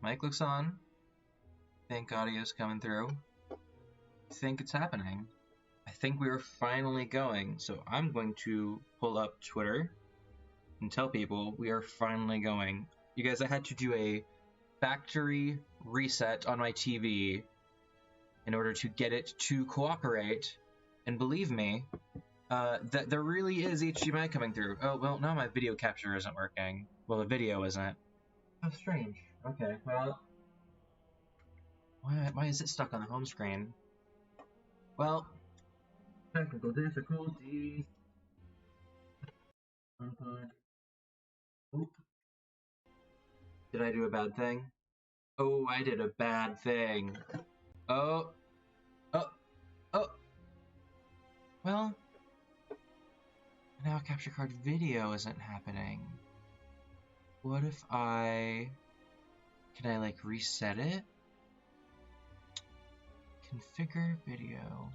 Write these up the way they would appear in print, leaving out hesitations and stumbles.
Mic looks on. Think audio's coming through. Think it's happening. I think we are finally going. So I'm going to pull up Twitter and tell people we are finally going. You guys, I had to do a factory reset on my TV in order to get it to cooperate. And believe me, that there really is HDMI coming through. Oh, well, now my video capture isn't working. Well, the video isn't. How strange. Okay, well... Why is it stuck on the home screen? Well... Technical difficulties. Oop. Did I do a bad thing? Oh, I did a bad thing. Oh. Well, now capture card video isn't happening. What if can I like reset it? Configure video.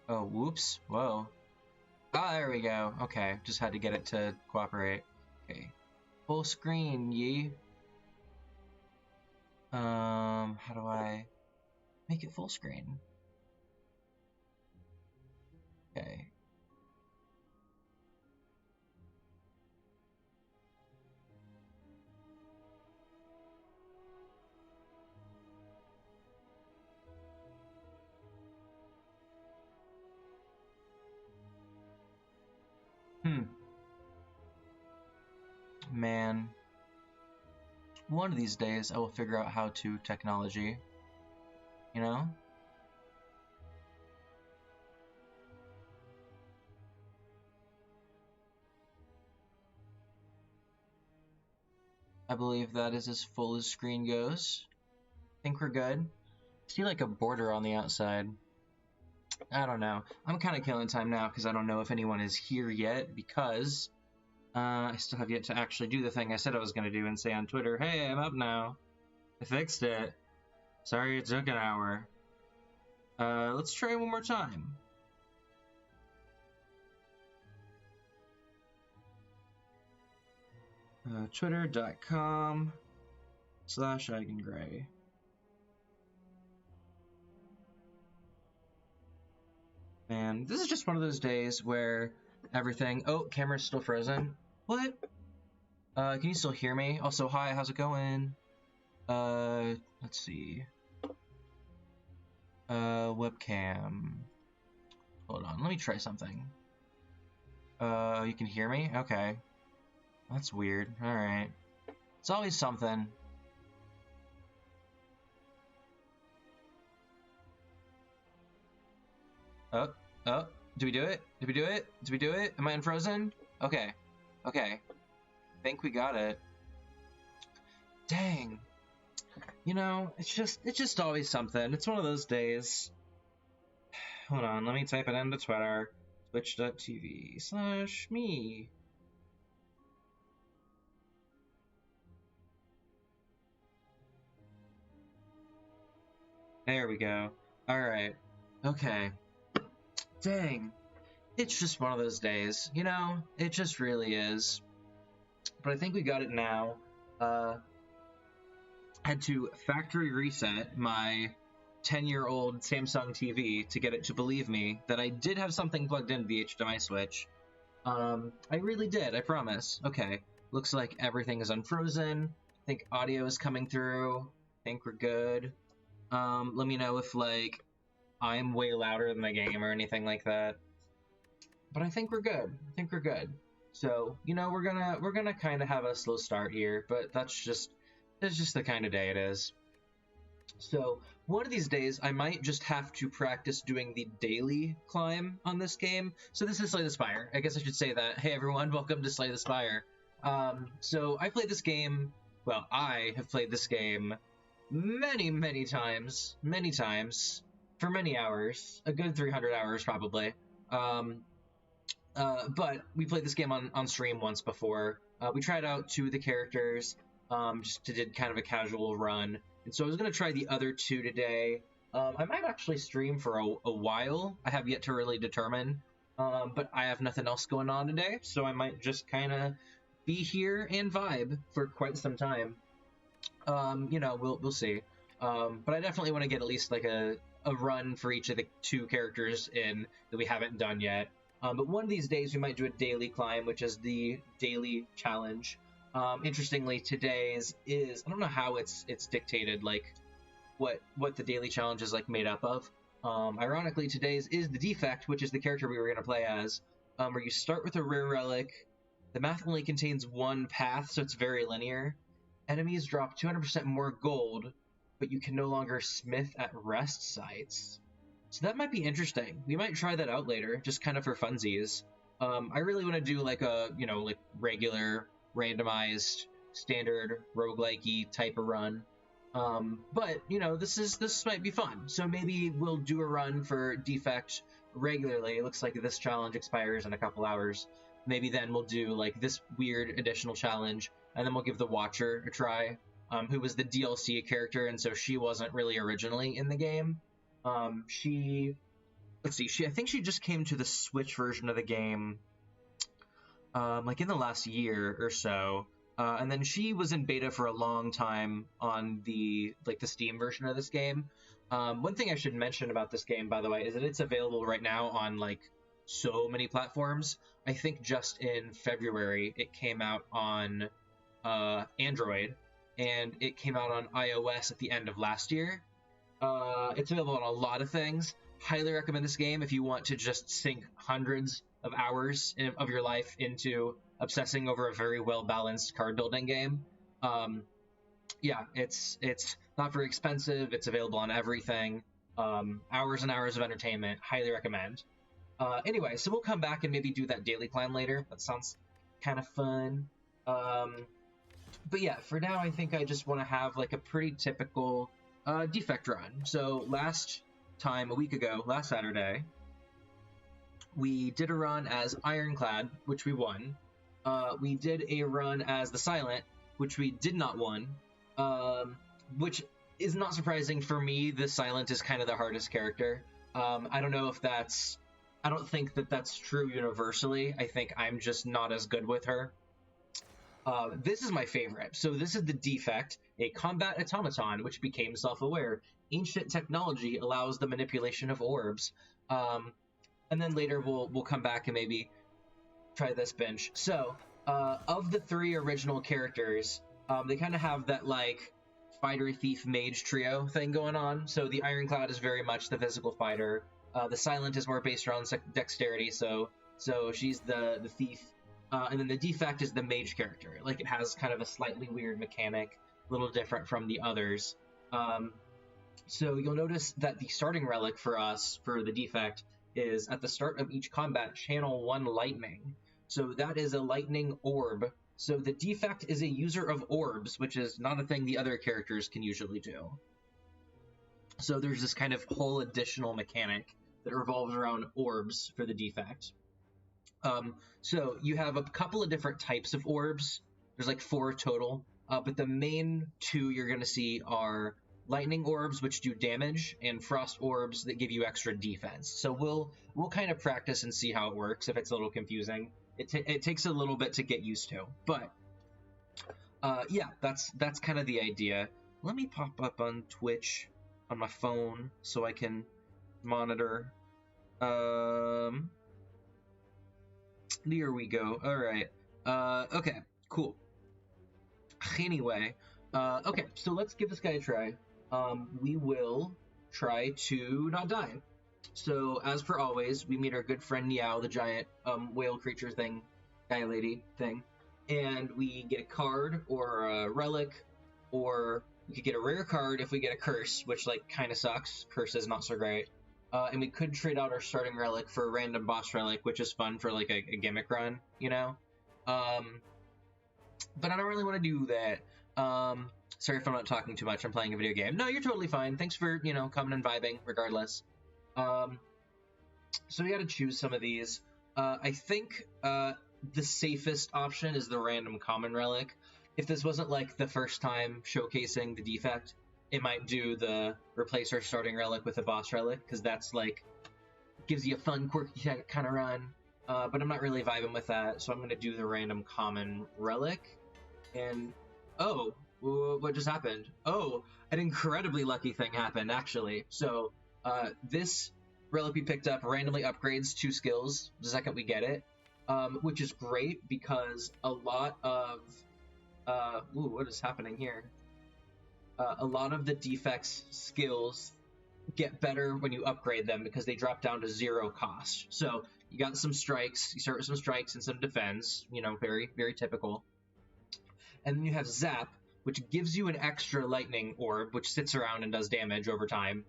Oh, whoops. Whoa. Ah, there we go. Okay, just had to get it to cooperate. Okay. Full screen, ye. How do I make it full screen? Okay. Man. One of these days I will figure out how to technology. You know? I believe that is as full as screen goes. Think we're good. See like a border on the outside. I don't know. I'm kind of killing time now because I don't know if anyone is here yet because I still have yet to actually do the thing I said I was going to do and say on Twitter, hey, I'm up now. I fixed it. Sorry it took an hour. Let's try one more time. Twitter.com/Eigengray. Man, this is just one of those days where everything... Oh, camera's still frozen. What? Can you still hear me? Also, hi, how's it going? Let's see. Webcam. Hold on, let me try something. You can hear me? Okay. That's weird. Alright. It's always something. Oh. Do we do it? Did we do it? Did we do it? Am I unfrozen? Okay. Okay. I think we got it. Dang. You know, it's just always something. It's one of those days. Hold on, let me type it into Twitter. Twitch.tv/me. There we go. Alright. Okay. Dang. It's just one of those days. You know, it just really is. But I think we got it now. Had to factory reset my 10-year-old Samsung TV to get it to believe me that I did have something plugged into the HDMI switch. I really did, I promise. Okay, looks like everything is unfrozen. I think audio is coming through. I think we're good. Let me know if, like, I'm way louder than the game or anything like that. But I think we're good. I think we're good. So, you know, we're gonna kind of have a slow start here, but that's just the kind of day it is. So, one of these days, I might just have to practice doing the daily climb on this game. So this is Slay the Spire. I guess I should say that. Hey everyone, welcome to Slay the Spire. So I played this game, well, I have played this game many times, for many hours, a good 300 hours probably. But we played this game on stream once before. We tried out 2 of the characters, just did kind of a casual run. And so I was going to try the other 2 today. I might actually stream for a while. I have yet to really determine. But I have nothing else going on today, so I might just kind of be here and vibe for quite some time. You know, we'll see. But I definitely want to get at least like a run for each of the 2 characters in that we haven't done yet. But one of these days we might do a daily climb, which is the daily challenge. Interestingly, today's is, I don't know how it's dictated, like what the daily challenge is like made up of. Ironically, today's is the defect, which is the character we were going to play as, where you start with a rare relic. The map only contains 1 path, so it's very linear. Enemies drop 200% more gold, but you can no longer smith at rest sites. So that might be interesting. We might try that out later, just kind of for funsies. I really want to do like a, you know, like regular, randomized, standard, roguelike-y type of run. But, you know, this might be fun. So maybe we'll do a run for Defect regularly. It looks like this challenge expires in a couple hours. Maybe then we'll do like this weird additional challenge, and then we'll give the Watcher a try, who was the DLC character, and so she wasn't really originally in the game. Let's see, I think she just came to the Switch version of the game, like in the last year or so. And then she was in beta for a long time on the Steam version of this game. One thing I should mention about this game, by the way, is that it's available right now on like so many platforms. I think just in February it came out on Android, and it came out on iOS at the end of last year. It's available on a lot of things. Highly recommend this game if you want to just sink hundreds of hours of your life into obsessing over a very well-balanced card building game. Yeah, it's not very expensive. It's available on everything. Hours and hours of entertainment. Highly recommend. Anyway, so we'll come back and maybe do that daily climb later. That sounds kind of fun. But yeah, for now, I think I just want to have like a pretty typical defect run. So last time, a week ago, last Saturday, we did a run as Ironclad, which we won. We did a run as the Silent, which we did not win, which is not surprising for me. The Silent is kind of the hardest character. I don't know if that's... I don't think that that's true universally. I think I'm just not as good with her. This is my favorite. So this is the Defect, a combat automaton which became self-aware. Ancient technology allows the manipulation of orbs. And then later we'll come back and maybe try this bench. So, of the 3 original characters, they kind of have that, like, fighter, thief, mage trio thing going on. So the Ironclad is very much the physical fighter. The Silent is more based around dexterity, so she's the thief. And then the Defect is the mage character. Like, it has kind of a slightly weird mechanic, a little different from the others. So you'll notice that the starting relic for us, for the Defect, is at the start of each combat, channel 1 lightning. So that is a lightning orb. So the Defect is a user of orbs, which is not a thing the other characters can usually do. So there's this kind of whole additional mechanic that revolves around orbs for the Defect. So you have a couple of different types of orbs. There's like 4 total, but the main 2 you're going to see are lightning orbs, which do damage, and frost orbs that give you extra defense. So we'll kind of practice and see how it works. If it's a little confusing, it takes a little bit to get used to, but yeah, that's kind of the idea. Let me pop up on Twitch on my phone so I can monitor. Here we go. All right. Okay, cool. Anyway, okay, so let's give this guy a try. We will try to not die. So, as per always, we meet our good friend Niao, the giant whale creature thing, guy lady thing, and we get a card or a relic, or we could get a rare card if we get a curse, which, like, kind of sucks. Curse is not so great. And we could trade out our starting relic for a random boss relic, which is fun for, like, a gimmick run, you know? But I don't really want to do that. Sorry if I'm not talking too much. I'm playing a video game. No, you're totally fine. Thanks for, you know, coming and vibing, regardless. So we got to choose some of these. I think the safest option is the random common relic. If this wasn't, like, the first time showcasing the Defect, it might do the replace our starting relic with a boss relic, because that's, like, gives you a fun, quirky kind of run. But I'm not really vibing with that, so I'm going to do the random common relic. And, oh, What just happened? Oh, an incredibly lucky thing happened, actually. So, this relic we picked up randomly upgrades 2 skills the second we get it, which is great because a lot of, what is happening here? A lot of the defects skills get better when you upgrade them because they drop down to 0 cost. So, you got some strikes, you start with some strikes and some defense, very, very typical. And then you have Zap, which gives you an extra lightning orb, which sits around and does damage over time.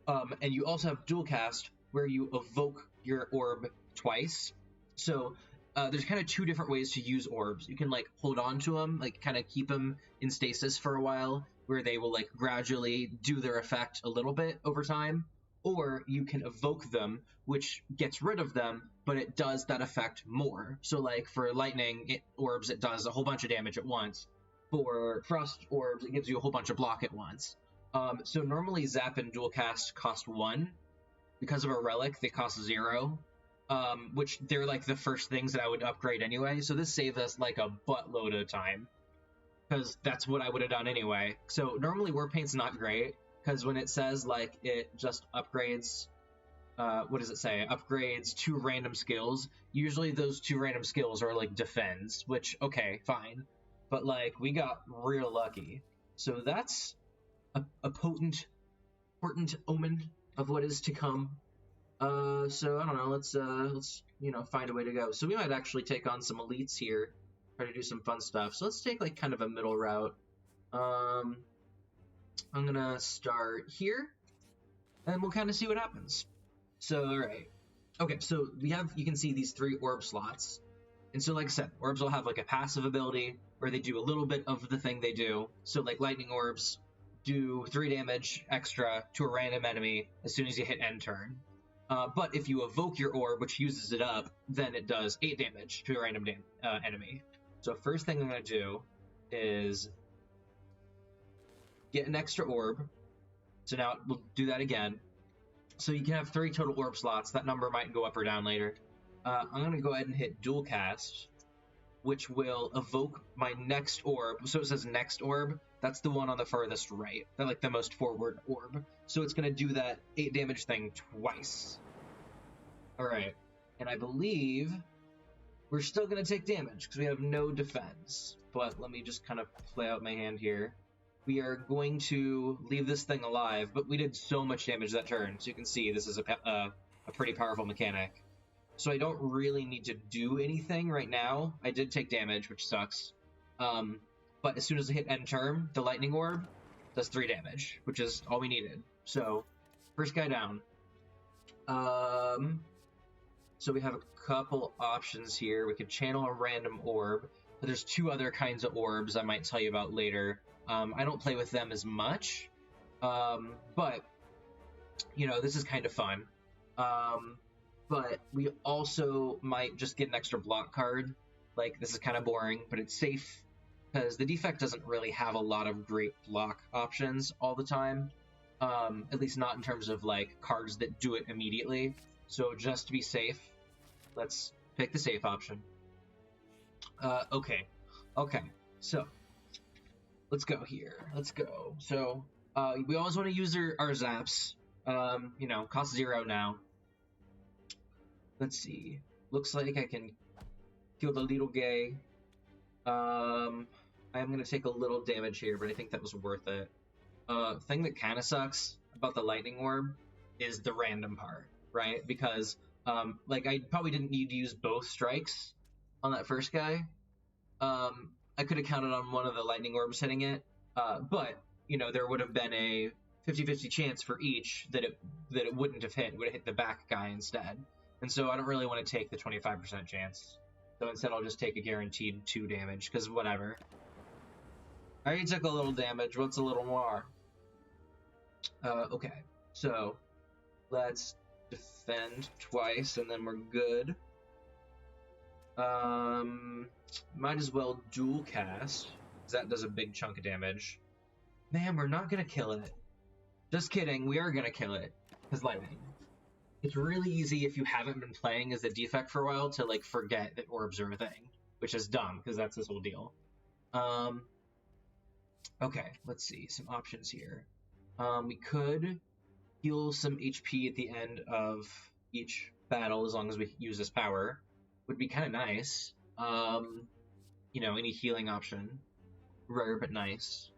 And you also have Dual Cast, where you evoke your orb twice. So there's kind of 2 different ways to use orbs. You can hold on to them, kind of keep them in stasis for a while, where they will gradually do their effect a little bit over time. Or you can evoke them, which gets rid of them, but it does that effect more. So for lightning orbs, it does a whole bunch of damage at once. For frost orbs, it gives you a whole bunch of block at once. So normally Zap and Dual Cast cost 1. Because of a relic, they cost 0. Which they're the first things that I would upgrade anyway. So this saves us a buttload of time. Because that's what I would have done anyway. So normally Warpaint's not great. Because when it says it just upgrades, what does it say? Upgrades 2 random skills. Usually those 2 random skills are defends, which, okay, fine. But we got real lucky. So that's a potent, important omen of what is to come. So I don't know, let's find a way to go. So we might actually take on some elites here, try to do some fun stuff. So let's take kind of a middle route. I'm gonna start here, and we'll kind of see what happens. So, alright. Okay, so you can see these 3 orb slots. And so, like I said, orbs will have a passive ability where they do a little bit of the thing they do. So, lightning orbs do 3 damage extra to a random enemy as soon as you hit end turn. But if you evoke your orb, which uses it up, then it does 8 damage to a random enemy. So first thing I'm going to do is get an extra orb. So now we'll do that again. So you can have 3 total orb slots. That number might go up or down later. I'm going to go ahead and hit Dual Cast, which will evoke my next orb. So it says next orb. That's the one on the farthest right. That's the most forward orb. So it's going to do that 8 damage thing twice. Alright. And I believe we're still going to take damage because we have no defense. But let me just kind of play out my hand here. We are going to leave this thing alive, but we did so much damage that turn. So you can see this is a pretty powerful mechanic. So I don't really need to do anything right now. I did take damage, which sucks. But as soon as I hit end turn, the lightning orb does 3 damage, which is all we needed. So, first guy down. So we have a couple options here. We could channel a random orb. But there's 2 other kinds of orbs I might tell you about later. I don't play with them as much. But, this is kind of fun. But we also might just get an extra block card. This is kind of boring, but it's safe. Because the defect doesn't really have a lot of great block options all the time. At least not in terms of, cards that do it immediately. So just to be safe, let's pick the safe option. Okay. So, let's go here. Let's go. So, we always want to use our zaps. Cost 0 now. Let's see. Looks like I can kill the little gay. I'm going to take a little damage here, but I think that was worth it. Thing that kind of sucks about the lightning orb is the random part, right? Because, I probably didn't need to use both strikes on that first guy. I could have counted on one of the lightning orbs hitting it, but, there would have been a 50-50 chance for each that it wouldn't have hit. It would have hit the back guy instead. And so I don't really want to take the 25% chance. So instead I'll just take a guaranteed 2 damage, because whatever. I already took a little damage, what's a little more? Okay, so let's defend twice and then we're good. Might as well dual cast, because that does a big chunk of damage. Man, we're not gonna kill it. Just kidding, we are gonna kill it, because lightning. It's really easy if you haven't been playing as a defect for a while to, forget that orbs are a thing, which is dumb, because that's this whole deal. Okay, let's see, some options here. We could heal some HP at the end of each battle as long as we use this power. Would be kind of nice. You know, any healing option. Rare but nice.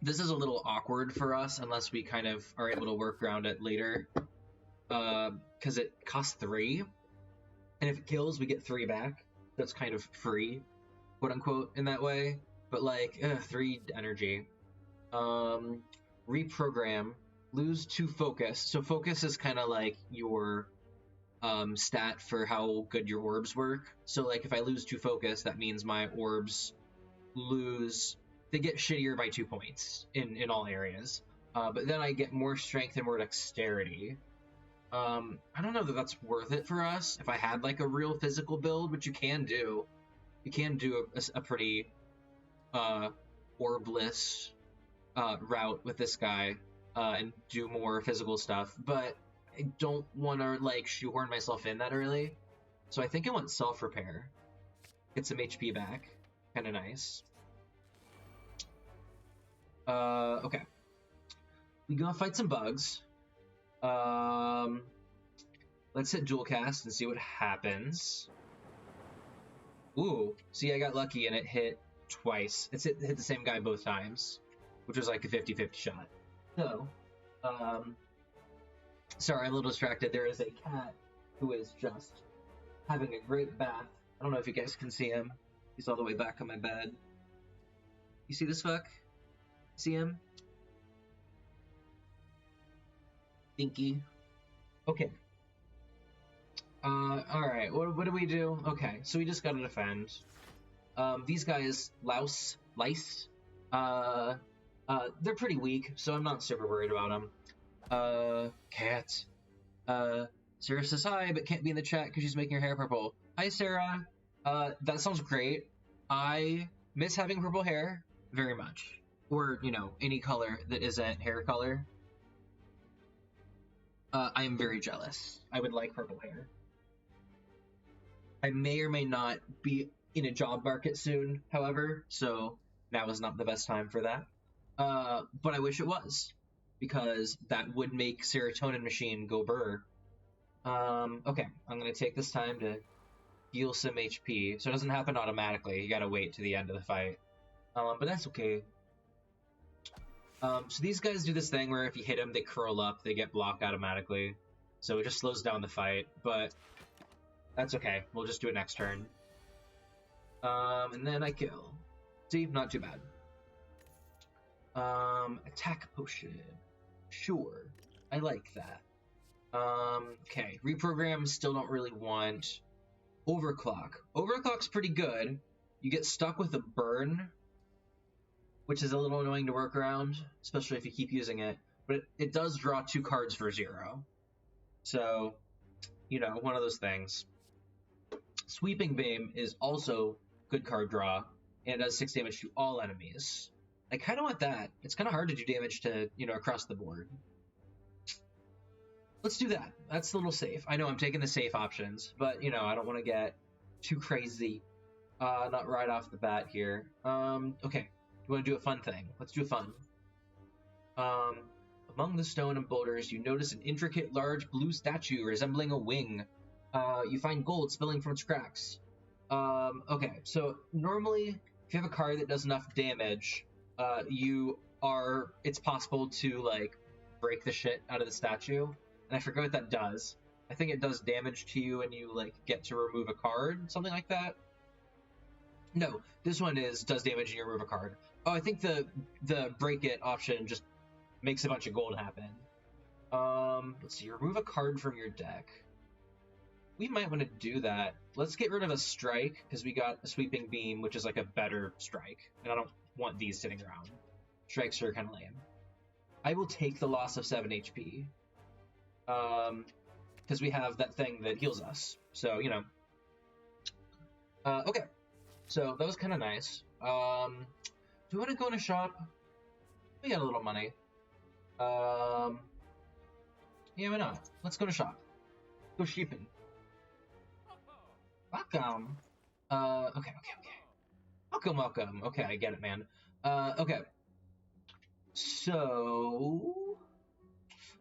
This is a little awkward for us unless we kind of are able to work around it later. Because it costs 3. And if it kills, we get 3 back. That's kind of free, quote unquote, in that way. But like, 3 energy. Reprogram. Lose 2 focus. So focus is kind of like your stat for how good your orbs work. So like if I lose 2 focus, that means my orbs they get shittier by 2 points in all areas. But then I get more strength and more dexterity. I don't know that that's worth it for us. If I had like a real physical build, which you can do a pretty orbless route with this guy and do more physical stuff. But I don't want to like shoehorn myself in that early. So I think I want self-repair. Get some HP back. Kind of nice. Okay. We gonna fight some bugs. Let's hit dual cast and see what happens. Ooh, see, I got lucky and it hit twice. It hit the same guy both times, which was like a 50-50 shot. So, sorry, I'm a little distracted. There is a cat who is just having a great bath. I don't know if you guys can see him. He's all the way back on my bed. You see this fuck? See him? Stinky. Okay. Alright, what do we do? Okay, so we just gotta defend. These guys, Lice, they're pretty weak, so I'm not super worried about them. Cat. Sarah says hi, but can't be in the chat because she's making her hair purple. Hi, Sarah. That sounds great. I miss having purple hair very much. Or, you know, any color that isn't hair color. I am very jealous. I would like purple hair. I may or may not be in a job market soon, however, so now is not the best time for that. But I wish it was, because that would make serotonin machine go burr. Okay, I'm going to take this time to heal some HP, so it doesn't happen automatically. You gotta wait to the end of the fight. But that's okay. So these guys do this thing where if you hit them, they curl up, they get blocked automatically. So it just slows down the fight, but that's okay. We'll just do it next turn. And then I kill. See, not too bad. Attack potion. Sure, I like that. Okay, reprogram, still don't really want. Overclock. Overclock's pretty good. You get stuck with a burn, which is a little annoying to work around, especially if you keep using it. But it does draw 2 cards for 0. So, you know, one of those things. Sweeping Beam is also good card draw, and it does 6 damage to all enemies. I kind of want that. It's kind of hard to do damage to, you know, across the board. Let's do that. That's a little safe. I know I'm taking the safe options, but, you know, I don't want to get too crazy. Not right off the bat here. Okay. You want to do a fun thing? Let's do a fun. Among the stone and boulders, you notice an intricate, large blue statue resembling a wing. You find gold spilling from its cracks. Okay, so normally, if you have a card that does enough damage, it's possible to, like, break the shit out of the statue. And I forget what that does. I think it does damage to you and you, like, get to remove a card, something like that. No, this one does damage and you remove a card. Oh, I think the break it option just makes a bunch of gold happen. Let's see, remove a card from your deck. We might want to do that. Let's get rid of a strike, because we got a sweeping beam, which is like a better strike. And I don't want these sitting around. Strikes are kind of lame. I will take the loss of 7 HP. Because we have that thing that heals us. So, you know. Okay. So, that was kind of nice. Do we want to go in a shop? We got a little money. Yeah, why not? Let's go to shop. Go sheeping. Welcome. Okay. Welcome, welcome. Okay, I get it, man. Okay. So,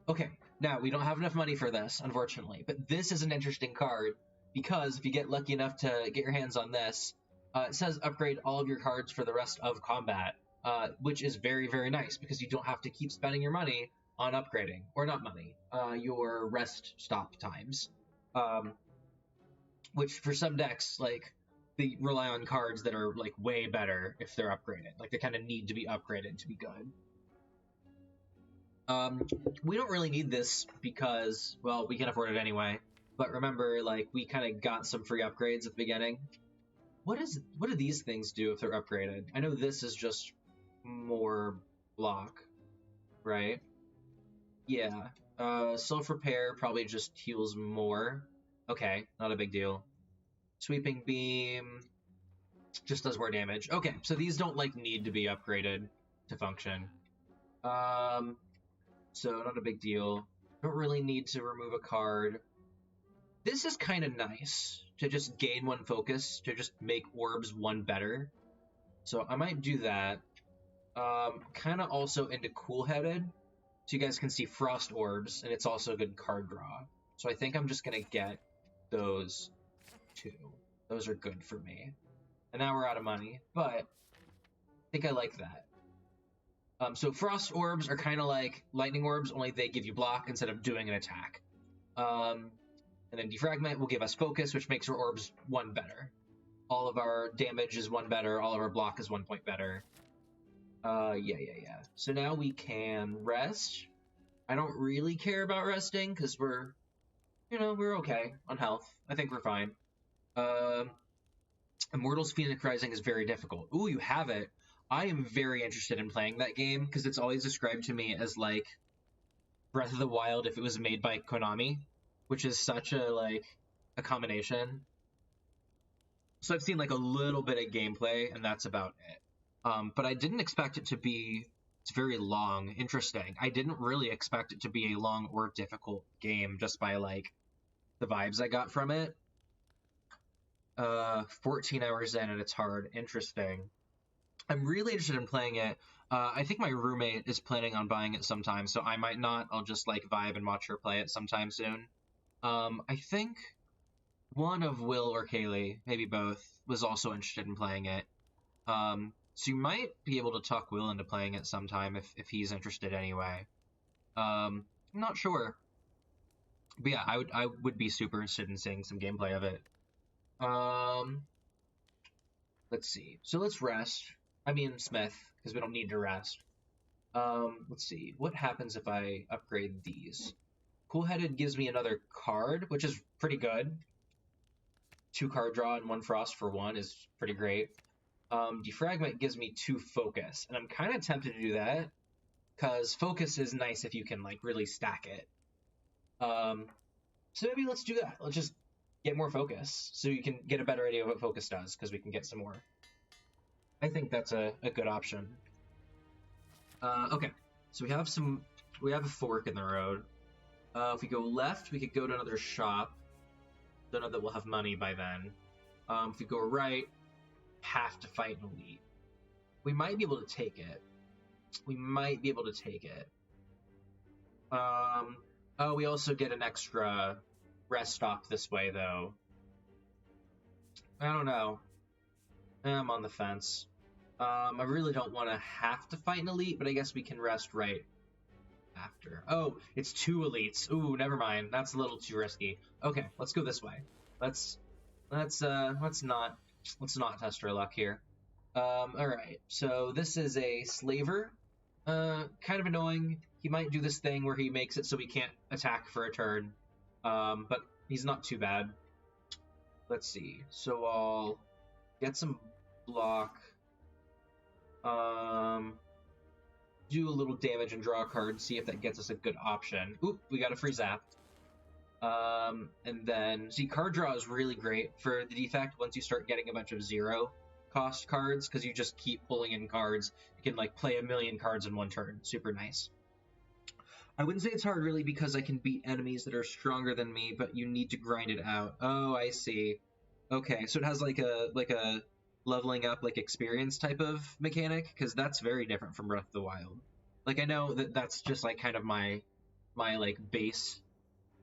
okay. Now, we don't have enough money for this, unfortunately, but this is an interesting card because if you get lucky enough to get your hands on this, it says upgrade all of your cards for the rest of combat, which is very, very nice because you don't have to keep spending your money on upgrading, or not money, your rest stop times. Um, which for some decks, like, they rely on cards that are like way better if they're upgraded. Like they kind of need to be upgraded to be good. We don't really need this because, well, we can afford it anyway. But remember, like, we kind of got some free upgrades at the beginning. What do these things do if they're upgraded? I know this is just more block, right? Yeah. Self-repair probably just heals more. Okay, not a big deal. Sweeping beam just does more damage. Okay, so these don't like need to be upgraded to function. So not a big deal. Don't really need to remove a card. This is kind of nice to just gain one focus, to just make orbs one better. So I might do that. Kind of also into cool-headed, so you guys can see frost orbs, and it's also a good card draw. So I think I'm just gonna get those two. Those are good for me. And now we're out of money, but I think I like that. So frost orbs are kind of like lightning orbs, only they give you block instead of doing an attack. And then defragment will give us focus, which makes our orbs one better. All of our damage is one better. All of our block is 1 point better. Yeah. So now we can rest. I don't really care about resting because we're okay on health. I think we're fine. Immortals Phoenix Rising is very difficult. Ooh, you have it. I am very interested in playing that game because it's always described to me as like Breath of the Wild if it was made by Konami, which is such a combination. So I've seen like a little bit of gameplay and that's about it. But I didn't expect it to be. It's very long. Interesting. I didn't really expect it to be a long or difficult game just by like the vibes I got from it. 14 hours in and it's hard. Interesting. I'm really interested in playing it. I think my roommate is planning on buying it sometime, so I might not. I'll just like vibe and watch her play it sometime soon. I think one of Will or Kaylee, maybe both, was also interested in playing it. So you might be able to talk Will into playing it sometime if he's interested anyway. I'm not sure. But yeah, I would be super interested in seeing some gameplay of it. Let's see. So let's rest. I mean Smith, because we don't need to rest. Let's see. What happens if I upgrade these? Cool-headed gives me another card, which is pretty good. 2 card draw and 1 frost for 1 is pretty great. Defragment gives me 2 focus, and I'm kind of tempted to do that because focus is nice if you can like really stack it. So maybe let's do that. Let's just get more focus so you can get a better idea of what focus does because we can get some more. I think that's a good option. Okay, so we have a fork in the road. If we go left, we could go to another shop. Don't know that we'll have money by then. If we go right, have to fight an elite. We might be able to take it. Oh, we also get an extra rest stop this way, though. I don't know. I'm on the fence. I really don't want to have to fight an elite, but I guess we can rest right after. Oh, it's 2 elites. Ooh, never mind. That's a little too risky. Okay, let's go this way. Let's not test our luck here. All right. So this is a slaver. Kind of annoying. He might do this thing where he makes it so we can't attack for a turn. But he's not too bad. Let's see. So I'll get some block. Do a little damage and draw a card, see if that gets us a good option. Oop, we got a free zap. And then, see, card draw is really great for the defect once you start getting a bunch of 0 cost cards, because you just keep pulling in cards. You can, like, play a million cards in one turn. Super nice. I wouldn't say it's hard, really, because I can beat enemies that are stronger than me, but you need to grind it out. Oh, I see. Okay, so it has, like a leveling up like experience type of mechanic, because that's very different from Breath of the Wild. Like I know that that's just like kind of my like base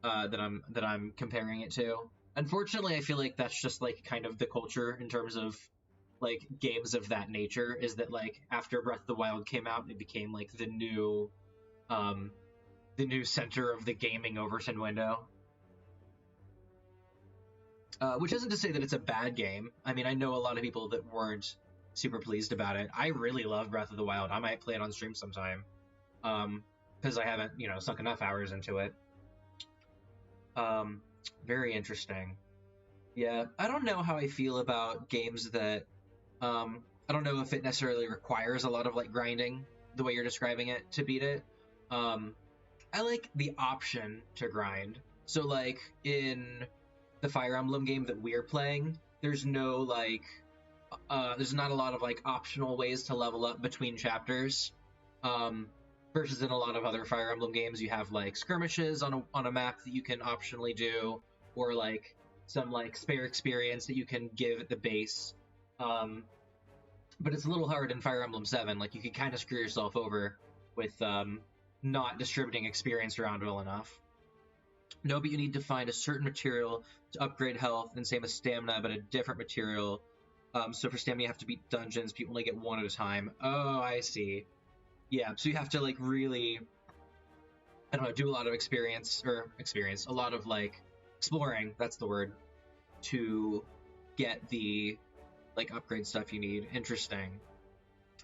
that I'm comparing it to. Unfortunately, I feel like that's just like kind of the culture in terms of like games of that nature, is that like after Breath of the Wild came out, it became like the new center of the gaming Overton window. Which isn't to say that it's a bad game. I mean, I know a lot of people that weren't super pleased about it. I really love Breath of the Wild. I might play it on stream sometime, because I haven't, sunk enough hours into it. Very interesting. Yeah, I don't know how I feel about games that, I don't know if it necessarily requires a lot of like grinding the way you're describing it to beat it. I like the option to grind. So like in the Fire Emblem game that we're playing, there's no like, there's not a lot of like optional ways to level up between chapters. Versus in a lot of other Fire Emblem games, you have like skirmishes on a map that you can optionally do, or like some like spare experience that you can give at the base. But it's a little hard in Fire Emblem 7. Like you can kind of screw yourself over with not distributing experience around well enough. No, but you need to find a certain material to upgrade health, and same as stamina, but a different material. So for stamina, you have to beat dungeons, but you only get one at a time. Oh, I see. Yeah, so you have to like really, I don't know, do a lot of a lot of like exploring, that's the word, to get the like upgrade stuff you need. Interesting.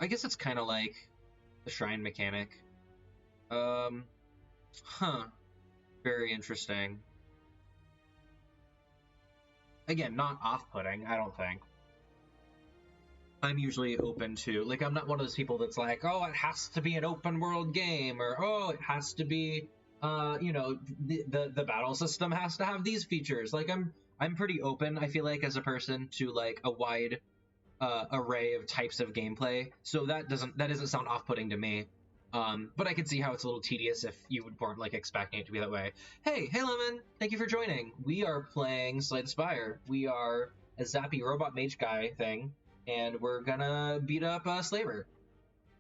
I guess it's kind of like the shrine mechanic. Very interesting. Again, not off-putting, I don't think. I'm usually open to, like, I'm not one of those people that's like, oh, it has to be an open world game, or oh, it has to be, the battle system has to have these features. Like, I'm pretty open, I feel like, as a person, to like a wide array of types of gameplay. So that doesn't sound off-putting to me. But I can see how it's a little tedious if you weren't like expecting it to be that way. Hey Lemon, thank you for joining. We are playing Slay the Spire. We are a zappy robot mage guy thing, and we're gonna beat up Slaver.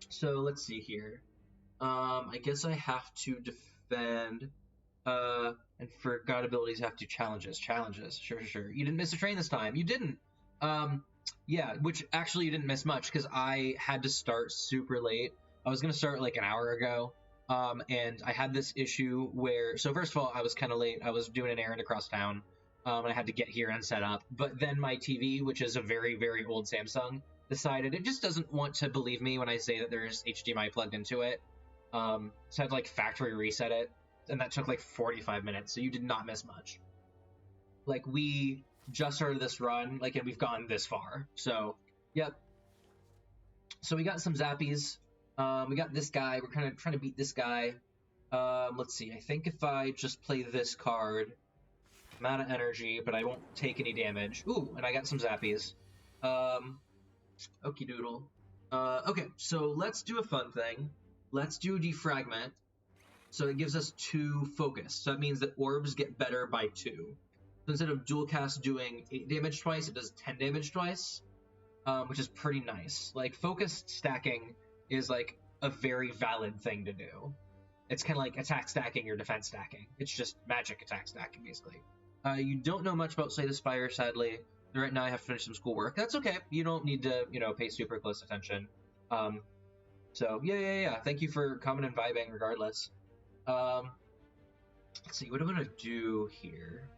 So let's see here. I guess I have to defend, and for god abilities I have to challenges. Sure. You didn't miss a train this time. You didn't. Yeah, which actually you didn't miss much, because I had to start super late. I was going to start like an hour ago, and I had this issue where, so first of all, I was kind of late. I was doing an errand across town, and I had to get here and set up. But then my TV, which is a very, very old Samsung, decided it just doesn't want to believe me when I say that there's HDMI plugged into it. So I had to like factory reset it, and that took like 45 minutes, so you did not miss much. Like, we just started this run, like, and we've gone this far. So, yep. So we got some zappies. We got this guy. We're kind of trying to beat this guy. Let's see. I think if I just play this card, I'm out of energy, but I won't take any damage. Ooh, and I got some zappies. Okie doodle. Okay, so let's do a fun thing. Let's do defragment. So it gives us 2 focus. So that means that orbs get better by 2. So instead of dual cast doing 8 damage twice, it does 10 damage twice, which is pretty nice. Like, focus stacking is like a very valid thing to do. It's kind of like attack stacking or defense stacking. It's just magic attack stacking, basically. You don't know much about Slay the Spire, sadly. Right now I have to finish some schoolwork. That's okay. You don't need to, pay super close attention. So, yeah. Thank you for coming and vibing regardless. Let's see, what am I going to do here?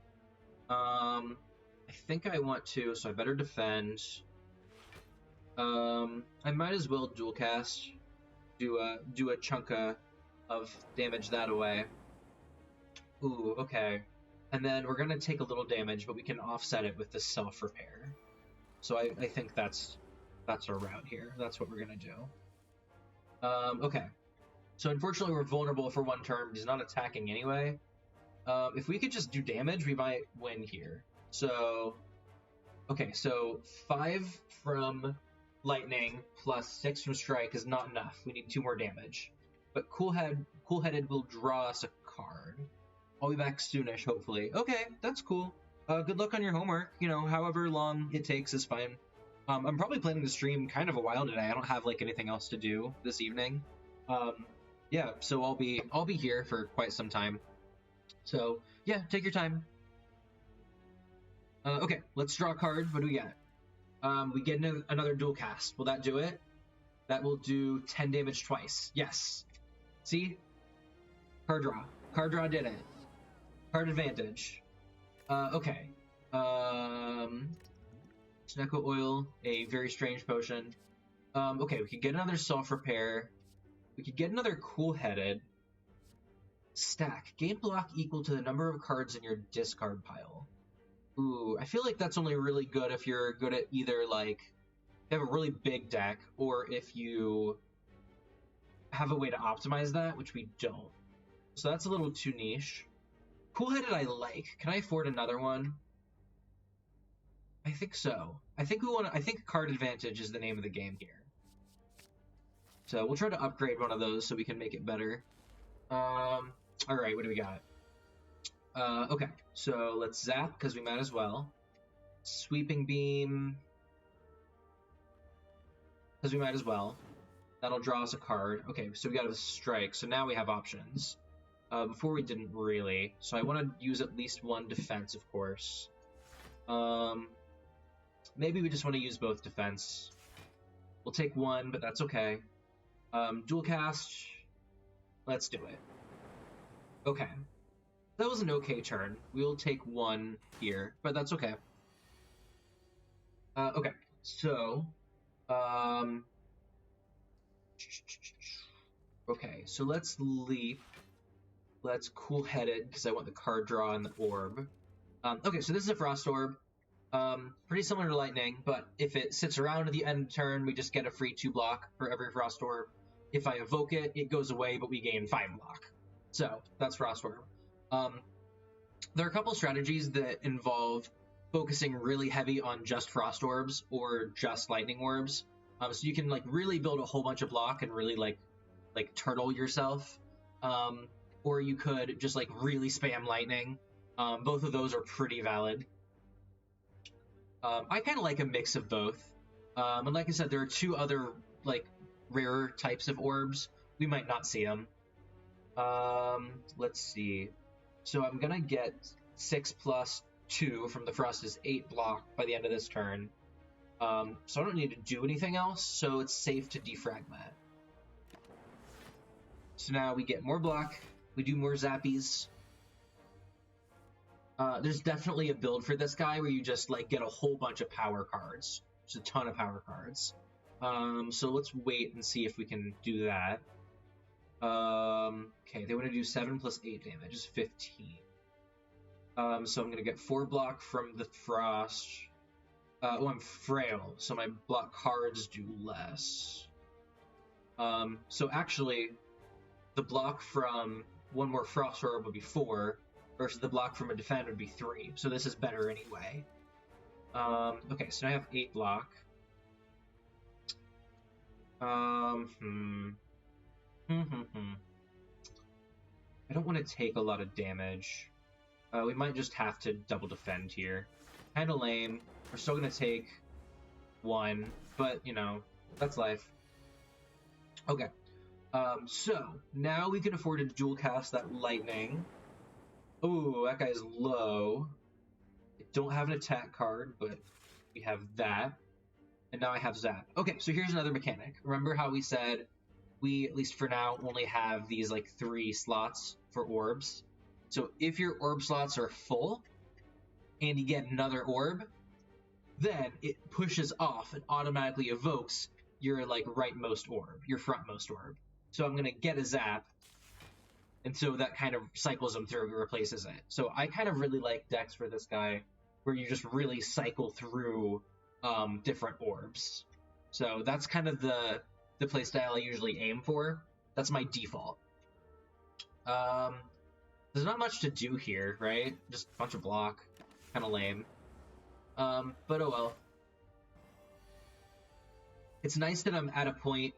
I think I want to, so I better defend. I might as well dual cast, do a chunk of damage that away. Ooh, okay. And then we're gonna take a little damage, but we can offset it with the self-repair. So I think that's our route here. That's what we're gonna do. Okay. So unfortunately we're vulnerable for 1 turn, but he's not attacking anyway. If we could just do damage, we might win here. So, okay, so 5 from lightning plus 6 from strike is not enough. We need 2 more damage. But Cool-Headed will draw us a card. I'll be back soonish, hopefully. Okay, that's cool. Good luck on your homework. However long it takes is fine. I'm probably planning to stream kind of a while today. I don't have like anything else to do this evening. Yeah, so I'll be here for quite some time. So yeah, take your time. Okay, let's draw a card. What do we get? We get another dual cast. Will that do it? That will do 10 damage twice. Yes. See? Card draw. Card draw did it. Card advantage. Okay. Snecko oil, a very strange potion. Okay, we could get another self-repair. We could get another cool-headed. Stack. Gain block equal to the number of cards in your discard pile. Ooh, I feel like that's only really good if you're good at either, like, you have a really big deck, or if you have a way to optimize that, which we don't. So that's a little too niche. Cool-headed I like. Can I afford another one? I think so. I think card advantage is the name of the game here. So we'll try to upgrade one of those so we can make it better. Alright, what do we got? Okay, so let's zap, because we might as well. Sweeping beam, because we might as well. That'll draw us a card. Okay, so we got a strike, so now we have options. Before we didn't really, so I want to use at least one defense, of course. Maybe we just want to use both defense. We'll take one, but that's okay. Dual cast, let's do it. Okay. That was an okay turn. We'll take one here, but that's okay. Okay, so, okay, so let's leap. Let's cool-headed, because I want the card draw and the orb. Okay, so this is a Frost Orb. Pretty similar to Lightning, but if it sits around at the end of the turn, we just get a free 2 block for every Frost Orb. If I evoke it, it goes away, but we gain 5 block. So, that's Frost Orb. There are a couple strategies that involve focusing really heavy on just Frost Orbs or just Lightning Orbs. So you can like really build a whole bunch of block and really like turtle yourself. Or you could just like really spam Lightning. Both of those are pretty valid. I kind of like a mix of both. And like I said, there are 2 other like rarer types of orbs. We might not see them. Let's see. So I'm gonna get 6 plus 2 from the Frost is 8 block by the end of this turn. So I don't need to do anything else, so it's safe to defragment. So now we get more block, we do more zappies. There's definitely a build for this guy where you just like get a whole bunch of power cards. There's a ton of power cards. So let's wait and see if we can do that. Okay, they want to do 7 plus 8 damage, is 15. So I'm gonna get 4 block from the Frost. Oh, I'm frail, so my block cards do less. So actually, the block from one more Frost Orb would be 4, versus the block from a defend would be 3. So this is better anyway. Okay, so I have 8 block. I don't want to take a lot of damage. We might just have to double defend here. Kinda lame. We're still gonna take 1, but, you know, that's life. Okay. So, now we can afford to dual cast that Lightning. Ooh, that guy's low. I don't have an attack card, but we have that. And now I have Zap. Okay, so here's another mechanic. Remember how we said we, at least for now, only have these, like, 3 slots for orbs? So if your orb slots are full, and you get another orb, then it pushes off and automatically evokes your, like, rightmost orb, your frontmost orb. So I'm going to get a Zap, and so that kind of cycles them through and replaces it. So I kind of really like decks for this guy, where you just really cycle through different orbs. So that's kind of the playstyle I usually aim for. That's my default. There's not much to do here, right? Just a bunch of block. Kind of lame. But oh well. It's nice that I'm at a point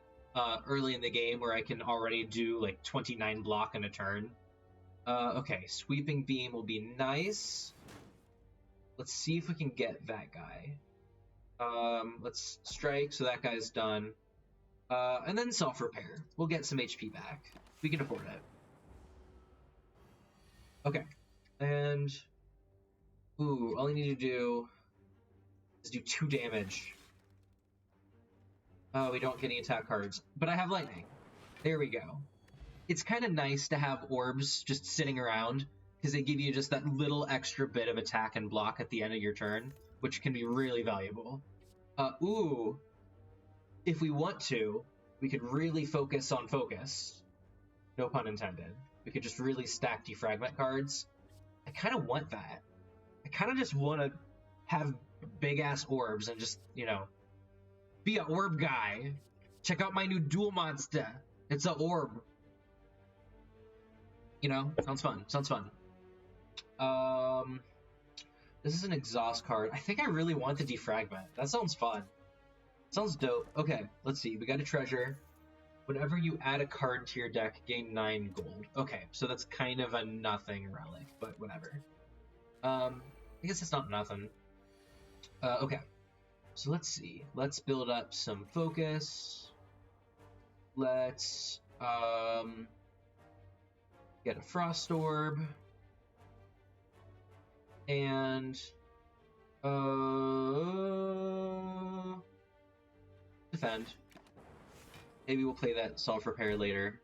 early in the game where I can already do like 29 block in a turn. Okay, Sweeping Beam will be nice. Let's see if we can get that guy. Let's strike, so that guy's done. And then self-repair. We'll get some HP back. We can afford it. Okay. And... Ooh, all I need to do is do 2 damage. Oh, we don't get any attack cards. But I have lightning. There we go. It's kind of nice to have orbs just sitting around, because they give you just that little extra bit of attack and block at the end of your turn, which can be really valuable. Ooh. If we want to, we could really focus on focus. No pun intended. We could just really stack defragment cards. I kind of want that. I kind of just want to have big-ass orbs and just, you know, be an orb guy. Check out my new duel monster. It's an orb. You know, sounds fun. Sounds fun. This is an exhaust card. I think I really want the defragment. That sounds fun. Sounds dope. Okay, let's see. We got a treasure. Whenever you add a card to your deck, gain 9 gold. Okay, so that's kind of a nothing relic, but whatever. I guess it's not nothing. Okay, so let's see. Let's build up some focus. Let's get a frost orb. And defend. Maybe we'll play that self-repair later.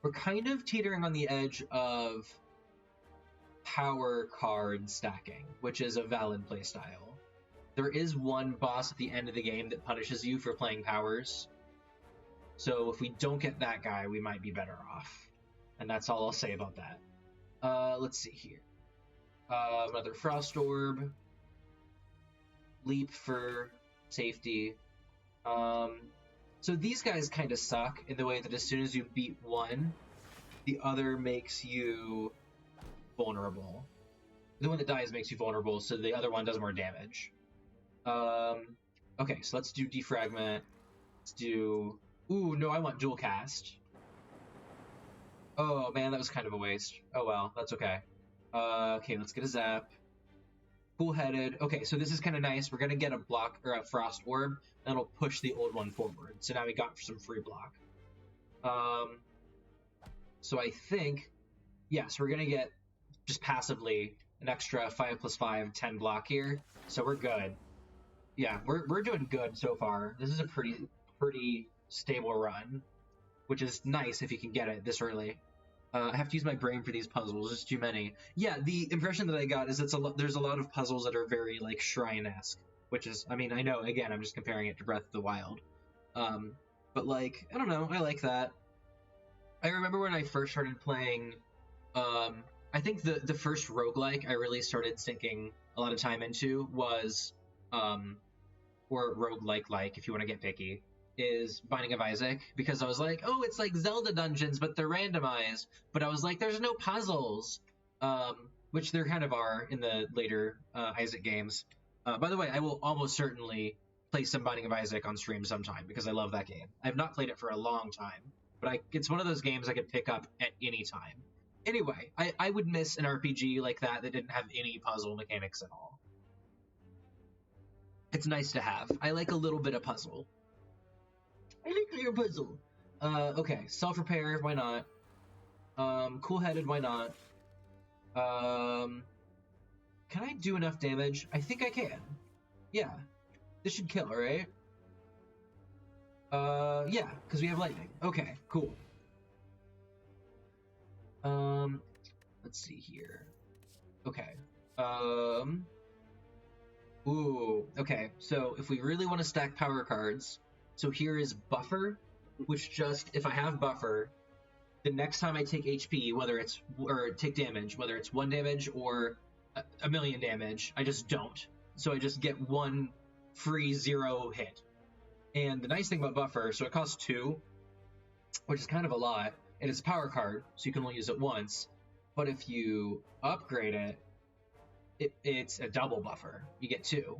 We're kind of teetering on the edge of power card stacking, which is a valid playstyle. There is one boss at the end of the game that punishes you for playing powers. So if we don't get that guy, we might be better off. And that's all I'll say about that. Let's see here. Another frost orb. Leap for safety. So these guys kind of suck in the way that as soon as you beat one, the other makes you vulnerable. The one that dies makes you vulnerable, so the other one does more damage. Okay, so let's do defragment. Let's do... Ooh, no, I want dual cast. Oh, man, that was kind of a waste. Oh, well, that's okay. Okay, let's get a zap. Cool-headed. Okay, so this is kind of nice. We're going to get a block, or a frost orb, that'll push the old one forward. So now we got some free block. So I think, yes, we're going to get, just passively, an extra 5 + 5, 10 block here. So we're good. Yeah, we're doing good so far. This is a pretty stable run, which is nice if you can get it this early. I have to use my brain for these puzzles. There's too many. Yeah, the impression that I got is there's a lot of puzzles that are very, like, Shrine-esque, which is, I mean, I know, again, I'm just comparing it to Breath of the Wild. But, like, I don't know, I like that. I remember when I first started playing, I think the first roguelike I really started sinking a lot of time into was, or roguelike, if you want to get picky, is Binding of Isaac, because I was like, oh, it's like Zelda dungeons, but they're randomized. But I was like, there's no puzzles, which there kind of are in the later Isaac games. By the way, I will almost certainly play some Binding of Isaac on stream sometime, because I love that game. I have not played it for a long time, but it's one of those games I could pick up at any time. Anyway, I would miss an RPG like that didn't have any puzzle mechanics at all. It's nice to have. I like a little bit of puzzle. I like your puzzle. Okay, self-repair, why not? Cool-headed, why not? Can I do enough damage? I think I can. Yeah. This should kill, right? Yeah, because we have lightning. Okay, cool. Let's see here. Okay. Ooh, okay. So if we really want to stack power cards, so here is Buffer, which just, if I have Buffer, the next time I take HP, or take damage, whether it's 1 damage or a million damage, I just don't. So I just get 1 free 0 hit. And the nice thing about Buffer, so it costs 2, which is kind of a lot, and it's a power card, so you can only use it once. But if you upgrade it, it's a double Buffer. You get 2.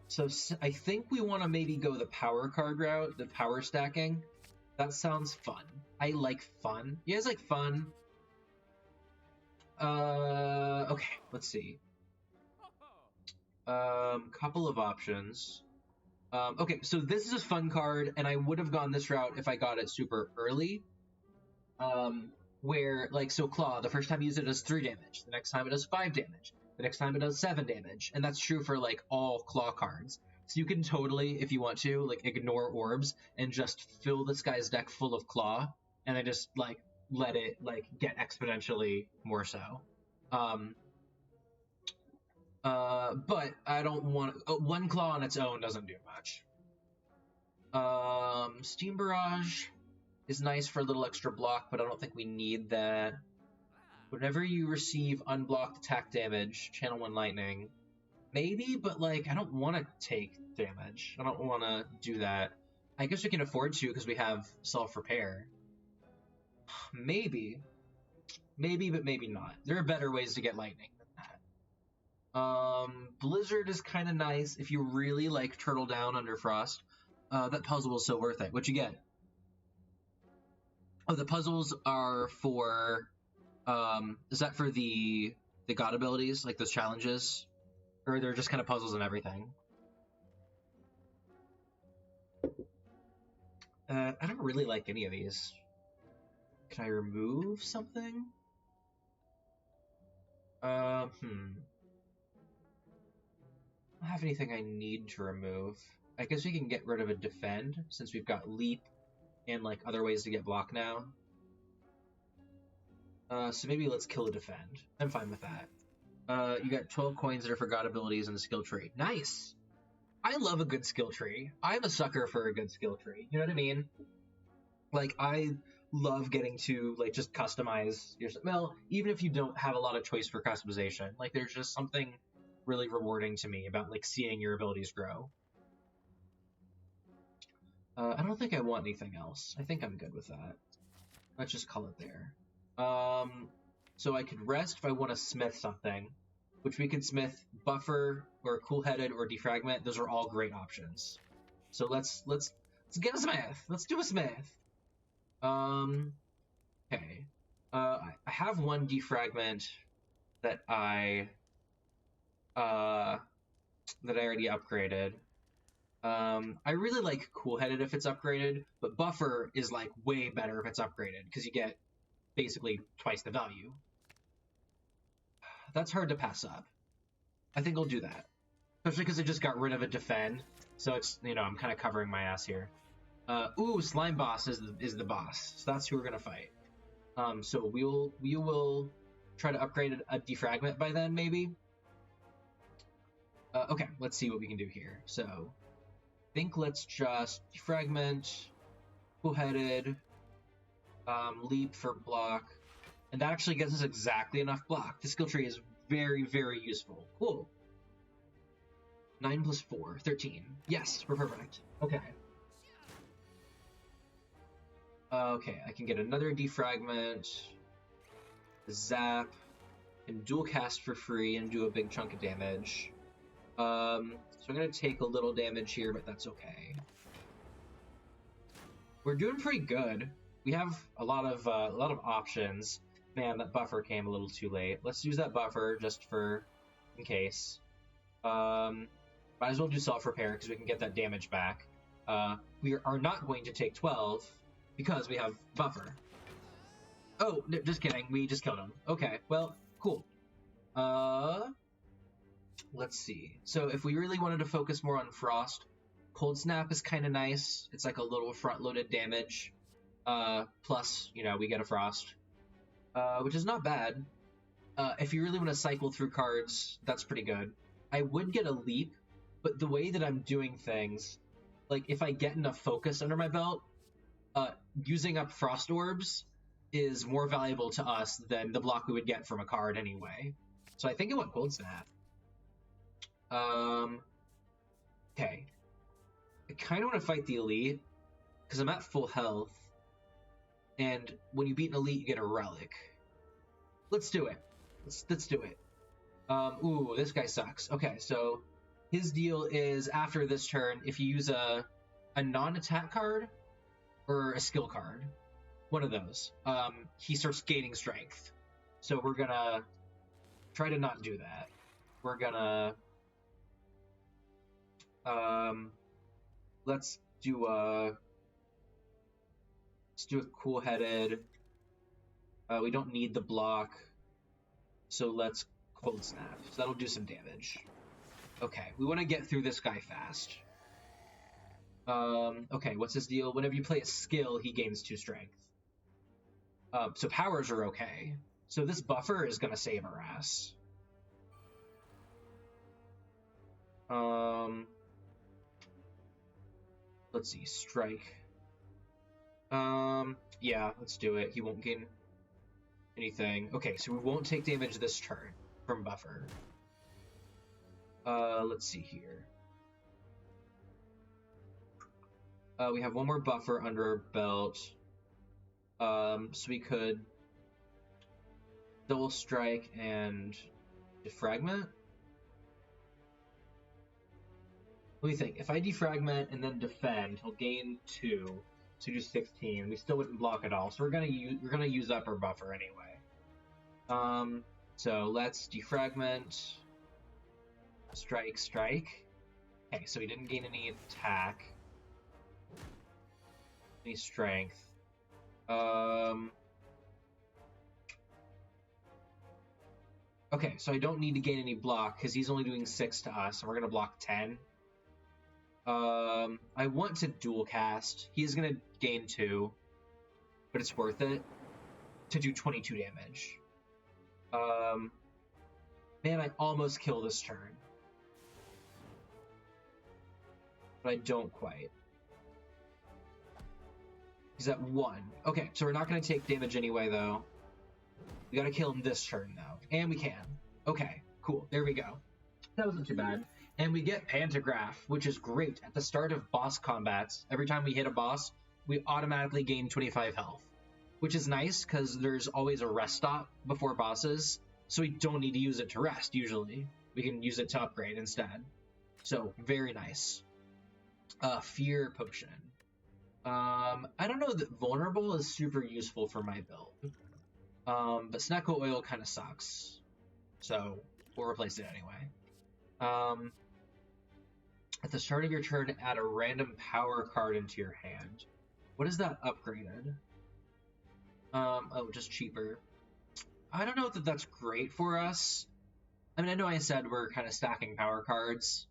So I think we want to maybe go the power card route, the power stacking. That sounds fun. I like fun. You guys like fun? Okay, let's see. Couple of options. Okay, so this is a fun card, and I would have gone this route if I got it super early. Where, like, so Claw, the first time you use it does 3 damage, the next time it does 5 damage, the next time it does 7 damage, and that's true for, like, all Claw cards. So you can totally, if you want to, like, ignore orbs and just fill this guy's deck full of Claw, and then just, like, let it, like, get exponentially more so. But I don't want... one Claw on its own doesn't do much. Steam Barrage is nice for a little extra block, but I don't think we need that. Whenever you receive unblocked attack damage, channel 1 lightning. Maybe, but, like, I don't want to take damage. I don't want to do that. I guess we can afford to because we have self-repair. Maybe. Maybe, but maybe not. There are better ways to get lightning than that. Blizzard is kind of nice if you really like Turtle Down under Frost. That puzzle is so worth it. What you get? Oh, the puzzles are for... is that for the god abilities, like those challenges? Or they're just kind of puzzles and everything? I don't really like any of these. Can I remove something? I don't have anything I need to remove. I guess we can get rid of a defend, since we've got leap and, like, other ways to get block now. So maybe let's kill a defend. I'm fine with that. You got 12 coins that are for god abilities and a skill tree. Nice! I love a good skill tree. I'm a sucker for a good skill tree. You know what I mean? Like, I love getting to, like, just customize your... Well, even if you don't have a lot of choice for customization, like, there's just something really rewarding to me about, like, seeing your abilities grow. I don't think I want anything else. I think I'm good with that. Let's just call it there. So I could rest if I want to smith something, which we can smith Buffer or Cool-Headed or Defragment. Those are all great options. So let's get a smith. Let's do a smith. Okay. I have one Defragment that I already upgraded. I really like Cool-Headed if it's upgraded, but Buffer is, like, way better if it's upgraded, because you get basically twice the value. That's hard to pass up. I think I'll do that. Especially because I just got rid of a defend, so it's, you know, I'm kind of covering my ass here. Ooh, Slime Boss is the boss, so that's who we're gonna fight. So we will try to upgrade a Defragment by then, maybe? Okay, let's see what we can do here. So, I think let's just Defragment, Cool-Headed, Leap for block, and that actually gives us exactly enough block. The skill tree is very, very useful. Cool. 9 plus 4, 13. Yes, we're perfect. Okay. Okay, I can get another Defragment, Zap, and dual cast for free and do a big chunk of damage. So I'm gonna take a little damage here, but that's okay. We're doing pretty good. We have a lot of options. Man, that buffer came a little too late. Let's use that buffer just for in case. Might as well do self-repair because we can get that damage back. We are not going to take 12 because we have buffer. Oh, no, just kidding. We just killed him. Okay, well, cool. Let's see. So if we really wanted to focus more on Frost, Cold Snap is kind of nice. It's like a little front-loaded damage. Plus, you know, we get a Frost. Which is not bad. If you really want to cycle through cards, that's pretty good. I would get a Leap, but the way that I'm doing things, like, if I get enough focus under my belt, using up Frost Orbs is more valuable to us than the block we would get from a card anyway. So I think I want Cold Snap. Okay. I kind of want to fight the Elite, because I'm at full health, and when you beat an Elite, you get a Relic. Let's do it. Let's do it. Ooh, this guy sucks. Okay, so his deal is, after this turn, if you use a non-attack card, or a skill card, one of those, he starts gaining strength. So we're gonna try to not do that. We're gonna Let's do a cool-headed. We don't need the block, so let's cold snap. So that'll do some damage. Okay, we want to get through this guy fast. Okay, what's his deal? Whenever you play a skill, he gains 2 strength. So powers are okay. So this buffer is gonna save our ass. Let's see, strike. Yeah, let's do it. He won't gain anything. Okay, so we won't take damage this turn from buffer. Let's see here. We have one more buffer under our belt. So we could double strike and defragment. Let me think. If I defragment and then defend, he'll gain 2, so do 16. We still wouldn't block at all, so we're gonna use up our buffer anyway. So let's defragment, strike, strike. Okay, so he didn't gain any attack, any strength. Okay, so I don't need to gain any block because he's only doing 6 to us, and we're gonna block 10. I want to dual cast. He's gonna gain 2, but it's worth it to do 22 damage. Man, I almost kill this turn, but I don't quite. He's at 1. Okay, so we're not gonna take damage anyway, though. We gotta kill him this turn, though, and we can. Okay, cool. There we go. That wasn't too bad. And we get Pantograph, which is great. At the start of boss combats, every time we hit a boss, we automatically gain 25 health, which is nice because there's always a rest stop before bosses, so we don't need to use it to rest, usually. We can use it to upgrade instead. So, very nice. Fear Potion. I don't know that Vulnerable is super useful for my build, but Snecko Oil kind of sucks, so we'll replace it anyway. At the start of your turn, add a random power card into your hand. What is that upgraded? Oh, just cheaper. I don't know that that's great for us. I mean, I know I said we're kind of stacking power cards.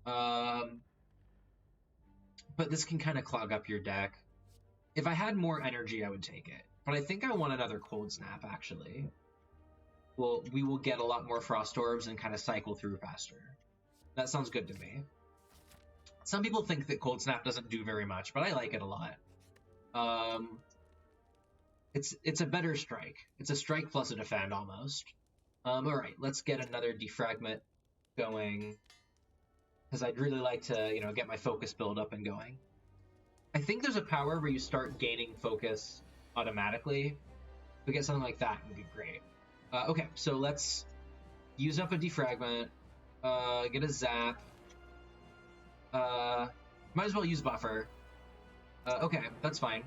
But this can kind of clog up your deck. If I had more energy, I would take it. But I think I want another Cold Snap, actually. Well, we will get a lot more Frost Orbs and kind of cycle through faster. That sounds good to me. Some people think that Cold Snap doesn't do very much, but I like it a lot. It's a better strike. It's a strike plus a defend, almost. Alright, let's get another Defragment going, because I'd really like to, get my focus build up and going. I think there's a power where you start gaining focus automatically. If we get something like that, it would be great. Okay, so let's use up a Defragment, get a Zap. Might as well use Buffer. Okay, that's fine.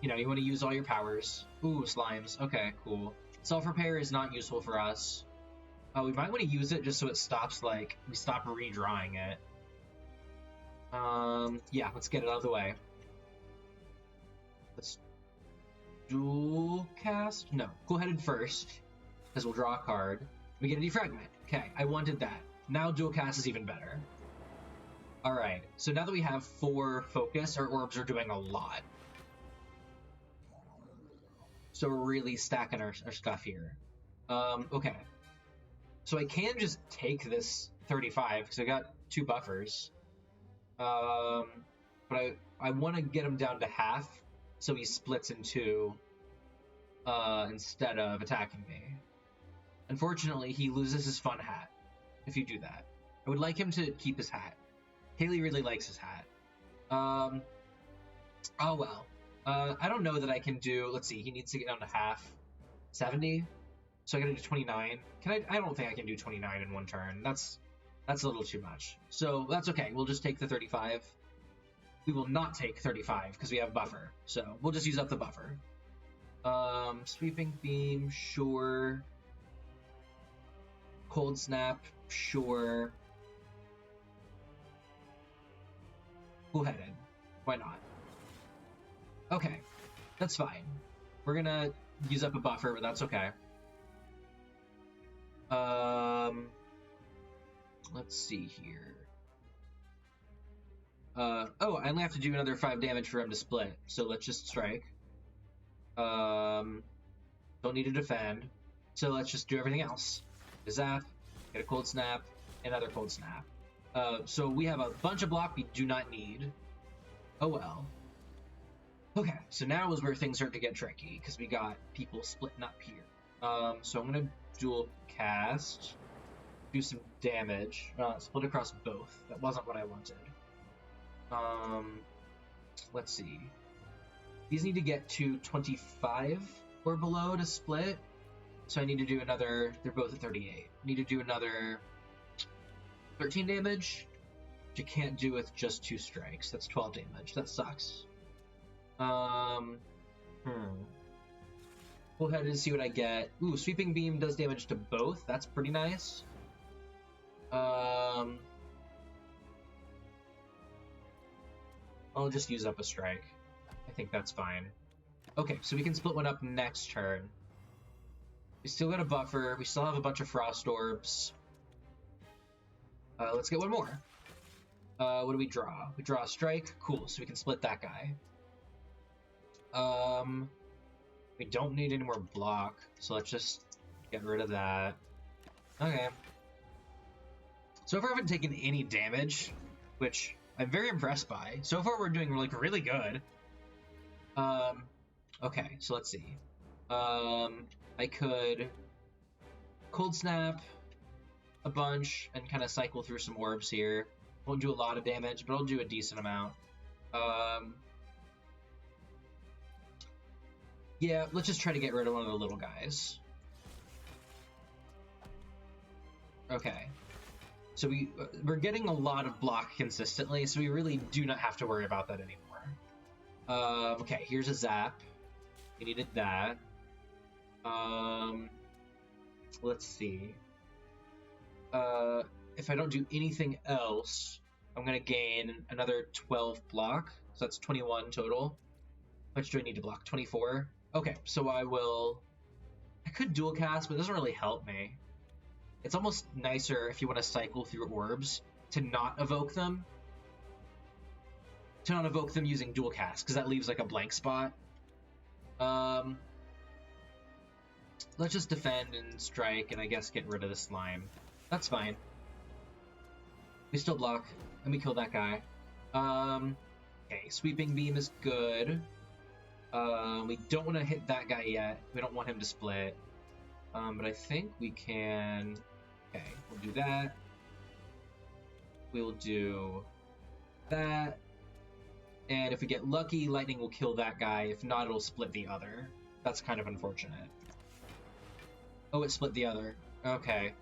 You want to use all your powers. Ooh, Slimes. Okay, cool. Self-Repair is not useful for us. We might want to use it just so it stops, we stop redrawing it. Yeah, let's get it out of the way. Let's dual cast? No, cool-headed first, because we'll draw a card. We get a Defragment. Okay, I wanted that. Now dual cast is even better. Alright, so now that we have 4 focus, our orbs are doing a lot. So we're really stacking our stuff here. Okay. So I can just take this 35, because I got 2 buffers. But I want to get him down to half, so he splits in 2, instead of attacking me. Unfortunately, he loses his fun hat, if you do that. I would like him to keep his hat. Haley really likes his hat. Oh well. I don't know that I can do, let's see, he needs to get down to half. 70? So I gotta do 29. I don't think I can do 29 in one turn. That's a little too much. So that's okay, we'll just take the 35. We will not take 35, because we have buffer. So we'll just use up the buffer. Sweeping Beam, sure. Cold Snap, sure. Cool-headed. Why not? Okay, that's fine. We're gonna use up a buffer, but that's okay. Let's see here. Oh, I only have to do another 5 damage for him to split, so let's just strike. Don't need to defend, so let's just do everything else. A zap, get a cold snap, another cold snap. So we have a bunch of block we do not need. Oh well. Okay, so now is where things start to get tricky, because we got people splitting up here. So I'm gonna dual cast, do some damage, split across both. That wasn't what I wanted. Let's see. These need to get to 25 or below to split, so I need to do another, they're both at 38. Need to do another 13 damage, which you can't do with just 2 strikes. That's 12 damage. That sucks. We'll head and see what I get. Ooh, Sweeping Beam does damage to both. That's pretty nice. I'll just use up a strike. I think that's fine. Okay, so we can split one up next turn. We still got a buffer. We still have a bunch of Frost Orbs. Let's get one more. What do we draw? We draw a strike. Cool, so we can split that guy. We don't need any more block, so let's just get rid of that. Okay. So far I haven't taken any damage, which I'm very impressed by. So far we're doing like really good. Okay, so let's see. I could cold snap a bunch and kind of cycle through some orbs here. Won't do a lot of damage, but I'll do a decent amount. Yeah, let's just try to get rid of one of the little guys. Okay. So we're getting a lot of block consistently, so we really do not have to worry about that anymore. Okay, here's a zap. We needed that. Let's see. If I don't do anything else, I'm gonna gain another 12 block, so that's 21 total. How much do I need to block? 24? Okay, so I could dual cast, but it doesn't really help me. It's almost nicer if you want to cycle through orbs to not evoke them. To not evoke them using dual cast, because that leaves like a blank spot. Let's just defend and strike, and I guess get rid of the slime. That's fine. We still block, and we kill that guy. Okay, Sweeping Beam is good. We don't want to hit that guy yet. We don't want him to split. But I think we can... Okay, we'll do that. We'll do that. And if we get lucky, lightning will kill that guy. If not, it'll split the other. That's kind of unfortunate. Oh, it split the other. Okay.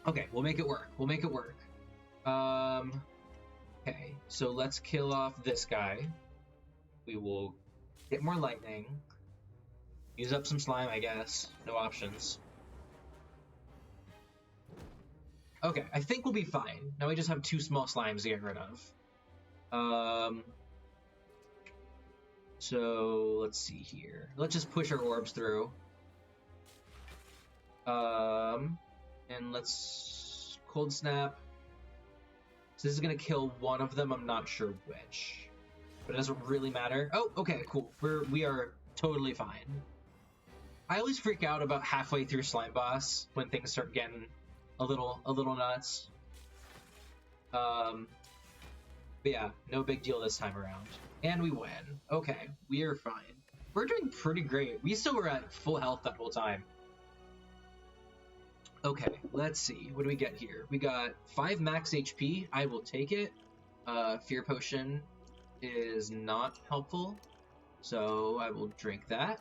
Okay, we'll make it work. We'll make it work. Okay, so let's kill off this guy. We will get more lightning. Use up some slime, I guess. No options. Okay, I think we'll be fine. Now we just have 2 small slimes to get rid of. So let's see here. Let's just push our orbs through. And let's cold snap. So this is gonna kill one of them. I'm not sure which, but it doesn't really matter. Oh, okay, cool. We are totally fine. I always freak out about halfway through Slime Boss when things start getting a little nuts. But yeah, no big deal this time around. And we win. Okay, we are fine. We're doing pretty great. We still were at full health that whole time. Okay, let's see. What do we get here? We got 5 max HP. I will take it. Fear Potion is not helpful, so I will drink that.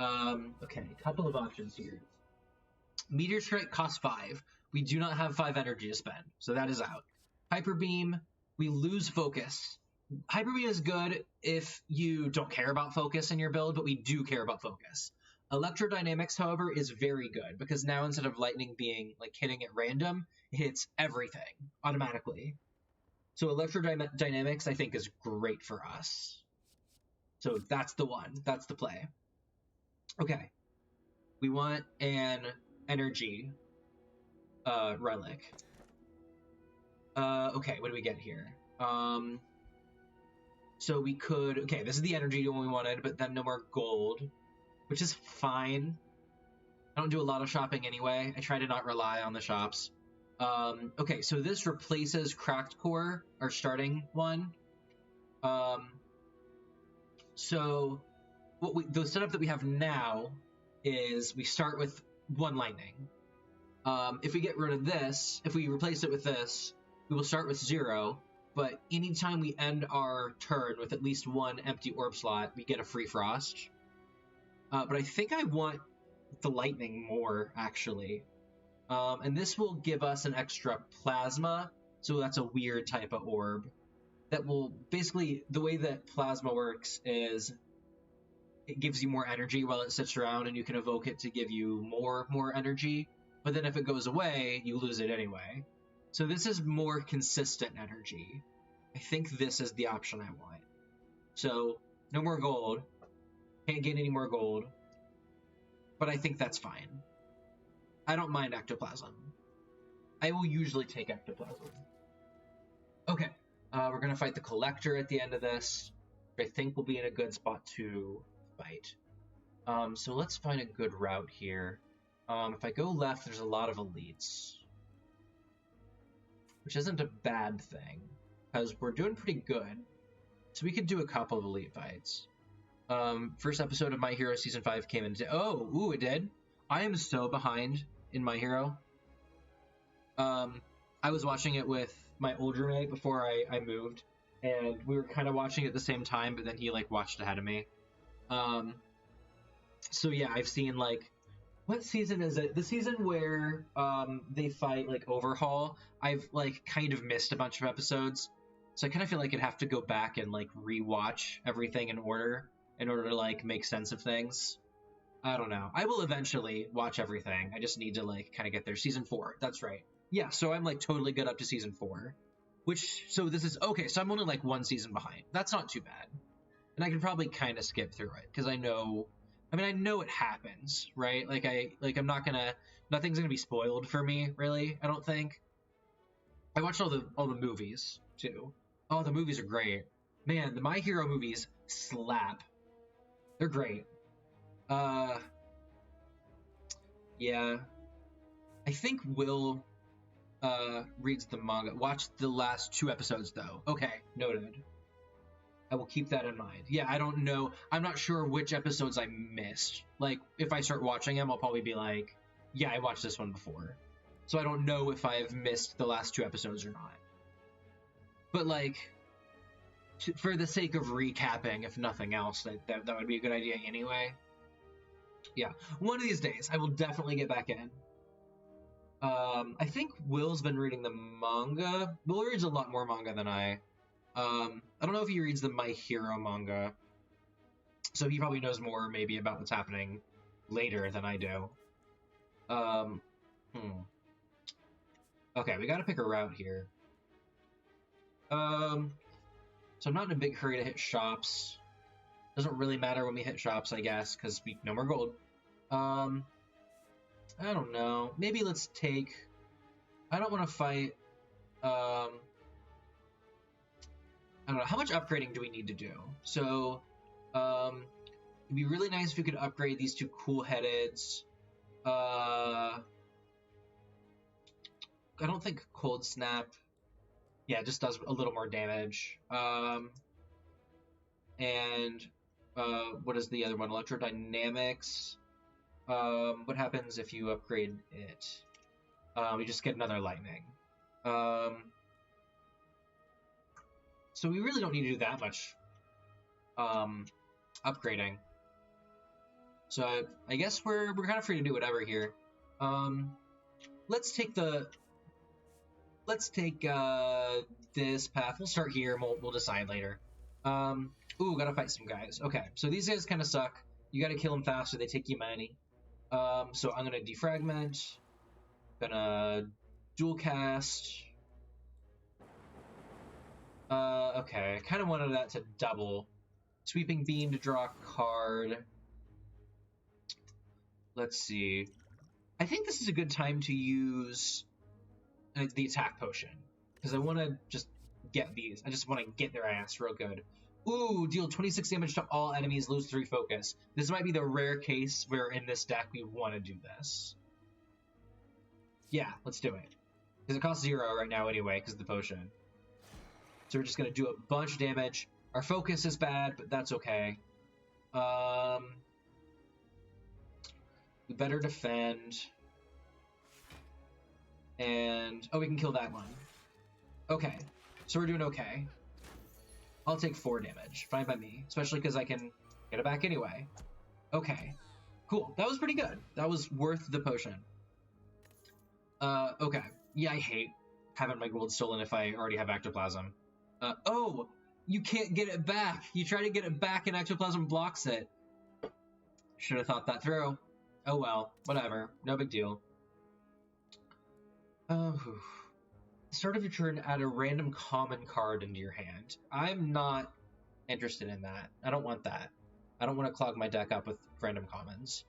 Okay, a couple of options here. Meteor Strike costs 5. We do not have 5 energy to spend, so that is out. Hyper Beam, we lose focus. Hyper Beam is good if you don't care about focus in your build, but we do care about focus. Electrodynamics, however, is very good, because now instead of lightning being like hitting at random, it hits everything automatically. So electrodynamics, I think, is great for us. So that's the one. That's the play. Okay. We want an energy relic. Okay, what do we get here? So we could... Okay, this is the energy one we wanted, but then no more gold, which is fine. I don't do a lot of shopping anyway. I try to not rely on the shops. Okay, so this replaces Cracked Core, our starting one. So the setup that we have now is we start with 1 lightning. If we get rid of this, if we replace it with this, we will start with 0, but anytime we end our turn with at least 1 empty orb slot, we get a free frost. But I think I want the lightning more, actually. And this will give us an extra plasma, so that's a weird type of orb. That will, basically, the way that plasma works is it gives you more energy while it sits around, and you can evoke it to give you more energy, but then if it goes away, you lose it anyway. So this is more consistent energy. I think this is the option I want. So, no more gold. Can't get any more gold. But I think that's fine. I don't mind ectoplasm. I will usually take ectoplasm. Okay, we're going to fight the Collector at the end of this. I think we'll be in a good spot to fight. So let's find a good route here. If I go left, there's a lot of elites. Which isn't a bad thing, because we're doing pretty good. So we could do a couple of elite fights. First episode of My Hero Season 5 came in today. Oh, ooh, it did? I am so behind in My Hero. I was watching it with my old roommate before I moved, and we were kind of watching it at the same time, but then he, like, watched ahead of me. So yeah, I've seen, like, what season is it? The season where they fight, like, Overhaul. I've, like, kind of missed a bunch of episodes, so I kind of feel like I'd have to go back and, like, rewatch everything in order to, like, make sense of things. I don't know. I will eventually watch everything. I just need to, like, kind of get there. Season 4, that's right. Yeah, so I'm, like, totally good up to Season 4. So this is... Okay, so I'm only, like, 1 season behind. That's not too bad. And I can probably kind of skip through it, because I know... I mean, I know it happens, right? I'm not gonna... Nothing's gonna be spoiled for me, really, I don't think. I watched all the movies, too. Oh, the movies are great. Man, the My Hero movies slap. They're great. Yeah. I think Will reads the manga. Watch the last 2 episodes, though. Okay, noted. I will keep that in mind. Yeah, I don't know. I'm not sure which episodes I missed. Like, if I start watching them, I'll probably be like, yeah, I watched this one before. So I don't know if I've missed the last 2 episodes or not. But, like, for the sake of recapping, if nothing else, that would be a good idea anyway. Yeah, one of these days, I will definitely get back in. I think Will's been reading the manga. Will reads a lot more manga than I. I don't know if he reads the My Hero manga, so he probably knows more maybe about what's happening later than I do. Okay, we gotta pick a route here. So I'm not in a big hurry to hit shops. Doesn't really matter when we hit shops, I guess, because we no more gold. I don't know. Maybe let's take... I don't want to fight... I don't know. How much upgrading do we need to do? So, it'd be really nice if we could upgrade these 2 cool-headeds. I don't think Cold Snap... Yeah, it just does a little more damage. And what is the other one? Electrodynamics. What happens if you upgrade it? You just get another lightning. So we really don't need to do that much upgrading. So I guess we're kind of free to do whatever here. Let's take this path. We'll start here and we'll decide later. Ooh, gotta fight some guys. Okay, so these guys kind of suck. You gotta kill them fast or they take you money. So I'm gonna defragment. Gonna dual cast. Okay. I kind of wanted that to double. Sweeping Beam to draw a card. Let's see. I think this is a good time to use the attack potion. Because I want to just get these. I just want to get their ass real good. Ooh, deal 26 damage to all enemies, lose 3 focus. This might be the rare case where in this deck we want to do this. Yeah, let's do it. Because it costs 0 right now anyway, because of the potion. So we're just going to do a bunch of damage. Our focus is bad, but that's okay. We better defend. And... oh, we can kill that one. Okay. So we're doing okay. I'll take 4 damage. Fine by me. Especially because I can get it back anyway. Okay. Cool. That was pretty good. That was worth the potion. Okay. Yeah, I hate having my gold stolen if I already have Ectoplasm. Oh! You can't get it back! You try to get it back and Ectoplasm blocks it. Should have thought that through. Oh well. Whatever. No big deal. Oh... start of your turn, add a random common card into your hand. I'm not interested in that. I don't want that. I don't want to clog my deck up with random commons.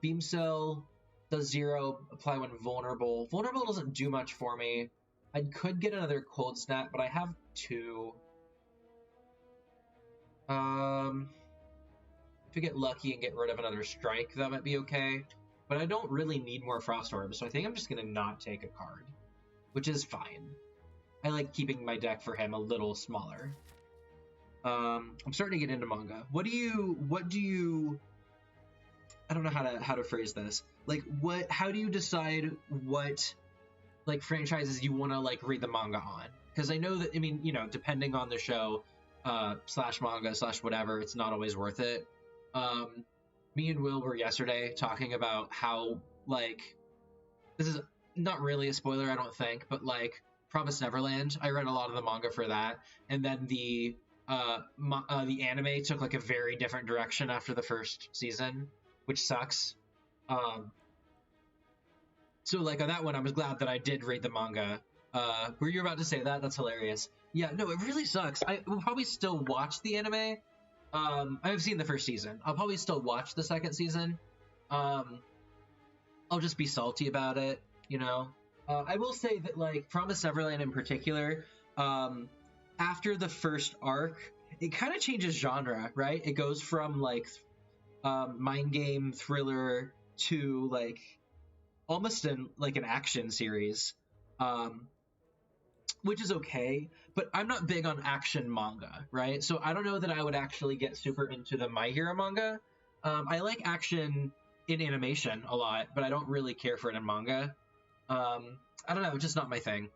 Beam Cell does 0, apply when vulnerable. Vulnerable doesn't do much for me. I could get another Cold Snap, but I have 2. If we get lucky and get rid of another Strike, that might be okay. But I don't really need more Frost Orbs, so I think I'm just going to not take a card. Which is fine. I like keeping my deck for him a little smaller. I'm starting to get into manga. What do you I don't know how to phrase this. Like how do you decide what like franchises you want to like read the manga on? Because I know that, I mean, you know, depending on the show, slash manga slash whatever, it's not always worth it. Me and Will were yesterday talking about how like this is not really a spoiler, I don't think, but like Promised Neverland, I read a lot of the manga for that, and then the anime took like a very different direction after the first season, which sucks. So like on that one, I was glad that I did read the manga. Were you about to say that? That's hilarious. Yeah, no, it really sucks. I will probably still watch the anime. I have seen the first season. I'll probably still watch the second season. I'll just be salty about it. You know, I will say that like Promised Neverland in particular, after the first arc, it kind of changes genre, right? It goes from like mind game thriller to like almost an action series, which is okay. But I'm not big on action manga, right? So I don't know that I would actually get super into the My Hero manga. I like action in animation a lot, but I don't really care for it in manga. I don't know, just not my thing.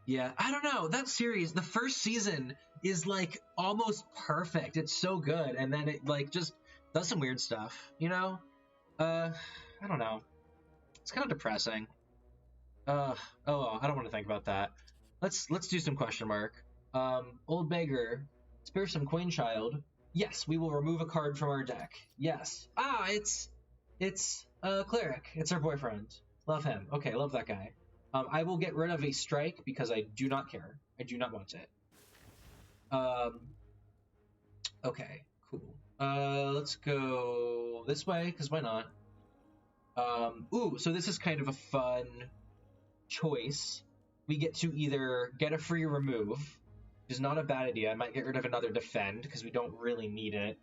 Yeah, I don't know, that series, the first season is like almost perfect. It's so good, and then it like just does some weird stuff, you know? I don't know. It's kind of depressing. Oh, I don't want to think about that. Let's do some question mark. Old Beggar, spare some Queen Child. Yes, we will remove a card from our deck. Yes. Ah, it's Cleric. It's our boyfriend. Love him. Okay, love that guy. I will get rid of a Strike because I do not care. I do not want it. Okay, cool. Let's go this way, because why not? Ooh, so this is kind of a fun choice. We get to either get a free remove, which is not a bad idea. I might get rid of another defend, because we don't really need it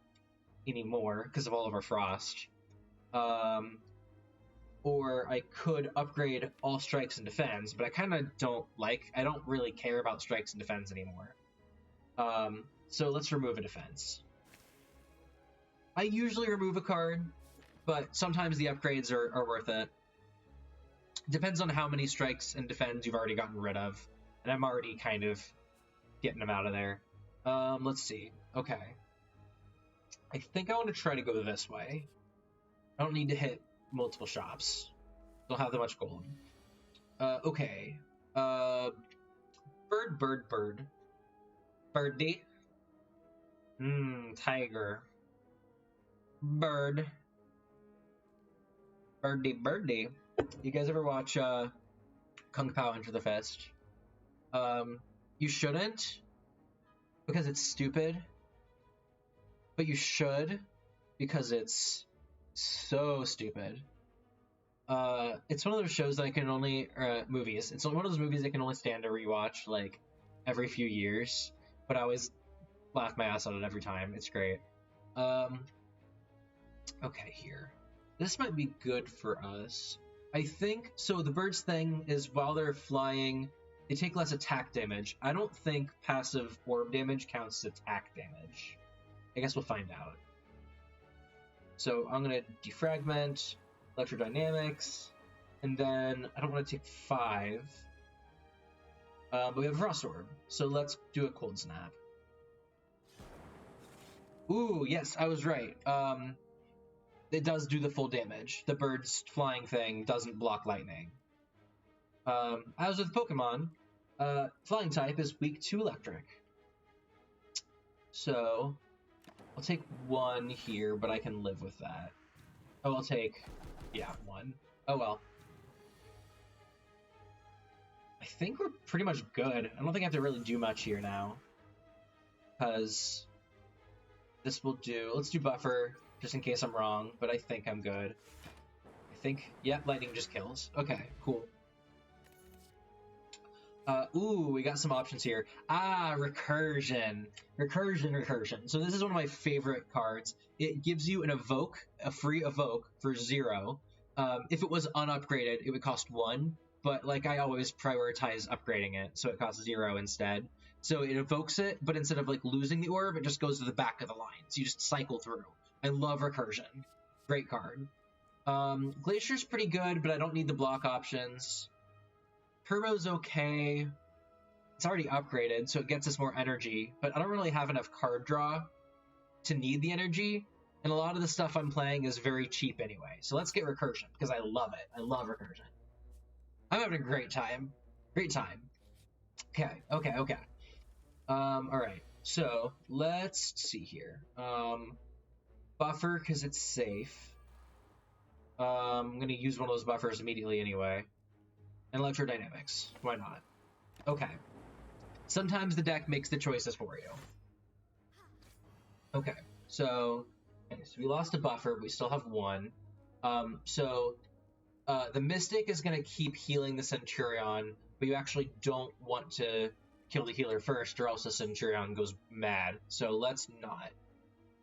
anymore, because of all of our frost. Or I could upgrade all strikes and defends, but I kind of I don't really care about strikes and defends anymore. So let's remove a defense. I usually remove a card, but sometimes the upgrades are worth it. Depends on how many strikes and defends you've already gotten rid of, and I'm already kind of getting them out of there. Let's see. Okay. I think I want to try to go this way. I don't need to hit multiple shops. Don't have that much gold. Okay. Bird. Birdie. Tiger. Bird. Birdie. You guys ever watch Kung Pao Enter the Fist? You shouldn't, because it's stupid, but you should, because it's so stupid. It's one of those shows that I can only, movies. It's one of those movies I can only stand to rewatch, like, every few years, but I always laugh my ass on it every time. It's great. Okay, here. This might be good for us. I think, so the birds thing is while they're flying, they take less attack damage. I don't think passive orb damage counts as attack damage. I guess we'll find out. So I'm going to defragment, electrodynamics, and then I don't want to take 5. But we have a frost orb, so let's do a cold snap. Ooh, yes, I was right. It does do the full damage. The bird's flying thing doesn't block lightning. As with Pokemon, flying type is weak to electric. So I'll take 1 here, but I can live with that. Oh, I'll take, yeah, 1. Oh well. I think we're pretty much good. I don't think I have to really do much here now. Because this will do, let's do buffer, just in case I'm wrong, but I think I'm good. I think, yeah, lightning just kills. Okay, cool. Ooh, we got some options here. Recursion. Recursion. So this is one of my favorite cards. It gives you an evoke, a free evoke for 0. If it was unupgraded, it would cost 1, but like I always prioritize upgrading it, so it costs 0 instead. So it evokes it, but instead of like losing the orb, it just goes to the back of the line. So you just cycle through. I love Recursion. Great card. Glacier's pretty good, but I don't need the block options. Turbo's okay. It's already upgraded, so it gets us more energy, but I don't really have enough card draw to need the energy, and a lot of the stuff I'm playing is very cheap anyway. So let's get Recursion, because I love it. I love Recursion. I'm having a great time. Great time. Okay. Alright, so let's see here. Buffer, because it's safe. I'm going to use one of those buffers immediately anyway. And electrodynamics. Why not? Okay. Sometimes the deck makes the choices for you. Okay, so we lost a buffer, but we still have 1. The Mystic is going to keep healing the Centurion, but you actually don't want to kill the healer first, or else the Centurion goes mad. So let's not.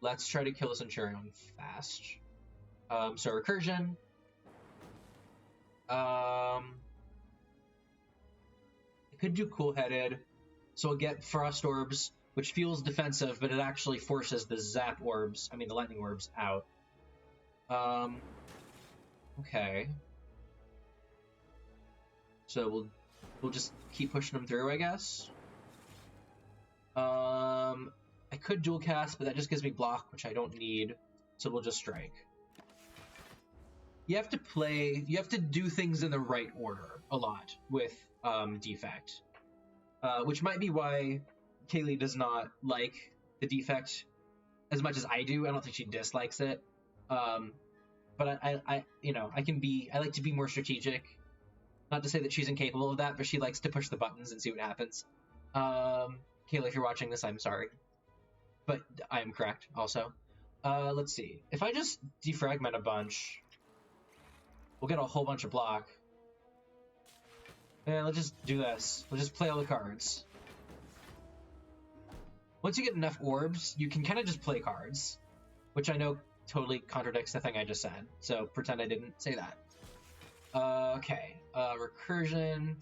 Let's try to kill the Centurion fast. So Recursion. It could do Cool-Headed, so we'll get Frost Orbs, which feels defensive, but it actually forces the Zap Orbs, the Lightning Orbs, out. Okay. So we'll just keep pushing them through, I guess. I could dual cast, but that just gives me block, which I don't need, so we'll just strike. You have to do things in the right order a lot with Defect, which might be why Kaylee does not like the Defect as much as I do. I don't think she dislikes it, but I like to be more strategic. Not to say that she's incapable of that, but she likes to push the buttons and see what happens. Kaylee, if you're watching this, I'm sorry, but I am correct also. Let's see. If I just defragment a bunch, we'll get a whole bunch of block. Yeah, let's just do this. We'll just play all the cards. Once you get enough orbs, you can kind of just play cards, which I know totally contradicts the thing I just said, so pretend I didn't say that. Okay, Recursion.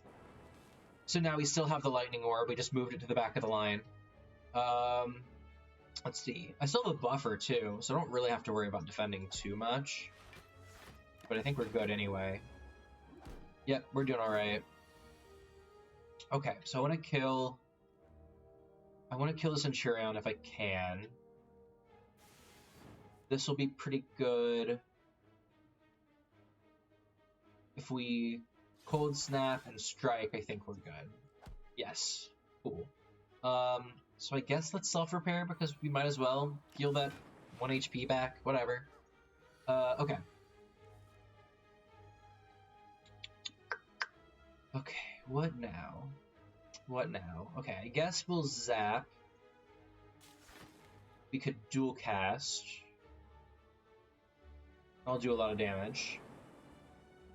So now we still have the Lightning Orb, we just moved it to the back of the line. Let's see. I still have a buffer too, so I don't really have to worry about defending too much. But I think we're good anyway. Yep, we're doing alright. Okay, so I want to kill the Centurion if I can. This will be pretty good. If we Cold Snap and Strike, I think we're good. Yes. Cool. So I guess let's self-repair because we might as well heal that 1 HP back, whatever. Okay. Okay, what now? What now? Okay, I guess we'll zap. We could dual cast. I'll do a lot of damage.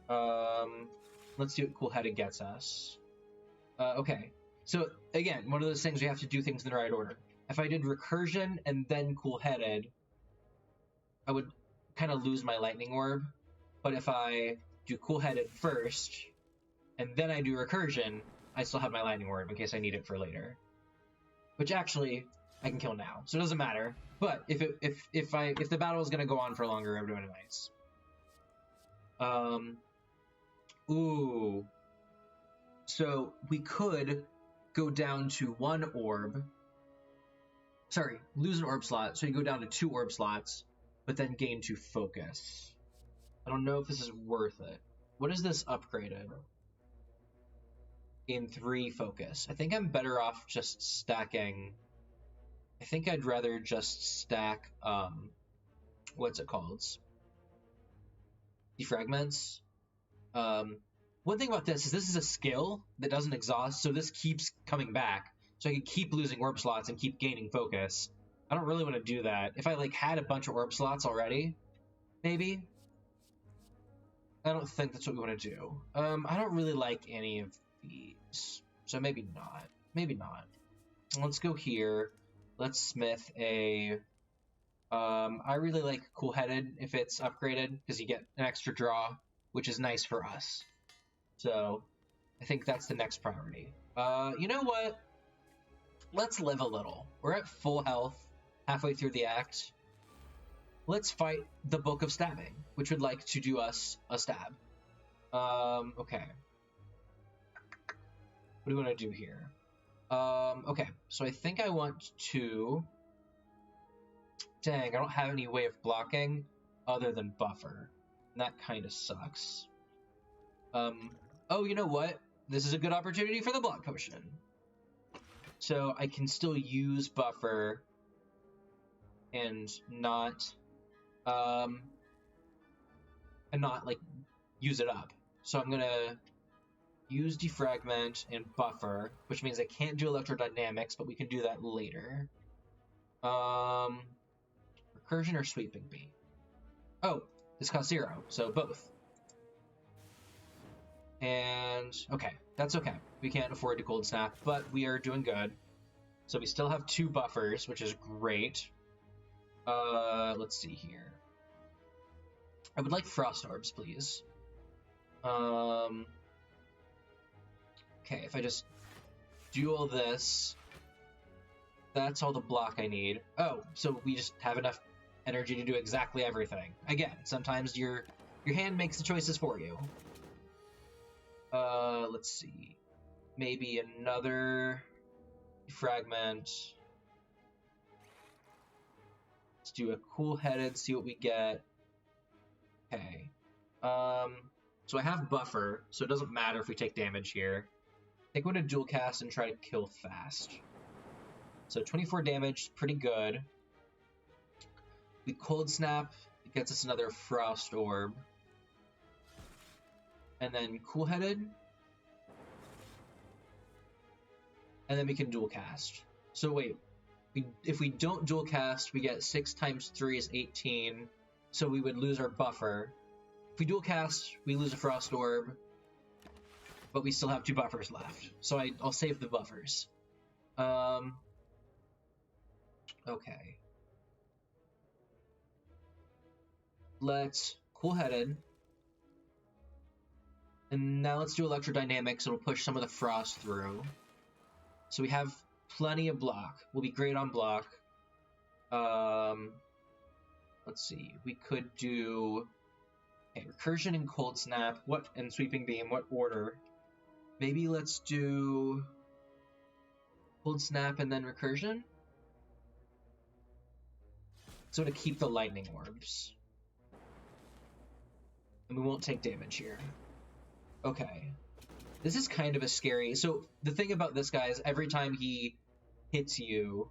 Let's see what Cool-Headed gets us. Okay, so again, one of those things we have to do things in the right order. If I did Recursion and then Cool-Headed, I would kind of lose my Lightning Orb. But if I do Cool-Headed first, and then I do Recursion, I still have my Lightning Orb in case I need it for later. Which actually, I can kill now, so it doesn't matter. But if the battle is gonna go on for longer, I'm doing it nice. Ooh. So we could go down to 1 orb. Sorry, lose an orb slot, so you go down to 2 orb slots, but then gain 2 focus. I don't know if this is worth it. What is this upgraded? In 3 focus. I think I'm better off just stacking. I think I'd rather just stack, what's it called? Defragments. One thing about this is a skill that doesn't exhaust, so this keeps coming back. So I can keep losing orb slots and keep gaining focus. I don't really want to do that. If I, like, had a bunch of orb slots already, maybe. I don't think that's what we want to do. I don't really like any of these, so maybe not. Maybe not. Let's go here. Let's smith a... I really like Cool-Headed if it's upgraded, because you get an extra draw, which is nice for us. So, I think that's the next priority. You know what? Let's live a little. We're at full health, halfway through the act. Let's fight the Book of Stabbing, which would like to do us a stab. Okay. What do we want to do here? Okay, so I think I want to... Dang, I don't have any way of blocking other than buffer. And that kind of sucks. Oh, you know what? This is a good opportunity for the block potion. So I can still use buffer and not like use it up. So I'm gonna use defragment and buffer, which means I can't do electrodynamics, but we can do that later. Recursion or sweeping beam? Oh, this costs 0, so both. And okay, that's okay. We can't afford to cold snap, but we are doing good. So we still have 2 buffers, which is great. Let's see here. I would like frost orbs, please. Okay, if I just do all this, that's all the block I need. Oh, so we just have enough energy to do exactly everything. Again, sometimes your hand makes the choices for you. Let's see. Maybe another fragment. Let's do a Cool-Headed, see what we get. Okay. So I have buffer, so it doesn't matter if we take damage here. I think I'm going to dual cast and try to kill fast. So 24 damage, pretty good. We cold snap, it gets us another frost orb. And then Cool-Headed. And then we can dual cast. So wait, if we don't dual cast, we get 6 times 3 is 18. So we would lose our buffer. If we dual cast, we lose a frost orb. But we still have 2 buffers left. So I'll save the buffers. Okay. Let's Cool-Headed. And now let's do electrodynamics. It'll push some of the frost through. So we have plenty of block. We'll be great on block. Let's see. We could do recursion and cold snap. And sweeping beam. What order? Maybe let's do cold snap and then recursion. So to keep the lightning orbs. And we won't take damage here. Okay. This is kind of a scary... So, the thing about this guy is every time he hits you,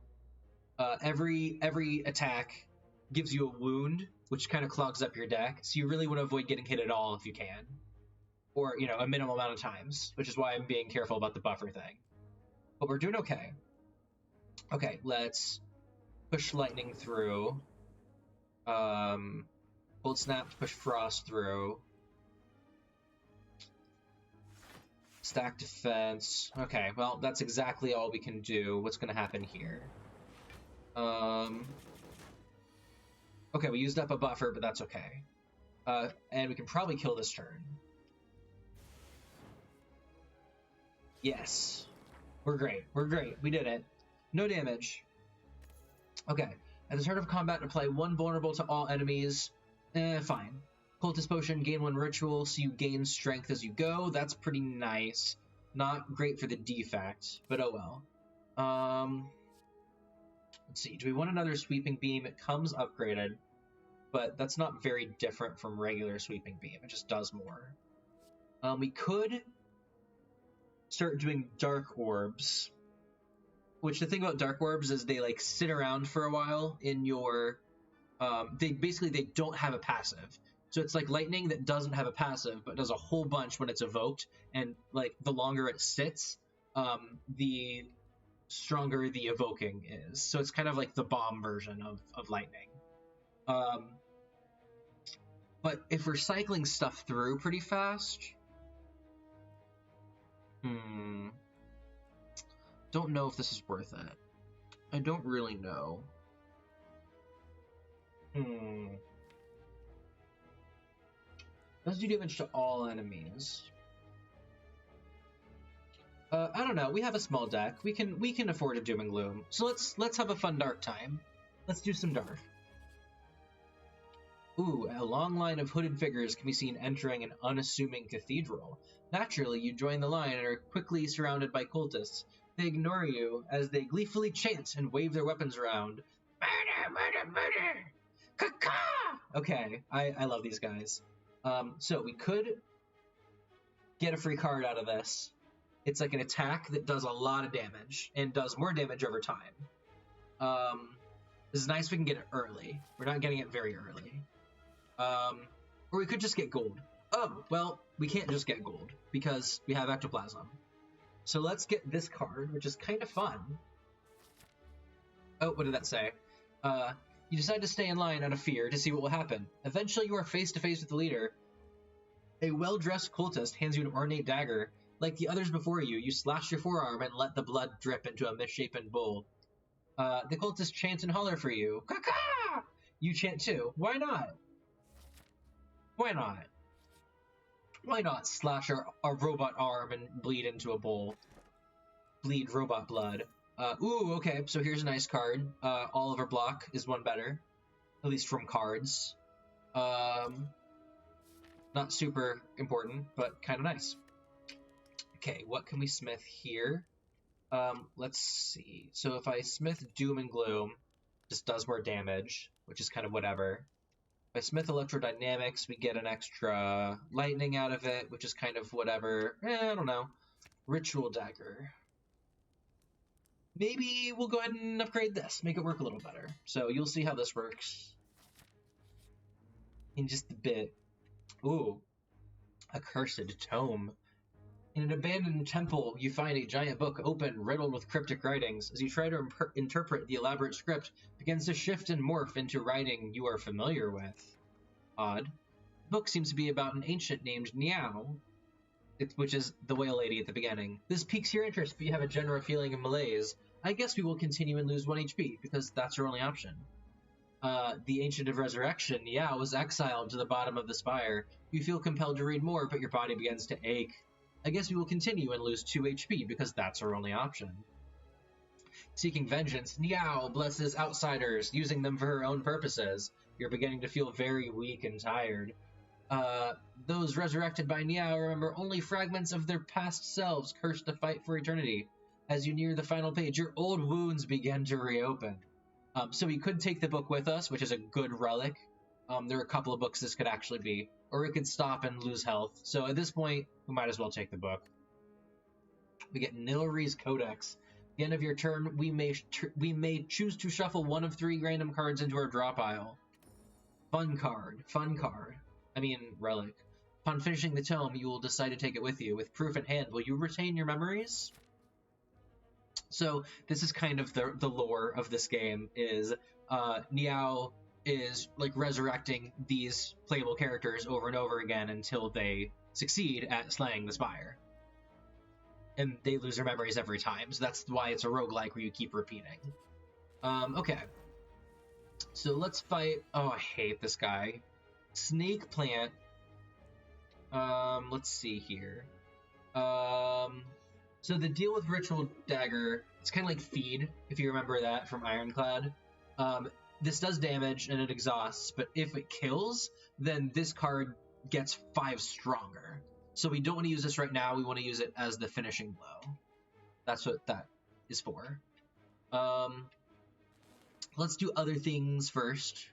every attack gives you a wound, which kind of clogs up your deck, so you really want to avoid getting hit at all if you can. Or, a minimal amount of times, which is why I'm being careful about the buffer thing. but we're doing okay. Okay, let's push lightning through. Cold snap to push frost through. Stack defense. Okay, well, that's exactly all we can do. What's going to happen here? Okay, we used up a buffer, but that's okay. And we can probably kill this turn. Yes. We're great. We're great. We did it. No damage. Okay. At the start of combat, apply 1 vulnerable to all enemies. Fine. Cultist Potion, gain 1 ritual, so you gain strength as you go. That's pretty nice. Not great for the defect, but oh well. Let's see. Do we want another Sweeping Beam? It comes upgraded, but that's not very different from regular Sweeping Beam. It just does more. We could start doing Dark Orbs, which the thing about Dark Orbs is they like sit around for a while in your... they don't have a passive. So it's like lightning that doesn't have a passive, but does a whole bunch when it's evoked, and like the longer it sits, the stronger the evoking is. So it's kind of like the bomb version of lightning. But if we're cycling stuff through pretty fast... Don't know if this is worth it. I don't really know. Does do damage to all enemies. I don't know. We have a small deck. We can afford a Doom and Gloom. So let's have a fun dark time. Let's do some dark. Ooh, a long line of hooded figures can be seen entering an unassuming cathedral. Naturally, you join the line and are quickly surrounded by cultists. They ignore you as they gleefully chant and wave their weapons around. Murder, murder, murder! Caw-caw! Okay, I love these guys. So we could get a free card out of this. It's like an attack that does a lot of damage and does more damage over time. This is nice if we can get it early. We're not getting it very early. Or we could just get gold. Oh, well, we can't just get gold because we have ectoplasm. So let's get this card, which is kind of fun. Oh, what did that say? You decide to stay in line out of fear to see what will happen. Eventually, you are face to face with the leader. A well-dressed cultist hands you an ornate dagger. Like the others before you, you slash your forearm and let the blood drip into a misshapen bowl. The cultist chants and holler for you. Caw-caw! You chant too. Why not? Why not? Why not slash our robot arm and bleed into a bowl? Bleed robot blood. Ooh, okay, so here's a nice card. All of our block is 1 better. At least from cards. Not super important, but kind of nice. Okay, what can we smith here? Let's see. So if I smith Doom and Gloom, just does more damage, which is kind of whatever. If I smith Electrodynamics, we get an extra lightning out of it, which is kind of whatever. I don't know. Ritual Dagger. Maybe we'll go ahead and upgrade this, make it work a little better. So you'll see how this works in just a bit. Ooh, a cursed tome. In an abandoned temple, you find a giant book open, riddled with cryptic writings. As you try to interpret the elaborate script, begins to shift and morph into writing you are familiar with. Odd. The book seems to be about an ancient named Niao, which is the whale lady at the beginning. This piques your interest, but you have a general feeling of malaise. I guess we will continue and lose 1 HP, because that's our only option. The Ancient of Resurrection, Niao, was exiled to the bottom of the Spire. You feel compelled to read more, but your body begins to ache. I guess we will continue and lose 2 HP, because that's our only option. Seeking vengeance, Niao blesses outsiders, using them for her own purposes. You're beginning to feel very weak and tired. Those resurrected by Niao remember only fragments of their past selves cursed to fight for eternity. As you near the final page, your old wounds begin to reopen. So we could take the book with us, which is a good relic. There are a couple of books this could actually be. Or we could stop and lose health. So at this point, we might as well take the book. We get Nilari's Codex. At the end of your turn, we may choose to shuffle 1 of 3 random cards into our draw pile. Fun card. I mean, relic. Upon finishing the tome, you will decide to take it with you. With proof in hand, will you retain your memories? So this is kind of the lore of this game is Niao is like resurrecting these playable characters over and over again until they succeed at slaying the Spire. And they lose their memories every time, so that's why it's a roguelike where you keep repeating. Okay. So let's fight... Oh, I hate this guy. Snake Plant. Let's see here. So the deal with Ritual Dagger, it's kind of like Feed, if you remember that from Ironclad. This does damage and it exhausts, but if it kills, then this card gets 5 stronger. So we don't want to use this right now, we want to use it as the finishing blow. That's what that is for. Let's do other things first.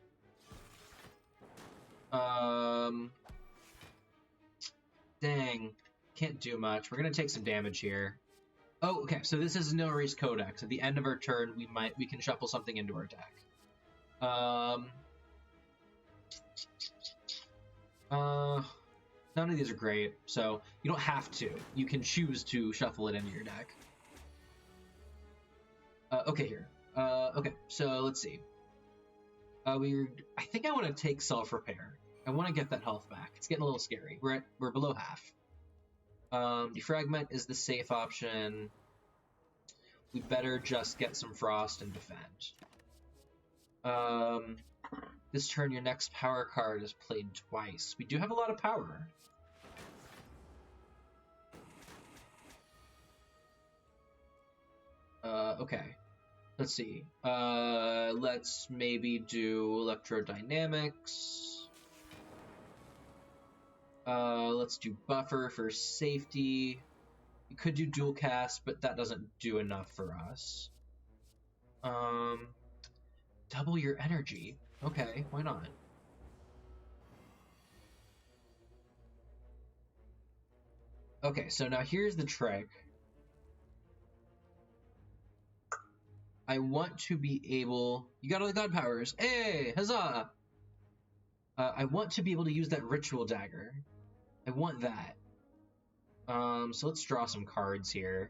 Dang. Can't do much. We're going to take some damage here. Oh, okay, so this is No Erase Codex. At the end of our turn, we can shuffle something into our deck. None of these are great, so you don't have to. You can choose to shuffle it into your deck. Okay, here. Okay, so let's see. I think I want to take Self-Repair. I want to get that health back. It's getting a little scary. We're below half. Defragment is the safe option. We better just get some Frost and defend. This turn, your next power card is played twice. We do have a lot of power. Okay. Let's see. Let's maybe do Electrodynamics. Let's do Buffer for safety. You could do Dual Cast, but that doesn't do enough for us. Double your energy. Okay, why not? Okay, so now here's the trick. I want to be able... You got all the god powers. Hey, huzzah! I want to be able to use that Ritual Dagger. I want that. So let's draw some cards here.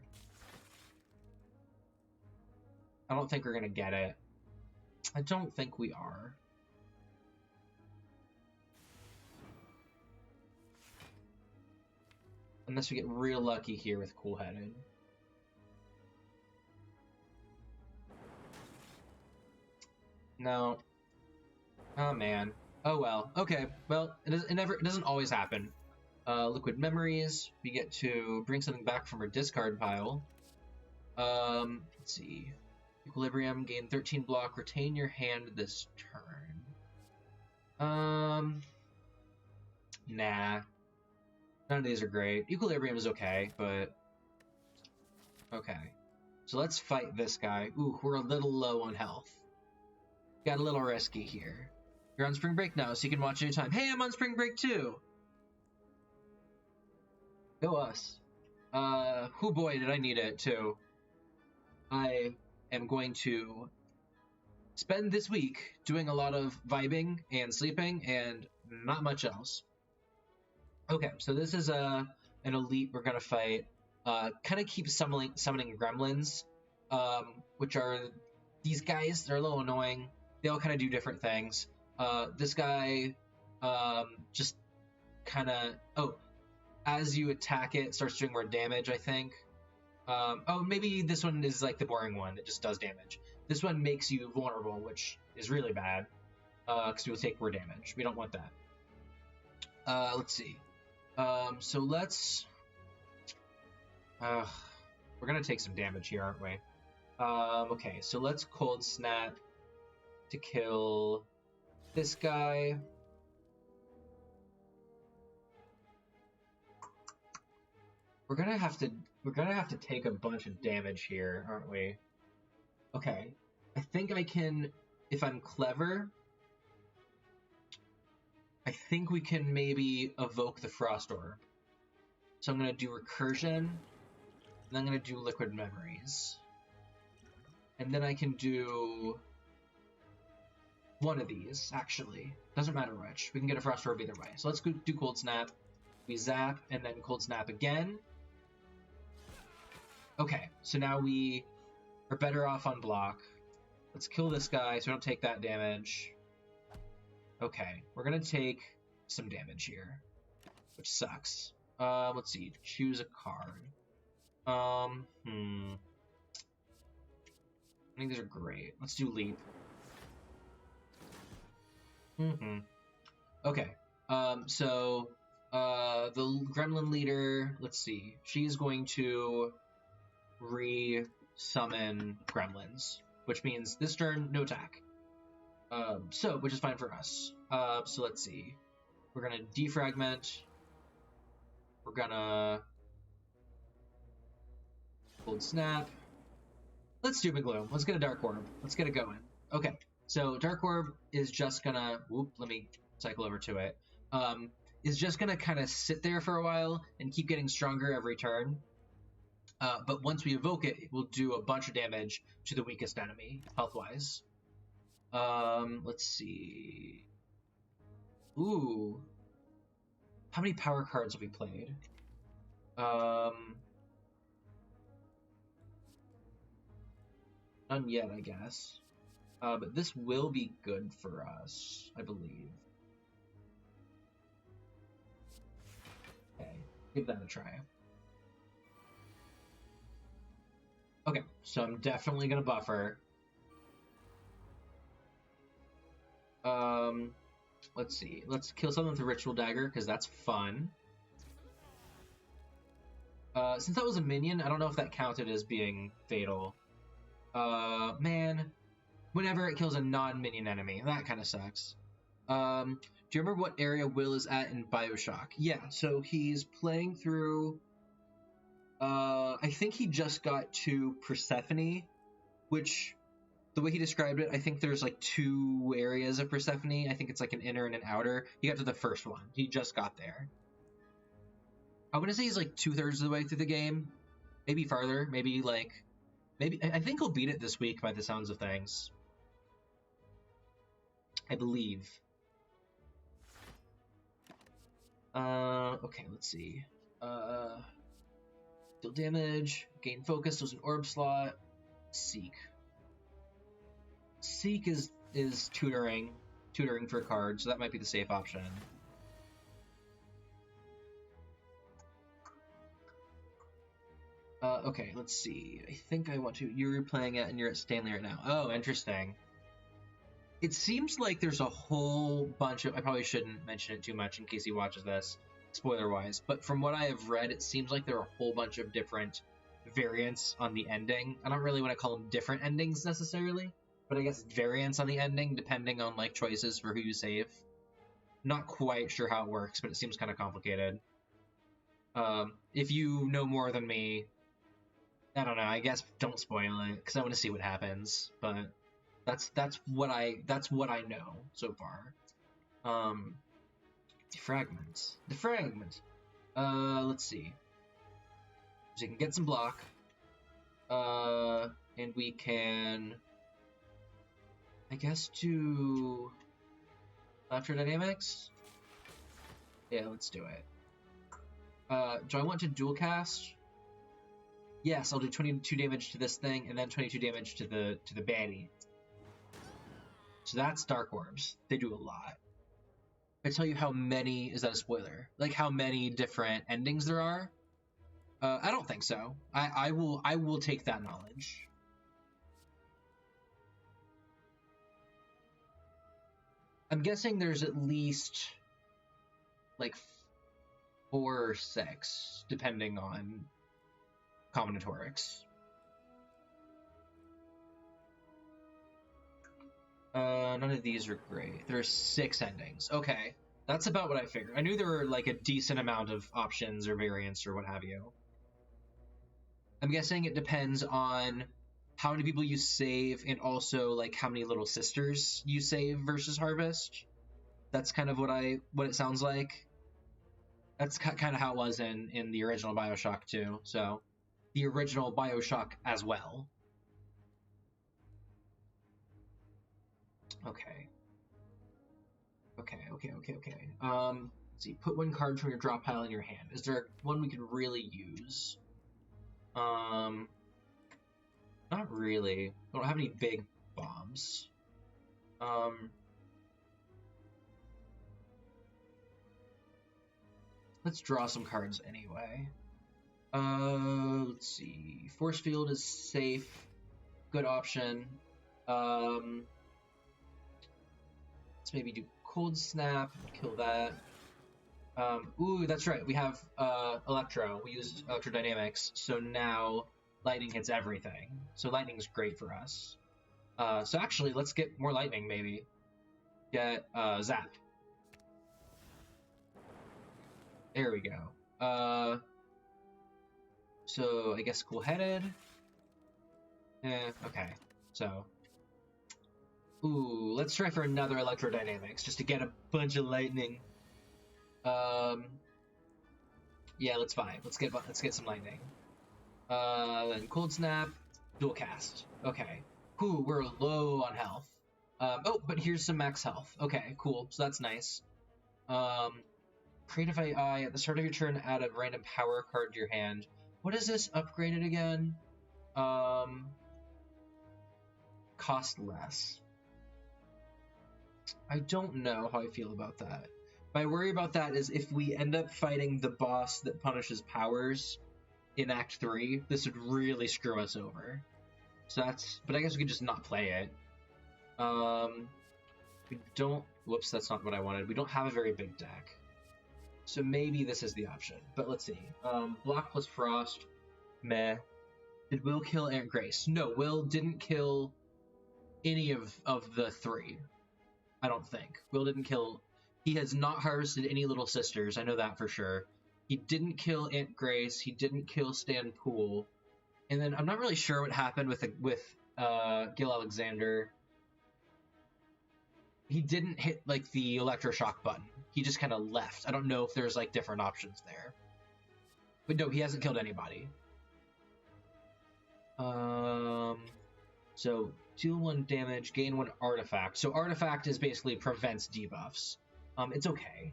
I don't think we're gonna get it. I don't think we are. Unless we get real lucky here with Cool-Headed. No. Oh man. Oh well. Okay. Well, it doesn't always happen. Liquid Memories. We get to bring something back from our discard pile. Let's see. Equilibrium. Gain 13 block. Retain your hand this turn. Nah. None of these are great. Equilibrium is okay, but... Okay. So let's fight this guy. Ooh, we're a little low on health. Got a little risky here. You're on spring break now, so you can watch anytime. Hey, I'm on spring break too! Go us. Whoo boy, did I need it too. I am going to spend this week doing a lot of vibing and sleeping and not much else. Okay, so this is an elite we're gonna fight. Kind of keep summoning gremlins, which are these guys. They're a little annoying. They all kind of do different things. This guy just kind of... Oh, as you attack it, starts doing more damage, I think. Oh, maybe this one is like the boring one that just does damage. This one makes you vulnerable, which is really bad, because you'll take more damage. We don't want that. Let's see. So let's... we're gonna take some damage here, aren't we? Okay, so let's Cold Snap to kill this guy. We're gonna have to take a bunch of damage here, aren't we? Okay. I think I can, if I'm clever, I think we can maybe evoke the Frost Orb. So I'm gonna do Recursion, and then I'm gonna do Liquid Memories. And then I can do one of these, actually. Doesn't matter which. We can get a Frost Orb either way. So let's go do Cold Snap. We zap, and then Cold Snap again. Okay, so now we We're better off on block. Let's kill this guy so we don't take that damage. Okay, we're gonna take some damage here, which sucks. Let's see. Choose a card. I think these are great. Let's do leap. Okay. So the gremlin leader, let's see. She's going to re-summon gremlins, which means this turn, no attack. Which is fine for us. So let's see. We're gonna defragment. We're gonna Cold Snap. Let's do Gloom. Let's get a Dark Orb. Let's get it going. Okay, so Dark Orb is just gonna... Whoop, let me cycle over to it. Is just gonna kind of sit there for a while and keep getting stronger every turn. But once we evoke it, it will do a bunch of damage to the weakest enemy, health-wise. Let's see... Ooh. How many power cards have we played? None yet, I guess. But this will be good for us, I believe. Okay, give that a try. Okay, so I'm definitely gonna buffer. Let's see. Let's kill something with a Ritual Dagger, because that's fun. Since that was a minion, I don't know if that counted as being fatal. Man. Whenever it kills a non-minion enemy. That kind of sucks. Do you remember what area Will is at in Bioshock? Yeah, so he's playing through... I think he just got to Persephone, which... The way he described it, I think there's like 2 areas of Persephone. I think it's like an inner and an outer. He got to the first one. He just got there. I want to say he's like 2/3 of the way through the game. Maybe farther. Maybe I think he'll beat it this week by the sounds of things. I believe. Okay, let's see. Deal damage, gain focus, there's an orb slot. Seek. Seek is tutoring for a card, so that might be the safe option. Okay, let's see. I think I want to... You're playing it and you're at Stanley right now. Oh, interesting. It seems like there's a whole bunch of... I probably shouldn't mention it too much in case he watches this, spoiler-wise, but from what I have read, it seems like there are a whole bunch of different variants on the ending. I don't really want to call them different endings necessarily, but I guess variants on the ending depending on like choices for who you save. Not quite sure how it works, but it seems kind of complicated. If you know more than me, I don't know, I guess don't spoil it, because I want to see what happens, but that's what I know so far. Defragment. Let's see. So you can get some block. And we can, I guess, do Laughter Dynamics? Yeah, let's do it. Do I want to dual cast? Yes, I'll do 22 damage to this thing, and then 22 damage to the baddie. So that's Dark Orbs. They do a lot. I tell you how many... Is that a spoiler? Like how many different endings there are? I don't think so. I will take that knowledge. I'm guessing there's at least like 4 or 6, depending on combinatorics. None of these are great. There are 6 endings. Okay, that's about what I figured. I knew there were like a decent amount of options or variants or what have you. I'm guessing it depends on how many people you save and also like how many little sisters you save versus harvest. That's kind of what it sounds like. That's kind of how it was in the original Bioshock too. So the original Bioshock as well. Okay. Let's see. Put 1 card from your drop pile in your hand. Is there one we could really use? Not Not really. I don't have any big bombs. Let's draw some cards anyway. Let's see. Force Field is safe. Good option. Let's maybe do Cold Snap, kill that. Ooh, that's right. We have Electro. We used Electrodynamics, so now lightning hits everything. So lightning's great for us. So actually, let's get more lightning, maybe. Get Zap. There we go. So I guess Cool-Headed. Okay. So, ooh, let's try for another Electrodynamics just to get a bunch of lightning. Yeah, let's fine. Let's get some lightning. Then Cold Snap, Dual Cast. Okay. Ooh, we're low on health. Oh, but here's some max health. Okay, cool. So that's nice. Creative AI, at the start of your turn, add a random power card to your hand. What is this upgraded again? Cost less. I don't know how I feel about that. My worry about that is if we end up fighting the boss that punishes powers in Act 3, this would really screw us over. So that's... But I guess we could just not play it. We don't... Whoops, that's not what I wanted. We don't have a very big deck. So maybe this is the option. But let's see. Block plus Frost. Meh. Did Will kill Aunt Grace? No, Will didn't kill any of the three. I don't think. Will didn't kill... He has not harvested any little sisters. I know that for sure. He didn't kill Aunt Grace. He didn't kill Stan Poole. And then I'm not really sure what happened with Gil Alexander. He didn't hit like the electroshock button. He just kind of left. I don't know if there's like different options there. But no, he hasn't killed anybody. So deal 1 damage, gain 1 artifact. So artifact is basically prevents debuffs. It's okay.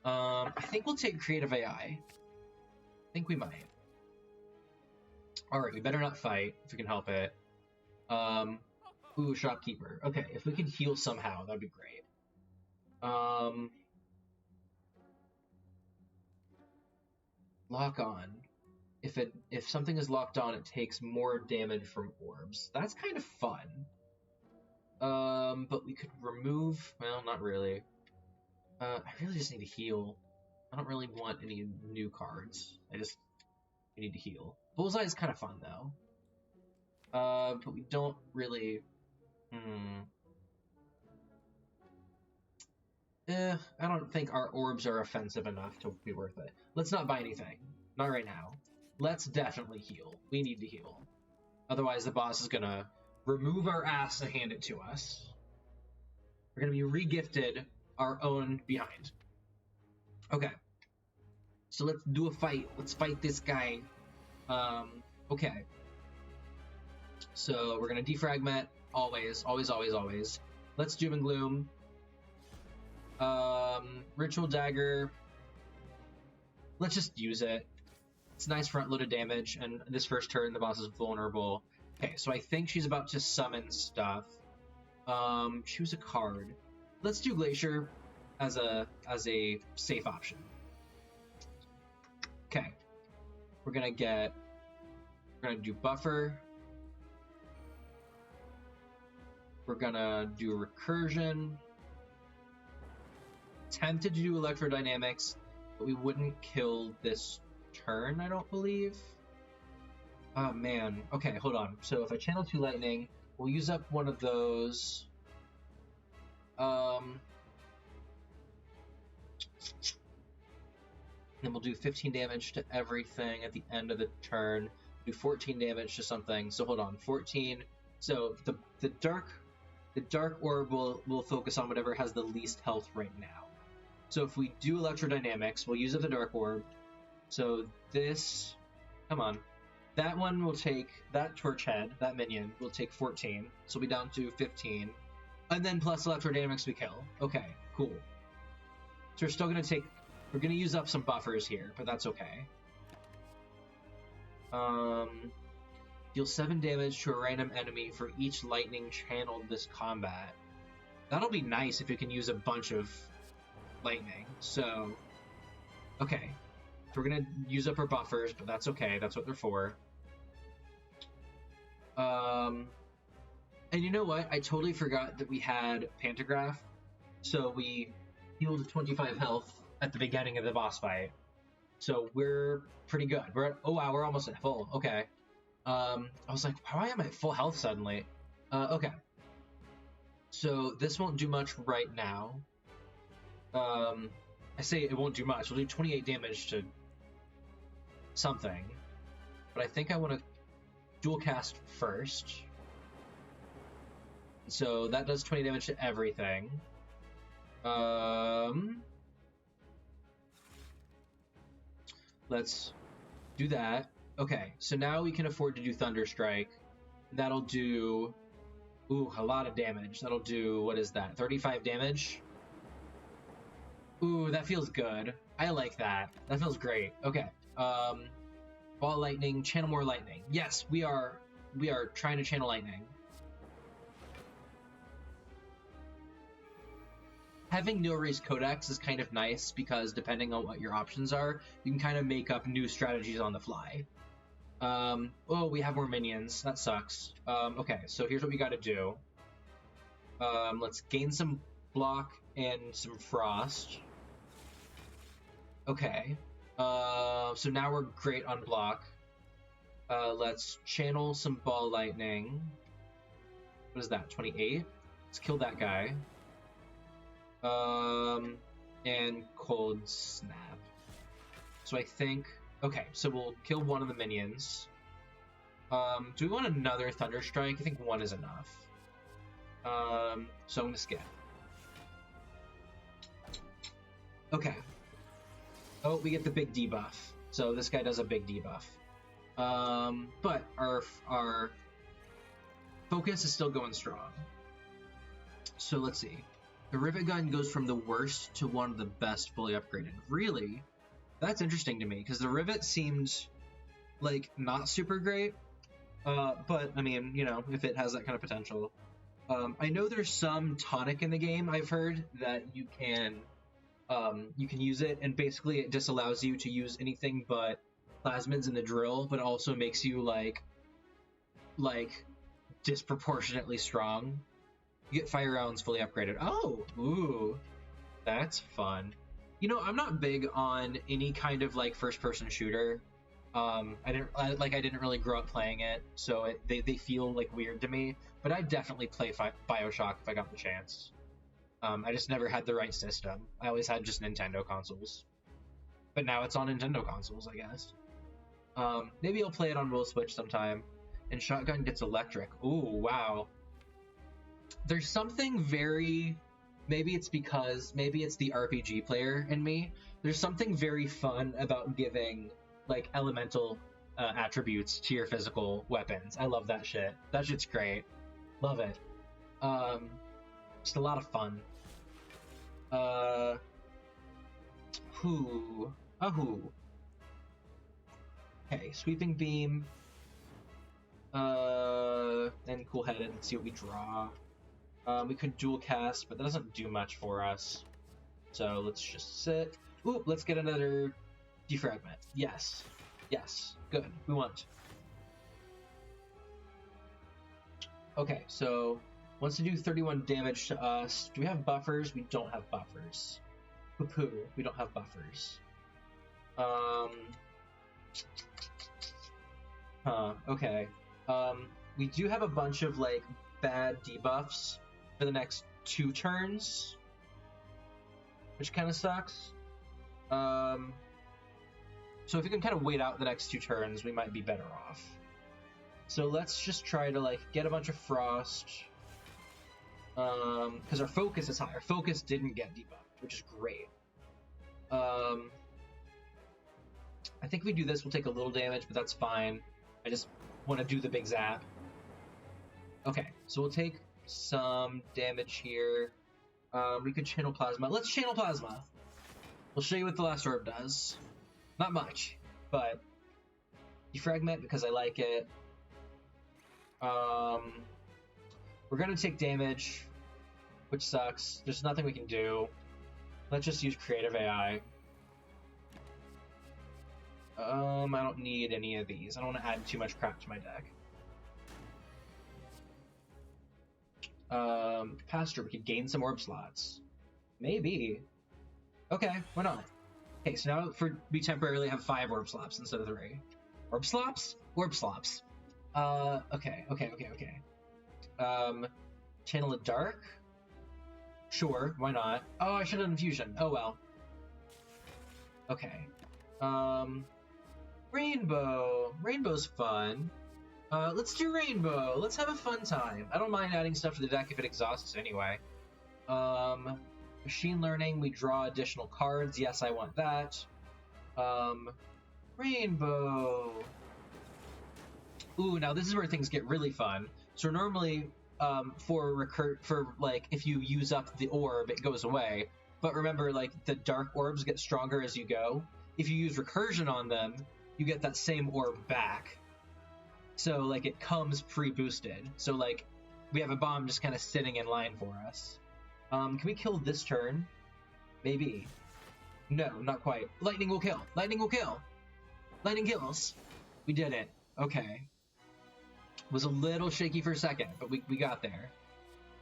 I think we'll take Creative AI. I think we might. Alright, we better not fight, if we can help it. Ooh, Shopkeeper. Okay, if we can heal somehow, that'd be great. Lock on. If something is locked on, it takes more damage from orbs. That's kind of fun. But we could remove... Well, not really. I really just need to heal. I don't really want any new cards. I need to heal. Bullseye is kind of fun, though. But we don't really... I don't think our orbs are offensive enough to be worth it. Let's not buy anything. Not right now. Let's definitely heal. We need to heal. Otherwise, the boss is gonna remove our ass and hand it to us. We're gonna be re-gifted our own behind. Okay. So let's do a fight. Let's fight this guy. Okay. So we're gonna defragment. Always, always, always, always. Let's Doom and Gloom. Ritual Dagger. Let's just use it. It's nice front-loaded damage, and this first turn the boss is vulnerable. Okay, so I think she's about to summon stuff. Choose a card. Let's do Glacier as a safe option. Okay. We're gonna do Buffer. We're gonna do Recursion. Tempted to do Electrodynamics, but we wouldn't kill this turn, I don't believe. Oh man. Okay, hold on. So if I channel 2 lightning, we'll use up one of those. Then we'll do 15 damage to everything at the end of the turn. Do 14 damage to something. So hold on, 14. So the dark orb will focus on whatever has the least health right now. So if we do Electrodynamics, we'll use up the dark orb. So this, come on, that one will take, that torch head, that minion will take 14. So we'll be down to 15. And then plus Electrodynamics we kill. Okay, cool. So we're still going to take, we're going to use up some buffers here, but that's okay. Deal 7 damage to a random enemy for each lightning channeled this combat. That'll be nice if you can use a bunch of lightning. So, okay. We're gonna use up our buffers, but that's okay. That's what they're for. And you know what? I totally forgot that we had Pantograph. So we healed 25 health at the beginning of the boss fight. So we're pretty good. We're at, oh wow, we're almost at full. Okay. I was like, why am I at full health suddenly? Okay. So this won't do much right now. I say it won't do much. It'll do 28 damage to something. But I think I want to dual cast first. So that does 20 damage to everything. Let's do that. Okay, so now we can afford to do Thunder Strike. That'll do, ooh, a lot of damage. That'll do, what is that, 35 damage? Ooh, that feels good. I like that. That feels great. Okay, Ball Lightning, channel more lightning. Yes, we are trying to channel lightning. Having no race codex is kind of nice because depending on what your options are, you can kind of make up new strategies on the fly. Oh, we have more minions. That sucks. Okay, so here's what we got to do. Let's gain some block and some frost. Okay. So now we're great on block. Let's channel some ball lightning. What is that? 28? Let's kill that guy. And cold snap. So I think, okay, so we'll kill one of the minions. Do we want another Thunder Strike? I think one is enough. So I'm gonna skip. Okay. Oh, we get the big debuff. So this guy does a big debuff. But our focus is still going strong. So let's see. The Rivet Gun goes from the worst to one of the best fully upgraded. Really? That's interesting to me, because the Rivet seemed, like, not super great. But, I mean, you know, if it has that kind of potential. I know there's some tonic in the game, I've heard, that you can use it, and basically it disallows you to use anything but plasmids in the drill, but also makes you, like, disproportionately strong. You get fire rounds fully upgraded. Oh, ooh, that's fun. You know, I'm not big on any kind of like first-person shooter. I didn't really grow up playing it, so they feel like weird to me. But I'd definitely play BioShock if I got the chance. I just never had the right system. I always had just Nintendo consoles. But now it's on Nintendo consoles, I guess. Maybe I'll play it on Will Switch sometime. And Shotgun gets electric. Ooh, wow. There's something very, maybe it's the RPG player in me. There's something very fun about giving like elemental attributes to your physical weapons. I love that shit. That shit's great. Love it. Just a lot of fun. Okay, sweeping beam. And cool-headed. Let's see what we draw. We could dual cast, but that doesn't do much for us. So let's just sit. Ooh, let's get another defragment. Yes. Yes. Good. We want. Okay, so wants to do 31 damage to us. Do we have buffers? We don't have buffers. Poo-poo. We don't have buffers. Okay. We do have a bunch of, like, bad debuffs for the next 2 turns, which kind of sucks. So if we can kind of wait out the next 2 turns, we might be better off. So let's just try to, like, get a bunch of frost, because our focus is high. Our focus didn't get debuffed, which is great. I think if we do this, we'll take a little damage, but that's fine. I just want to do the big zap. Okay, so we'll take some damage here. We could channel plasma. Let's channel plasma. We'll show you what the last orb does. Not much, but defragment because I like it. We're gonna take damage, which sucks. There's nothing we can do. Let's just use creative AI. I don't need any of these. I don't want to add too much crap to my deck. Capacitor, we could gain some orb slots. Maybe. Okay, why not? Okay, so now we temporarily have 5 orb slots instead of 3. Orb slops? Orb slops. Okay. Channel of Dark? Sure, why not? Oh, I should have Infusion. Oh well. Okay. Rainbow. Rainbow's fun. Let's do Rainbow. Let's have a fun time. I don't mind adding stuff to the deck if it exhausts anyway. Machine Learning, we draw additional cards. Yes, I want that. Rainbow. Ooh, now this is where things get really fun. So normally, for like, if you use up the orb, it goes away. But remember, like, the dark orbs get stronger as you go. If you use recursion on them, you get that same orb back. So, like, it comes pre-boosted. So, like, we have a bomb just kind of sitting in line for us. Can we kill this turn? Maybe. No, not quite. Lightning will kill. Lightning will kill. Lightning kills. We did it. Okay. Was a little shaky for a second, but we got there.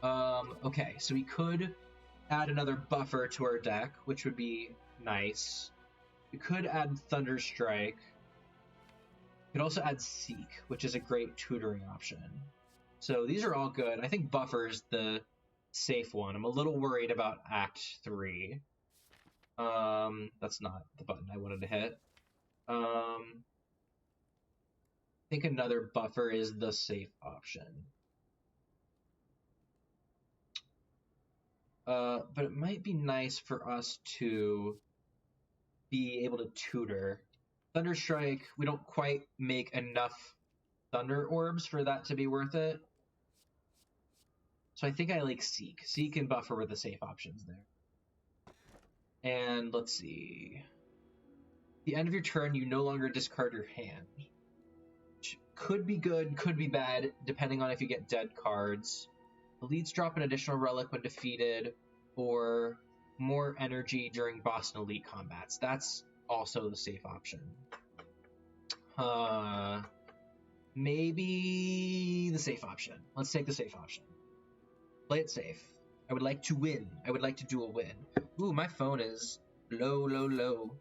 Okay, so we could add another buffer to our deck, which would be nice. We could add Thunderstrike. We could also add Seek, which is a great tutoring option. So these are all good. I think Buffer's the safe one. I'm a little worried about Act 3. That's not the button I wanted to hit. I think another Buffer is the safe option. But it might be nice for us to be able to tutor. Thunderstrike, we don't quite make enough Thunder Orbs for that to be worth it. So I think I like Seek. Seek and Buffer were the safe options there. And let's see. At the end of your turn, you no longer discard your hand. Which could be good, could be bad, depending on if you get dead cards. Elites drop an additional relic when defeated, or more energy during boss and elite combats. That's also the safe option. Maybe the safe option. Let's take the safe option. Play it safe. I would like to win. I would like to do a win. Ooh, my phone is low.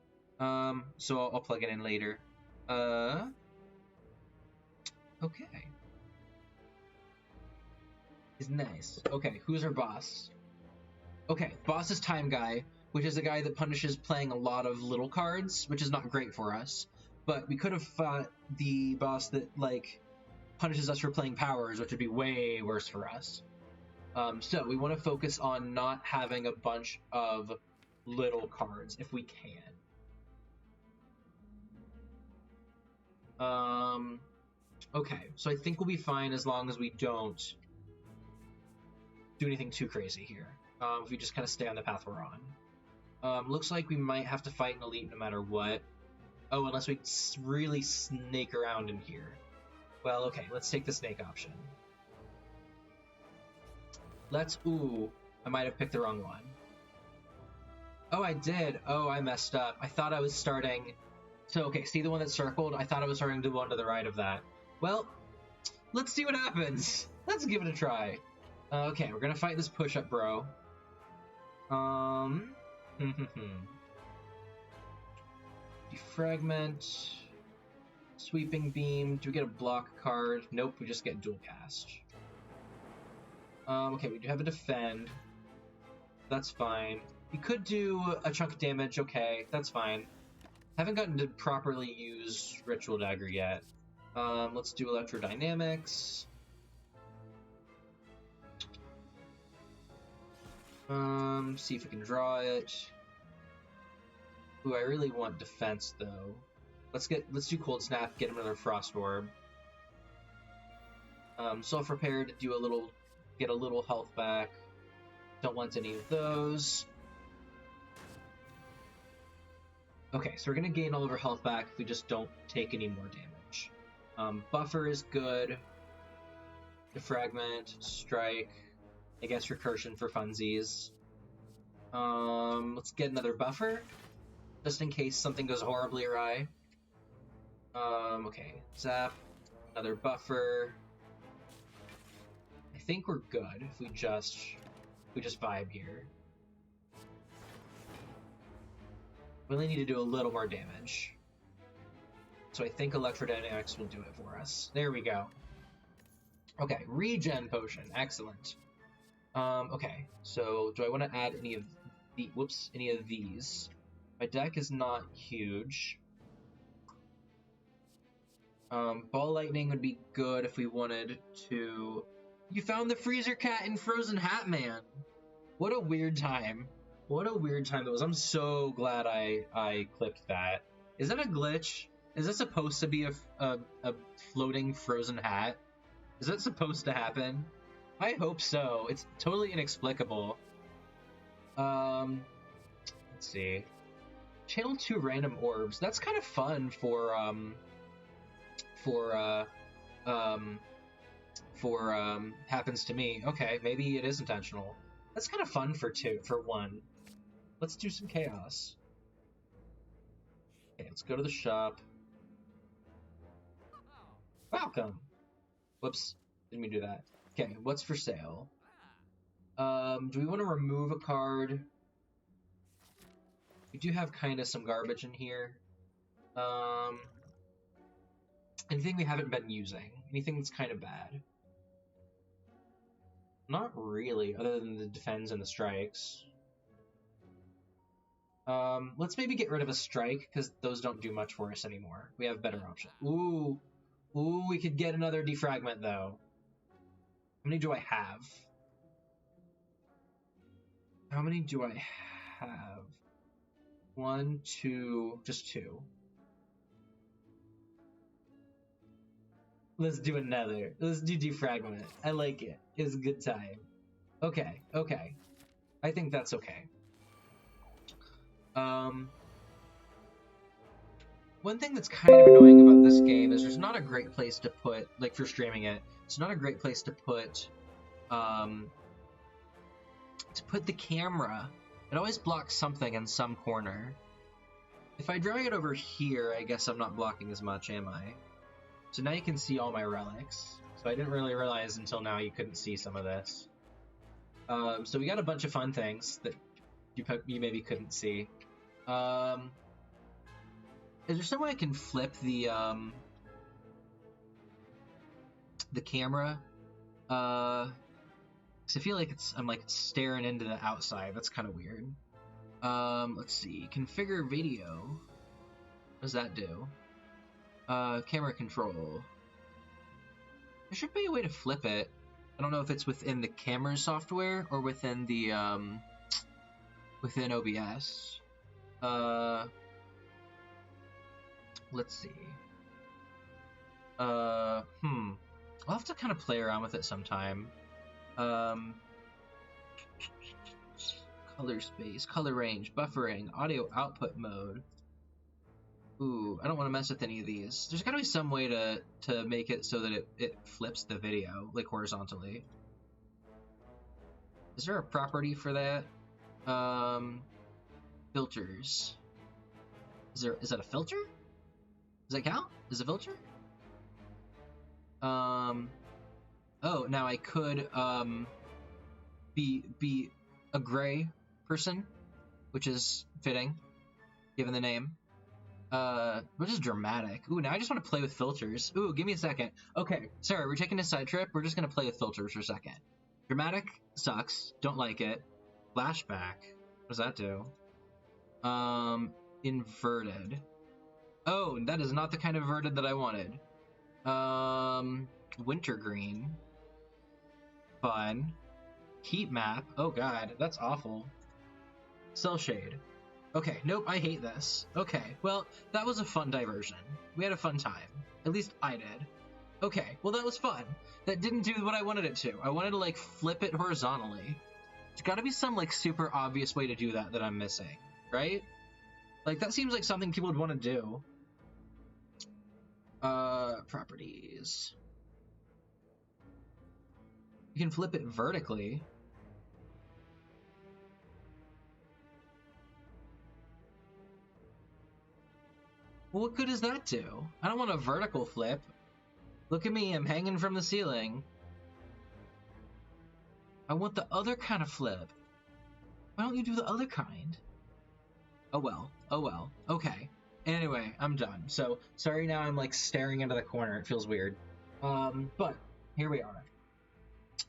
So I'll plug it in later. Okay. Is nice. Okay, who's our boss? Okay, boss is Time Guy, which is a guy that punishes playing a lot of little cards, which is not great for us. But we could have fought the boss that, like, punishes us for playing powers, which would be way worse for us. So we want to focus on not having a bunch of little cards if we can. Okay, so I think we'll be fine as long as we don't do anything too crazy here. If we just kind of stay on the path we're on. Looks like we might have to fight an elite no matter what. Oh, unless we really snake around in here. Well, okay, let's take the snake option. Ooh, I might have picked the wrong one. Oh, I did. Oh, I messed up. I thought I was starting... So, okay, see the one that circled? I thought I was starting to do one to the right of that. Well, let's see what happens. Let's give it a try. Okay, we're gonna fight this push-up bro. Defragment. Sweeping Beam. Do we get a block card? Nope, we just get dual cast. Okay, we do have a defend. That's fine. We could do a chunk of damage. Okay, that's fine. Haven't gotten to properly use Ritual Dagger yet. Let's do Electrodynamics. See if we can draw it. Ooh, I really want defense though. Let's do Cold Snap, get him another Frost Orb. Self-Repair to do get a little health back. Don't want any of those. Okay, so we're gonna gain all of our health back if we just don't take any more damage. Buffer is good. Defragment, strike, I guess recursion for funsies. Let's get another buffer, just in case something goes horribly awry. Okay, zap, another buffer. I think we're good if we just vibe here. We only need to do a little more damage. So I think Electrodynamics will do it for us. There we go. Okay, regen potion, excellent. Okay, so do I want to add any of these? My deck is not huge. Ball lightning would be good if we wanted to. You found the freezer cat in Frozen Hat Man. What a weird time. What a weird time it was. I'm so glad I clipped that. Is that a glitch? Is that supposed to be a floating frozen hat? Is that supposed to happen? I hope so. It's totally inexplicable. Let's see. Channel 2 random orbs. That's kind of fun for happens to me. Okay, maybe it is intentional. That's kind of fun for 1. Let's do some chaos. Okay, let's go to the shop. Welcome. Whoops, didn't mean to do that. Okay, what's for sale? Do we want to remove a card? We do have kind of some garbage in here. Anything we haven't been using? Anything that's kind of bad? Not really, other than the defends and the strikes. Let's maybe get rid of a strike, because those don't do much for us anymore. We have better options. Ooh, we could get another defragment, though. How many do I have? How many do I have? 1, 2, just 2. Let's do another. Let's do defragment. I like it. It's a good time. Okay. I think that's okay. One thing that's kind of annoying about this game is there's not a great place to put, like for streaming it, it's not a great place to put the camera. It always blocks something in some corner. If I drag it over here, I guess I'm not blocking as much, am I? So now you can see all my relics. So I didn't really realize until now you couldn't see some of this. So we got a bunch of fun things that you maybe couldn't see. Is there some way I can flip the camera? 'Cause I feel like I'm like staring into the outside. That's kind of weird. Let's see. Configure video. What does that do? Camera control. There should be a way to flip it. I don't know if it's within the camera software or within the within OBS. Let's see. I'll have to kind of play around with it sometime. Color space, color range, buffering, audio output mode. Ooh, I don't want to mess with any of these. There's gotta be some way to make it so that it flips the video, like horizontally. Is there a property for that? Filters. Is that a filter? Does that count? Is it a filter? Oh, now I could be a gray person, which is fitting, given the name. Which is dramatic. Ooh, now I just want to play with filters. Ooh, give me a second. Okay, sorry, we're taking a side trip. We're just gonna play with filters for a second. Dramatic sucks. Don't like it. Flashback. What does that do? Inverted. Oh, that is not the kind of inverted that I wanted. Wintergreen. Fun. Heat map. Oh god, that's awful. Cell shade. Okay, nope, I hate this. Okay, well, that was a fun diversion. We had a fun time. At least I did. Okay, well that was fun. That didn't do what I wanted it to. I wanted to, like, flip it horizontally. There's gotta be some, like, super obvious way to do that I'm missing, right? Like, that seems like something people would want to do. Properties. You can flip it vertically. Well, what good does that do? I don't want a vertical flip. Look at me, I'm hanging from the ceiling. I want the other kind of flip. Why don't you do the other kind? Oh well, oh well, okay. Anyway, I'm done. So, sorry now I'm like staring into the corner, it feels weird. But, here we are.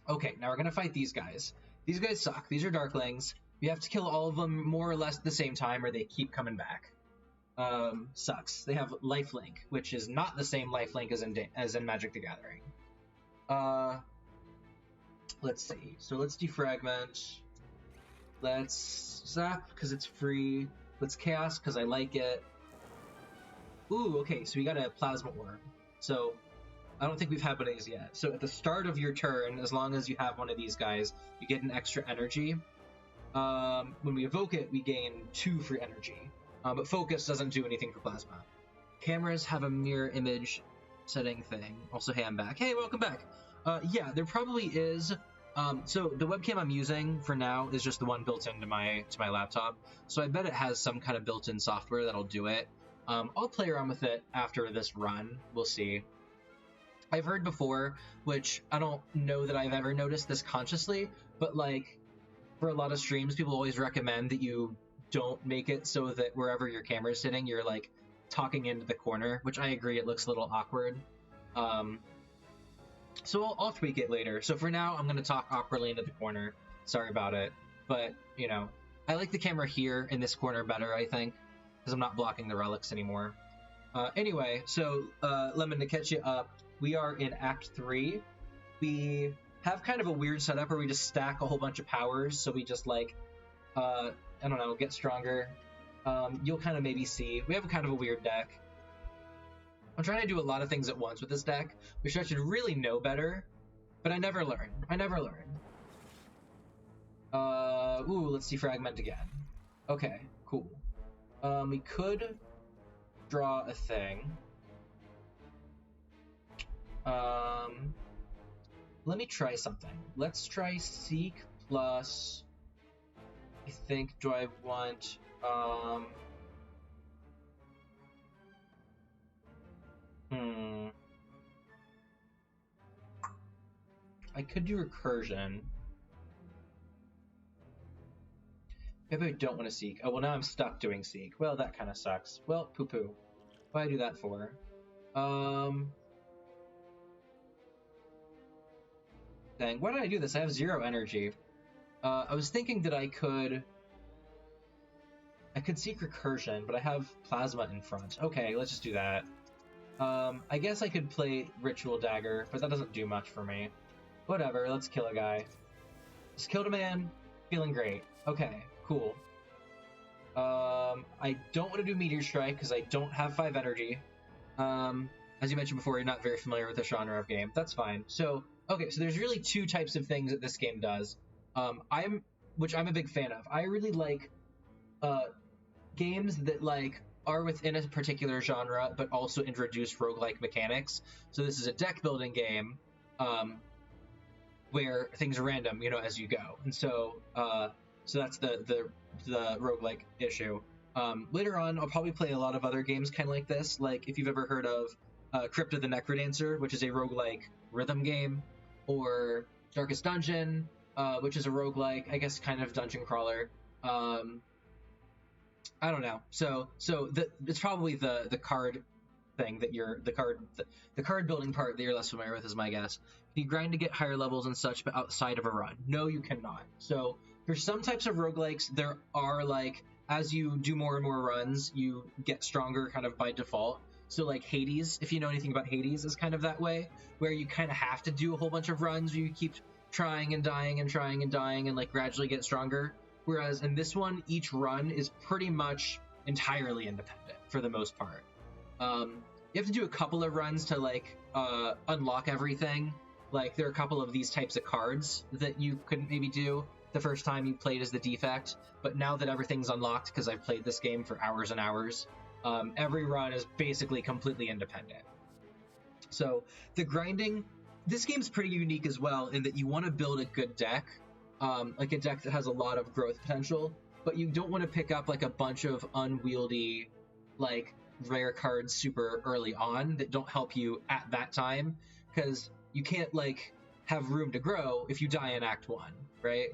Okay, now we're gonna fight these guys. These guys suck, these are Darklings. You have to kill all of them more or less at the same time or they keep coming back. Sucks. They have lifelink, which is not the same lifelink as in Magic the Gathering. Let's see. So let's defragment. Let's zap, because it's free. Let's chaos, because I like it. Ooh, okay, so we got a plasma orb. So, I don't think we've had one of these yet. So at the start of your turn, as long as you have one of these guys, you get an extra energy. When we evoke it, we gain 2 free energy. But focus doesn't do anything for plasma. Cameras have a mirror image setting thing. Also, hey, I'm back. Hey, welcome back. Yeah, there probably is. So the webcam I'm using for now is just the one built into my laptop. So I bet it has some kind of built-in software that'll do it. I'll play around with it after this run. We'll see. I've heard before, which I don't know that I've ever noticed this consciously, but like for a lot of streams, people always recommend that you don't make it so that wherever your camera is sitting, you're like talking into the corner, which I agree, it looks a little awkward. So I'll tweak it later. So for now, I'm going to talk awkwardly into the corner. Sorry about it. But, you know, I like the camera here in this corner better, I think, because I'm not blocking the relics anymore. Anyway, so Lemon, to catch you up, we are in Act 3. We have kind of a weird setup where we just stack a whole bunch of powers, so we just like, I don't know, get stronger. You'll kind of maybe see. We have kind of a weird deck. I'm trying to do a lot of things at once with this deck, which I should really know better, but I never learn. I never learn. Ooh, let's defragment again. Okay, cool. We could draw a thing. Let me try something. Let's try Seek plus... I think, do I want, I could do Recursion. Maybe I don't want to Seek. Oh, well, now I'm stuck doing Seek. Well, that kind of sucks. Well, poo-poo. What do I do that for? Dang, why did I do this? I have 0 energy. I was thinking that I could Seek Recursion, but I have Plasma in front. Okay, let's just do that. I guess I could play Ritual Dagger, but that doesn't do much for me. Whatever, let's kill a guy. Just killed a man, feeling great. Okay, cool. I don't want to do Meteor Strike because I don't have 5 energy. As you mentioned before, you're not very familiar with the genre of game. That's fine. So, okay, so there's really 2 types of things that this game does. Which I'm a big fan of. I really like games that like are within a particular genre, but also introduce roguelike mechanics. So this is a deck building game, where things are random, you know, as you go. And so, so that's the roguelike issue. Later on, I'll probably play a lot of other games kind of like this. Like if you've ever heard of Crypt of the Necrodancer, which is a roguelike rhythm game, or Darkest Dungeon, which is a roguelike, I guess, kind of dungeon crawler. I don't know. So it's probably the card thing that you're the card building part that you're less familiar with is my guess. You grind to get higher levels and such, but outside of a run. No, you cannot. So for some types of roguelikes, there are like as you do more and more runs, you get stronger kind of by default. So like Hades, if you know anything about Hades, is kind of that way, where you kind of have to do a whole bunch of runs where you keep trying and dying and trying and dying and like gradually get stronger. Whereas in this one, each run is pretty much entirely independent for the most part. You have to do a couple of runs to like unlock everything. Like there are a couple of these types of cards that you couldn't maybe do the first time you played as the defect, but now that everything's unlocked, because I've played this game for hours and hours, every run is basically completely independent. So the grinding this game's pretty unique as well in that you want to build a good deck, like a deck that has a lot of growth potential, but you don't want to pick up like a bunch of unwieldy, like rare cards super early on that don't help you at that time, because you can't like have room to grow if you die in Act 1, right?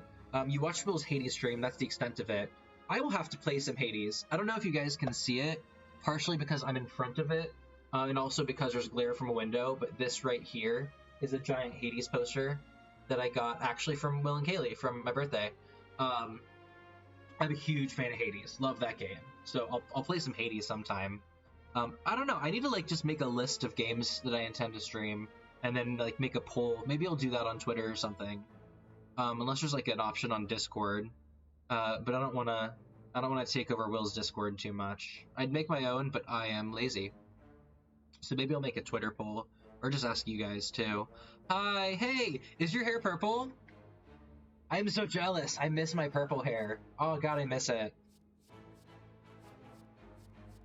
You watch Will's Hades stream, that's the extent of it. I will have to play some Hades. I don't know if you guys can see it, partially because I'm in front of it, and also because there's glare from a window, but this right here is a giant Hades poster that I got actually from Will and Kaylee from my birthday. I'm a huge fan of Hades. Love that game. So I'll play some Hades sometime. I don't know. I need to like just make a list of games that I intend to stream and then like make a poll. Maybe I'll do that on Twitter or something. Unless there's like an option on Discord. But I don't want to take over Will's Discord too much. I'd make my own, but I am lazy. So maybe I'll make a Twitter poll or just ask you guys too. Hi, hey, is your hair purple? I'm so jealous. I miss my purple hair. Oh god, I miss it.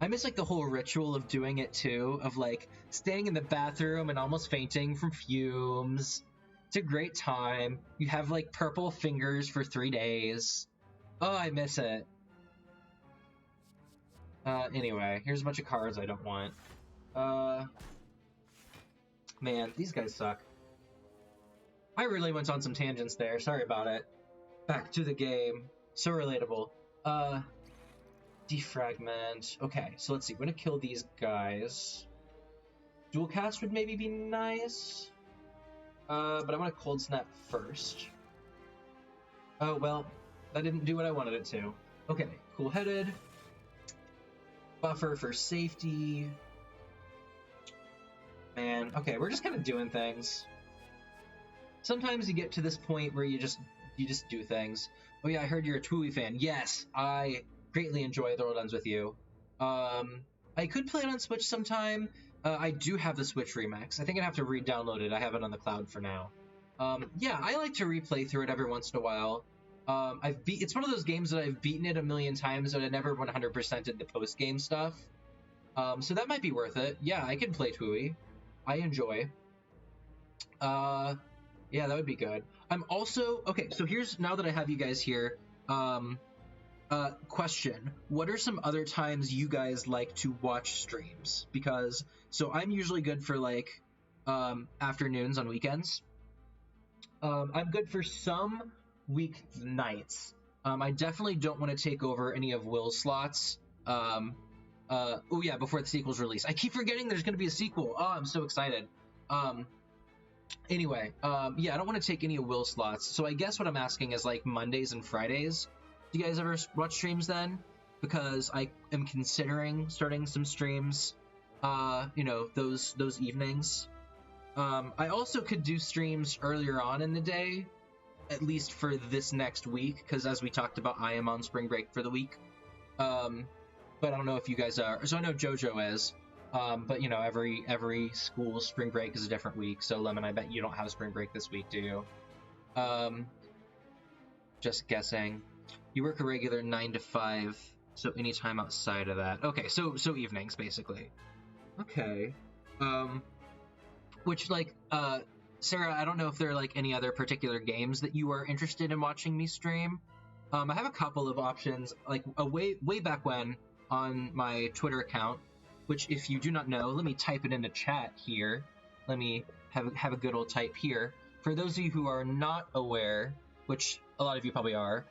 I miss like the whole ritual of doing it too, of like staying in the bathroom and almost fainting from fumes. It's a great time. You have like purple fingers for 3 days. Oh, I miss it. Anyway, here's a bunch of cards I don't want. Man, these guys suck. I really went on some tangents there. Sorry about it. Back to the game. So relatable. Defragment. Okay, so let's see. We're gonna kill these guys. Dual cast would maybe be nice. But I want to cold snap first. Oh, well, that didn't do what I wanted it to. Okay, cool-headed. Buffer for safety. Man, okay, we're just kind of doing things. Sometimes you get to this point where you just do things. Oh yeah, I heard you're a Tui fan. Yes, I greatly enjoy The World Ends With You. I could play it on Switch sometime. I do have the Switch remix. I think I'd have to re-download it. I have it on the cloud for now. Yeah, I like to replay through it every once in a while. It's one of those games that I've beaten it a million times, but I never 100%ed the post-game stuff. So that might be worth it. Yeah, I can play Tui. I enjoy. Yeah, that would be good. I'm also... Okay, so here's... Now that I have you guys here, question. What are some other times you guys like to watch streams? Because... So I'm usually good for, like, afternoons on weekends. I'm good for some weeknights. I definitely don't want to take over any of Will's slots. Oh yeah, before the sequel's released. I keep forgetting there's going to be a sequel. Oh, I'm so excited. Anyway, yeah, I don't want to take any of Will's slots. So I guess what I'm asking is, like, Mondays and Fridays. Do you guys ever watch streams then? Because I am considering starting some streams, you know, those evenings. I also could do streams earlier on in the day, at least for this next week, because as we talked about, I am on spring break for the week. But I don't know if you guys are. So I know JoJo is, but you know, every school spring break is a different week. So Lemon, I bet you don't have spring break this week, do you? Just guessing. You work a regular 9 to 5, so anytime outside of that. Okay, so evenings basically. Okay. Which, like, Sarah, I don't know if there are, like, any other particular games that you are interested in watching me stream. I have a couple of options, like, way back when on my Twitter account, which, if you do not know, let me type it in the chat here. Let me have a good old type here. For those of you who are not aware, which a lot of you probably are,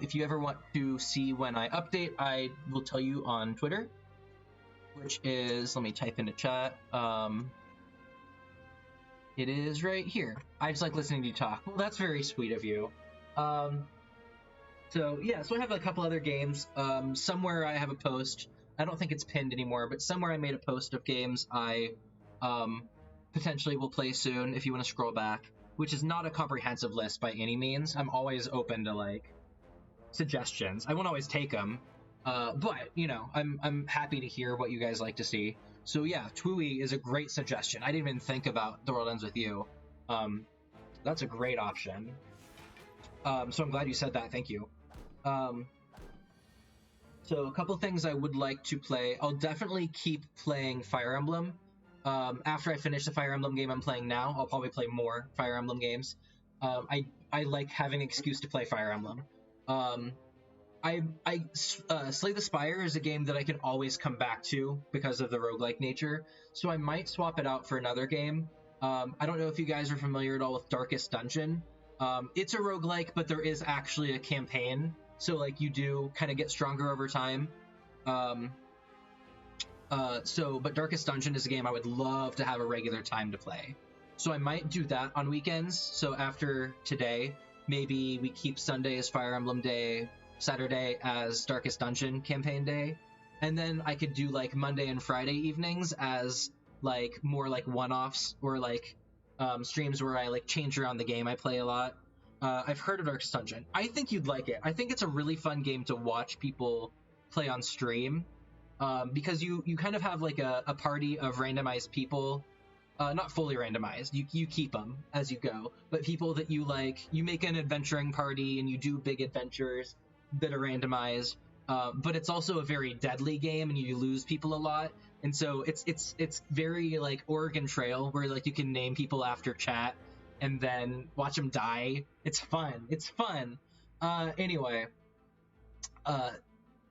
if you ever want to see when I update, I will tell you on Twitter, which is, let me type in the chat, it is right here. I just like listening to you talk. Well, that's very sweet of you. So yeah, so I have a couple other games. Somewhere I have a post. I don't think it's pinned anymore, but somewhere I made a post of games I potentially will play soon if you want to scroll back, which is not a comprehensive list by any means. I'm always open to, like, suggestions. I won't always take them, but, you know, I'm happy to hear what you guys like to see. So yeah, Tui is a great suggestion. I didn't even think about The World Ends With You. That's a great option. So I'm glad you said that. Thank you. So a couple things I would like to play. I'll definitely keep playing Fire Emblem. After I finish the Fire Emblem game I'm playing now, I'll probably play more Fire Emblem games. I like having an excuse to play Fire Emblem. Slay the Spire is a game that I can always come back to because of the roguelike nature, so I might swap it out for another game. I don't know if you guys are familiar at all with Darkest Dungeon. It's a roguelike, but there is actually a campaign, so like you do kind of get stronger over time. But Darkest Dungeon is a game I would love to have a regular time to play. So I might do that on weekends. So after today, maybe we keep Sunday as Fire Emblem Day, Saturday as Darkest Dungeon campaign day, and then I could do like Monday and Friday evenings as like more like one-offs or like streams where I like change around the game I play a lot. I've heard of Darkest Dungeon. I think you'd like it. I think it's a really fun game to watch people play on stream. Because you kind of have like a party of randomized people, not fully randomized, you keep them as you go, but people that you like, you make an adventuring party and you do big adventures that are randomized, but it's also a very deadly game and you lose people a lot, and so it's very like Oregon Trail, where like you can name people after chat and then watch them die. It's fun. Anyway,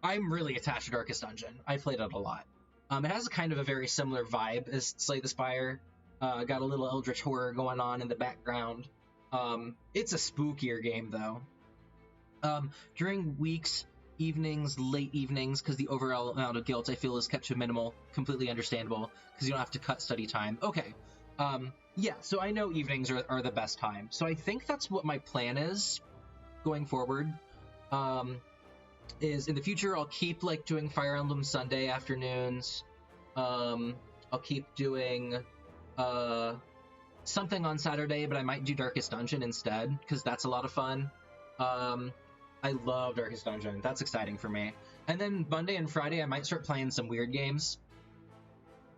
I'm really attached to Darkest Dungeon. I played it a lot. It has kind of a very similar vibe as Slay the Spire. Got a little eldritch horror going on in the background. It's a spookier game, though. During weeks, evenings, late evenings, because the overall amount of guilt I feel is kept to minimal, completely understandable, because you don't have to cut study time. Okay. Yeah, so I know evenings are the best time. So I think that's what my plan is going forward. Is in the future I'll keep like doing Fire Emblem Sunday afternoons. I'll keep doing something on Saturday, but I might do Darkest Dungeon instead because that's a lot of fun. I love Darkest Dungeon. That's exciting for me. And then Monday and Friday I might start playing some weird games.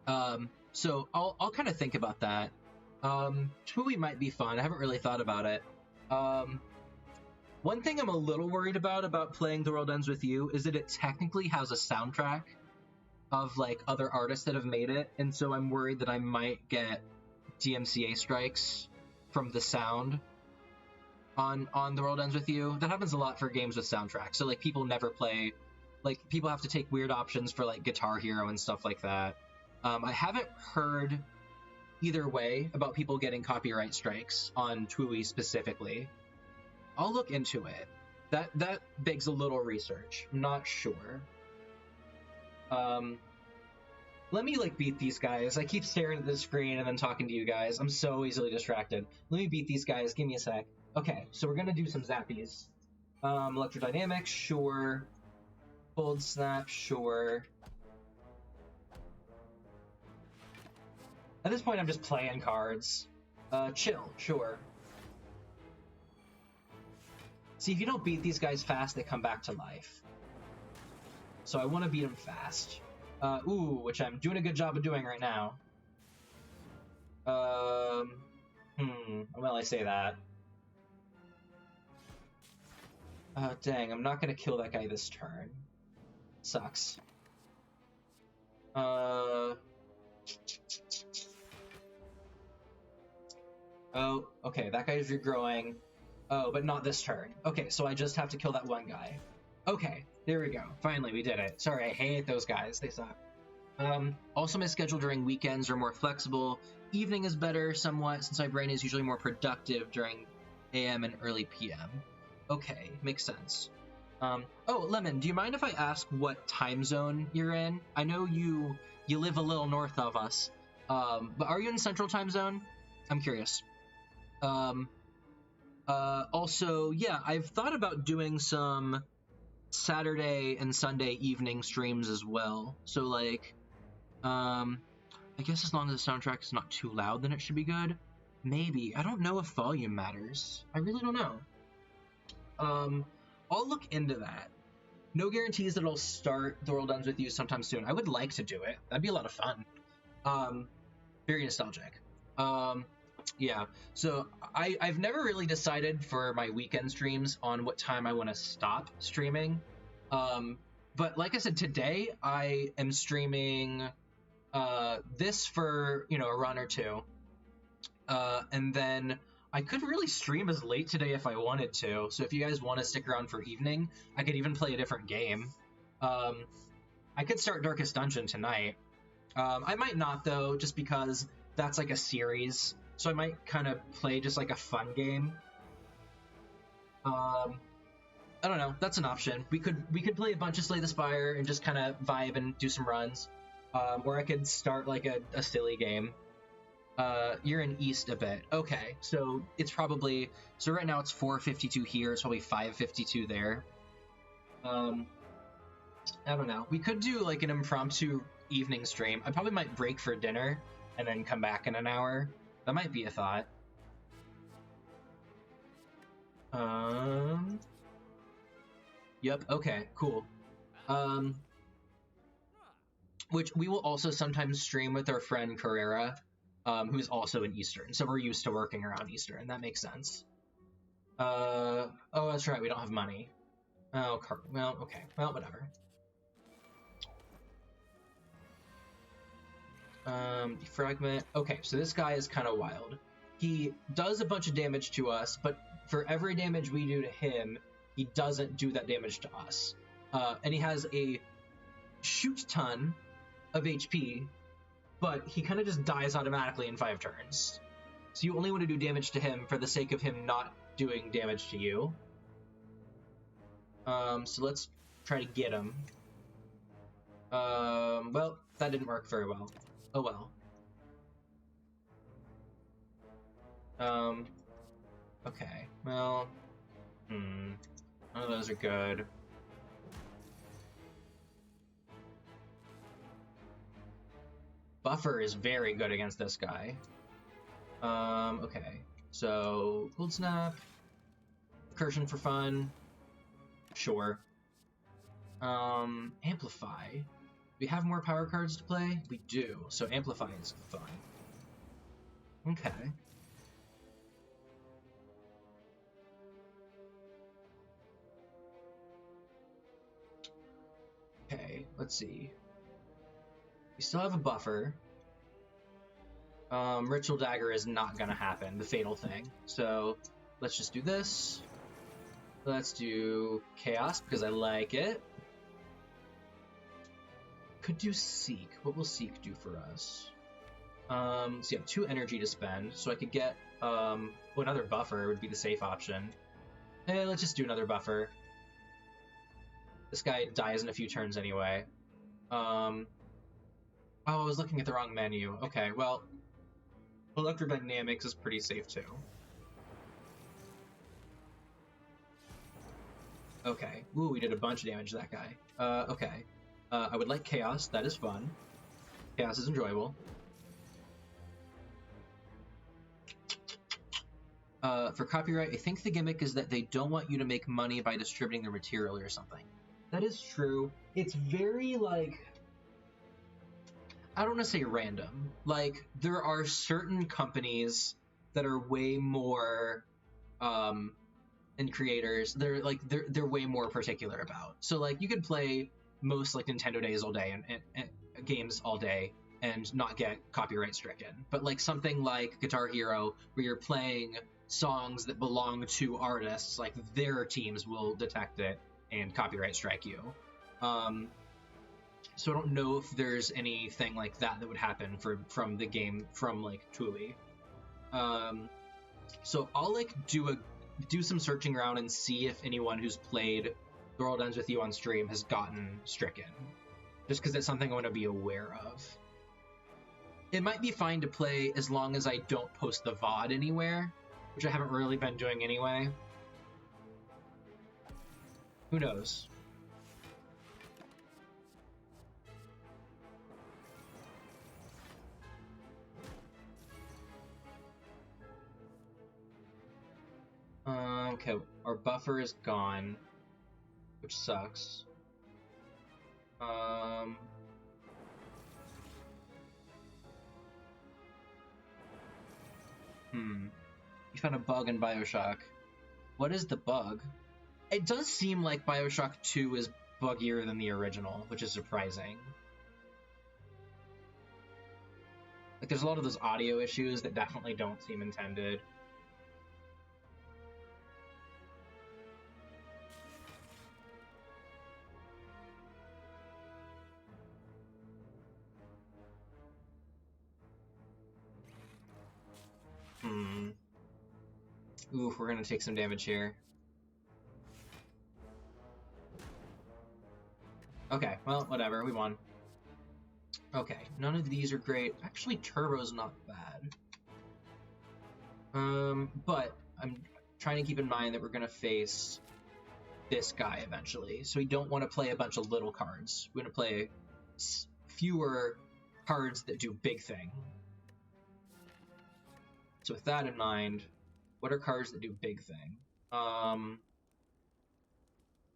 So I'll kind of think about that. Tui might be fun. I haven't really thought about it. One thing I'm a little worried about playing The World Ends With You is that it technically has a soundtrack of like other artists that have made it, and so I'm worried that I might get DMCA strikes from the sound on The World Ends With You. That happens a lot for games with soundtracks, so like people never play, like people have to take weird options for like Guitar Hero and stuff like that. I haven't heard either way about people getting copyright strikes on Tui specifically. I'll look into it. That begs a little research. I'm not sure. Let me like beat these guys. I keep staring at the screen and then talking to you guys. I'm so easily distracted. Let me beat these guys. Give me a sec. Okay, so we're gonna do some zappies. Electrodynamics, sure. Cold snap, sure. At this point, I'm just playing cards. Chill, sure. See, if you don't beat these guys fast, they come back to life. So I want to beat them fast. Which I'm doing a good job of doing right now. Well, I say that. Dang, I'm not gonna kill that guy this turn. Sucks. Oh, okay, that guy's regrowing. Oh, but not this turn. Okay, so I just have to kill that one guy. Okay, there we go. Finally, we did it. Sorry, I hate those guys. They suck. Also, my schedule during weekends are more flexible. Evening is better somewhat, since my brain is usually more productive during AM and early PM. Okay, makes sense. Oh, Lemon, do you mind if I ask what time zone you're in? I know you live a little north of us, but are you in Central Time Zone? I'm curious. Also, yeah, I've thought about doing some Saturday and Sunday evening streams as well. So, like, I guess as long as the soundtrack is not too loud, then it should be good. Maybe. I don't know if volume matters. I really don't know. I'll look into that. No guarantees that I'll start The World Ends With You sometime soon. I would like to do it. That'd be a lot of fun. Very nostalgic. Yeah, so I've never really decided for my weekend streams on what time I want to stop streaming. But like I said, today I am streaming This for, you know, a run or two. And then I could really stream as late today if I wanted to. So if you guys want to stick around for evening, I could even play a different game. I could start Darkest Dungeon tonight. I might not, though, just because that's like a series. So I might kind of play just like a fun game. I don't know. That's an option. We could play a bunch of Slay the Spire and just kind of vibe and do some runs. Or I could start like a silly game. You're in East a bit. Okay, so it's probably... So right now it's 4:52 here. It's probably 5:52 there. I don't know. We could do like an impromptu evening stream. I probably might break for dinner and then come back in an hour. That might be a thought. Yep, okay, cool. Which we will also sometimes stream with our friend Carrera, who's also in Eastern, so we're used to working around Eastern. That makes sense. Oh, that's right, we don't have money. Oh, well, okay, well, whatever. Defragment. Okay, so this guy is kind of wild. He does a bunch of damage to us, but for every damage we do to him, he doesn't do that damage to us. And he has a shoot ton of HP, but he kind of just dies automatically in 5 turns. So you only want to do damage to him for the sake of him not doing damage to you. So let's try to get him. Well, that didn't work very well. Oh well. Okay, well, none of those are good. Buffer is very good against this guy. Okay, so Cold Snap, Recursion for fun, sure. Amplify. We have more power cards to play? We do, so Amplify is fun. Okay. Okay, let's see. We still have a buffer. Ritual Dagger is not gonna happen, the fatal thing. So let's just do this. Let's do Chaos, because I like it. Could do Seek. What will Seek do for us? So you have 2 energy to spend, so I could get, another buffer would be the safe option. Let's just do another buffer. This guy dies in a few turns anyway. Oh, I was looking at the wrong menu. Okay, well, Electrodynamics is pretty safe too. Okay. Ooh, we did a bunch of damage to that guy. Okay. I would like Chaos. That is fun. Chaos is enjoyable. For copyright, I think the gimmick is that they don't want you to make money by distributing their material or something. That is true. It's very, like... I don't want to say random. Like, there are certain companies that are way more... and creators, they're way more particular about. So, like, you could play most, like, Nintendo days all day and games all day and not get copyright stricken. But, like, something like Guitar Hero, where you're playing songs that belong to artists, like, their teams will detect it and copyright strike you. So I don't know if there's anything like that would happen from the game from, like, Tuli. So I'll, like, do some searching around and see if anyone who's played The World Ends With You on stream has gotten stricken. Just because it's something I want to be aware of. It might be fine to play as long as I don't post the VOD anywhere, which I haven't really been doing anyway. Who knows? Okay, our buffer is gone, which sucks. You found a bug in BioShock. What is the bug? It does seem like BioShock 2 is buggier than the original, which is surprising. Like, there's a lot of those audio issues that definitely don't seem intended. Ooh, we're gonna take some damage here. Okay, well, whatever, we won. Okay, none of these are great. Actually, Turbo's not bad. But I'm trying to keep in mind that we're gonna face this guy eventually, so we don't want to play a bunch of little cards. We want to play fewer cards that do big thing. So with that in mind, what are cards that do big thing? I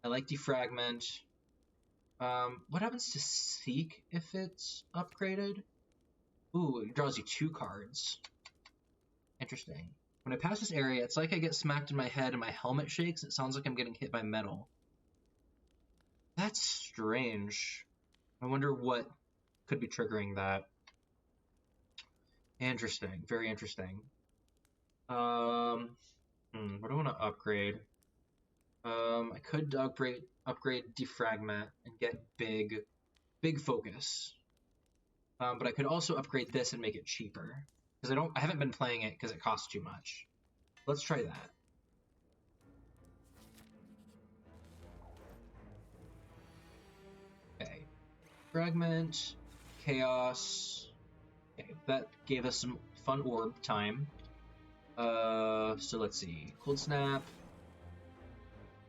like Defragment. What happens to Seek if it's upgraded? Ooh, it draws you 2 cards. Interesting. When I pass this area, it's like I get smacked in my head and my helmet shakes. It sounds like I'm getting hit by metal. That's strange. I wonder what could be triggering that. Interesting. Very interesting. What do I want to upgrade? I could upgrade Defragment and get big focus. But I could also upgrade this and make it cheaper. Because I haven't been playing it because it costs too much. Let's try that. Okay. Fragment, Chaos. Okay, that gave us some fun orb time. So let's see. Cold Snap.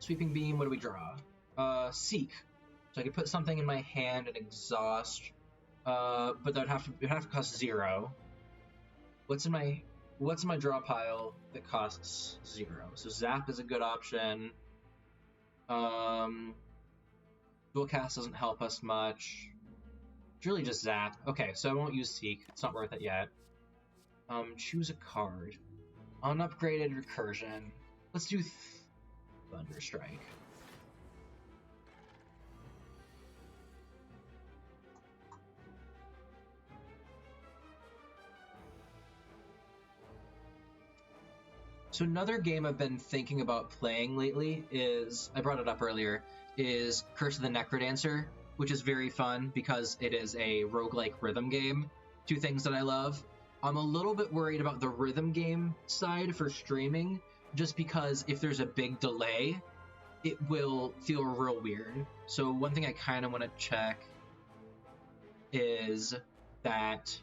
Sweeping Beam, what do we draw? Seek. So I could put something in my hand and exhaust. But that would have to cost 0. What's in my draw pile that costs 0? So Zap is a good option. Dual Cast doesn't help us much. It's really just Zap. Okay, so I won't use Seek. It's not worth it yet. Choose a card. Unupgraded Recursion. Let's do Thunderstrike. So another game I've been thinking about playing lately is, I brought it up earlier, is Curse of the Necrodancer, which is very fun because it is a roguelike rhythm game. 2 things that I love. I'm a little bit worried about the rhythm game side for streaming, just because if there's a big delay, it will feel real weird. So one thing I kind of want to check is that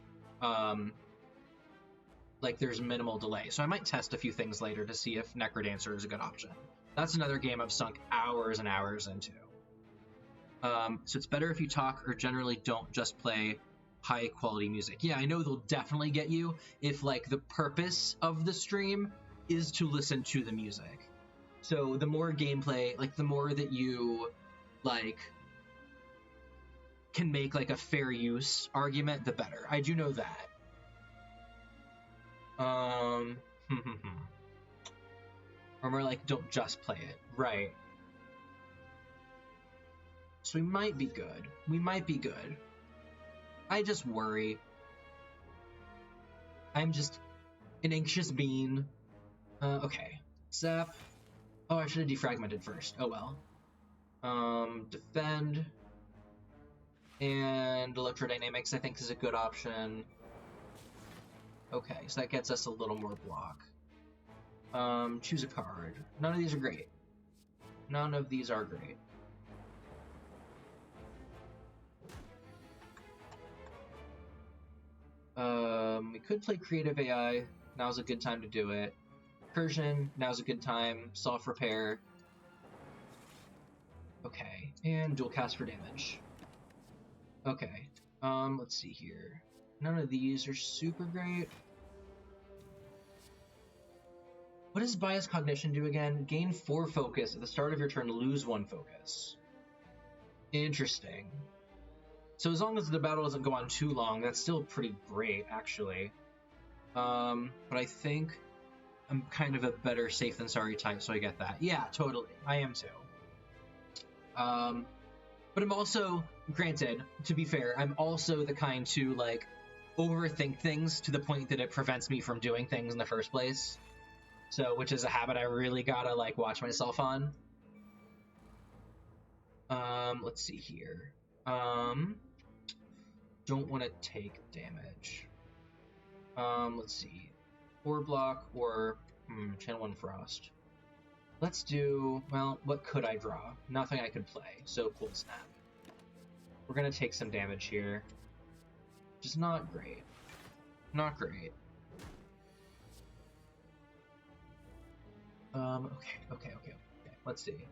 like there's minimal delay. So I might test a few things later to see if Necrodancer is a good option. That's another game I've sunk hours and hours into. So it's better if you talk or generally don't just play high quality music. Yeah, I know they'll definitely get you if like the purpose of the stream is to listen to the music. So the more gameplay, like the more that you like can make like a fair use argument, the better. I do know that. Or more like don't just play it. Right. So we might be good. We might be good. I just worry. I'm just an anxious bean. Okay. Zap. Oh, I should have defragmented first. Oh well. Defend. And Electrodynamics, I think, is a good option. Okay, so that gets us a little more block. Choose a card. None of these are great. None of these are great. We could play Creative AI. Now's a good time to do it. Recursion, now's a good time. Soft Repair. Okay, and Dual Cast for damage. Okay, let's see here. None of these are super great. What does Bias Cognition do again? Gain 4 focus at the start of your turn, lose 1 focus. Interesting. So as long as the battle doesn't go on too long, that's still pretty great, actually. But I think I'm kind of a better safe than sorry type, so I get that. Yeah, totally. I am too. But I'm also, granted, to be fair, I'm also the kind to, like, overthink things to the point that it prevents me from doing things in the first place. So, which is a habit I really gotta, like, watch myself on. Let's see here. Don't want to take damage. Let's see. Ore block or Channel 1 Frost. Let's do, well, what could I draw? Nothing I could play, so Cold Snap. We're gonna take some damage here. Which is not great. Not great. Okay. Let's see.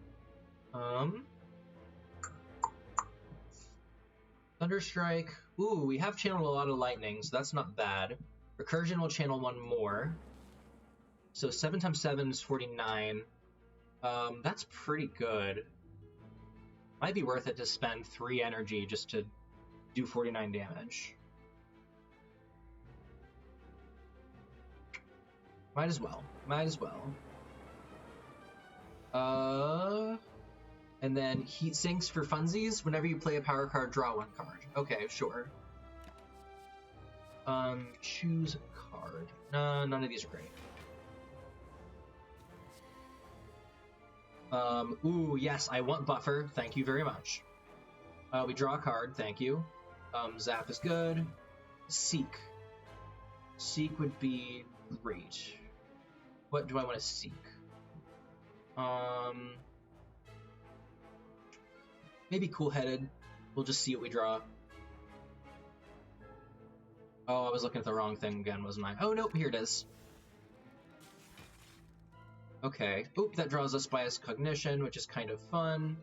Thunderstrike. Ooh, we have channeled a lot of lightning, so that's not bad. Recursion will channel one more. So 7 times 7 is 49. That's pretty good. Might be worth it to spend 3 energy just to do 49 damage. Might as well. And then Heat Sinks for funsies. Whenever you play a power card, draw 1 card. Okay, sure. Choose a card. None of these are great. Ooh, yes, I want buffer. Thank you very much. We draw a card. Thank you. Zap is good. Seek. Seek would be great. What do I want to seek? Maybe Cool-Headed. We'll just see what we draw. Oh, I was looking at the wrong thing again, wasn't I? Oh, nope, here it is. Okay. Oop, that draws us Bias Cognition, which is kind of fun.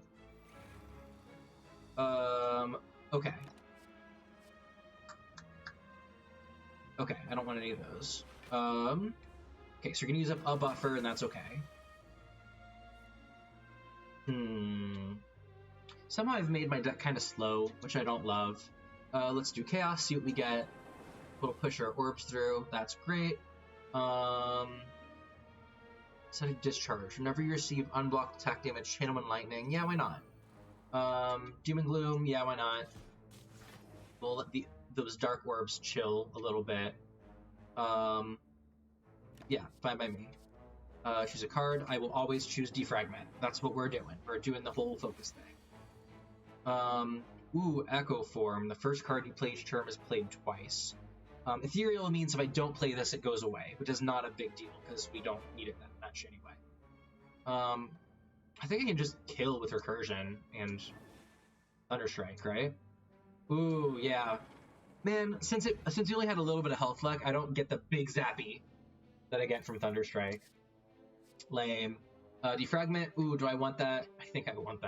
Okay. Okay, I don't want any of those. Okay, so you're gonna use up a buffer, and that's okay. Somehow I've made my deck kind of slow, which I don't love. Let's do Chaos, see what we get. We'll push our orbs through. That's great. Set a discharge. Whenever you receive unblocked attack damage, channel 1 lightning. Yeah, why not? Doom and Gloom. Yeah, why not? We'll let those dark orbs chill a little bit. Yeah, fine by me. Choose a card. I will always choose Defragment. That's what we're doing. We're doing the whole focus thing. Ooh, Echo Form. The first card you play each turn is played twice. Ethereal means if I don't play this, it goes away, which is not a big deal, because we don't need it that much anyway. I think I can just kill with Recursion and Thunderstrike, right? Ooh, yeah. Man, since you only had a little bit of health left, I don't get the big zappy that I get from Thunderstrike. Lame. Defragment. Ooh, do I want that? I think I want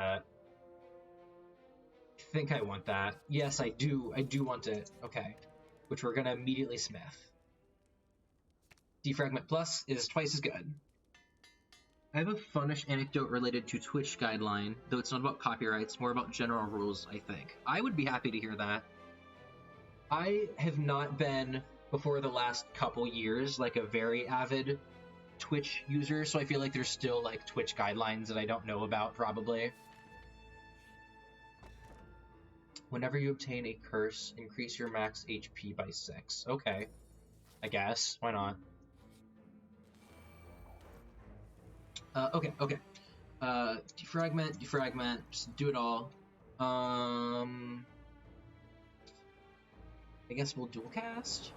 that. Yes, I do. I do want it. Okay. Which we're gonna immediately smith. Defragment Plus is twice as good. I have a funnish anecdote related to Twitch guideline, though it's not about copyrights, more about general rules, I think. I would be happy to hear that. I have not been, before the last couple years, like a very avid Twitch user, so I feel like there's still like Twitch guidelines that I don't know about, probably. Whenever you obtain a curse, increase your max HP by 6. Okay. I guess. Why not? Okay. Defragment, just do it all. I guess we'll dual cast.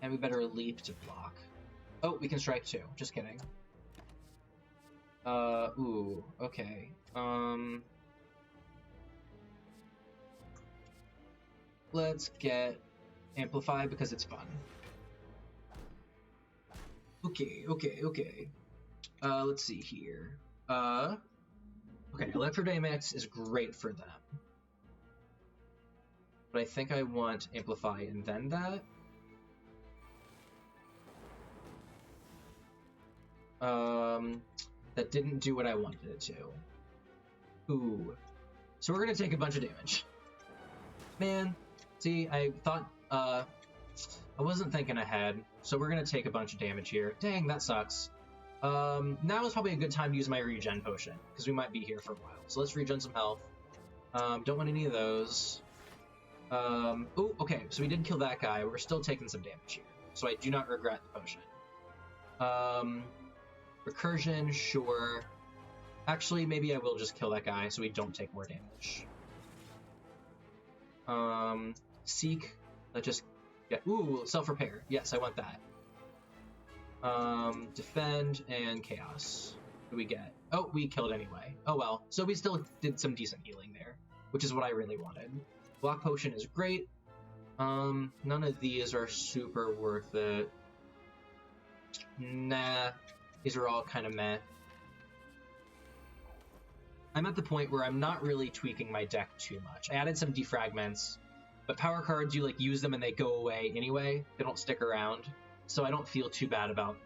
And we better leap to block. Oh, we can strike too. Just kidding. Ooh, okay. Let's get Amplify because it's fun. Okay. Let's see here. Okay, Electrodynamics is great for them. But I think I want Amplify and then that. That didn't do what I wanted it to. Ooh. So we're gonna take a bunch of damage. Man, see, I thought, I wasn't thinking ahead, so we're gonna take a bunch of damage here. Dang, that sucks. Now is probably a good time to use my regen potion, because we might be here for a while. So let's regen some health. Don't want any of those. Oh, okay, so we did kill that guy. We're still taking some damage here, so I do not regret the potion. Recursion, sure. Actually, maybe I will just kill that guy so we don't take more damage. Seek, let's just get, ooh, self-repair. Yes, I want that. Defend and chaos. What do we get? Oh, we killed anyway. Oh well, so we still did some decent healing there, which is what I really wanted. Block potion is great. None of these are super worth it. Nah, these are all kind of meh. I'm at the point where I'm not really tweaking my deck too much. I added some defragments, but power cards, you like use them and they go away anyway. They don't stick around, so I don't feel too bad about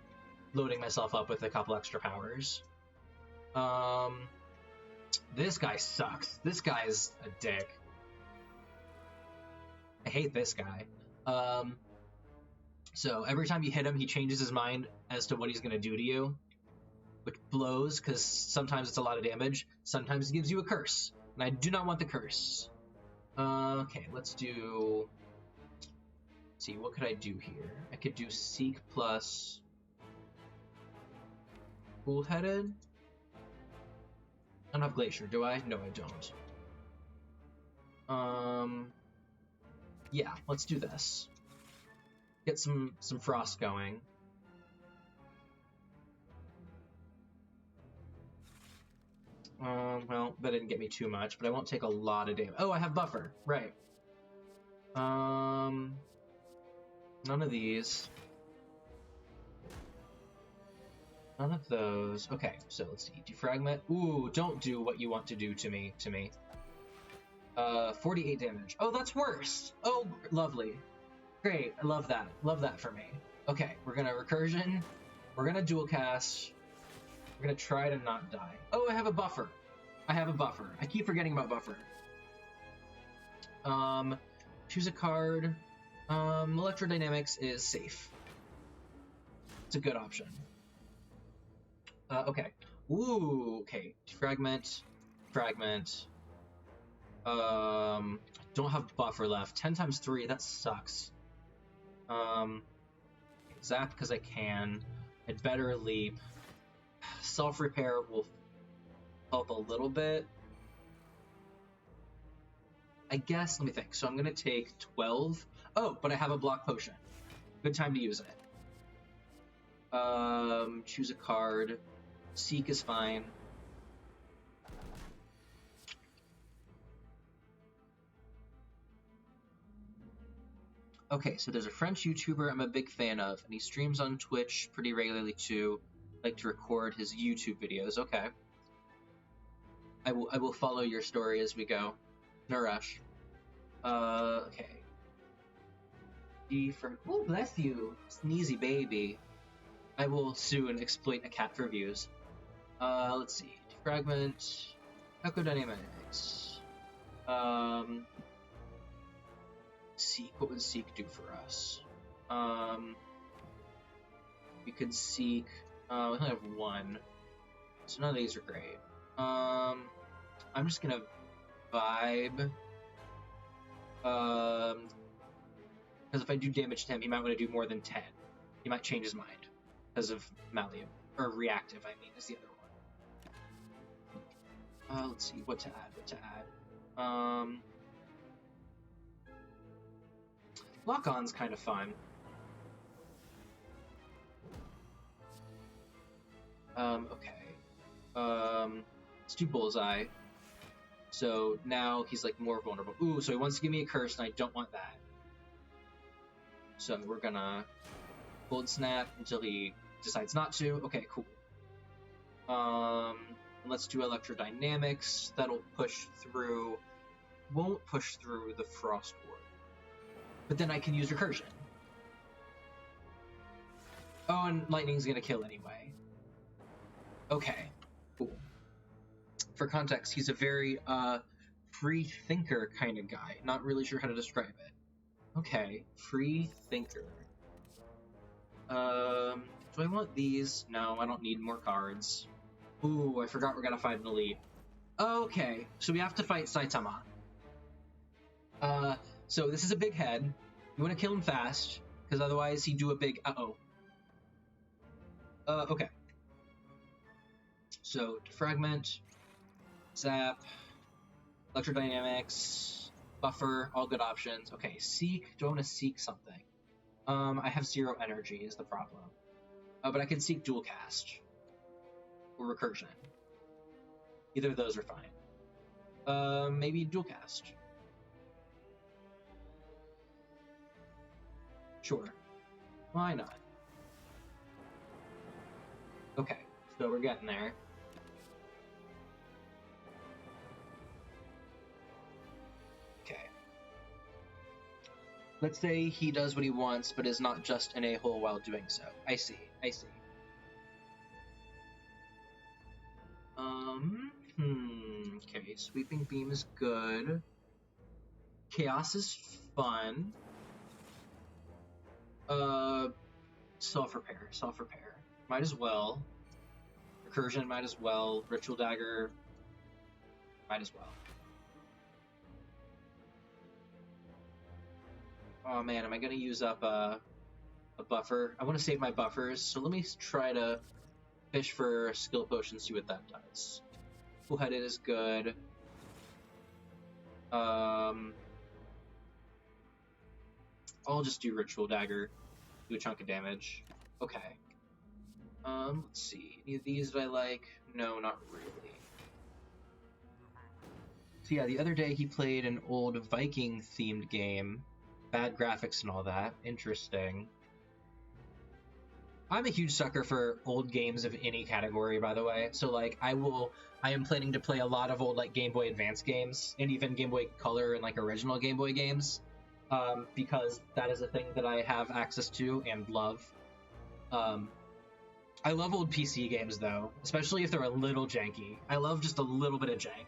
loading myself up with a couple extra powers. This guy sucks. This guy's a dick. I hate this guy. So every time you hit him, he changes his mind as to what he's going to do to you, which blows, because sometimes it's a lot of damage, sometimes it gives you a curse, and I do not want the curse. Okay, let's see, what could I do here? I could do Seek plus Cool-Headed. I don't have Glacier, do I? No, I don't. Yeah, let's do this. Get some frost going. Well, that didn't get me too much, but I won't take a lot of damage. Oh, I have buffer, right. None of these. None of those. Okay, so let's see. Defragment. Ooh, don't do what you want to do to me. 48 damage. Oh, that's worse. Oh, lovely. Great, I love that. Love that for me. Okay, we're gonna recursion. We're gonna dual cast. We're gonna try to not die. Oh, I have a buffer. I keep forgetting about buffer. Choose a card. Electrodynamics is safe. It's a good option. Okay. Ooh, okay. Fragment. Don't have buffer left. 10 times 3, that sucks. Zap because I can. I'd better leap. Self-repair will help a little bit. I guess, let me think. So I'm going to take 12. Oh, but I have a block potion. Good time to use it. Choose a card. Seek is fine. Okay, so there's a French YouTuber I'm a big fan of, and he streams on Twitch pretty regularly too. I like to record his YouTube videos. Okay. I will follow your story as we go. No rush. Okay. D for oh, bless you, sneezy baby. I will soon exploit a cat for views. Let's see. Defragment. Ecodynamics. Seek. What would Seek do for us? We could Seek. We only have one, so none of these are great. I'm just gonna vibe. Because if I do damage to him, he might want to do more than 10. He might change his mind because of malleable or reactive. I mean, is the other one. Let's see what to add. Lock-on's kind of fun. Okay. Let's do Bullseye. So now he's like more vulnerable. Ooh, so he wants to give me a curse, and I don't want that. So we're gonna Cold Snap until he decides not to. Okay, cool. Let's do Electrodynamics. That'll push through. Won't push through the Frost Ward. But then I can use Recursion. Oh, and Lightning's gonna kill anyway. Okay, cool. For context, he's a very free thinker kind of guy. Not really sure how to describe it. Okay, free thinker. Do I want these? No, I don't need more cards. Ooh, I forgot we're gonna fight an elite. Okay, so we have to fight Saitama. So this is a big head. You want to kill him fast, because otherwise he'd do a big okay. So, defragment, zap, electrodynamics, buffer, all good options. Okay, seek. Do I want to seek something? I have 0 energy is the problem. But I can seek dual cast or recursion. Either of those are fine. Maybe dual cast. Sure. Why not? Okay, so we're getting there. Okay. Let's say he does what he wants, but is not just an a-hole while doing so. I see. Okay, sweeping beam is good. Chaos is fun. Self-repair. Might as well. Recursion, might as well. Ritual dagger, might as well. Oh man, am I gonna use up a buffer? I want to save my buffers, so let me try to fish for skill potion, see what that does. Full-headed is good. I'll just do ritual dagger, do a chunk of damage. Okay. Let's see. Any of these that I like? No, not really. So yeah, the other day he played an old Viking-themed game. Bad graphics and all that. Interesting. I'm a huge sucker for old games of any category, by the way. So, like, I am planning to play a lot of old, like, Game Boy Advance games, and even Game Boy Color and, like, original Game Boy games, because that is a thing that I have access to and love. I love old PC games, though, especially if they're a little janky. I love just a little bit of jank.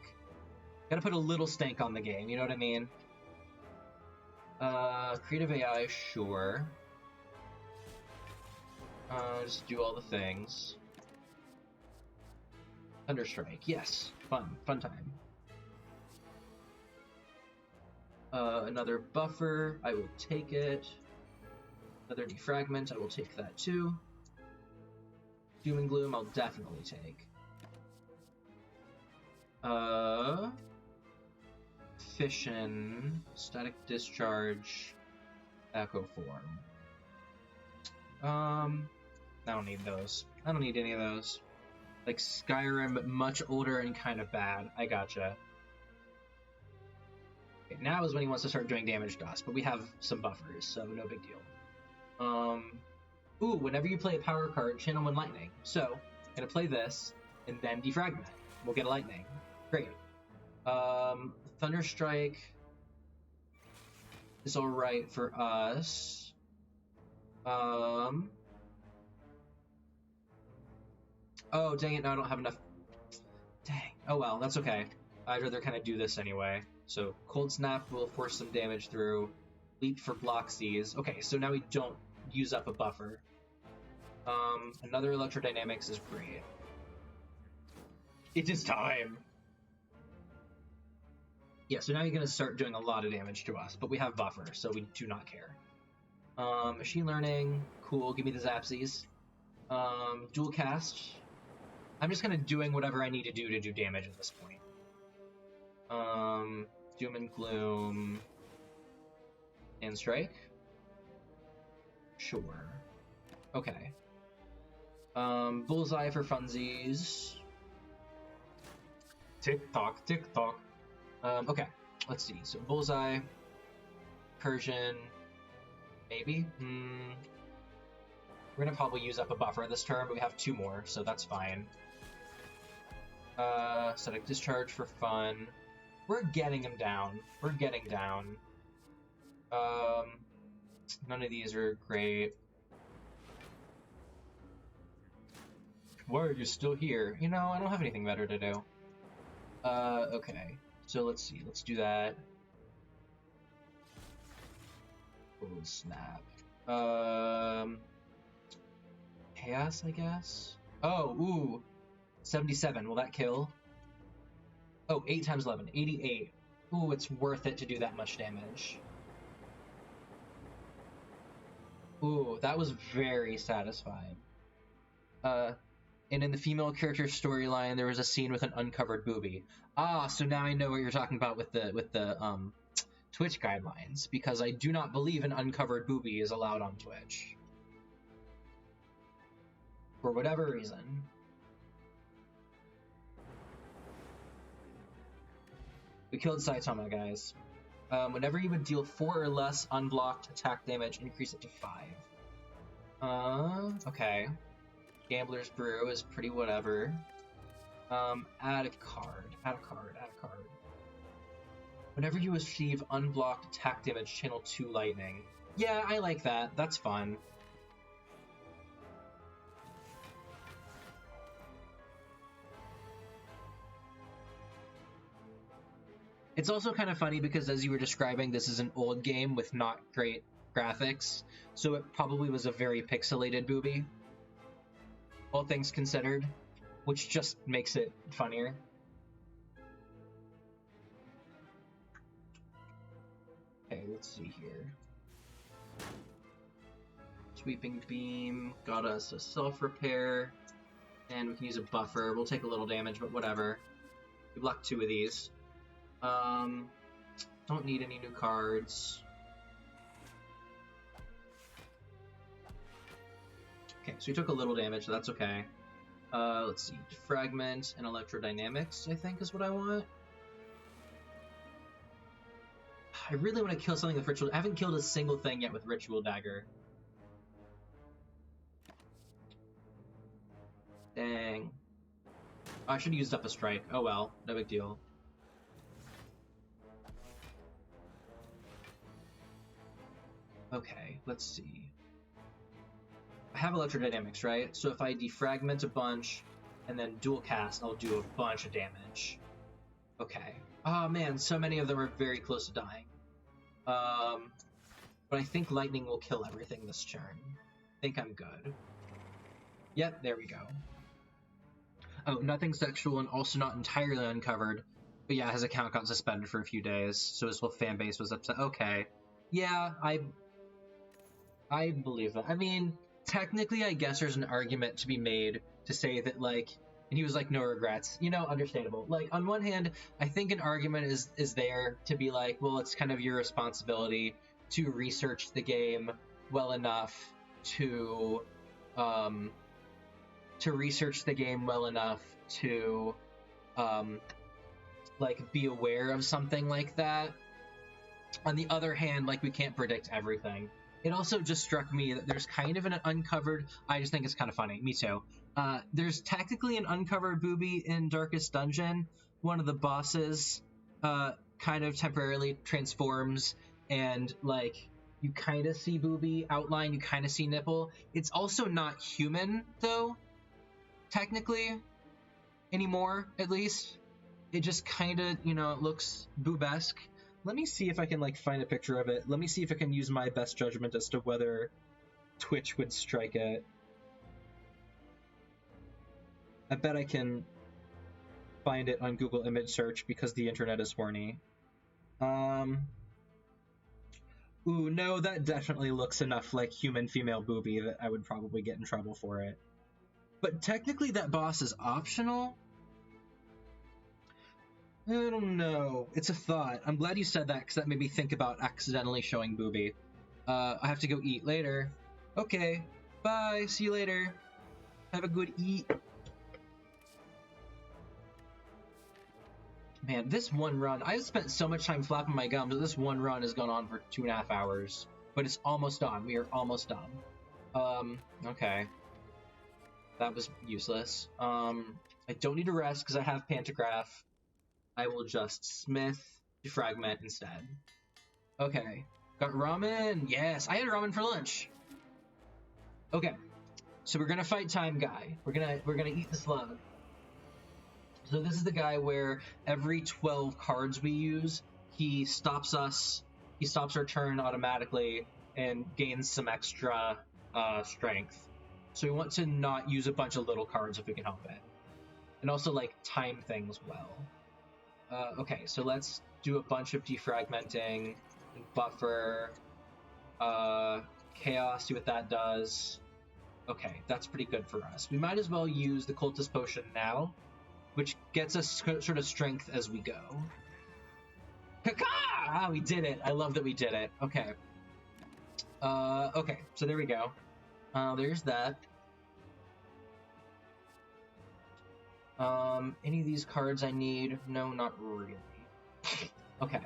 Gotta put a little stank on the game, you know what I mean? Creative AI, sure. Just do all the things. Thunderstrike, yes. Fun time. Another buffer, I will take it. Another defragment, I will take that too. Doom and Gloom, I'll definitely take. Fission, Static Discharge, Echo Form. I don't need those. I don't need any of those. Like Skyrim, much older and kind of bad. I gotcha. Okay, now is when he wants to start doing damage to us, but we have some buffers, so no big deal. Ooh, whenever you play a power card, channel 1 lightning. So, I'm gonna play this, and then defragment. We'll get a lightning. Great. Thunderstrike is alright for us. Oh, dang it, no, I don't have enough. Dang. Oh well, that's okay. I'd rather kind of do this anyway. So, Cold Snap will force some damage through. Leap for Bloxies. Okay, so now we don't use up a buffer. Another Electrodynamics is great. It is time! Yeah, so now you're going to start doing a lot of damage to us, but we have buffer, so we do not care. Machine Learning, cool, give me the Zapsies. Dual Cast. I'm just kind of doing whatever I need to do damage at this point. Doom and Gloom. And Strike? Sure. Okay. Bullseye for funsies. Tick-tock, tick-tock. Okay, let's see. So Bullseye, Persian, maybe? We're gonna probably use up a buffer this turn, but we have 2 more, so that's fine. Static Discharge for fun. We're getting him down. We're getting down. None of these are great. Why are you still here? You know, I don't have anything better to do. Okay. So let's see. Let's do that. Cold Snap. Chaos, I guess? Oh, ooh. 77. Will that kill? Oh, 8 times 11. 88. Ooh, it's worth it to do that much damage. Ooh, that was very satisfying. And in the female character storyline, there was a scene with an uncovered boobie. Ah, so now I know what you're talking about with the Twitch guidelines, because I do not believe an uncovered boobie is allowed on Twitch. For whatever reason. We killed Saitama, guys. Whenever you would deal 4 or less unblocked attack damage, increase it to 5. Okay. Gambler's Brew is pretty whatever. Add a card. Whenever you achieve unblocked attack damage, channel 2 lightning. Yeah, I like that. That's fun. It's also kind of funny because, as you were describing, this is an old game with not great graphics, so it probably was a very pixelated boobie, all things considered, which just makes it funnier. Okay, let's see here. Sweeping Beam got us a self-repair, and we can use a buffer. We'll take a little damage, but whatever. We blocked 2 of these. Don't need any new cards. Okay, so we took a little damage, so that's okay. Let's see. Fragment and Electrodynamics, I think, is what I want. I really want to kill something with Ritual. I haven't killed a single thing yet with Ritual Dagger. Dang. Oh, I should have used up a strike. Oh well, no big deal. Okay, let's see. I have Electrodynamics, right? So if I defragment a bunch and then dual cast, I'll do a bunch of damage. Okay. Oh man, so many of them are very close to dying. But I think lightning will kill everything this turn. I think I'm good. Yep, there we go. Oh, nothing sexual and also not entirely uncovered. But yeah, his account got suspended for a few days, so his whole fan base was upset. Okay. Yeah, I believe that. I mean, technically, I guess there's an argument to be made to say that, like, and he was like, no regrets. You know, understandable. Like, on one hand, I think an argument is there to be like, well, it's kind of your responsibility to research the game well enough to like, be aware of something like that. On the other hand, like, we can't predict everything. It also just struck me that there's kind of an uncovered... I just think it's kind of funny. Me too. There's technically an uncovered boobie in Darkest Dungeon. One of the bosses kind of temporarily transforms, and, like, you kind of see boobie outline, you kind of see nipple. It's also not human, though, technically, anymore, at least. It just kind of, you know, looks boobesque. Let me see if I can, like, find a picture of it. Let me see if I can use my best judgment as to whether Twitch would strike it. I bet I can find it on Google image search because the internet is horny. Ooh, no, that definitely looks enough like human female boobie that I would probably get in trouble for it. But technically that boss is optional? I don't know. It's a thought. I'm glad you said that, because that made me think about accidentally showing boobie. I have to go eat later. Okay. Bye. See you later. Have a good eat. Man, this one run... I've spent so much time flapping my gums that this one run has gone on for 2.5 hours. But it's almost done. We are almost done. Okay. That was useless. I don't need to rest because I have Pantograph. I will just Smith, Defragment instead. Okay. Got ramen! Yes! I had ramen for lunch! Okay. So we're gonna fight Time Guy. We're gonna eat the slug. So this is the guy where every 12 cards we use, he stops our turn automatically and gains some extra strength. So we want to not use a bunch of little cards if we can help it. And also, like, time things well. Okay, so let's do a bunch of defragmenting, buffer, Chaos, see what that does. Okay, that's pretty good for us. We might as well use the Cultist Potion now, which gets us sort of strength as we go. Kaka! Ah, we did it. I love that we did it. Okay. Okay, so there we go. There's that. Any of these cards I need? No, not really. Okay.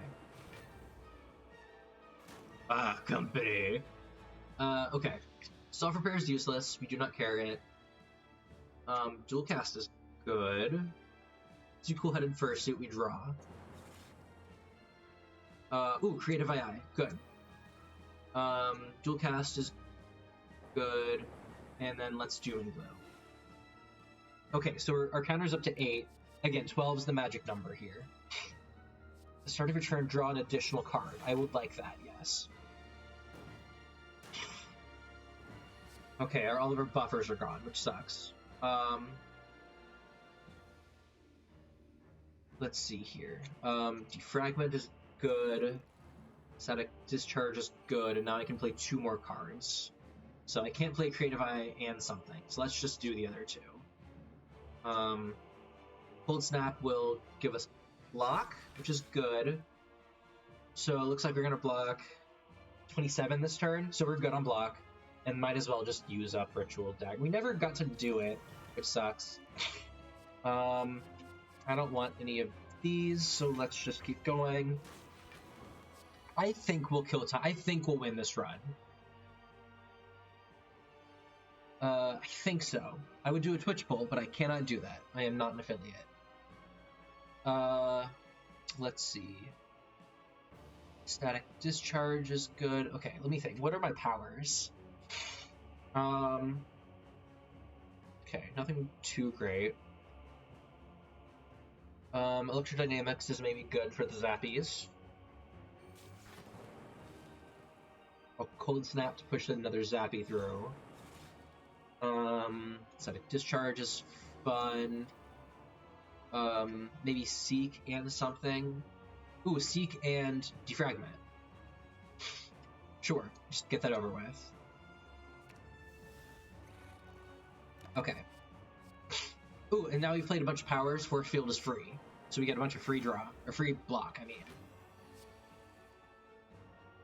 Ah, company. Okay. Self repair is useless. We do not carry it. Dual cast is good. Two cool-headed fursuit we draw. Ooh, creative II. Good. Dual cast is good. And then let's do and grow. Okay, so our counter's up to 8. Again, 12 is the magic number here. The start of your turn, draw an additional card. I would like that, yes. Okay, all of our buffers are gone, which sucks. Let's see here. Defragment is good. Static Discharge is good, and now I can play 2 more cards. So I can't play Creative Eye and something, so let's just do the other 2. Cold Snap will give us block, which is good. So it looks like we're going to block 27 this turn, so we're good on block. And might as well just use up Ritual Dagger. We never got to do it, which sucks. I don't want any of these, so let's just keep going. I think we'll kill time. I think we'll win this run. I think so. I would do a Twitch poll, but I cannot do that. I am not an affiliate. Let's see. Static Discharge is good. Okay, let me think. What are my powers? Okay, nothing too great. Electrodynamics is maybe good for the zappies. A Cold Snap to push another zappy through. Static Discharge is fun. Maybe Seek and something. Ooh, Seek and Defragment. Sure, just get that over with. Okay. Ooh, and now we've played a bunch of powers. Force Field is free. So we get a bunch of free draw. Or free block, I mean.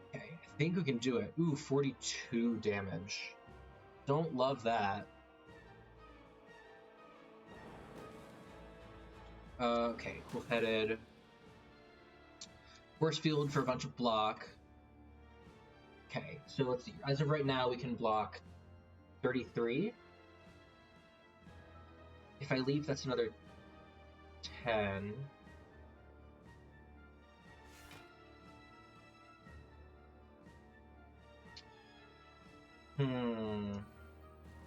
Okay, I think we can do it. Ooh, 42 damage. Don't love that. Okay, cool-headed. Force Field for a bunch of block. Okay, so let's see. As of right now, we can block 33. If I leave, that's another 10.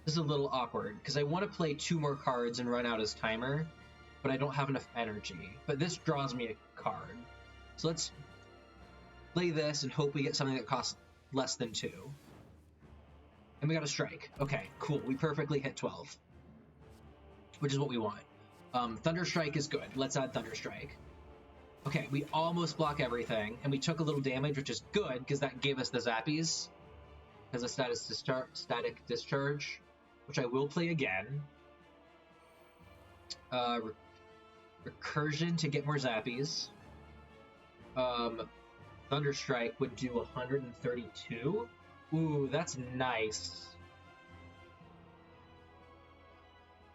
This is a little awkward, because I want to play 2 more cards and run out as timer, but I don't have enough energy. But this draws me a card. So let's play this and hope we get something that costs less than 2. And we got a strike. Okay, cool. We perfectly hit 12. Which is what we want. Thunder Strike is good. Let's add Thunder Strike. Okay, we almost block everything, and we took a little damage, which is good, because that gave us the zappies. As a static discharge, which I will play again. Recursion to get more zappies. Thunder Strike would do 132. Ooh, that's nice.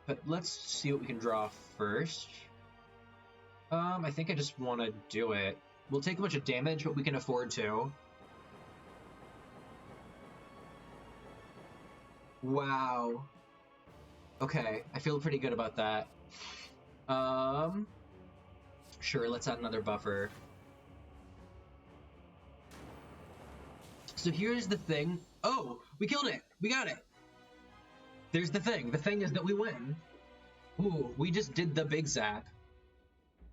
But let's see what we can draw first. I think I just want to do it. We'll take a bunch of damage, but we can afford to. Wow. Okay, I feel pretty good about that. Sure, let's add another buffer. So here's the thing. Oh, we killed it! We got it! There's the thing. The thing is that we win. Ooh, we just did the big zap.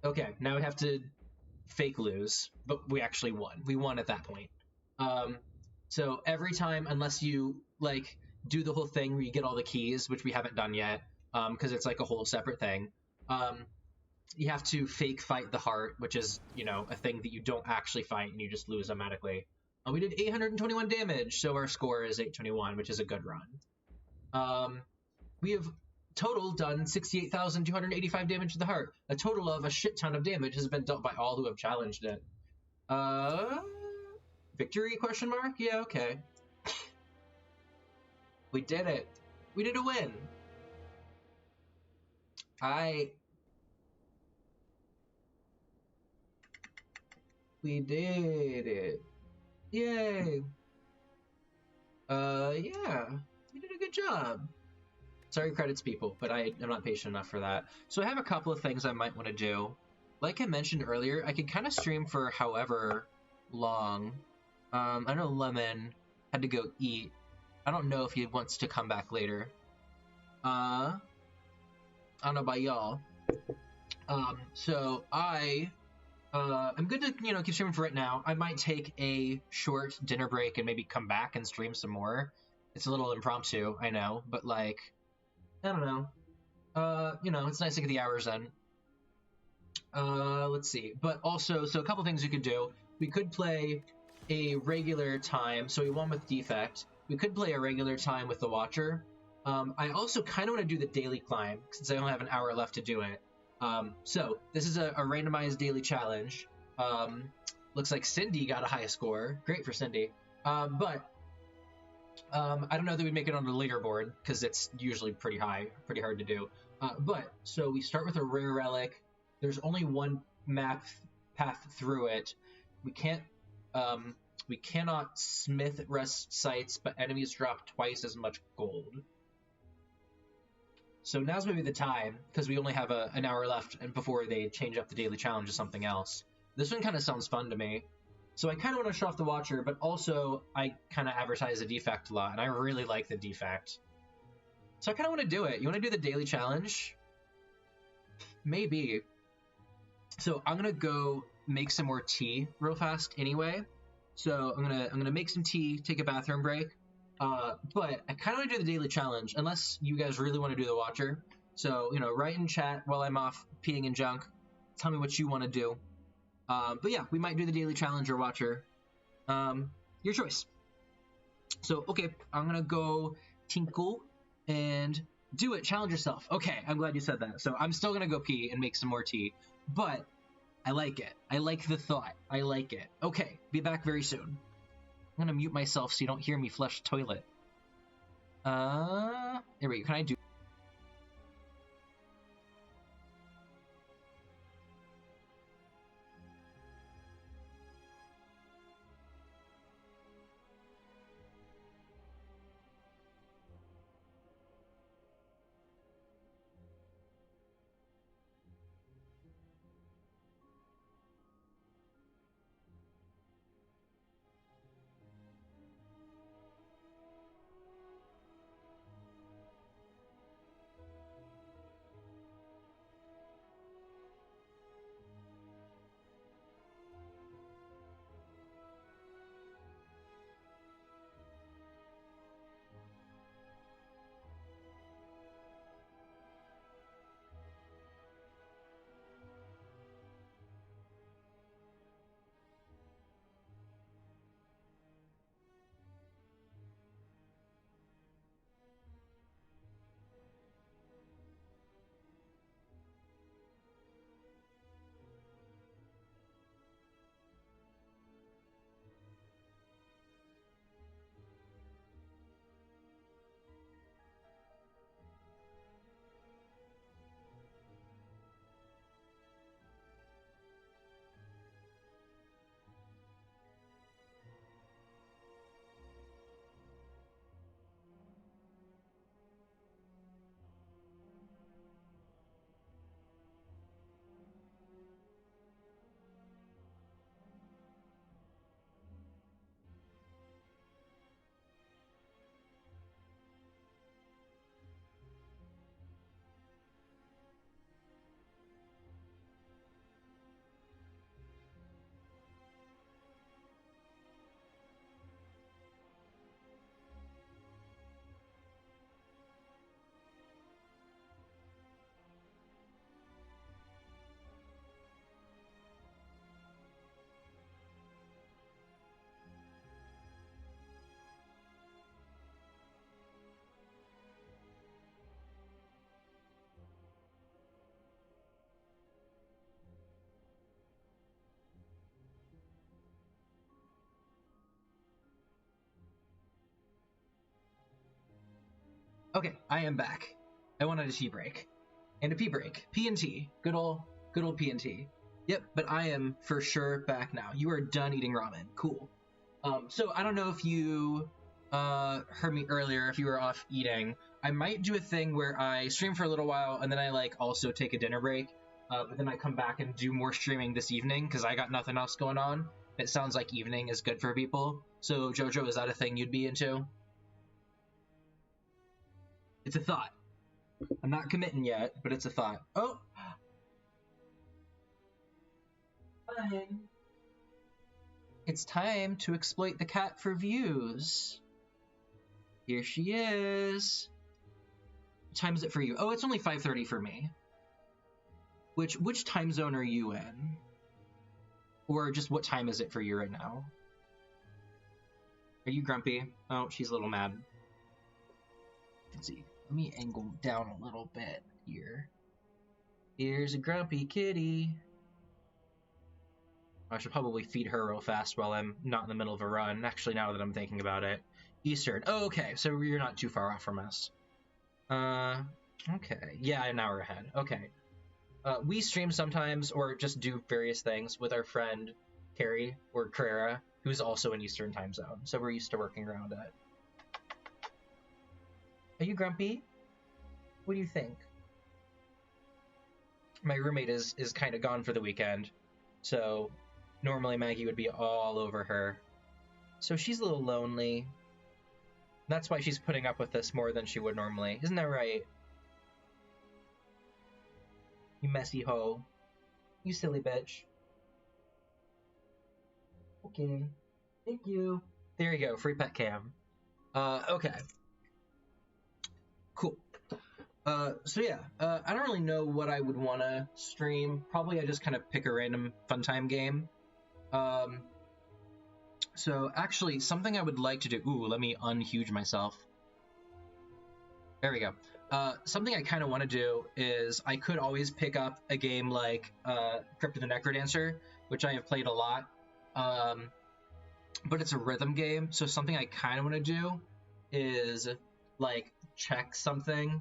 Okay, now we have to fake lose, but we actually won. We won at that point. So every time, unless you, like, do the whole thing where you get all the keys, which we haven't done yet, because it's like a whole separate thing, you have to fake fight the heart, which is, you know, a thing that you don't actually fight and you just lose automatically. We did 821 damage, so our score is 821, which is a good run. We have total done 68,285 damage to the heart. A total of a shit ton of damage has been dealt by all who have challenged it. Victory, question mark? Yeah, okay. We did it. We did a win. We did it. Yay. Yeah. We did a good job. Sorry, credits people, but I'm not patient enough for that. So I have a couple of things I might want to do. Like I mentioned earlier, I could kind of stream for however long. I know Lemon had to go eat. I don't know if he wants to come back later. I don't know about y'all. So I'm good to, keep streaming for right now. I might take a short dinner break and maybe come back and stream some more. It's a little impromptu, I know, but like, I don't know. It's nice to get the hours in. Let's see. But also, so a couple things you could do. We could play a regular time, so we won with Defect. We could play a regular time with the Watcher. I also kind of want to do the daily climb, since I only have an hour left to do it. So this is a randomized daily challenge. Looks like Cindy got a high score. Great for Cindy. But I don't know that we make it on the leaderboard because it's usually pretty high, pretty hard to do. But so we start with a rare relic. There's only one map path through it. We cannot smith rest sites, but enemies drop twice as much gold. So now's maybe the time, because we only have an hour left and before they change up the daily challenge to something else. This one kind of sounds fun to me. So I kind of want to show off the Watcher, but also I kind of advertise the Defect a lot, and I really like the Defect. So I kind of want to do it. You want to do the daily challenge? Maybe. So I'm going to go make some more tea real fast anyway. So I'm gonna make some tea, take a bathroom break. But I kind of want to do the daily challenge, unless you guys really want to do the Watcher. So, write in chat while I'm off peeing in junk. Tell me what you want to do. But yeah, we might do the daily challenge or Watcher. Your choice. So, okay, I'm going to go tinkle and do it. Challenge yourself. Okay, I'm glad you said that. So I'm still going to go pee and make some more tea. But I like it. I like the thought. I like it. Okay, be back very soon. I'm going to mute myself so you don't hear me flush the toilet. There we go. Can I do... Okay, I am back. I wanted a tea break. And a pee break. P&T. Good old P&T. Yep, but I am for sure back now. You are done eating ramen. Cool. So I don't know if you heard me earlier, if you were off eating. I might do a thing where I stream for a little while and then I like also take a dinner break. But then I come back and do more streaming this evening because I got nothing else going on. It sounds like evening is good for people. So Jojo, is that a thing you'd be into? It's a thought. I'm not committing yet, but it's a thought. Oh! Fine. It's time to exploit the cat for views. Here she is. What time is it for you? Oh, it's only 5:30 for me. Which time zone are you in? Or just what time is it for you right now? Are you grumpy? Oh, she's a little mad. Let's see. Let me angle down a little bit here. Here's a grumpy kitty. I should probably feed her real fast while I'm not in the middle of a run. Actually, now that I'm thinking about it. Eastern. Oh, okay. So you're not too far off from us. Okay. Yeah, an hour ahead. Okay. We stream sometimes or just do various things with our friend Carrie or Carrera, who's also in Eastern time zone. So we're used to working around it. Are you grumpy? What do you think? My roommate is kind of gone for the weekend, so normally Maggie would be all over her. So she's a little lonely. That's why she's putting up with this more than she would normally. Isn't that right? You messy hoe. You silly bitch. Okay. Thank you. There you go. Free pet cam. Okay. Cool. So yeah, I don't really know what I would want to stream. Probably I just kind of pick a random fun time game. So actually, something I would like to do... Ooh, let me unhuge myself. There we go. Something I kind of want to do is I could always pick up a game like Crypt of the Necrodancer, which I have played a lot. But it's a rhythm game, so something I kind of want to do is like check something.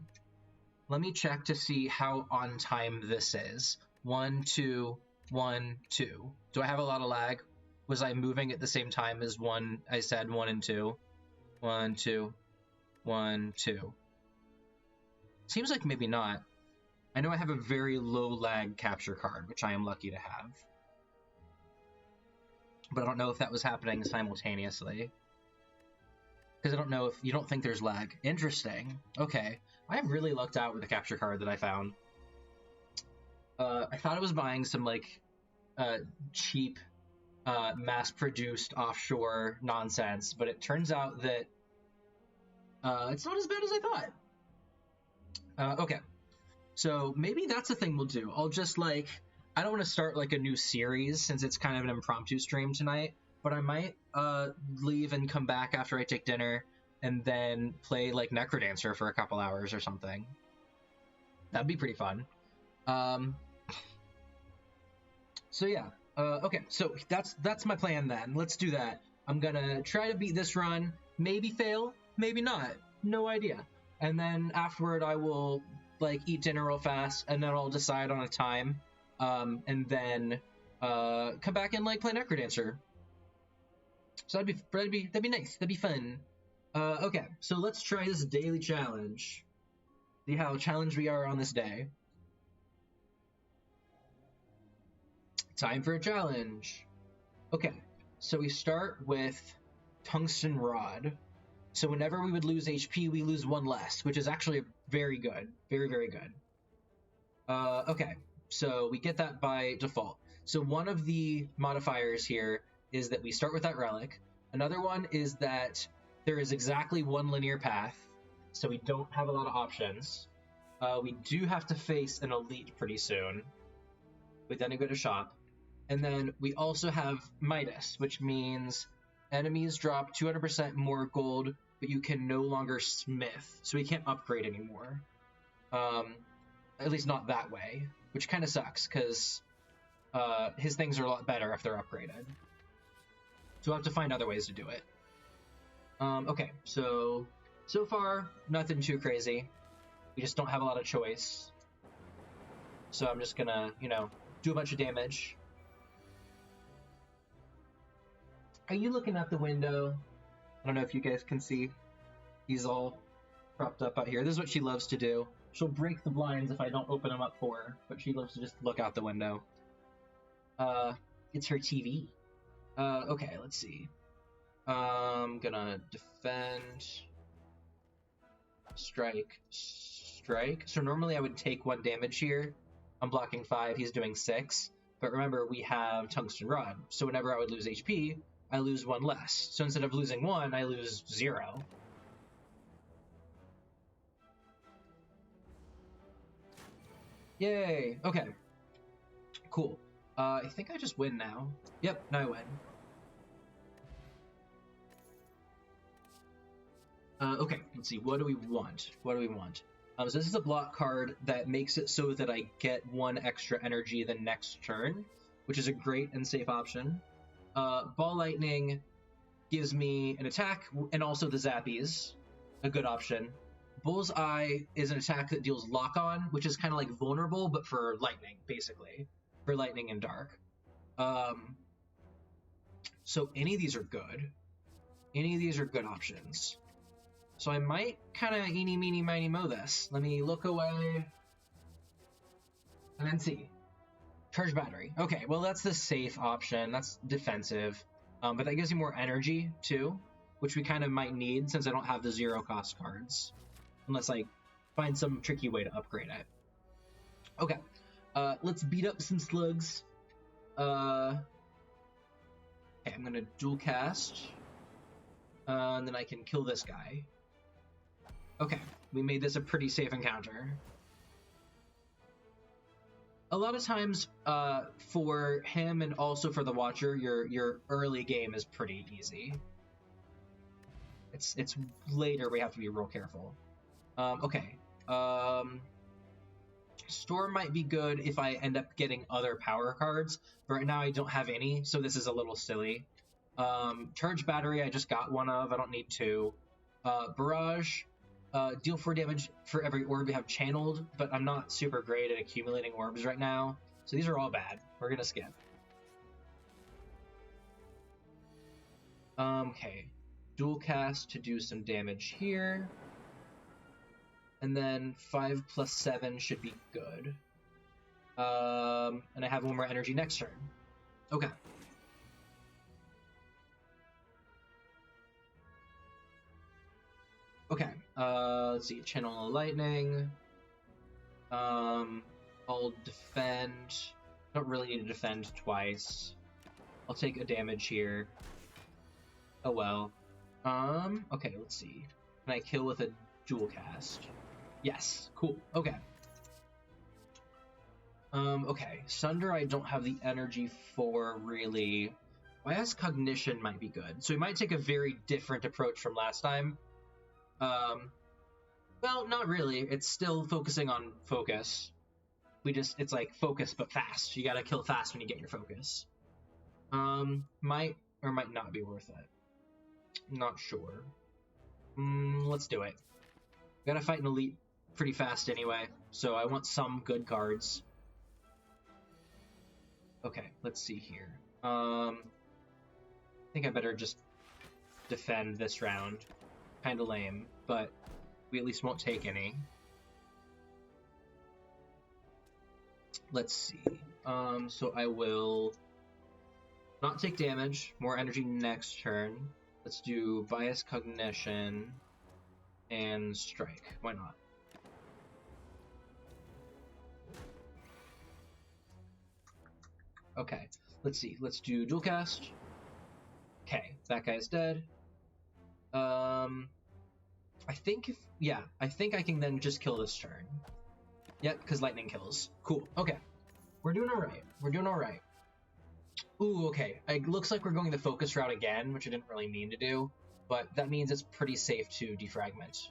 Let me check to see how on time this is. 1, 2, 1, 2. Do I have a lot of lag? Was I moving at the same time as I said 1 and 2? 1, 2, 1, 2. Seems like maybe not. I know I have a very low lag capture card, which I am lucky to have. But I don't know if that was happening simultaneously. Because I don't know if you don't think there's lag. Interesting. Okay. I have really lucked out with the capture card that I found. I thought I was buying some like cheap mass-produced offshore nonsense, but it turns out that it's not as bad as I thought. Okay. So maybe that's a thing we'll do. I'll just like, I don't want to start like a new series since it's kind of an impromptu stream tonight, but I might leave and come back after I take dinner and then play like Necrodancer for a couple hours or something. That'd be pretty fun. So yeah, okay, so that's my plan then. Let's do that. I'm gonna try to beat this run, maybe fail, maybe not, no idea. And then afterward I will like eat dinner real fast, and then I'll decide on a time, and then come back and like play Necrodancer. So that'd be nice. That'd be fun. Okay, so let's try this daily challenge. See how challenged we are on this day. Time for a challenge. Okay, so we start with Tungsten Rod. So whenever we would lose HP, we lose 1 less, which is actually very good. Very, very good. Okay, so we get that by default. So one of the modifiers here is that we start with that relic. Another one is that there is exactly 1 linear path, so we don't have a lot of options. We do have to face an elite pretty soon. We then go to shop. And then we also have Midas, which means enemies drop 200% more gold, but you can no longer smith, so we can't upgrade anymore. At least not that way, which kind of sucks, because his things are a lot better if they're upgraded. So we'll have to find other ways to do it. Okay, so So far, nothing too crazy. We just don't have a lot of choice. So I'm just gonna, you know, do a bunch of damage. Are you looking out the window? I don't know if you guys can see. He's all propped up out here. This is what she loves to do. She'll break the blinds if I don't open them up for her, but she loves to just look out the window. It's her TV. Okay, let's see. Gonna defend. Strike. So normally I would take 1 damage here. I'm blocking 5, he's doing 6. But remember, we have Tungsten Rod, so whenever I would lose HP, I lose 1 less. So instead of losing 1, I lose 0. Yay! Okay. Cool. I think I just win now. Yep, now I win. Okay, let's see. What do we want? So this is a block card that makes it so that I get 1 extra energy the next turn, which is a great and safe option. Ball Lightning gives me an attack and also the Zappies, a good option. Bullseye is an attack that deals lock-on, which is kind of like vulnerable, but for lightning, basically. For lightning and dark. So any of these are good. Any of these are good options. So I might kind of eeny, meeny, miny, mo this. Let me look away. And then see. Charge battery. Okay, well that's the safe option. That's defensive. But that gives you more energy, too. Which we kind of might need since I don't have the 0-cost cards. Unless I find some tricky way to upgrade it. Okay. Let's beat up some slugs. Okay, I'm going to dual cast. And then I can kill this guy. Okay, we made this a pretty safe encounter. A lot of times, for him and also for the Watcher, your early game is pretty easy. It's later we have to be real careful. Okay. Storm might be good if I end up getting other power cards, but right now I don't have any, so this is a little silly. Charge battery, I just got 1 of, I don't need 2. Barrage, deal 4 damage for every orb we have channeled, but I'm not super great at accumulating orbs right now, so these are all bad. We're gonna skip. Okay. Dual cast to do some damage here. And then 5 plus 7 should be good. And I have 1 more energy next turn. Okay. Okay, let's see, channel lightning. I'll defend. Don't really need to defend twice. I'll take a damage here. Oh well. Okay, let's see. Can I kill with a dual cast? Yes, cool, okay. Okay, Sunder I don't have the energy for, really. YS Cognition might be good. So we might take a very different approach from last time. Well, not really. It's still focusing on focus. It's like focus but fast. You gotta kill fast when you get your focus. Might or might not be worth it. Not sure. Let's do it. Gotta fight an elite pretty fast anyway, so I want some good cards. Okay, let's see here. I think I better just defend this round. Kinda lame, but we at least won't take any. Let's see. So I will not take damage, more energy next turn. Let's do Bias Cognition and Strike. Why not? Okay, let's see. Let's do Dual Cast. Okay, that guy's dead. I think I think I can then just kill this turn. Yep, because lightning kills. Cool. Okay. We're doing alright. Ooh, okay. It looks like we're going the focus route again, which I didn't really mean to do, but that means it's pretty safe to defragment.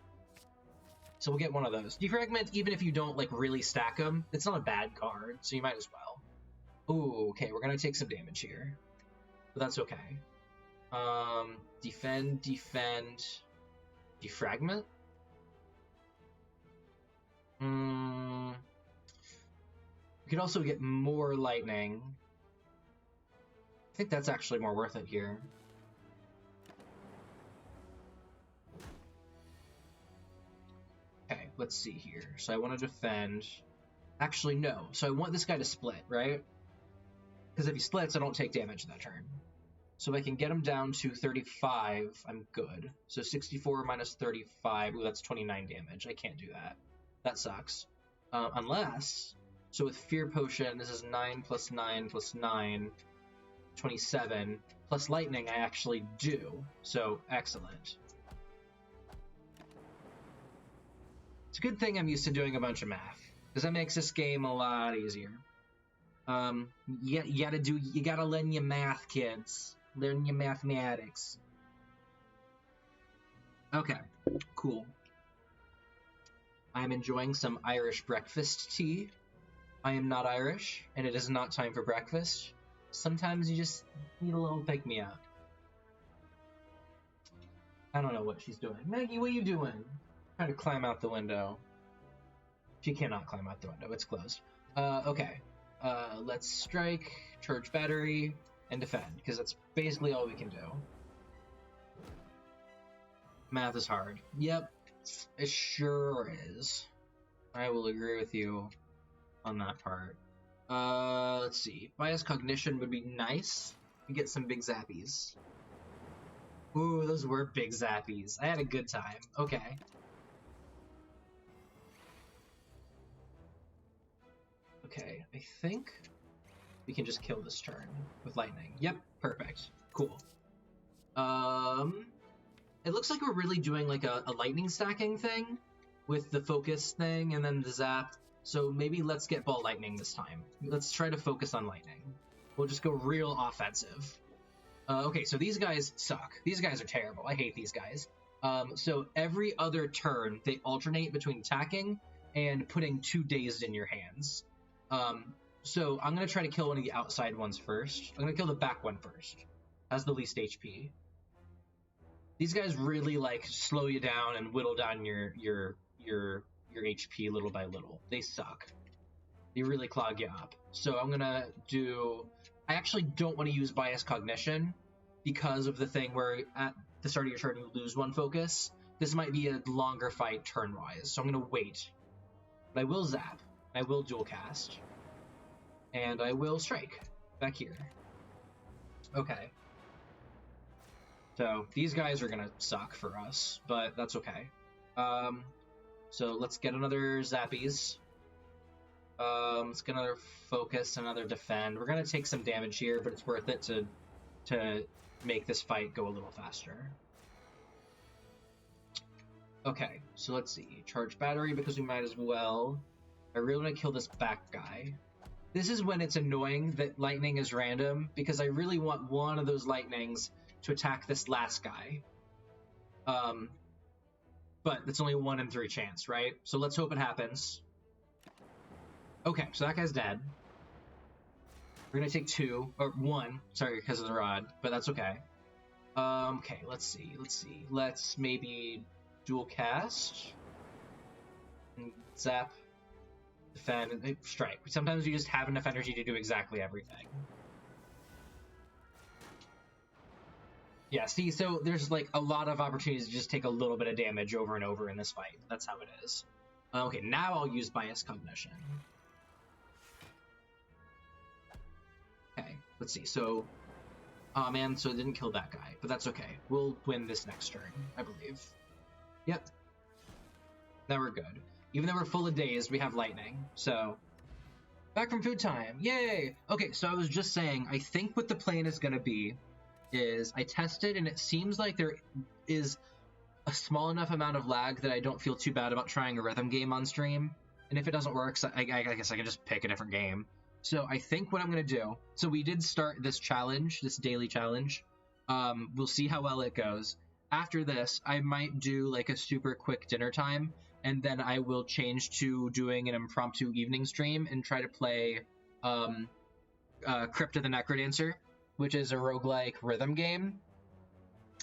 So we'll get 1 of those. Defragment, even if you don't, like, really stack them, it's not a bad card, so you might as well. Ooh, okay, we're gonna take some damage here. But that's okay. Defend. Defragment? We could also get more lightning. I think that's actually more worth it here. Okay, let's see here. So I want to defend. Actually, no. So I want this guy to split, right? Because if he splits, I don't take damage that turn. So if I can get him down to 35, I'm good. So 64 minus 35, ooh, that's 29 damage. I can't do that. That sucks. Unless, so with Fear Potion, this is 9 plus 9 plus 9, 27. Plus Lightning, I actually do. So, excellent. It's a good thing I'm used to doing a bunch of math, because that makes this game a lot easier. You gotta learn your math, kids. Learn your mathematics. Okay, cool. I'm enjoying some Irish breakfast tea. I am not Irish, and it is not time for breakfast. Sometimes you just need a little pick-me-up. I don't know what she's doing. Maggie, what are you doing? Trying to climb out the window. She cannot climb out the window. It's closed. Okay. Let's strike, charge battery, and defend, because that's basically all we can do. Math is hard. Yep, it sure is. I will agree with you on that part. Let's see. Bias Cognition would be nice. We get some big zappies. Ooh, those were big zappies. I had a good time. Okay. Okay, I think we can just kill this turn with lightning. Yep, perfect. Cool. It looks like we're really doing like a lightning stacking thing with the focus thing and then the zap. So maybe let's get ball lightning this time. Let's try to focus on lightning. We'll just go real offensive. Okay, so these guys suck. These guys are terrible. I hate these guys. So every other turn, they alternate between attacking and putting 2 dazed in your hands. So I'm going to try to kill one of the outside ones first. I'm going to kill the back one first. Has the least HP. These guys really like slow you down and whittle down your HP little by little. They suck. They really clog you up. So I'm gonna do. I actually don't want to use Bias Cognition because of the thing where at the start of your turn you lose one focus. This might be a longer fight turn-wise, so I'm gonna wait. But I will zap. I will dual cast. And I will strike back here. Okay. So these guys are gonna suck for us, but that's okay. So let's get another zappies. Let's get another focus, another defend. We're gonna take some damage here, but it's worth it to make this fight go a little faster. Okay, so let's see. Charge battery because we might as well. I really want to kill this back guy. This is when it's annoying that lightning is random, because I really want one of those lightnings to attack this last guy. But it's only a 1 in 3 chance, right? So let's hope it happens. Okay, so that guy's dead. We're gonna take 2, or 1, sorry, because of the rod, but that's okay. Okay, let's see. Let's maybe dual cast. And zap. Defend, and strike. Sometimes you just have enough energy to do exactly everything. Yeah, see, so there's like a lot of opportunities to just take a little bit of damage over and over in this fight. That's how it is. Okay, now I'll use Bias Cognition. Okay, let's see. So, oh man, so it didn't kill that guy, but that's okay. We'll win this next turn, I believe. Yep. Now we're good. Even though we're full of days, we have lightning. So, back from food time. Yay! Okay, so I was just saying, I think what the plan is going to be is I tested, and it seems like there is a small enough amount of lag that I don't feel too bad about trying a rhythm game on stream. And if it doesn't work, so I guess I can just pick a different game. So I think what I'm going to do, so we did start this challenge, this daily challenge. We'll see how well it goes. After this, I might do like a super quick dinner time, and then I will change to doing an impromptu evening stream and try to play Crypt of the Necrodancer, which is a roguelike rhythm game.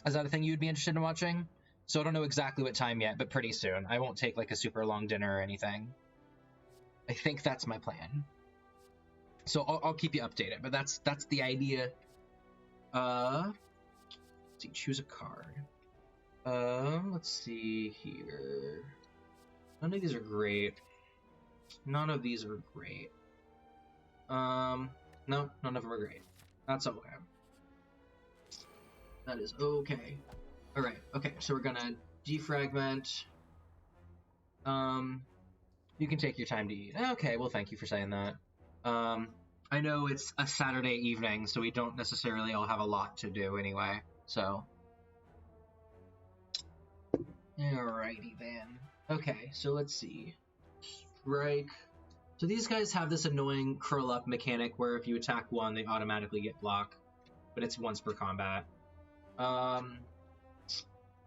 Is that a thing you'd be interested in watching? So I don't know exactly what time yet, but pretty soon. I won't take like a super long dinner or anything. I think that's my plan. So I'll keep you updated, but that's the idea. Let's see, choose a card. Let's see here. None of these are great. None of these are great. No, none of them are great. That's okay. That is okay. Alright, okay, so we're gonna defragment. You can take your time to eat. Okay, well, thank you for saying that. I know it's a Saturday evening, so we don't necessarily all have a lot to do anyway, so. Alrighty then. Okay, so let's see. Strike. So these guys have this annoying curl up mechanic where if you attack one, they automatically get block, but it's once per combat.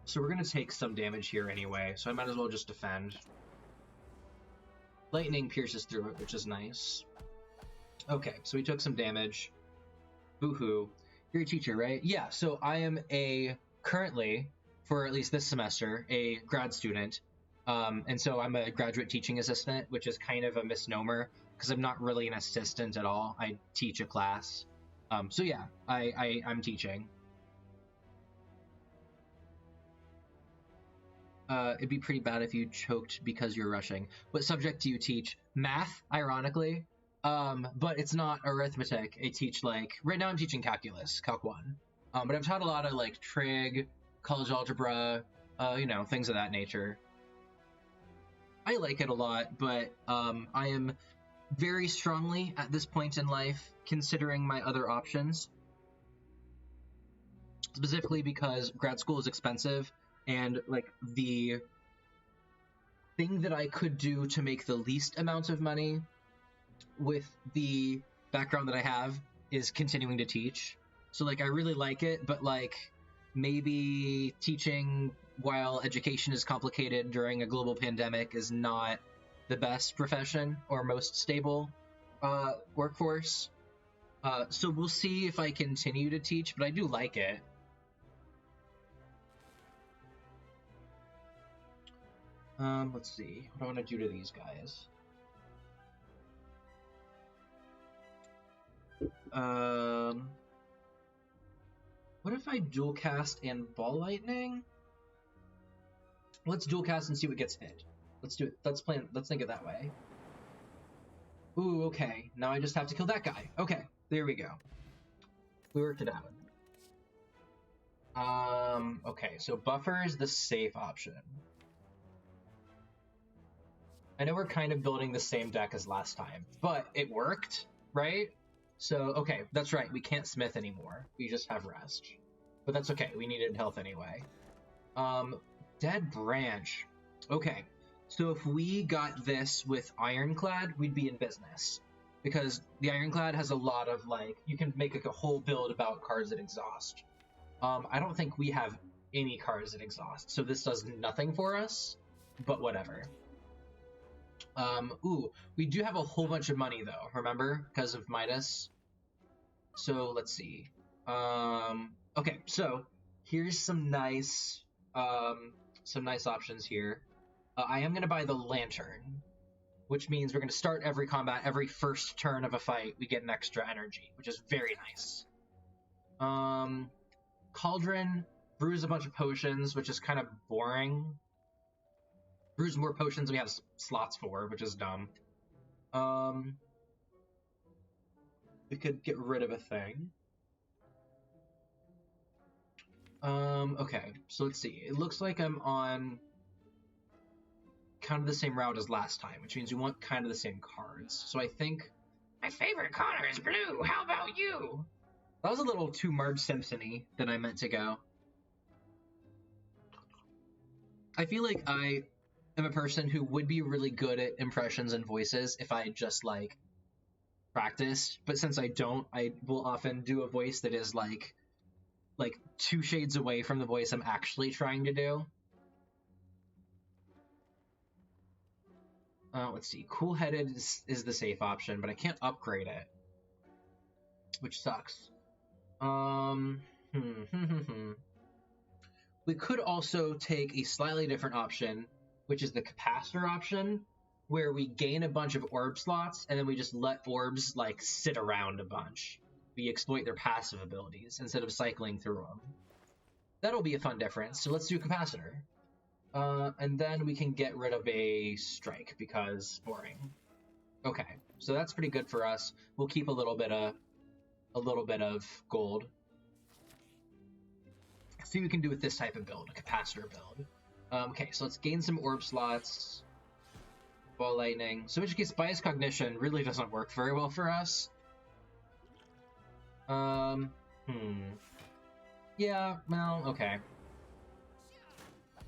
So we're gonna take some damage here anyway, so I might as well just defend. Lightning pierces through it, which is nice. Okay, so we took some damage. Boo-hoo. You're a teacher, right? Yeah, so I am currently, for at least this semester, a grad student. And so I'm a graduate teaching assistant, which is kind of a misnomer, because I'm not really an assistant at all. I teach a class. So yeah, I'm teaching. It'd be pretty bad if you choked because you're rushing. What subject do you teach? Math, ironically. But it's not arithmetic. I teach right now I'm teaching calculus, Calc 1. But I've taught a lot of trig, college algebra, things of that nature. I like it a lot, but I am very strongly at this point in life considering my other options. Specifically because grad school is expensive, and the thing that I could do to make the least amount of money with the background that I have is continuing to teach. So I really like it, but maybe teaching while education is complicated during a global pandemic is not the best profession or most stable workforce. So we'll see if I continue to teach, but I do like it. Let's see. What do I want to do to these guys? What if I dual cast and ball lightning? Let's dual cast and see what gets hit. Let's do it. Let's think it that way. Ooh, okay. Now I just have to kill that guy. Okay, there we go. We worked it out. Okay, so buffer is the safe option. I know we're kind of building the same deck as last time, but it worked, right? So, okay, that's right. We can't smith anymore. We just have rest. But that's okay. We needed health anyway. Dead branch. Okay, so if we got this with Ironclad, we'd be in business. Because the Ironclad has a lot of, you can make a whole build about cards that exhaust. I don't think we have any cards that exhaust, so this does nothing for us, but whatever. Ooh, we do have a whole bunch of money though, remember? Because of Midas. So let's see. Okay, so here's some nice options here. I am gonna buy the Lantern, which means we're gonna start every combat, every first turn of a fight, we get an extra energy, which is very nice. Cauldron, brews a bunch of potions, which is kind of boring. Brews more potions than we have slots for, which is dumb. We could get rid of a thing. Okay, so let's see. It looks like I'm on kind of the same route as last time, which means we want kind of the same cards. So I think my favorite color is blue. How about you? That was a little too Marge Simpson-y than I meant to go. I feel like I am a person who would be really good at impressions and voices if I just practiced, but since I don't, I will often do a voice that is like 2 shades away from the voice I'm actually trying to do. Let's see. Cool-headed is the safe option, but I can't upgrade it, which sucks. We could also take a slightly different option, which is the capacitor option, where we gain a bunch of orb slots and then we just let orbs like sit around a bunch. We exploit their passive abilities instead of cycling through them. That'll be a fun difference. So let's do capacitor, and then we can get rid of a strike because boring. Okay, so that's pretty good for us. We'll keep a little bit of gold. See what we can do with this type of build, a capacitor build. Okay, so let's gain some orb slots. Ball lightning. So in which case, bias cognition really doesn't work very well for us. Yeah, well, okay.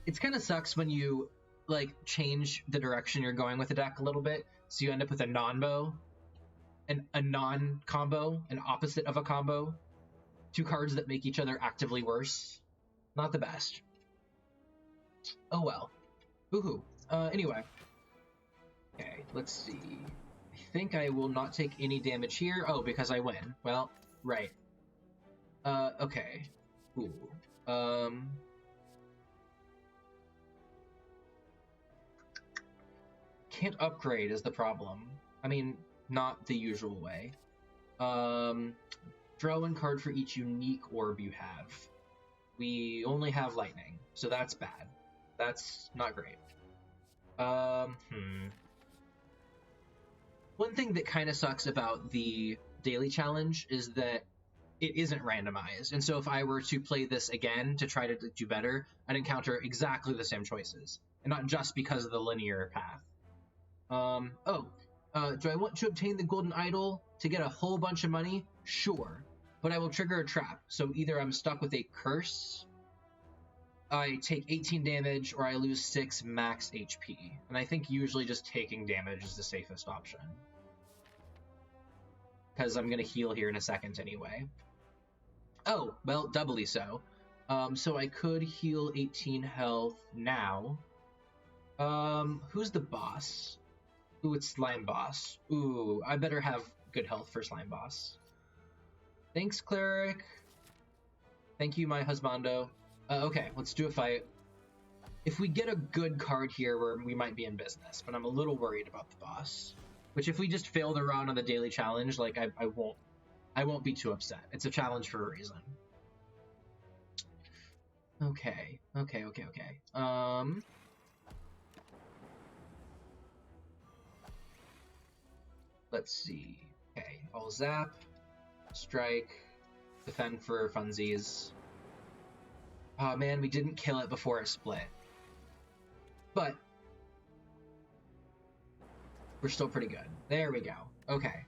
It kind of sucks when you like change the direction you're going with the deck a little bit, so you end up with a non-bow, and a non-combo, an opposite of a combo. Two cards that make each other actively worse. Not the best. Oh well. Woohoo. Anyway. Okay, let's see. I think I will not take any damage here. Oh, because I win. Well, right. Okay. Ooh. Can't upgrade is the problem. I mean, not the usual way. Draw one card for each unique orb you have. We only have lightning, so that's bad. That's not great. One thing that kind of sucks about the daily challenge is that it isn't randomized, and so if I were to play this again to try to do better, I'd encounter exactly the same choices, and not just because of the linear path. Do I want to obtain the golden idol to get a whole bunch of money? Sure, but I will trigger a trap, so either I'm stuck with a curse, I take 18 damage, or I lose 6 max HP. And I think usually just taking damage is the safest option. Because I'm going to heal here in a second anyway. Oh, well, doubly so. So I could heal 18 health now. Who's the boss? Ooh, it's Slime Boss. Ooh, I better have good health for Slime Boss. Thanks, Cleric. Thank you, my husbando. Okay, let's do a fight. If we get a good card here, we might be in business, but I'm a little worried about the boss. Which, if we just fail the run on the daily challenge, like I won't be too upset. It's a challenge for a reason. Okay. Let's see. Okay, I'll zap, strike, defend for funsies. Oh man, we didn't kill it before it split. But we're still pretty good. There we go. Okay.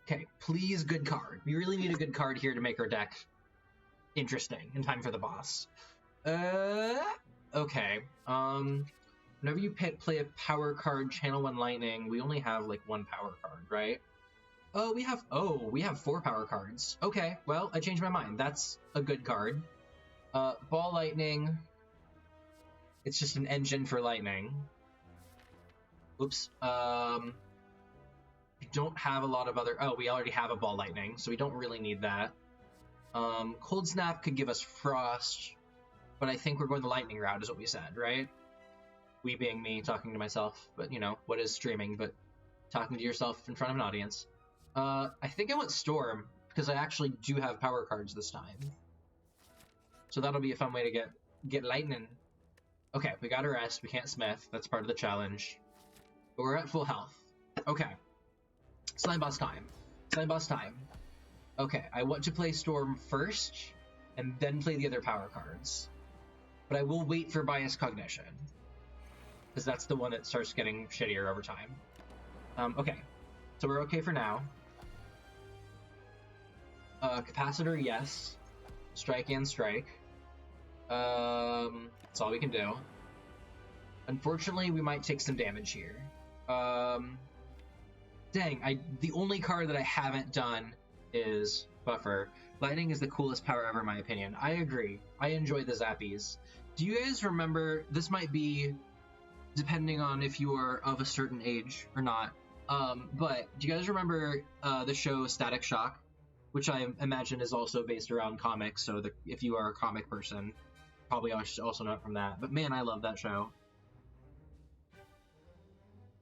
Okay, please, good card. We really need a good card here to make our deck interesting in time for the boss. Okay. Whenever you play a power card, channel 1 lightning, we only have like 1 power card, right? Oh, we have 4 power cards. Okay, well, I changed my mind. That's a good card. Ball lightning. It's just an engine for lightning. Oops. We don't have a lot of other... Oh, we already have a ball lightning, so we don't really need that. Cold snap could give us frost, but I think we're going the lightning route is what we said, right? We being me talking to myself, but you know, what is streaming, but talking to yourself in front of an audience. I think I went storm, because I actually do have power cards this time. So that'll be a fun way to get lightning. Okay, we got a rest. We can't smith. That's part of the challenge. But we're at full health. Okay. Slime boss time. Slime boss time. Okay, I want to play storm first, and then play the other power cards. But I will wait for bias cognition, because that's the one that starts getting shittier over time. Okay. So we're okay for now. Capacitor, yes. Strike and strike. That's all we can do. Unfortunately, we might take some damage here. Dang, the only card that I haven't done is Buffer. Lightning is the coolest power ever, in my opinion. I agree. I enjoy the zappies. Do you guys remember, this might be depending on if you are of a certain age or not, but do you guys remember the show Static Shock? Which I imagine is also based around comics, so if you are a comic person. Probably also not from that, but man, I love that show.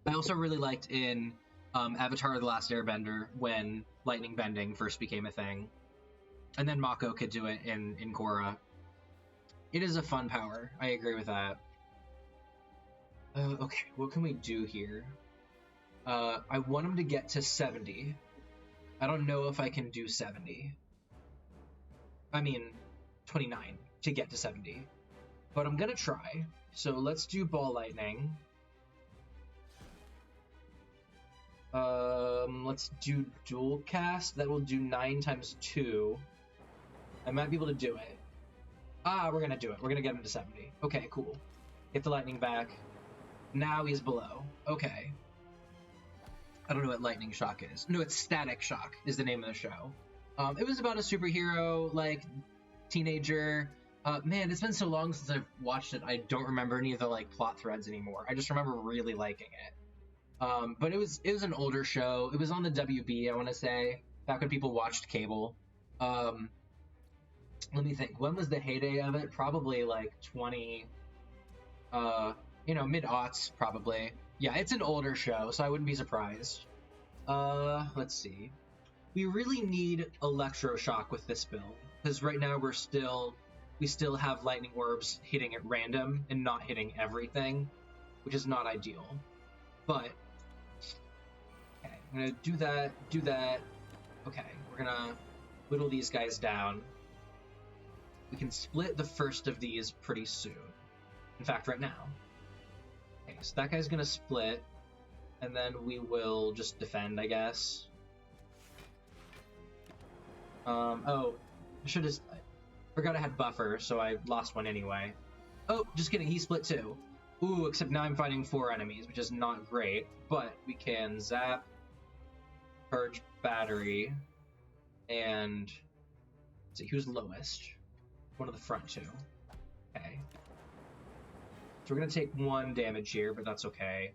I also really liked in Avatar: The Last Airbender when lightning bending first became a thing, and then Mako could do it in Korra. It is a fun power. I agree with that. Okay, what can we do here? I want him to get to 70. I don't know if I can do 70. I mean, 29 to get to 70. But I'm gonna try. So let's do Ball Lightning. Let's do Dual Cast. That will do 9 times 2. I might be able to do it. We're gonna do it. We're gonna get him to 70. Okay, cool. Get the lightning back. Now he's below. Okay. I don't know what Lightning Shock is. No, it's Static Shock is the name of the show. It was about a superhero, like, teenager. Man, it's been so long since I've watched it, I don't remember any of the, like, plot threads anymore. I just remember really liking it. But it was an older show. It was on the WB, I want to say, back when people watched cable. Let me think. When was the heyday of it? Probably, like, mid-aughts, probably. Yeah, it's an older show, so I wouldn't be surprised. Let's see. We really need Electroshock with this build, because right now we still have lightning orbs hitting at random and not hitting everything, which is not ideal. But, okay, I'm gonna do that. Okay, we're gonna whittle these guys down. We can split the first of these pretty soon. In fact, right now. Okay, so that guy's gonna split, and then we will just defend, I guess. I forgot I had buffer, so I lost one anyway. Oh, just kidding, he split too. Ooh, except now I'm fighting 4 enemies, which is not great, but we can zap, purge battery, and let's see, who's lowest? One of the front 2. Okay. So we're going to take 1 damage here, but that's okay.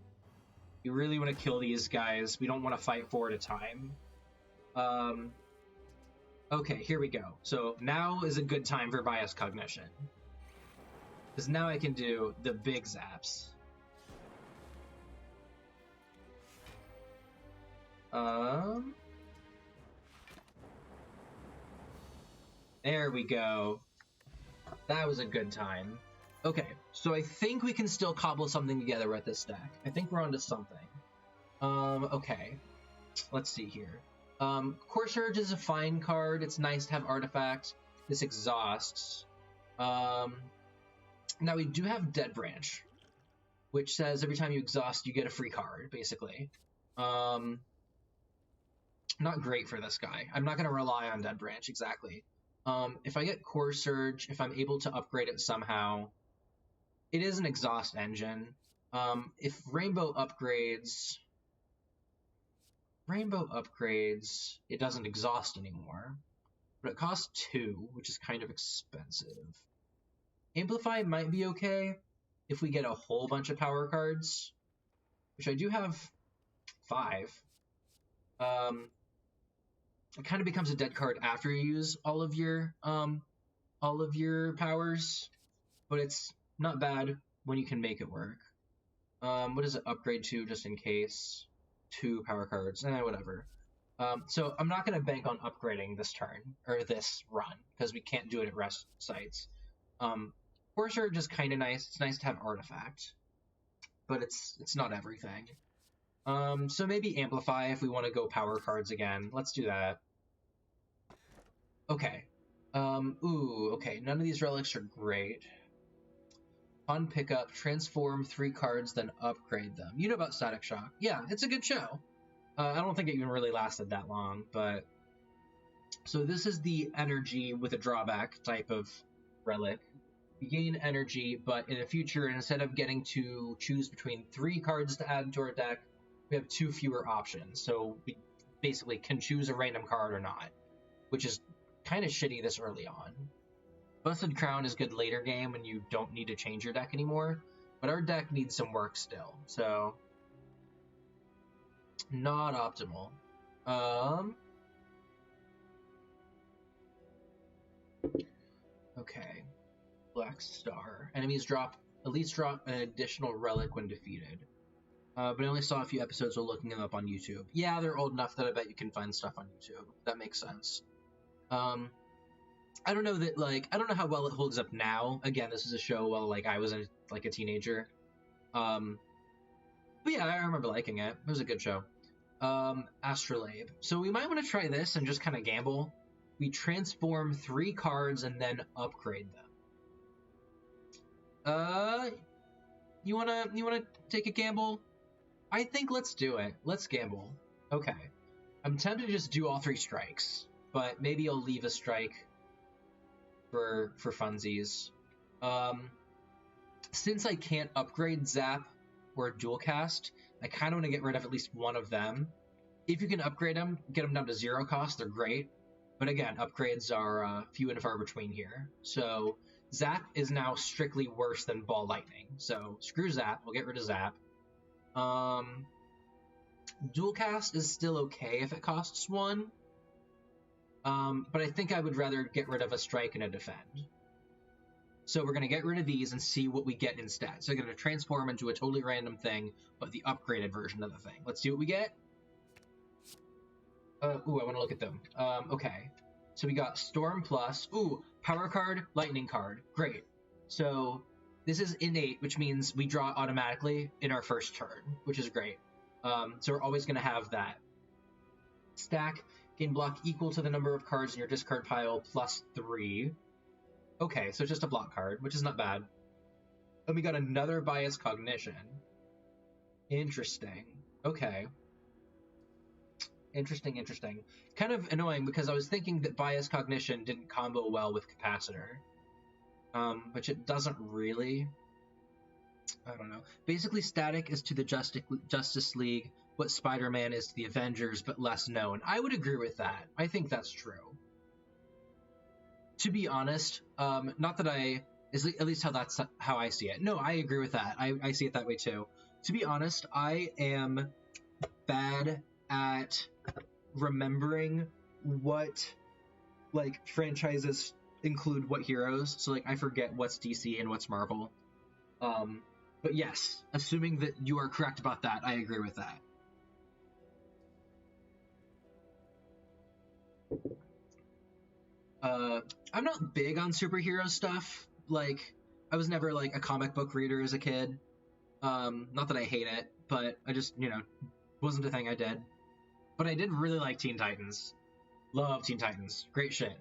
You really want to kill these guys. We don't want to fight 4 at a time. Okay, here we go. So now is a good time for bias cognition. Because now I can do the big zaps. There we go. That was a good time. Okay, so I think we can still cobble something together with this deck. I think we're onto something. Okay. Let's see here. Core Surge is a fine card. It's nice to have Artifact. This exhausts. Now we do have Dead Branch, which says every time you exhaust, you get a free card, basically. Not great for this guy. I'm not going to rely on Dead Branch, exactly. If I get Core Surge, if I'm able to upgrade it somehow, it is an exhaust engine. If Rainbow upgrades, it doesn't exhaust anymore. But it costs 2, which is kind of expensive. Amplify might be okay if we get a whole bunch of power cards, which I do have 5. It kind of becomes a dead card after you use all of your powers, but it's not bad when you can make it work. What does it upgrade to, just in case? 2 power cards, whatever. So I'm not going to bank on upgrading this turn, or this run, because we can't do it at rest sites. Core Surge is kind of nice. It's nice to have Artifact, but it's not everything. So maybe Amplify if we want to go power cards again. Let's do that. Okay. Okay. None of these relics are great. On pickup, transform 3 cards, then upgrade them. You know about Static Shock. Yeah, it's a good show. I don't think it even really lasted that long, but... So this is the energy with a drawback type of relic. We gain energy, but in the future, instead of getting to choose between 3 cards to add to our deck, we have 2 fewer options. So we basically can choose a random card or not, which is kind of shitty this early on. Busted Crown is good later game when you don't need to change your deck anymore, but our deck needs some work still, so not optimal. Okay, Black Star. Enemies at least drop an additional relic when defeated. But I only saw a few episodes while looking them up on YouTube. Yeah, they're old enough that I bet you can find stuff on YouTube. That makes sense. I don't know that, like, I don't know how well it holds up now. Again, this is a show while, like, I was a teenager. But yeah, I remember liking it. It was a good show. Astrolabe. So we might want to try this and just kind of gamble. We transform 3 cards and then upgrade them. You wanna take a gamble? I think let's do it. Let's gamble. Okay. I'm tempted to just do all 3 strikes, but maybe I'll leave a strike for funsies. Since I can't upgrade Zap or Dual Cast, I kind of want to get rid of at least one of them. If you can upgrade them, get them down to 0 cost, they're great. But again, upgrades are few and far between here. So Zap is now strictly worse than Ball Lightning. So screw Zap, we'll get rid of Zap. Dual Cast is still okay if it costs 1. But I think I would rather get rid of a strike and a defend. So we're going to get rid of these and see what we get instead. So I'm going to transform into a totally random thing, but the upgraded version of the thing. Let's see what we get. Ooh, I want to look at them. Okay. So we got Storm Plus. Ooh, Power card, Lightning card. Great. So this is innate, which means we draw automatically in our first turn, which is great. So we're always going to have that. Stack, gain block equal to the number of cards in your discard pile plus 3. Okay, so it's just a block card, which is not bad. And we got another Bias Cognition. Interesting. Okay. Interesting. Kind of annoying because I was thinking that Bias Cognition didn't combo well with Capacitor. Which it doesn't really. I don't know. Basically, Static is to the Justice League what Spider-Man is to the Avengers, but less known. I would agree with that. I think that's true. To be honest, not that at least that's how I see it. No, I agree with that. I see it that way too. To be honest, I am bad at remembering what, like, franchises include what heroes. So, like, I forget what's DC and what's Marvel. But yes, assuming that you are correct about that, I agree with that. I'm not big on superhero stuff. Like, I was never, like, a comic book reader as a kid. Not that I hate it, but I just, wasn't a thing I did. But I did really like Teen Titans. Love Teen Titans. Great shit.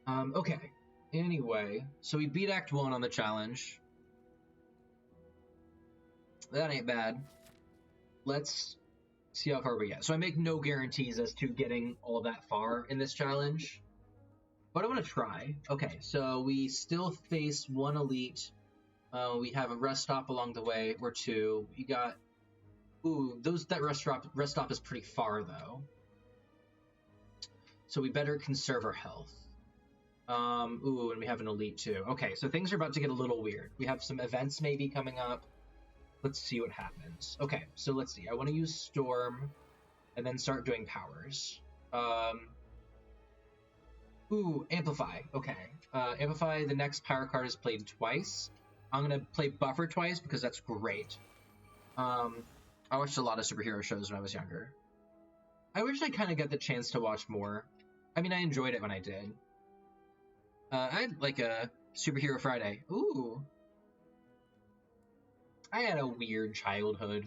Okay. Anyway, so we beat Act 1 on the challenge. That ain't bad. Let's see how far we get. So I make no guarantees as to getting all that far in this challenge, but I'm gonna try. Okay, so we still face 1 elite. We have a rest stop along the way, or 2. We got, that rest stop is pretty far though, so we better conserve our health. And we have an elite too. Okay, so things are about to get a little weird. We have some events maybe coming up. Let's see what happens. Okay, so let's see. I want to use Storm and then start doing powers. Amplify. Okay. Amplify, the next power card is played twice. I'm going to play Buffer twice because that's great. I watched a lot of superhero shows when I was younger. I wish I kind of got the chance to watch more. I mean, I enjoyed it when I did. I had, like, a Superhero Friday. Ooh. I had a weird childhood.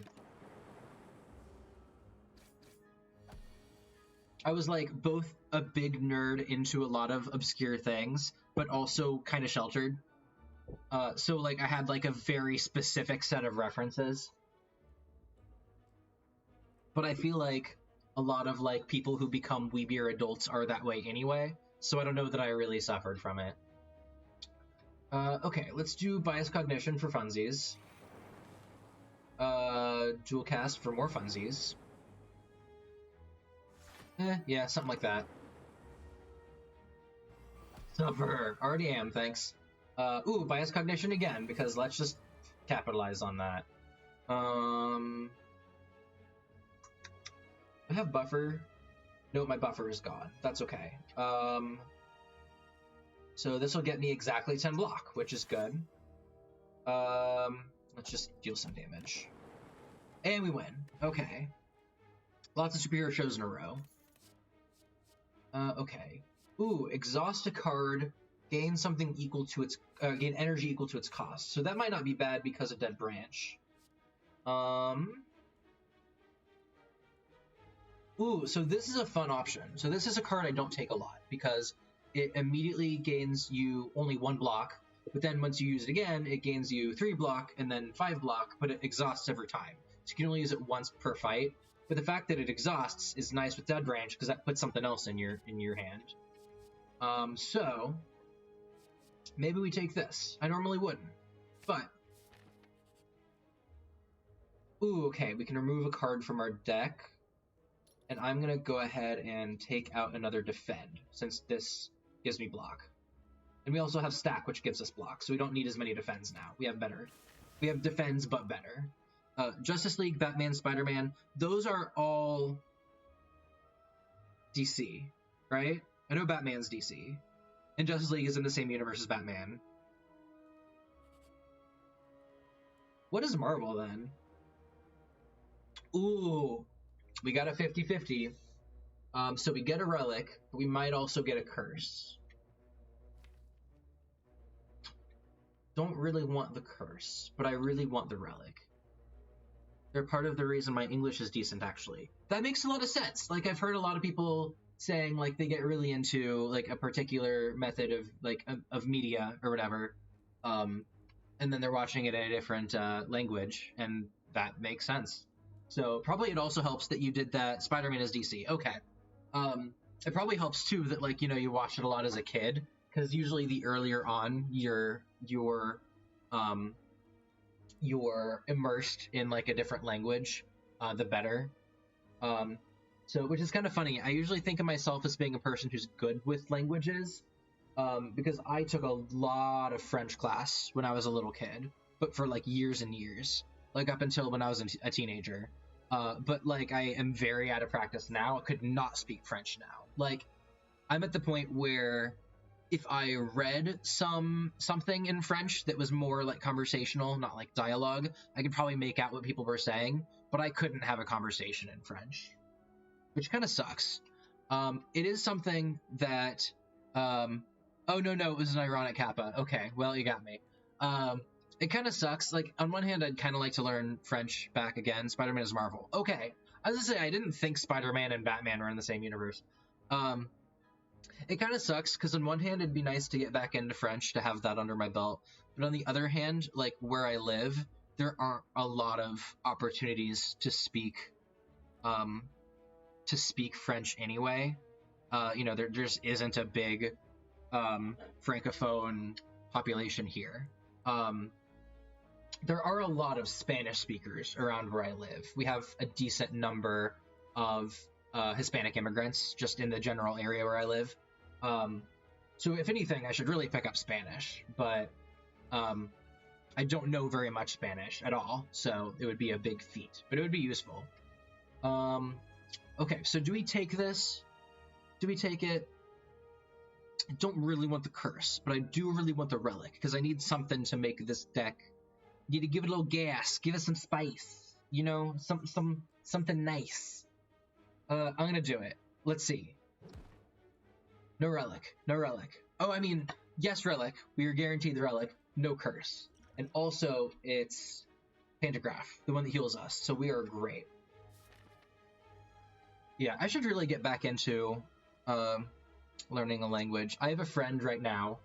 I was, like, both a big nerd into a lot of obscure things, but also kind of sheltered. So, like, I had, like, a very specific set of references. But I feel like a lot of, like, people who become weebier adults are that way anyway, so I don't know that I really suffered from it. Okay, let's do Bias Cognition for funsies. Dual Cast for more funsies. Yeah, something like that. Suffer. Already am, thanks. Bias Cognition again, because let's just capitalize on that. I have Buffer. No, my Buffer is gone. That's okay. So this will get me exactly 10 block, which is good. Let's just deal some damage. And we win. Okay. Lots of superhero shows in a row. Okay. Ooh, exhaust a card, gain something equal to its gain energy equal to its cost. So that might not be bad because of Dead Branch. Ooh, so this is a fun option. So this is a card I don't take a lot because it immediately gains you only 1 block, but then once you use it again, it gains you 3 block and then 5 block, but it exhausts every time. So you can only use it once per fight. But the fact that it exhausts is nice with Dead Branch because that puts something else in your hand. So maybe we take this. I normally wouldn't, but ooh, okay, we can remove a card from our deck, and I'm gonna go ahead and take out another defend since this gives me block, and we also have stack, which gives us block, so we don't need as many defends now. We have defends but better. Justice League, Batman, Spider-Man, those are all DC, right? I know Batman's DC, and Justice League is in the same universe as Batman. What is Marvel, then? Ooh, we got a 50-50. So we get a relic, but we might also get a curse. Don't really want the curse, but I really want the relic. They're part of the reason my English is decent, actually. That makes a lot of sense. Like, I've heard a lot of people saying, like, they get really into, like, a particular method of, like, of media or whatever, and then they're watching it in a different language, and that makes sense. So probably it also helps that you did that Spider-Man is DC. Okay. It probably helps, too, that, like, you know, you watched it a lot as a kid, because usually the earlier on you're immersed in, like, a different language, the better. So, which is kind of funny. I usually think of myself as being a person who's good with languages, because I took a lot of French class when I was a little kid, but for, like, years and years, like, up until when I was a teenager. But, like, I am very out of practice now. I could not speak French now. Like, I'm at the point where if I read something in French that was more like conversational, not like dialogue, I could probably make out what people were saying, but I couldn't have a conversation in French, which kind of sucks. It is something that, oh no, it was an ironic kappa. Okay, well, you got me. It kind of sucks. Like, on one hand, I'd kind of like to learn French back again. Spider-Man is Marvel. Okay, I was gonna say, I didn't think Spider-Man and Batman were in the same universe. It kind of sucks, because on one hand, it'd be nice to get back into French, to have that under my belt. But on the other hand, like, where I live, there aren't a lot of opportunities to speak French anyway. You know, there just isn't a big Francophone population here. There are a lot of Spanish speakers around where I live. We have a decent number of Hispanic immigrants just in the general area where I live. So if anything, I should really pick up Spanish, but I don't know very much Spanish at all, so it would be a big feat, but it would be useful. Okay, so do we take this? Do we take it? I don't really want the curse, but I do really want the relic, because I need something to make this deck. Need to give it a little gas, give it some spice, you know, something nice. I'm gonna do it. Let's see. No relic. Oh, I mean, yes, relic. We are guaranteed the relic. No curse. And also, it's Pantograph, the one that heals us. So we are great. Yeah, I should really get back into learning a language. I have a friend right now,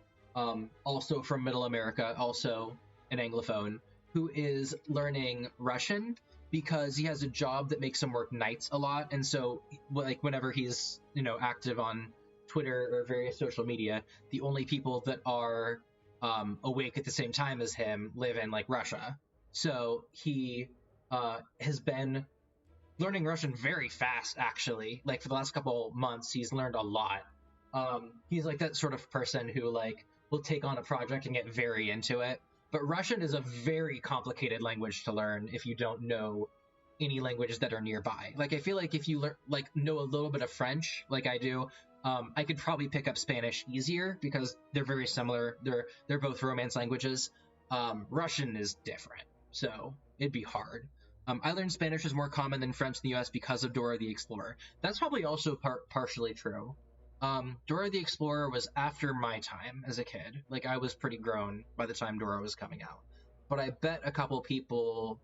also from Middle America, also an Anglophone, who is learning Russian because he has a job that makes him work nights a lot. And so, like, whenever he's, you know, active on Twitter or various social media, the only people that are awake at the same time as him live in, like, Russia. So he has been learning Russian very fast, actually. Like, for the last couple months, he's learned a lot. He's like that sort of person who, like, will take on a project and get very into it. But Russian is a very complicated language to learn if you don't know any languages that are nearby. Like, I feel like if you know a little bit of French, like I do, I could probably pick up Spanish easier because they're very similar. They're both Romance languages. Russian is different, so it'd be hard. I learned Spanish is more common than French in the U.S. because of Dora the Explorer. That's probably also partially true. Dora the Explorer was after my time as a kid. Like, I was pretty grown by the time Dora was coming out. But I bet a couple people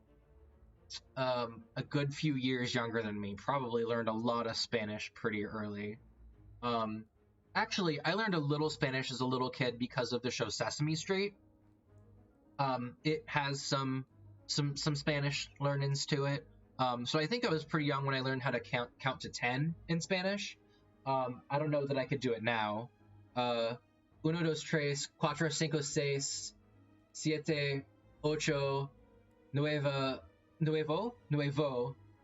a good few years younger than me probably learned a lot of Spanish pretty early. Actually, I learned a little Spanish as a little kid because of the show Sesame Street. It has some Spanish learnings to it. So I think I was pretty young when I learned how to count to 10 in Spanish. I don't know that I could do it now. Uno, dos, tres, cuatro, cinco, seis, siete, ocho, nuevo,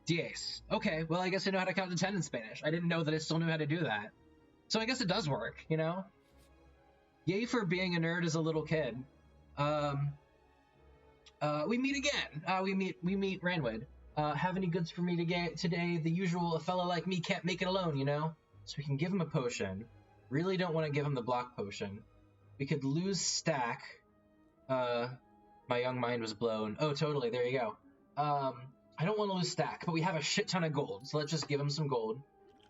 diez. Okay, well, I guess I know how to count to 10 in Spanish. I didn't know that I still knew how to do that. So I guess it does work, you know? Yay for being a nerd as a little kid. We meet again. We meet Ranwood. Have any goods for me today? The usual, a fella like me can't make it alone, you know? So we can give him a potion. Really don't want to give him the block potion. We could lose stack. My young mind was blown. Oh, totally. There you go. I don't want to lose stack, but we have a shit ton of gold. So let's just give him some gold.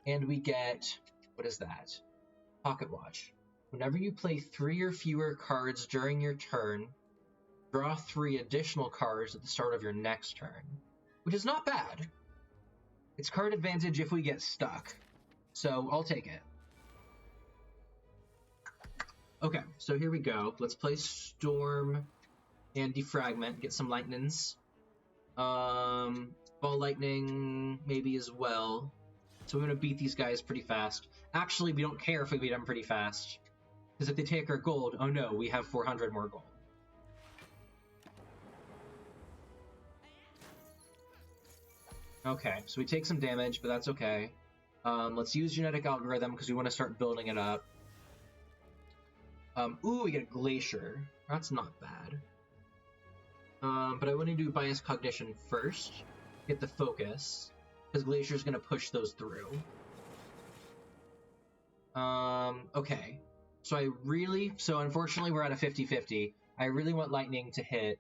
And we get... What is that? Pocket watch. Whenever you play 3 or fewer cards during your turn, draw 3 additional cards at the start of your next turn. Which is not bad. It's card advantage if we get stuck. So I'll take it. Okay, so here we go. Let's play Storm and Defragment. Get some lightnings. Ball lightning maybe as well. So we're going to beat these guys pretty fast. Actually, we don't care if we beat them pretty fast. Because if they take our gold, oh no, we have 400 more gold. Okay, so we take some damage, but that's okay. Let's use Genetic Algorithm because we want to start building it up. Ooh, we get a Glacier. That's not bad. But I want to do Bias Cognition first. Get the Focus. Because Glacier's going to push those through. Okay. So unfortunately we're at a 50-50. I really want Lightning to hit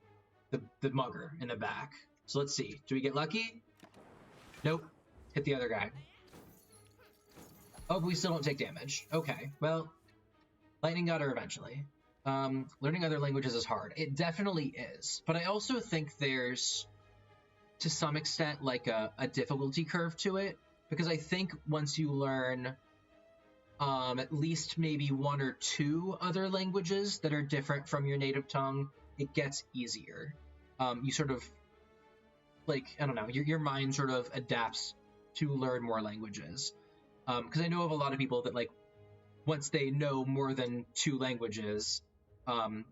the Mugger in the back. So let's see. Do we get lucky? Nope. Hit the other guy. Oh, but we still don't take damage. Okay. Well, Lightning got her eventually. Learning other languages is hard. It definitely is. But I also think there's, to some extent, like a difficulty curve to it. Because I think once you learn at least maybe 1 or 2 other languages that are different from your native tongue, it gets easier. You sort of, like, I don't know, your mind sort of adapts to learn more languages. Because I know of a lot of people that, like, once they know more than 2 languages,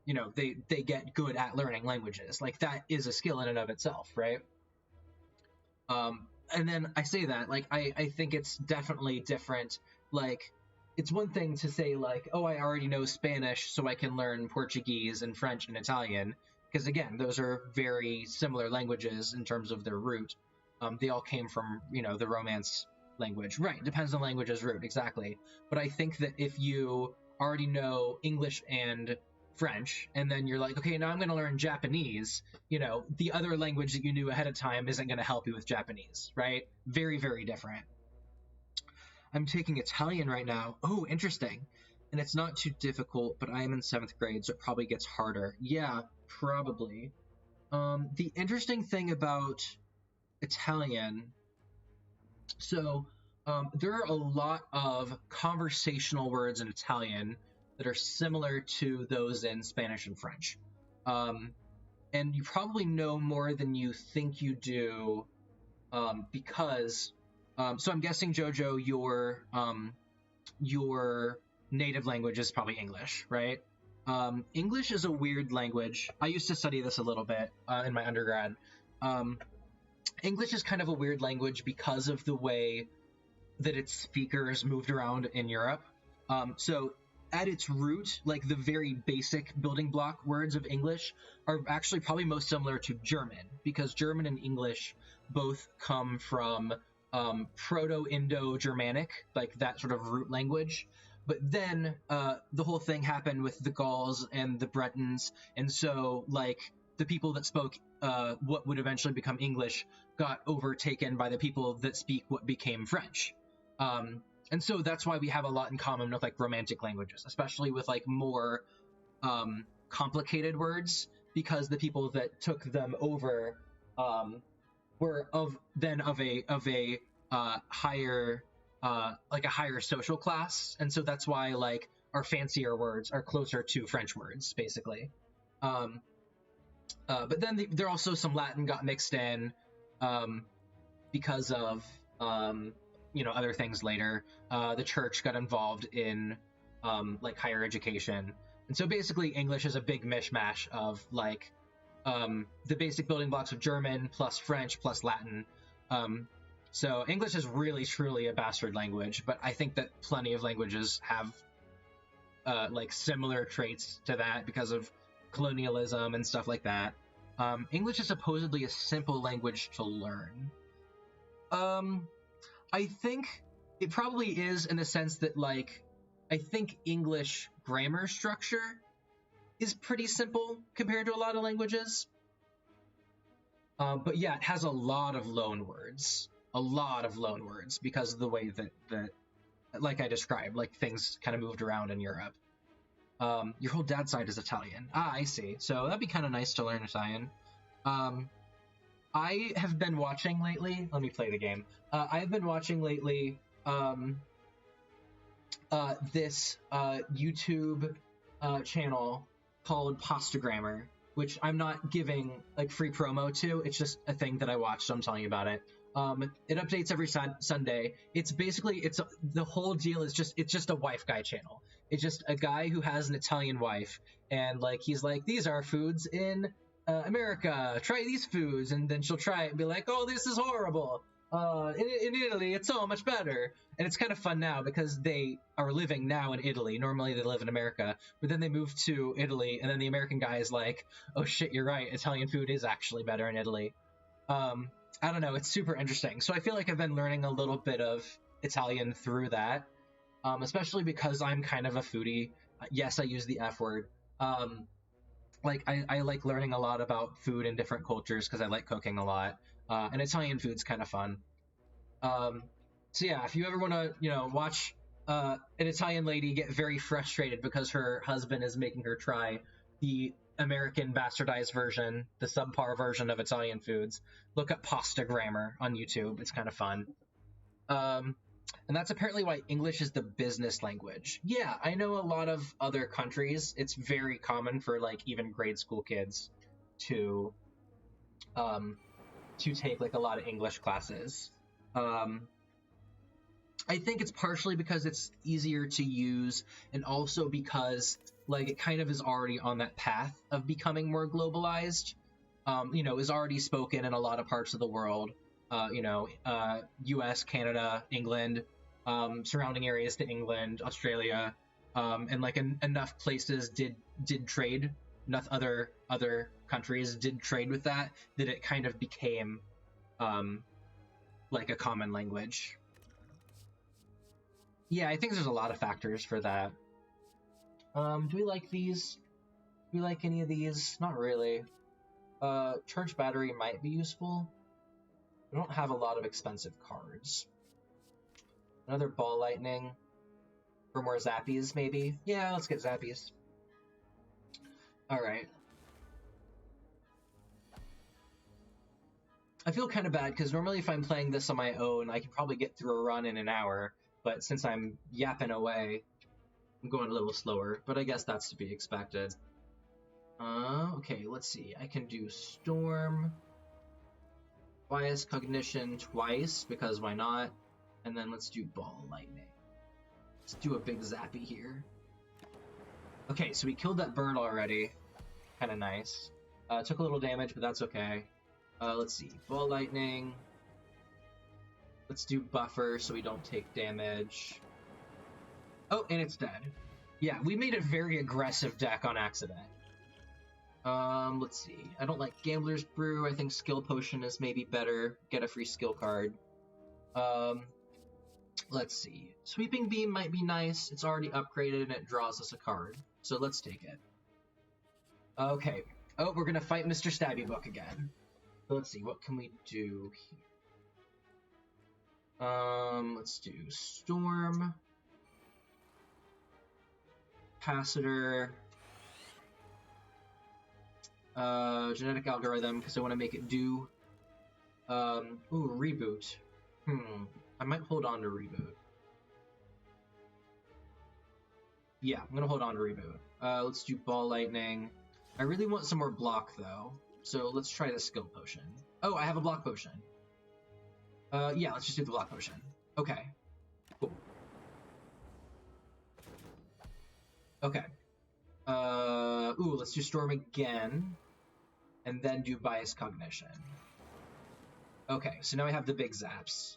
you know, they get good at learning languages. Like, that is a skill in and of itself, right? And then I say that, like, I think it's definitely different. Like, it's one thing to say, like, oh, I already know Spanish, so I can learn Portuguese and French and Italian. Because, again, those are very similar languages in terms of their root. They all came from, you know, the Romance language. Right, depends on the language's root, exactly. But I think that if you already know English and French, and then you're like, okay, now I'm going to learn Japanese, you know, the other language that you knew ahead of time isn't going to help you with Japanese, right? Very, very different. I'm taking Italian right now. Oh, interesting. And it's not too difficult, but I am in 7th grade, so it probably gets harder. Yeah, probably. The interesting thing about Italian, so there are a lot of conversational words in Italian that are similar to those in Spanish and French. And you probably know more than you think you do because... so I'm guessing, Jojo, your native language is probably English, right? English is a weird language. I used to study this a little bit in my undergrad. English is kind of a weird language because of the way that its speakers moved around in Europe. So at its root, like the very basic building block words of English are actually probably most similar to German, because German and English both come from Proto-Indo-Germanic, like that sort of root language. But then the whole thing happened with the Gauls and the Bretons, and so like the people that spoke what would eventually become English got overtaken by the people that speak what became French. And so that's why we have a lot in common with like Romantic languages, especially with like more complicated words, because the people that took them over were of a higher like a higher social class, and so that's why like our fancier words are closer to French words, basically. But then there also some Latin got mixed in because of other things later. The church got involved in like higher education, and so basically English is a big mishmash of like the basic building blocks of German plus French plus Latin. So English is really truly a bastard language, but I think that plenty of languages have like similar traits to that because of colonialism and stuff like that. English is supposedly a simple language to learn. I think it probably is, in the sense that like I think English grammar structure is pretty simple compared to a lot of languages. But yeah, it has a lot of loan words. Because of the way that like I described, like things kind of moved around in Europe. Your whole dad's side is Italian. I see. So that'd be kind of nice to learn Italian. I have been watching lately. Let me play the game. I've been watching lately this YouTube channel called Pasta Grammar, which I'm not giving like free promo to. It's just a thing that I watched, so I'm telling you about it. It updates every Sunday. It's basically the whole deal is it's just a wife guy channel. It's just a guy who has an Italian wife, and like he's like, these are foods in America. Try these foods, and then she'll try it and be like, oh, this is horrible. In Italy, it's so much better. And it's kind of fun now because they are living now in Italy. Normally they live in America, but then they moved to Italy, and then the American guy is like, oh shit, you're right. Italian food is actually better in Italy. I don't know. It's super interesting. So I feel like I've been learning a little bit of Italian through that, especially because I'm kind of a foodie. Yes, I use the F word. Like I like learning a lot about food in different cultures because I like cooking a lot. And Italian food's kind of fun. So yeah, if you ever want to, watch an Italian lady get very frustrated because her husband is making her try the American bastardized version, the subpar version of Italian foods, look up Pasta Grammar on YouTube. It's kind of fun. And that's apparently why English is the business language. Yeah, I know a lot of other countries, it's very common for like even grade school kids to take like a lot of English classes. I think it's partially because it's easier to use, and also because like it kind of is already on that path of becoming more globalized. Is already spoken in a lot of parts of the world. US, Canada, England, surrounding areas to England, Australia, and like enough places did trade. Enough other countries did trade with that it kind of became like a common language. Yeah, I think there's a lot of factors for that. Do we like these? Do we like any of these? Not really. Charge battery might be useful. We don't have a lot of expensive cards. Another ball lightning. For more zappies, maybe? Yeah, let's get zappies. Alright. I feel kind of bad, because normally if I'm playing this on my own, I could probably get through a run in an hour, but since I'm yapping away, I'm going a little slower, but I guess that's to be expected. Okay, let's see. I can do Storm, Bias Cognition twice, because why not? And then let's do Ball Lightning. Let's do a big zappy here. Okay, so we killed that bird already. Kind of nice. Took a little damage, but that's okay. Let's see. Ball Lightning. Let's do Buffer so we don't take damage. Oh, and it's dead. Yeah, we made a very aggressive deck on accident. Let's see. I don't like Gambler's Brew. I think Skill Potion is maybe better. Get a free skill card. Let's see. Sweeping Beam might be nice. It's already upgraded and it draws us a card. So let's take it. Okay. Oh, we're gonna fight Mr. Stabby Book again. So let's see, what can we do here? Let's do Storm. Capacitor. Genetic Algorithm, because I want to make it do. Ooh, Reboot. I might hold on to Reboot. Yeah, I'm gonna hold on to Reboot. Let's do Ball Lightning. I really want some more block, though. So let's try the Skill Potion. Oh, I have a Block Potion. Yeah, let's just do the Block Potion. Okay. Cool. Okay. Ooh, let's do Storm again. And then do Bias Cognition. Okay, so now I have the big zaps.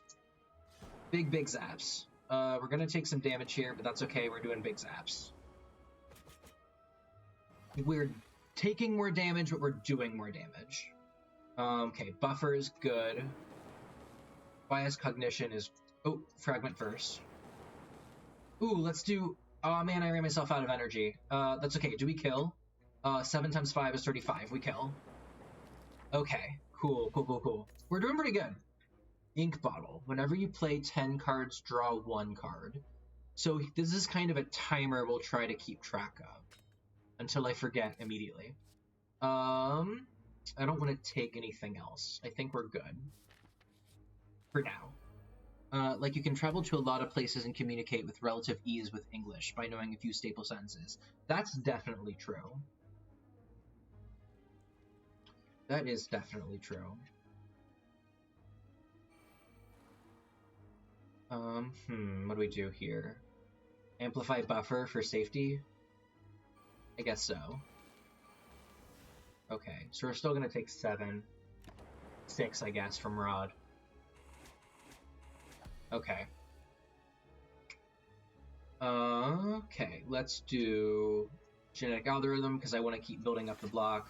Big zaps. We're gonna take some damage here, but that's okay, we're doing big zaps. We're taking more damage, but we're doing more damage. Okay, Buffer is good. Bias Cognition is... Oh, Fragment first. Ooh, let's do... Oh man, I ran myself out of energy. That's okay, do we kill? 7 times 5 is 35, we kill. Okay, cool. We're doing pretty good. Ink Bottle. Whenever you play 10 cards, draw 1 card. So this is kind of a timer we'll try to keep track of. Until I forget immediately. I don't want to take anything else. I think we're good. For now. Like you can travel to a lot of places and communicate with relative ease with English by knowing a few staple sentences. That's definitely true. That is definitely true. What do we do here? Amplify Buffer for safety? I guess so. Okay, so we're still gonna take 6, I guess, from Rod. Okay. Okay, let's do Genetic Algorithm, because I want to keep building up the block.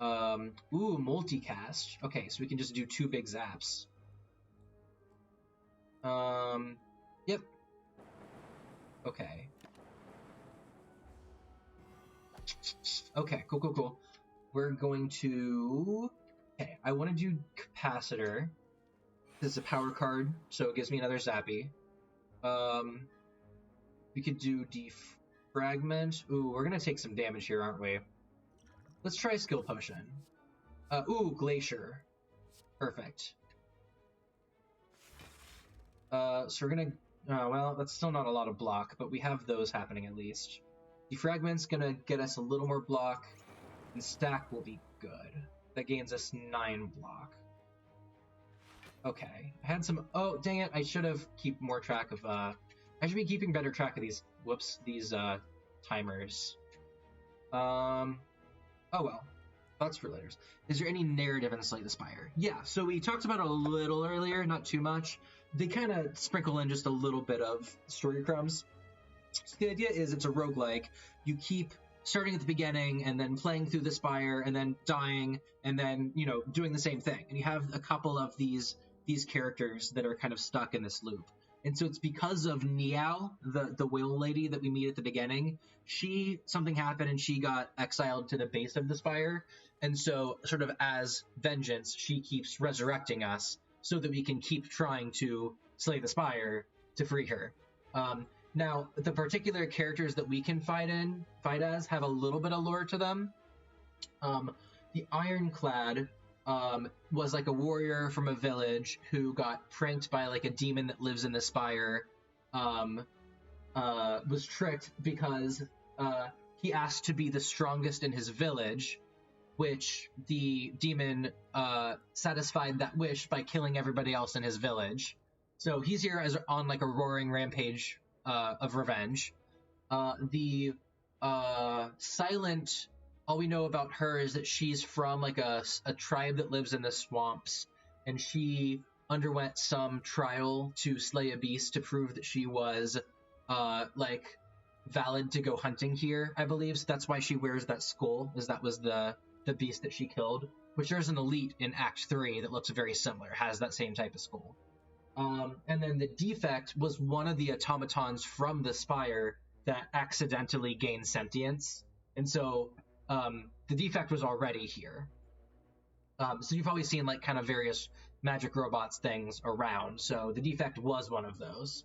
Ooh, Multicast. Okay, so we can just do 2 big zaps. Yep. Okay. Okay, cool. We're going to... Okay, I want to do Capacitor. This is a power card, so it gives me another Zappy. We could do Defragment. Ooh, we're gonna take some damage here, aren't we? Let's try Skill Potion. Ooh, Glacier. Perfect. So we're gonna... well, that's still not a lot of block, but we have those happening at least. Defragment's gonna get us a little more block, and Stack will be good. That gains us 9 block. Okay, I had some... Oh, dang it, I should have keep more track of... I should be keeping better track of these... Whoops, these, timers. Oh well. Thoughts for later. Is there any narrative in Slay the Spire? Yeah, so we talked about it a little earlier, not too much. They kind of sprinkle in just a little bit of story crumbs. So the idea is it's a roguelike. You keep starting at the beginning and then playing through the Spire and then dying and then, you know, doing the same thing. And you have a couple of these characters that are kind of stuck in this loop. And so it's because of Niao, the whale lady that we meet at the beginning. Something happened and she got exiled to the base of the Spire. And so sort of as vengeance, she keeps resurrecting us so that we can keep trying to slay the Spire to free her. Now, the particular characters that we can fight as have a little bit of lore to them. The Ironclad was like a warrior from a village who got pranked by like a demon that lives in the Spire, was tricked because he asked to be the strongest in his village, which the demon satisfied that wish by killing everybody else in his village. So he's here on like a roaring rampage of revenge. The Silent... All we know about her is that she's from like a tribe that lives in the swamps, and she underwent some trial to slay a beast to prove that she was like valid to go hunting here, I believe. So that's why she wears that skull, as that was the beast that she killed. Which there's an elite in Act 3 that looks very similar, has that same type of skull. And then the defect was one of the automatons from the Spire that accidentally gained sentience. And so the defect was already here. So you've probably seen like kind of various magic robots things around. So the defect was one of those.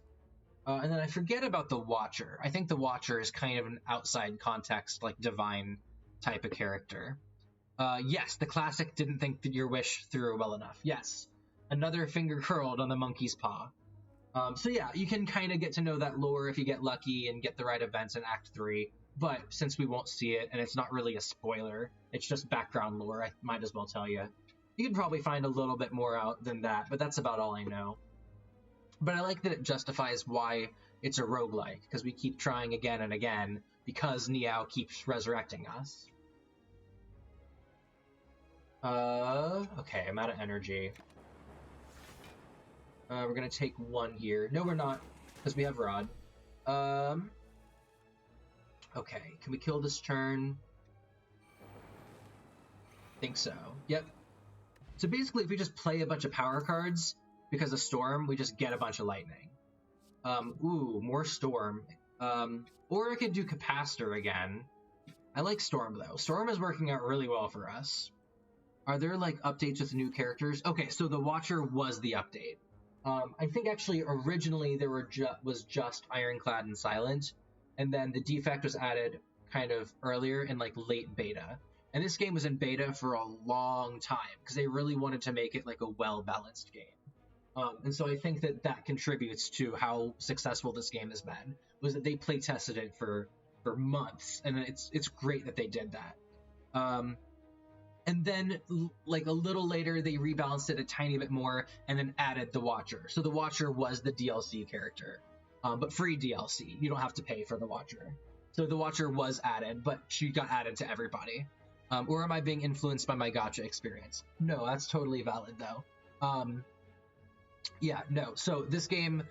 And then I forget about the Watcher. I think the Watcher is kind of an outside context, like divine type of character. Yes, the classic didn't think that your wish through well enough. Yes, another finger curled on the monkey's paw. So yeah, you can kind of get to know that lore if you get lucky and get the right events in Act 3. But since we won't see it, and it's not really a spoiler, it's just background lore, I might as well tell you. You can probably find a little bit more out than that, but that's about all I know. But I like that it justifies why it's a roguelike, because we keep trying again and again, because Niao keeps resurrecting us. Okay, I'm out of energy. We're gonna take one here. No, we're not, because we have Rod. Okay, can we kill this turn? Think so. Yep. So basically, if we just play a bunch of power cards, because of Storm, we just get a bunch of lightning. Ooh, more Storm. Or I could do Capacitor again. I like Storm, though. Storm is working out really well for us. Are there, like, updates with new characters? Okay, so the Watcher was the update. I think, actually, originally there was just Ironclad and Silent, and then the defect was added kind of earlier in, like, late beta. And this game was in beta for a long time, because they really wanted to make it, like, a well-balanced game. And so I think that contributes to how successful this game has been, was that they play tested it for months, and it's great that they did that. And then, like, a little later, they rebalanced it a tiny bit more and then added the Watcher. So the Watcher was the DLC character, but free DLC. You don't have to pay for the Watcher. So the Watcher was added, but she got added to everybody. Or am I being influenced by my gacha experience? No, that's totally valid, though. Yeah, no. So this game,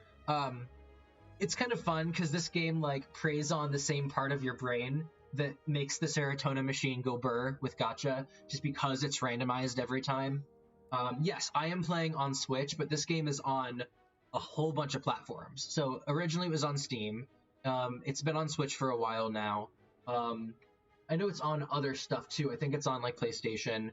it's kind of fun because this game, like, preys on the same part of your brain that makes the serotonin machine go burr with gacha, just because it's randomized every time. Yes, I am playing on Switch, but this game is on a whole bunch of platforms. So originally it was on Steam. It's been on Switch for a while now. I know it's on other stuff too. I think it's on, like, PlayStation.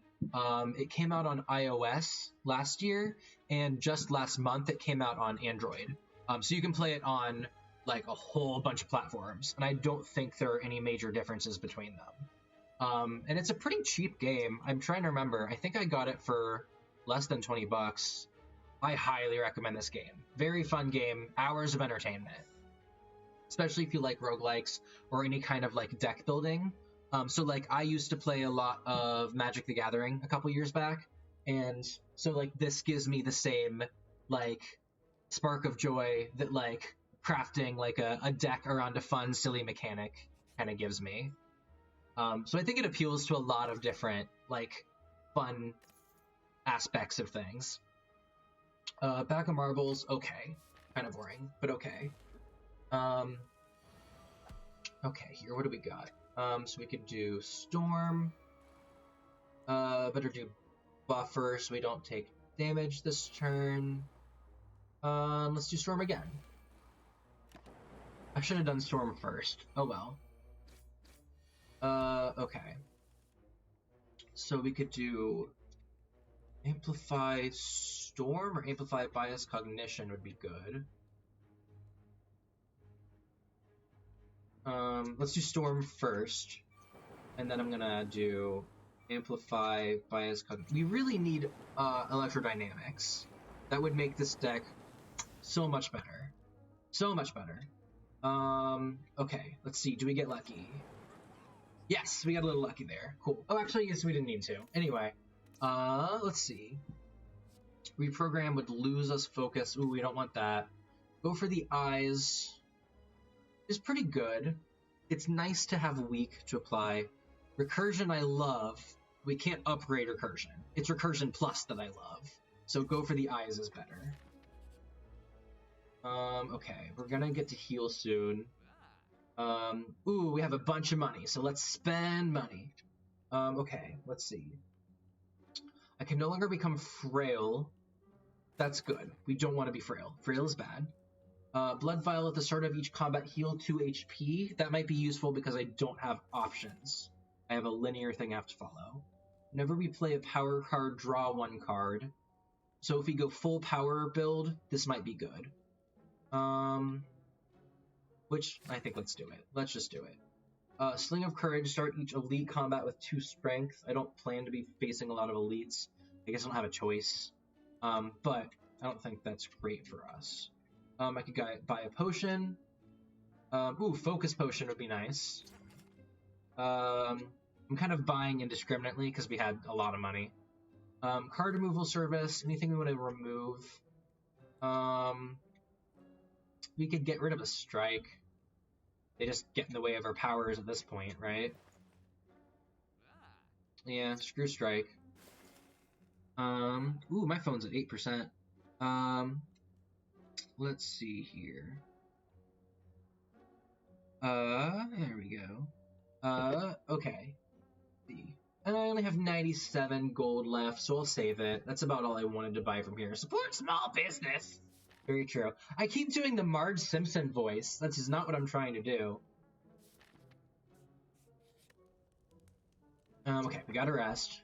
It came out on iOS last year, and just last month it came out on Android. So you can play it on, like, a whole bunch of platforms, and I don't think there are any major differences between them. And it's a pretty cheap game. I'm trying to remember. I think I got it for less than $20. I highly recommend this game. Very fun game, hours of entertainment. Especially if you like roguelikes or any kind of, like, deck building. So, like, I used to play a lot of Magic the Gathering a couple years back, and so, like, this gives me the same, like, spark of joy that, like, crafting, like, a deck around a fun, silly mechanic kind of gives me. So I think it appeals to a lot of different, like, fun aspects of things. Back of Marbles, okay. Kind of boring, but okay. Okay, here, what do we got? So we could do Storm. Better do Buffer so we don't take damage this turn. Let's do Storm again. I should have done Storm first. Oh well. Okay. So we could do Amplify Storm or Amplify Bias Cognition would be good. Let's do Storm first, and then I'm gonna do Amplify Bias Cognition. We really need Electrodynamics. That would make this deck so much better. So much better. Okay, let's see. Do we get lucky? Yes, we got a little lucky there. Cool. Oh, actually, yes, we didn't need to. Anyway, let's see. Reprogram would lose us focus. Ooh, we don't want that. Go for the eyes. Is pretty good. It's nice to have weak to apply. Recursion I love. We can't upgrade Recursion. It's Recursion Plus that I love. So go for the eyes is better. Okay, we're gonna get to heal soon. Ooh, we have a bunch of money, so let's spend money. Okay, let's see. I can no longer become frail. That's good. We don't want to be frail. Frail is bad. Blood Vial at the start of each combat, heal 2 HP. That might be useful because I don't have options. I have a linear thing I have to follow. Whenever we play a power card, draw 1 card. So if we go full power build, this might be good. Which, I think let's do it. Let's just do it. Sling of Courage, start each elite combat with 2 strength. I don't plan to be facing a lot of elites. I guess I don't have a choice. But I don't think that's great for us. I could buy a potion. Focus potion would be nice. I'm kind of buying indiscriminately because we had a lot of money. Card removal service, anything we want to remove. We could get rid of a strike. They just get in the way of our powers at this point, right? Yeah, screw strike. My phone's at 8%. Let's see here. There we go. Okay. See. And I only have 97 gold left, so I'll save it. That's about all I wanted to buy from here. Support small business! Very true. I keep doing the Marge Simpson voice. That's just not what I'm trying to do. Okay, we got a rest.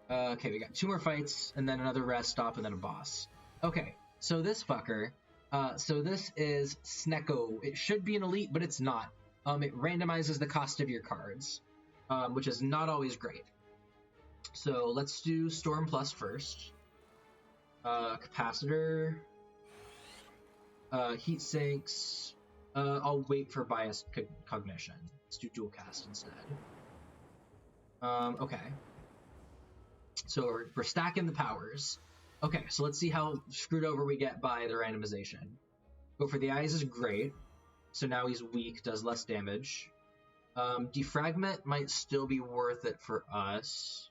Okay, we got 2 more fights, and then another rest stop, and then a boss. Okay, so this fucker, so this is Snecko. It should be an elite, but it's not. It randomizes the cost of your cards, which is not always great. So let's do Storm Plus first. Capacitor, heat sinks. I'll wait for biased cognition. Let's do dual cast instead. Okay. So we're stacking the powers. Okay, so let's see how screwed over we get by the randomization. Go for the eyes is great. So now he's weak, does less damage. Defragment might still be worth it for us.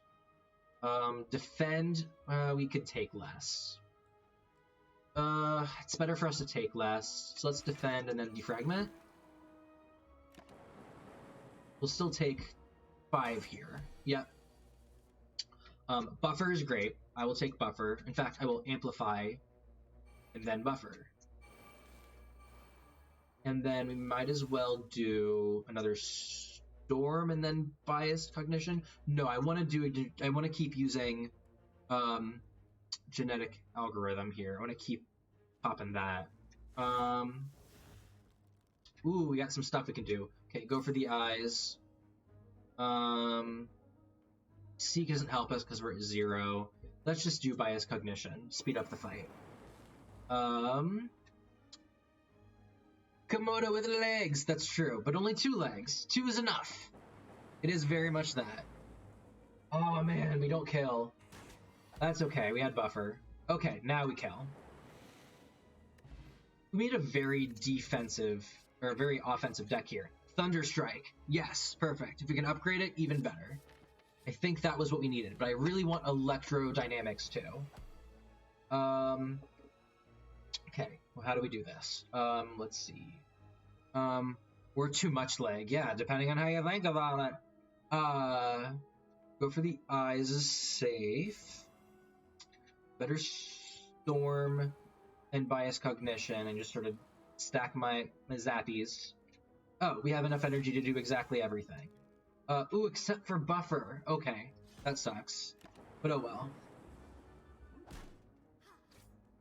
Defend, we could take less. It's better for us to take less. So let's defend and then defragment. We'll still take 5 here. Yep. Buffer is great. I will take buffer. In fact, I will amplify and then buffer. And then we might as well do another storm and then biased cognition. No, I want to keep using genetic algorithm here. I want to keep popping that. We got some stuff we can do. Okay, go for the eyes. Seek doesn't help us because we're at 0. Let's just do bias cognition. Speed up the fight. Komodo with legs. That's true, but only 2 legs. 2 is enough. It is very much that. Oh man, we don't kill. That's okay. We had buffer. Okay, now we kill. We made a very defensive or a very offensive deck here. Thunder Strike. Yes, perfect. If we can upgrade it, even better. I think that was what we needed, but I really want electrodynamics too. Okay, well, how do we do this? Let's see. We're too much leg. Yeah, depending on how you think about it. Go for the eyes is safe. Better storm and bias cognition and just sort of stack my zappies. Oh, we have enough energy to do exactly everything. Except for buffer. Okay, that sucks. But oh well.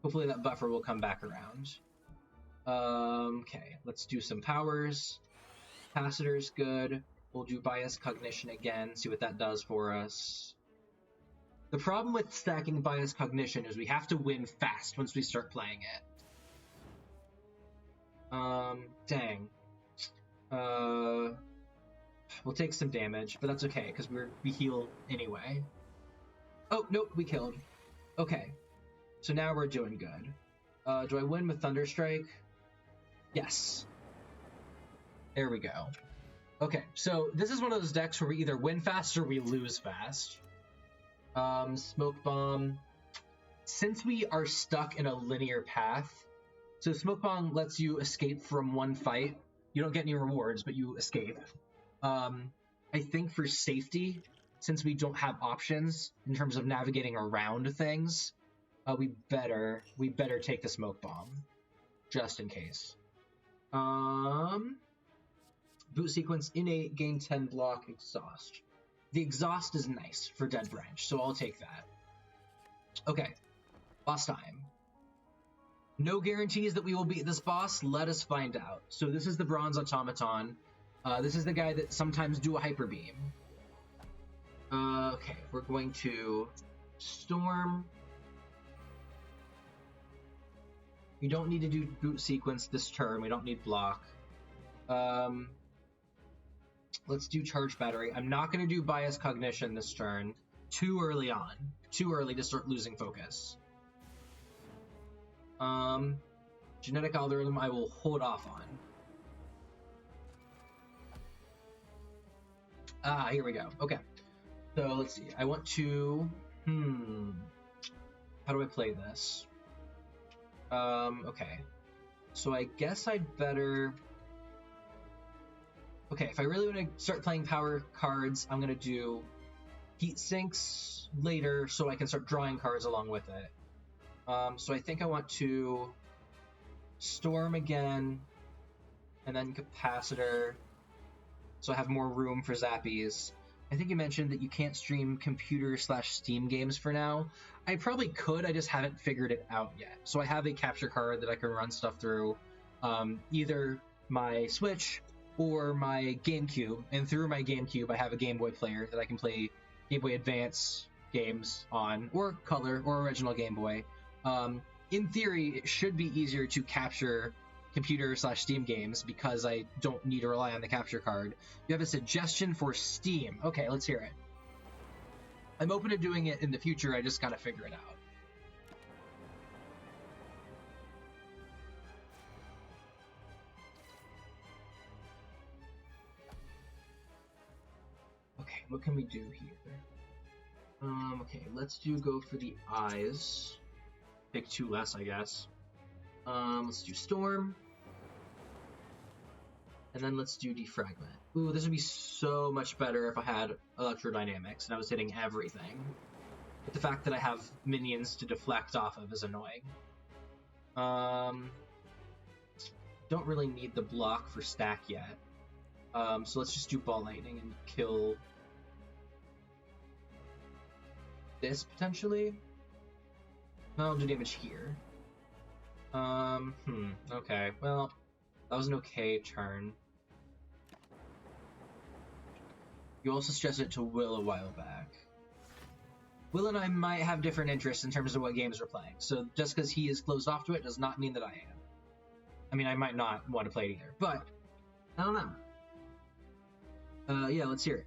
Hopefully that buffer will come back around. Okay, let's do some powers. Capacitor's good. We'll do bias cognition again, see what that does for us. The problem with stacking bias cognition is we have to win fast once we start playing it. Dang. We'll take some damage, but that's okay, because we heal anyway. Oh, nope, we killed. Okay, so now we're doing good. Do I win with Thunderstrike? Yes. There we go. Okay, so this is one of those decks where we either win fast or we lose fast. Smoke Bomb. Since we are stuck in a linear path, so Smoke Bomb lets you escape from one fight. You don't get any rewards, but you escape. I think for safety, since we don't have options in terms of navigating around things, We better take the smoke bomb, just in case. Boot sequence, innate, gain 10 block, exhaust. The exhaust is nice for Dead Branch, so I'll take that. Okay, boss time. No guarantees that we will beat this boss, let us find out. So this is the Bronze Automaton. This is the guy that sometimes do a Hyper Beam. Okay, we're going to Storm. We don't need to do boot sequence this turn, we don't need block. Let's do charge battery. I'm not going to do bias cognition this turn. Too early on. Too early to start losing focus. Genetic algorithm I will hold off on. Here we go. Okay. So let's see. I want to... How do I play this? Okay. So I guess I'd better... Okay, if I really want to start playing power cards, I'm going to do heat sinks later so I can start drawing cards along with it. So I think I want to Storm again, and then Capacitor, so I have more room for Zappies. I think you mentioned that you can't stream computer/Steam games for now. I probably could, I just haven't figured it out yet. So I have a capture card that I can run stuff through, either my Switch or my GameCube, and through my GameCube I have a Game Boy player that I can play Game Boy Advance games on, or Color, or original Game Boy. In theory, it should be easier to capture computer/Steam games because I don't need to rely on the capture card. You have a suggestion for Steam. Okay, let's hear it. I'm open to doing it in the future, I just gotta figure it out. Okay, what can we do here? Okay, let's go for the eyes. Pick 2 less, I guess. Let's do Storm. And then let's do Defragment. Ooh, this would be so much better if I had Electrodynamics and I was hitting everything. But the fact that I have minions to deflect off of is annoying. Don't really need the block for stack yet. So let's just do Ball Lightning and kill this, potentially. I'll do damage here. Okay, well, that was an okay turn. You also suggested it to Will a while back. Will and I might have different interests in terms of what games we're playing, so just because he is closed off to it does not mean that I am. I mean, I might not want to play it either, but I don't know. Yeah, let's hear it.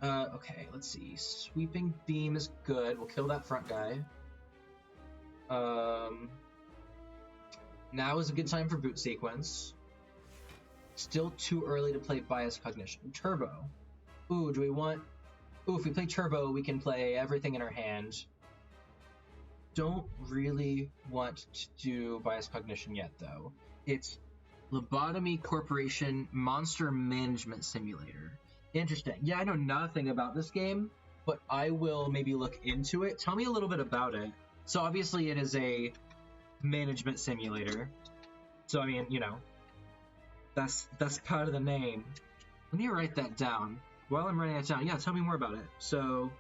Okay, let's see. Sweeping Beam is good. We'll kill that front guy. Now is a good time for boot sequence. Still too early to play bias cognition. Turbo. Ooh, do we want... Ooh, if we play Turbo, we can play everything in our hand. Don't really want to do bias cognition yet, though. It's Lobotomy Corporation Monster Management Simulator. Interesting. Yeah, I know nothing about this game, but I will maybe look into it. Tell me a little bit about it. So obviously it is a management simulator. So I mean, you know, that's part of the name. Let me write that down. While I'm writing it down, yeah, tell me more about it. So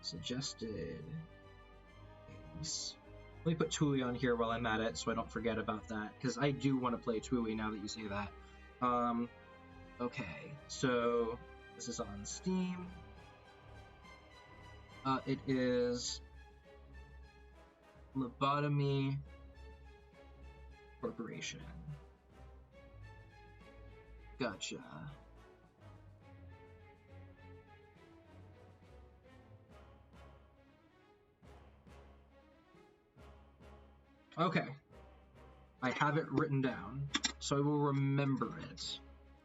suggested games. Let me put Tui on here while I'm at it so I don't forget about that, because I do want to play Tui now that you say that. Okay, so this is on Steam. It is Lobotomy Corporation. Gotcha. Okay. I have it written down, so I will remember it.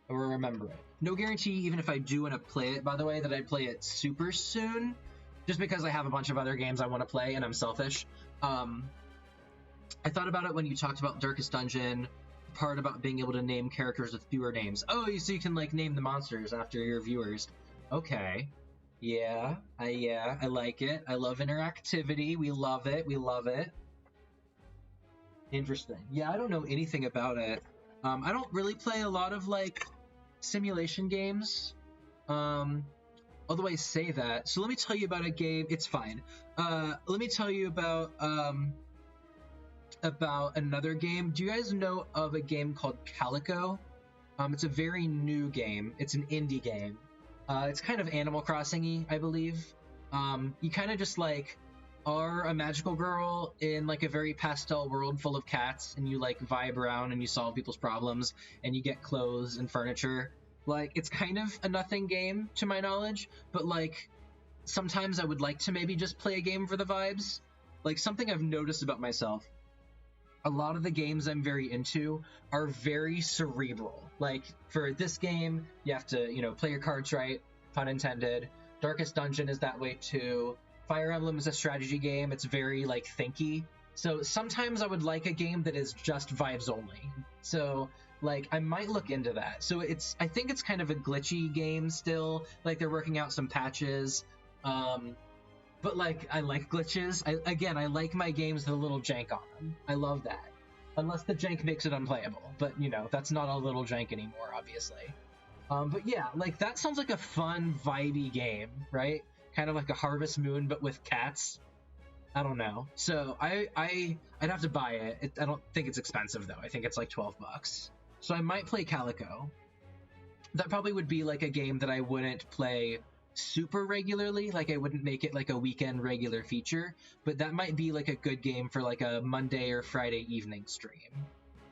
I will remember it. No guarantee, even if I do want to play it, by the way, that I'd play it super soon, just because I have a bunch of other games I want to play, and I'm selfish. I thought about it when you talked about Darkest Dungeon, the part about being able to name characters with fewer names. Oh, so you can, like, name the monsters after your viewers. Okay. Yeah, I like it. I love interactivity. We love it. We love it. Interesting. Yeah, I don't know anything about it. I don't really play a lot of like simulation games. Um, Although I say that, so let me tell you about a game. It's fine. Let me tell you about another game. Do you guys know of a game called Calico? It's a very new game. It's an indie game. It's kind of Animal Crossing-y, I believe. You kind of just like are a magical girl in like a very pastel world full of cats, and you like vibe around and you solve people's problems, and you get clothes and furniture. Like, it's kind of a nothing game to my knowledge, but like sometimes I would like to maybe just play a game for the vibes. Like, something I've noticed about myself, a lot of the games I'm very into are very cerebral. Like, for this game, you have to, play your cards right, pun intended. Darkest Dungeon is that way too. Fire Emblem is a strategy game. It's very, like, thinky. So sometimes I would like a game that is just vibes only. So, like, I might look into that. So I think it's kind of a glitchy game still. Like, they're working out some patches. But, like, I like glitches. I like my games with a little jank on them. I love that. Unless the jank makes it unplayable. But, that's not a little jank anymore, obviously. But yeah, like, that sounds like a fun, vibey game, right? Kind of like a Harvest Moon, but with cats. I don't know. So, I'd have to buy it. I don't think it's expensive, though. I think it's like $12. So I might play Calico. That probably would be, like, a game that I wouldn't play super regularly. Like, I wouldn't make it like a weekend regular feature, but that might be like a good game for like a Monday or Friday evening stream.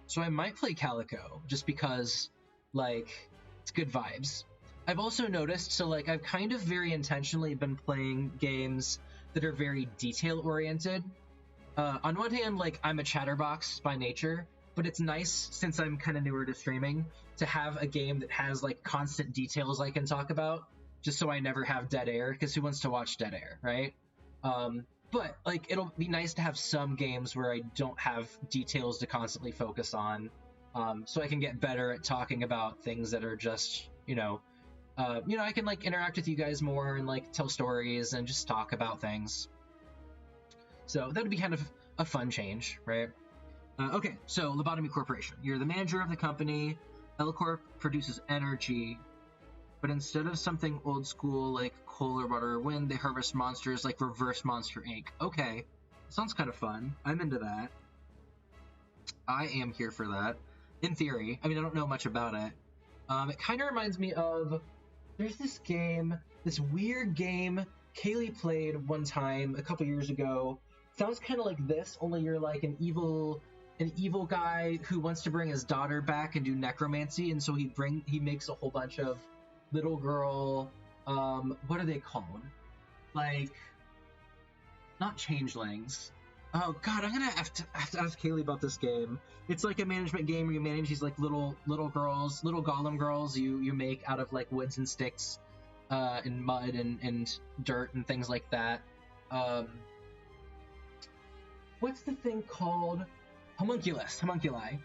So I might play Calico just because, like, it's good vibes. I've also noticed, so like, I've kind of very intentionally been playing games that are very detail oriented. On one hand, like, I'm a chatterbox by nature, but it's nice, since I'm kind of newer to streaming, to have a game that has like constant details I can talk about, just so I never have dead air, because who wants to watch dead air, right? But, like, it'll be nice to have some games where I don't have details to constantly focus on, so I can get better at talking about things that are just, I can, like, interact with you guys more and, like, tell stories and just talk about things. So that would be kind of a fun change, right? Okay, so Lobotomy Corporation. You're the manager of the company. L Corp produces energy, but instead of something old school like coal or water or wind, they harvest monsters like Reverse Monster Inc. Okay, sounds kind of fun. I'm into that. I am here for that. In theory. I mean, I don't know much about it. It kind of reminds me of... There's this game, this weird game Kaylee played one time a couple years ago. Sounds kind of like this, only you're like an evil guy who wants to bring his daughter back and do necromancy, and so he makes a whole bunch of little girl, what are they called? Like, not changelings. Oh god, I'm gonna have to ask Kaylee about this game. It's like a management game where you manage these like little girls, little golem girls you make out of like woods and sticks, and mud and dirt and things like that. What's the thing called? Homunculi.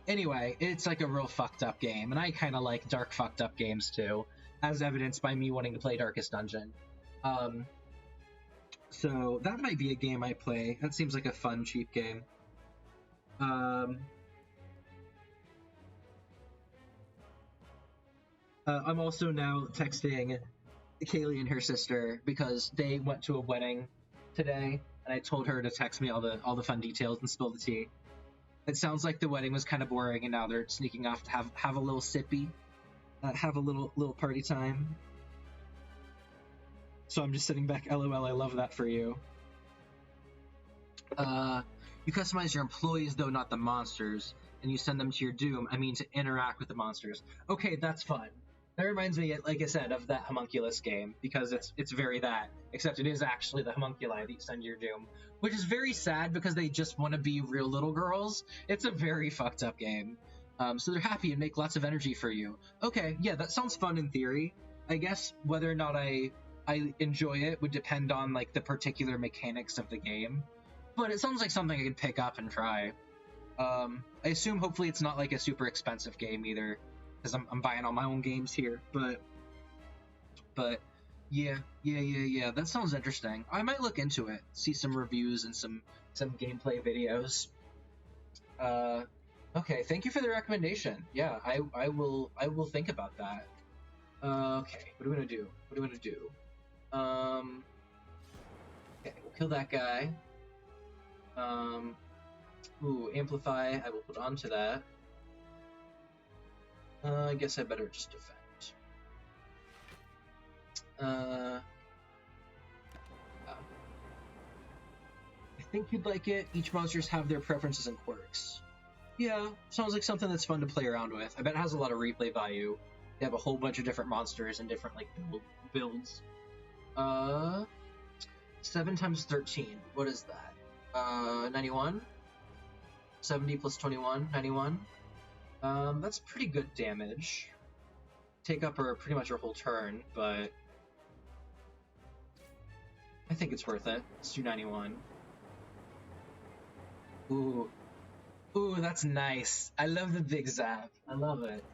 Anyway, it's like a real fucked up game, and I kind of like dark fucked up games too, as evidenced by me wanting to play Darkest Dungeon. So that might be a game I play. That seems like a fun, cheap game. I'm also now texting Kaylee and her sister because they went to a wedding today, and I told her to text me all the fun details and spill the tea. It sounds like the wedding was kind of boring, and now they're sneaking off to have a little sippy, have a little party time. So I'm just sitting back, LOL, I love that for you. You customize your employees, though not the monsters, and you send them to your doom. I mean, to interact with the monsters. Okay, that's fun. That reminds me, like I said, of that homunculus game, because it's very that, except it is actually the homunculi that you send to your doom, which is very sad because they just want to be real little girls. It's a very fucked up game. So they're happy and make lots of energy for you. Okay, yeah, that sounds fun in theory. I guess whether or not I enjoy it would depend on like the particular mechanics of the game, but it sounds like something I could pick up and try. I assume hopefully it's not like a super expensive game either, because I'm buying all my own games here, but but yeah. That sounds interesting. I might look into it, see some reviews and some gameplay videos. Okay, thank you for the recommendation. Yeah, I will think about that. Okay, what are we gonna do? Okay, we'll kill that guy. Ooh, amplify. I will put onto that. I guess I better just defend. I think you'd like it. Each monsters have their preferences and quirks. Yeah, sounds like something that's fun to play around with. I bet it has a lot of replay value. They have a whole bunch of different monsters and different like builds. 7 times 13. What is that? 91. 70 plus 21. 91. That's pretty good damage. Take up pretty much her whole turn, but I think it's worth it. Let's do 91. Ooh, that's nice. I love the big zap. I love it.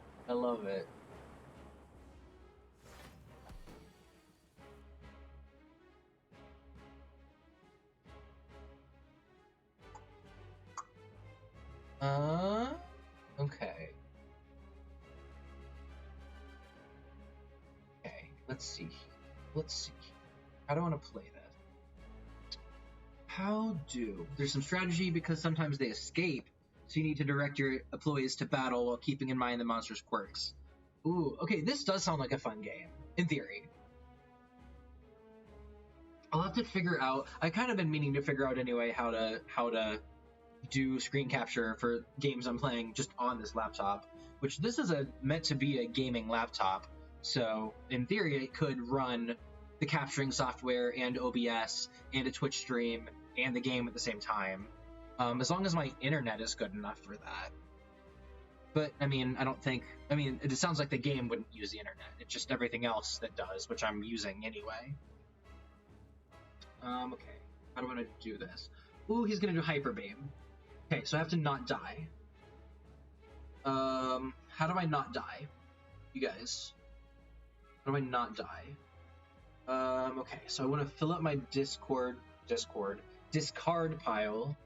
Okay. Okay, let's see. How do I want to play that? There's some strategy because sometimes they escape, so you need to direct your employees to battle while keeping in mind the monster's quirks. Ooh, okay, this does sound like a fun game, in theory. I'll have to figure out, I kind of been meaning to figure out anyway how to do screen capture for games I'm playing just on this laptop, which this is meant to be a gaming laptop, so in theory it could run the capturing software and OBS and a Twitch stream and the game at the same time, as long as my internet is good enough for that. But I mean, it sounds like the game wouldn't use the internet. It's just everything else that does, which I'm using anyway. Okay, how do I want to do this? Ooh, he's gonna do hyper beam. Okay, so I have to not die. How do I not die? You guys, how do I not die? Okay, so I want to fill up my discard pile.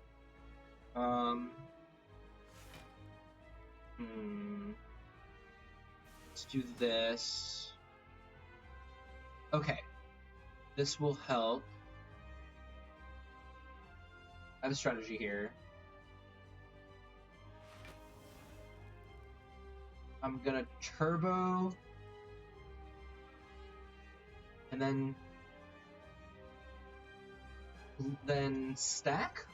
Let's do this. Okay, this will help. I have a strategy here. I'm gonna turbo and then stack.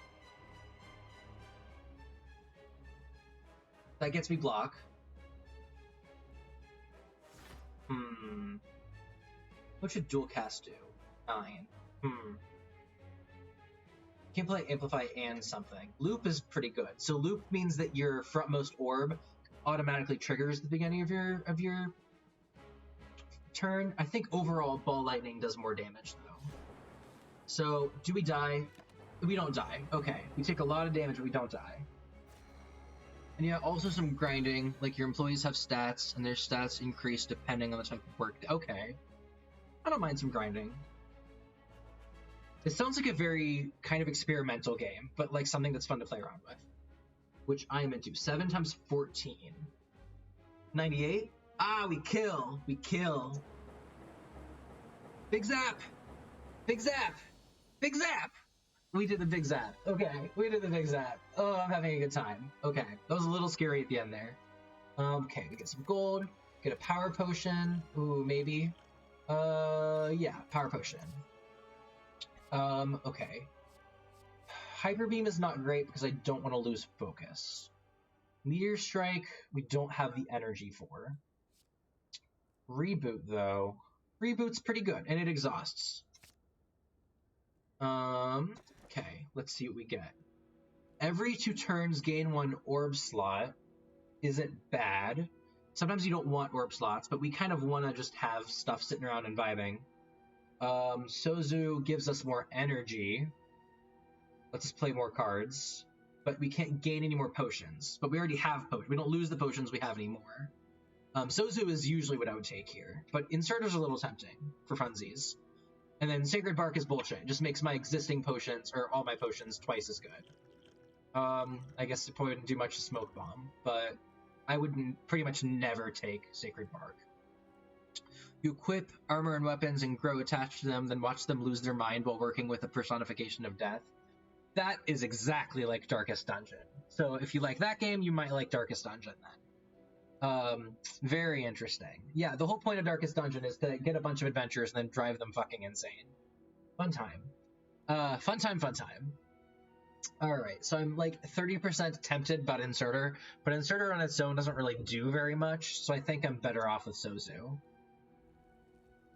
That gets me block. What should dual cast do? 9. Can't play amplify and something. Loop is pretty good. So loop means that your frontmost orb automatically triggers the beginning of your turn. I think overall ball lightning does more damage though. So do we die? We don't die. Okay, we take a lot of damage, but we don't die. And yeah, also some grinding. Like your employees have stats, and their stats increase depending on the type of work. Okay, I don't mind some grinding. It sounds like a very kind of experimental game, but like something that's fun to play around with. Which I am into. 7 times 14. 98? Ah, we kill. Big zap! Big zap! Big zap! We did the big zap. Okay, we did the big zap. Oh, I'm having a good time. Okay, that was a little scary at the end there. Okay, we get some gold. Get a power potion. Ooh, maybe. Yeah, power potion. Okay. Hyper beam is not great because I don't want to lose focus. Meteor strike, we don't have the energy for. Reboot, though. Reboot's pretty good, and it exhausts. Okay, let's see what we get. Every 2 turns, gain 1 orb slot. Isn't bad. Sometimes you don't want orb slots, but we kind of want to just have stuff sitting around and vibing. Sozu gives us more energy. Let's just play more cards. But we can't gain any more potions. But we already have potions. We don't lose the potions we have anymore. Sozu is usually what I would take here, but Inserter's a little tempting for funsies. And then Sacred Bark is bullshit. It just makes my existing potions, or all my potions, twice as good. I guess it probably wouldn't do much to Smoke Bomb, but I would pretty much never take Sacred Bark. You equip armor and weapons and grow attached to them, then watch them lose their mind while working with a personification of death. That is exactly like Darkest Dungeon. So if you like that game, you might like Darkest Dungeon then. Very interesting. Yeah, the whole point of Darkest Dungeon is to get a bunch of adventurers and then drive them fucking insane. Fun time. Fun time. Alright, so I'm like 30% tempted about Inserter, but Inserter on its own doesn't really do very much, so I think I'm better off with Sozu.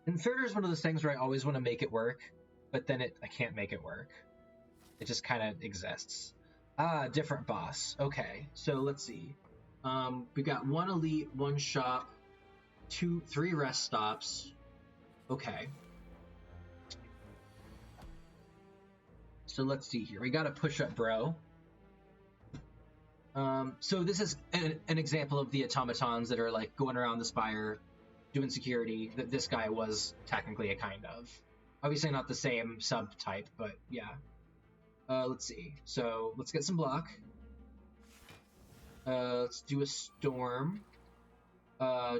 Inserter is one of those things where I always want to make it work, but then I can't make it work. It just kind of exists. Different boss. Okay, so let's see. We got 1 elite, 1 shop, 3 rest stops. Okay. So let's see here. We got a push-up bro. So this is an example of the automatons that are like going around the Spire, doing security, that this guy was technically a kind of. Obviously not the same subtype, but yeah. Let's see. So let's get some block. Let's do a storm.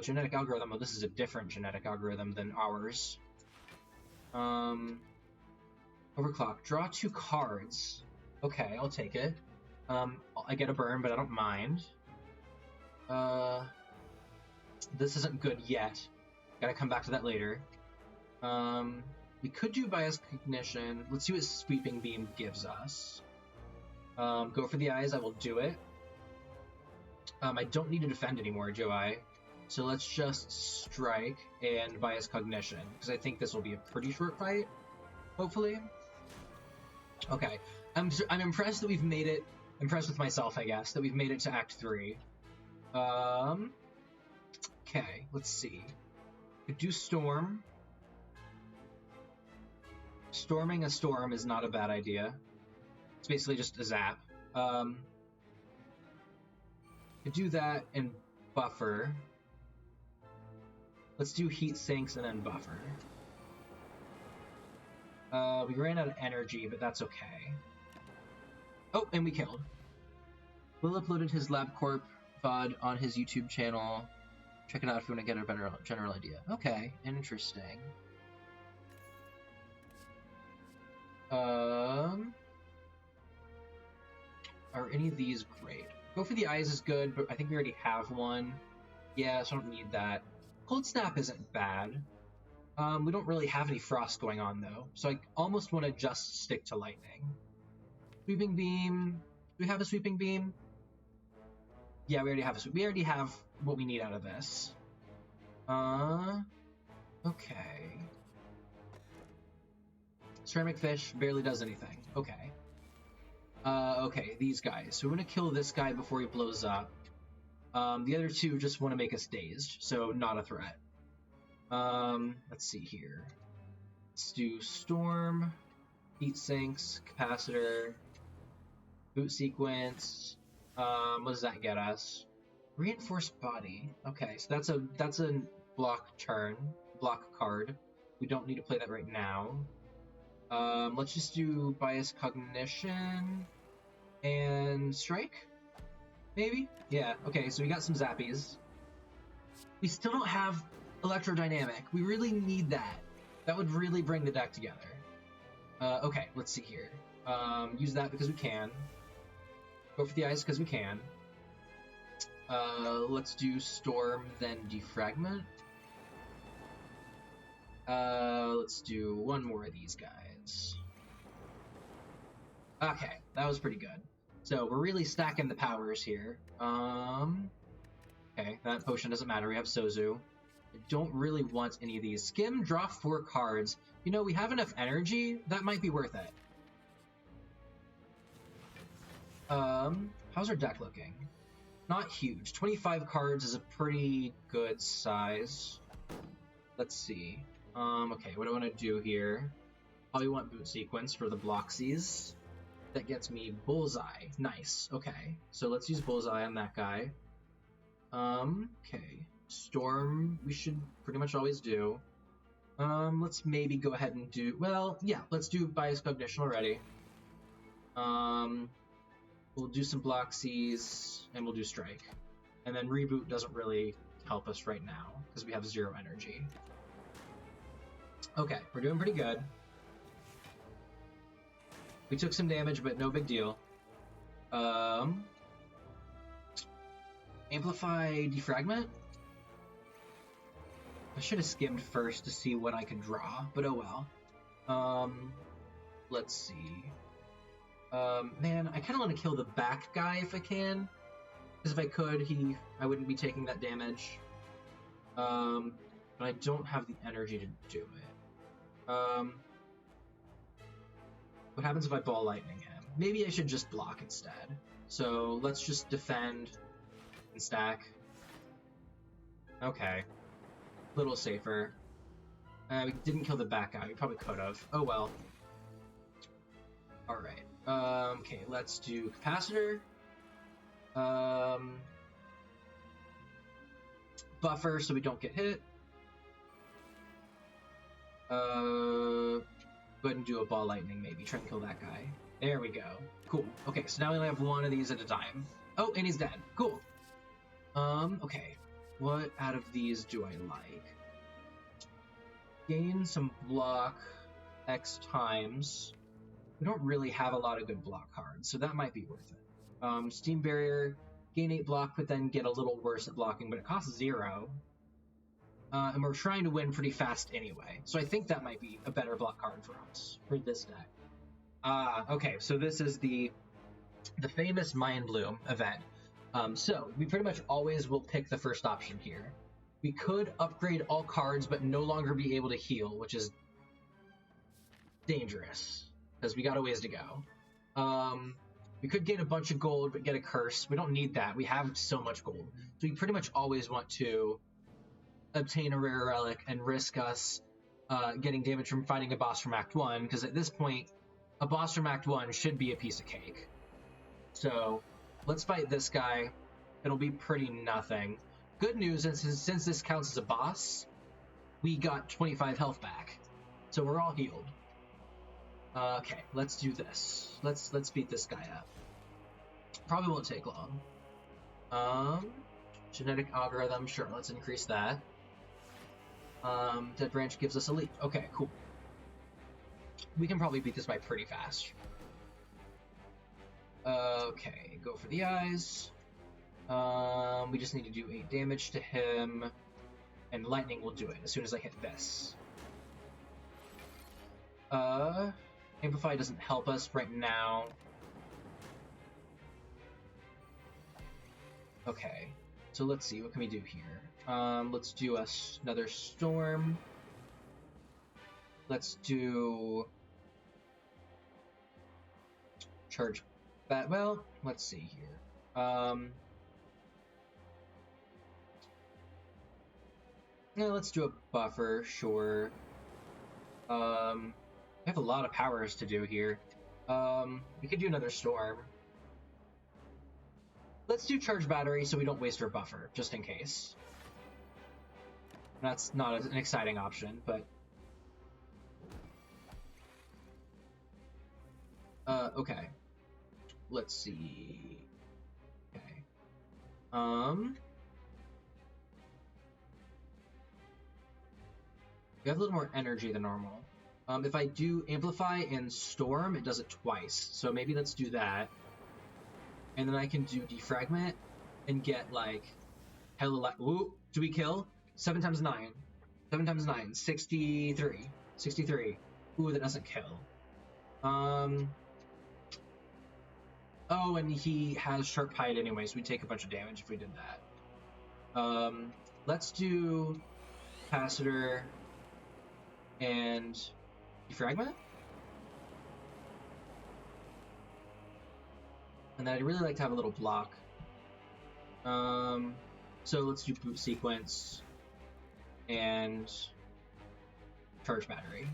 Genetic algorithm. Oh, this is a different genetic algorithm than ours. Overclock. Draw 2 cards. Okay, I'll take it. I get a burn, but I don't mind. This isn't good yet. Gotta come back to that later. We could do Bias Cognition. Let's see what Sweeping Beam gives us. Go for the eyes, I will do it. I don't need to defend anymore, do I? So let's just strike and Bias Cognition, because I think this will be a pretty short fight, hopefully. Okay, I'm impressed that we've made it, impressed with myself, I guess, that we've made it to Act 3. Okay, let's see. Could do Storm. Storming a storm is not a bad idea. It's basically just a zap. Could do that and buffer. Let's do Heat Sinks and then buffer. We ran out of energy, but that's okay. Oh, and we killed. Will uploaded his LabCorp VOD on his YouTube channel. Check it out if you want to get a better general idea. Okay, interesting. Are any of these great? Go for the eyes is good, but I think we already have one. Yeah, so I don't need that. Cold Snap isn't bad. We don't really have any frost going on, though, so I almost want to just stick to lightning. Sweeping Beam. Do we have a Sweeping Beam? Yeah, we already have we already have what we need out of this. Okay. Ceramic Fish barely does anything. Okay. Okay, these guys. So we're gonna kill this guy before he blows up. The other two just want to make us dazed, so not a threat. Let's see here. Let's do Storm, Heat Sinks, Capacitor, Boot Sequence. What does that get us? Reinforced Body. Okay, so that's a block card. We don't need to play that right now. Let's just do Bias Cognition and Strike? Maybe? Yeah, okay, so we got some Zappies. We still don't have Electrodynamic. We really need that. That would really bring the deck together. Okay, let's see here. Use that because we can. Go for the eyes because we can. Let's do Storm, then Defragment. Let's do one more of these guys. Okay, that was pretty good. So we're really stacking the powers here. Okay, that potion doesn't matter. We have Sozu. I don't really want any of these. Skim, draw 4 cards. You know, we have enough energy. That might be worth it. How's our deck looking? Not huge. 25 cards is a pretty good size. Let's see. Okay, what do I want to do here? Probably want Boot Sequence for the Bloxies. That gets me Bullseye. Nice. Okay, so let's use Bullseye on that guy. Okay. Storm we should pretty much always do. Let's maybe go ahead and do, well, yeah, let's do Bias Cognition already. We'll do some Block Seas, and we'll do Strike. And then Reboot doesn't really help us right now, because we have 0 energy. Okay, we're doing pretty good. We took some damage, but no big deal. Amplify Defragment? I should have skimmed first to see what I could draw, but oh well. Let's see. Man, I kind of want to kill the back guy if I can. Because if I could, I wouldn't be taking that damage. But I don't have the energy to do it. What happens if I Ball Lightning him? Maybe I should just block instead. So let's just defend and stack. Okay. A little safer. We didn't kill the back guy. We probably could have. Oh well. Alright. Okay, let's do Capacitor. Buffer so we don't get hit. Go ahead and do a Ball Lightning maybe. Try and kill that guy. There we go. Cool. Okay, so now we only have one of these at a time. Oh, and he's dead. Cool. Okay. What out of these do I like? Gain some block X times. We don't really have a lot of good block cards, so that might be worth it. Steam Barrier, gain 8 block, but then get a little worse at blocking, but it costs 0. And we're trying to win pretty fast anyway, so I think that might be a better block card for us, for this deck. Okay, so this is the famous Mind Bloom event. So we pretty much always will pick the first option here. We could upgrade all cards, but no longer be able to heal, which is dangerous, because we got a ways to go. We could get a bunch of gold, but get a curse. We don't need that. We have so much gold. So we pretty much always want to obtain a rare relic and risk us getting damage from fighting a boss from Act 1, because at this point, a boss from Act 1 should be a piece of cake. So let's fight this guy. It'll be pretty nothing. Good news is, since this counts as a boss, we got 25 health back. So we're all healed. Okay, let's do this. Let's beat this guy up. Probably won't take long. Genetic algorithm, sure, let's increase that. Dead Branch gives us a leap. Okay, cool. We can probably beat this by pretty fast. Okay, go for the eyes. We just need to do 8 damage to him, and lightning will do it as soon as I hit this. Amplify doesn't help us right now. Okay, so let's see, what can we do here? Let's do another storm. Let's do charge bat. Well, let's see here. Yeah, let's do a buffer, sure. We have a lot of powers to do here. We could do another storm. Let's do charge battery so we don't waste our buffer, just in case. That's not an exciting option, but... okay. Let's see... Okay. We have a little more energy than normal. If I do Amplify and Storm, it does it twice. So maybe let's do that. And then I can do Defragment and get, like, hella... Ooh, do we kill? 7 times 9. 7 times 9. 63. 63. Ooh, that doesn't kill. Oh, and he has Sharp Hide anyway, so we take a bunch of damage if we did that. Let's do Capacitor and Defragment. And then I'd really like to have a little block. So let's do Boot Sequence and Charge Battery.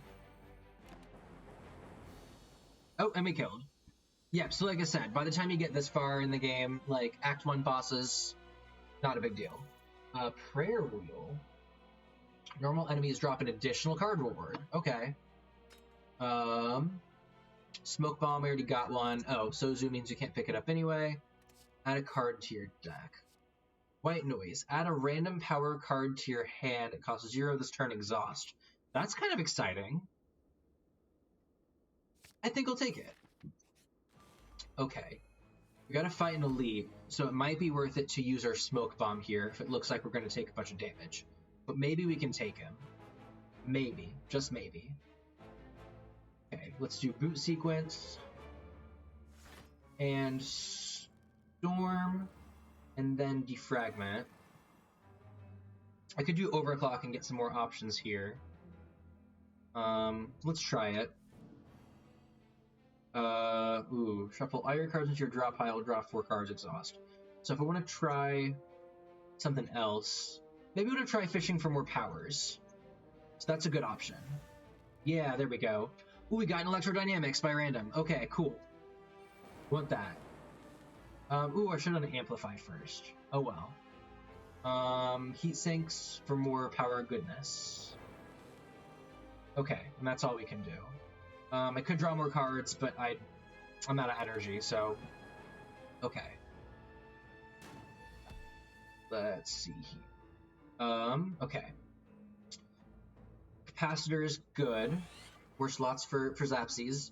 Oh, and we killed. Yeah, so like I said, by the time you get this far in the game, like, Act 1 bosses, not a big deal. Prayer Wheel. Normal enemies drop an additional card reward. Okay. Smoke Bomb, I already got one. Oh, Sozu means you can't pick it up anyway. Add a card to your deck. White Noise. Add a random power card to your hand. It costs 0 this turn, exhaust. That's kind of exciting. I think I'll take it. Okay. We gotta fight an elite, so it might be worth it to use our Smoke Bomb here if it looks like we're gonna take a bunch of damage. But maybe we can take him. Maybe. Just maybe. Okay, let's do Boot Sequence. And Storm. And then Defragment. I could do Overclock and get some more options here. Let's try it. Shuffle all your cards into your draw pile, draw 4 cards, exhaust. So if I want to try something else, maybe I want to try fishing for more powers. So that's a good option. Yeah, there we go. Ooh, we got an Electrodynamics by random. Okay, cool. Want that. I should have done an Amplify first. Oh well. Heat Sinks for more power goodness. Okay, and that's all we can do. I could draw more cards, but I'm out of energy, so... Okay. Let's see here. Okay. Capacitor is good. More slots for Zapsies.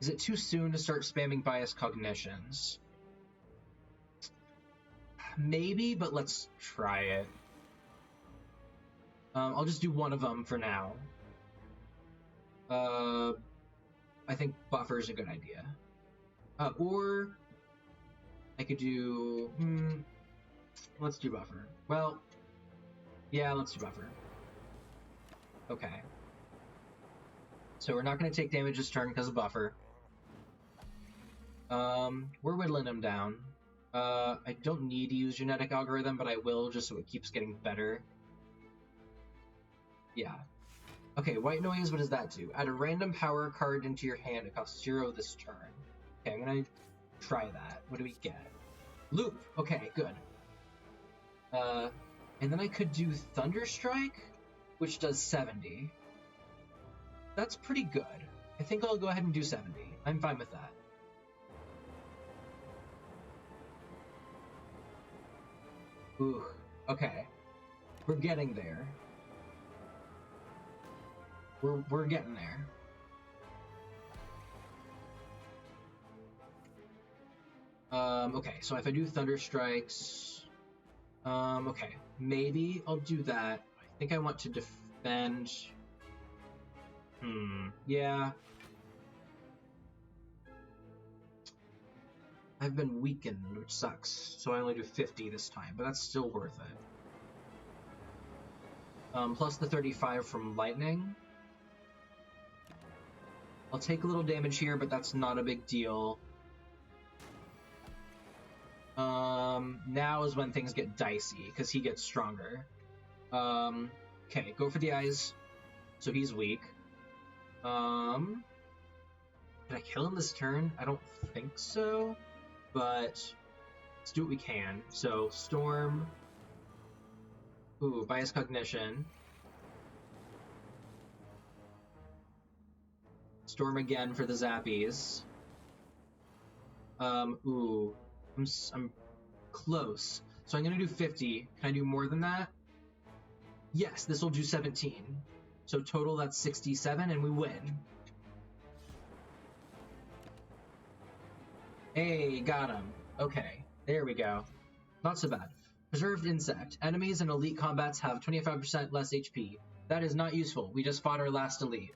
Is it too soon to start spamming Bias Cognitions? Maybe, but let's try it. I'll just do one of them for now. I think Buffer is a good idea. Or I could do... let's do Buffer. Well, yeah, let's do Buffer. Okay. So we're not going to take damage this turn because of Buffer. We're whittling him down. I don't need to use Genetic Algorithm, but I will just so it keeps getting better. Yeah. Okay, White Noise, what does that do? Add a random power card into your hand. It costs 0 this turn. Okay, I'm gonna try that. What do we get? Loop! Okay, good. And then I could do Thunderstrike, which does 70. That's pretty good. I think I'll go ahead and do 70. I'm fine with that. Ooh, okay. We're getting there. We're getting there. Okay, so if I do Thunder Strikes... okay, maybe I'll do that. I think I want to defend... yeah. I've been weakened, which sucks, so I only do 50 this time, but that's still worth it. Plus the 35 from Lightning. I'll take a little damage here, but that's not a big deal. Now is when things get dicey, because he gets stronger. Okay, go for the eyes. So he's weak. Did I kill him this turn? I don't think so, but let's do what we can. So, Storm. Ooh, Bias Cognition. Storm again for the Zappies. Ooh. I'm close. So I'm gonna do 50. Can I do more than that? Yes, this will do 17. So total, that's 67, and we win. Hey, got him. Okay, there we go. Not so bad. Preserved Insect. Enemies in elite combats have 25% less HP. That is not useful. We just fought our last elite.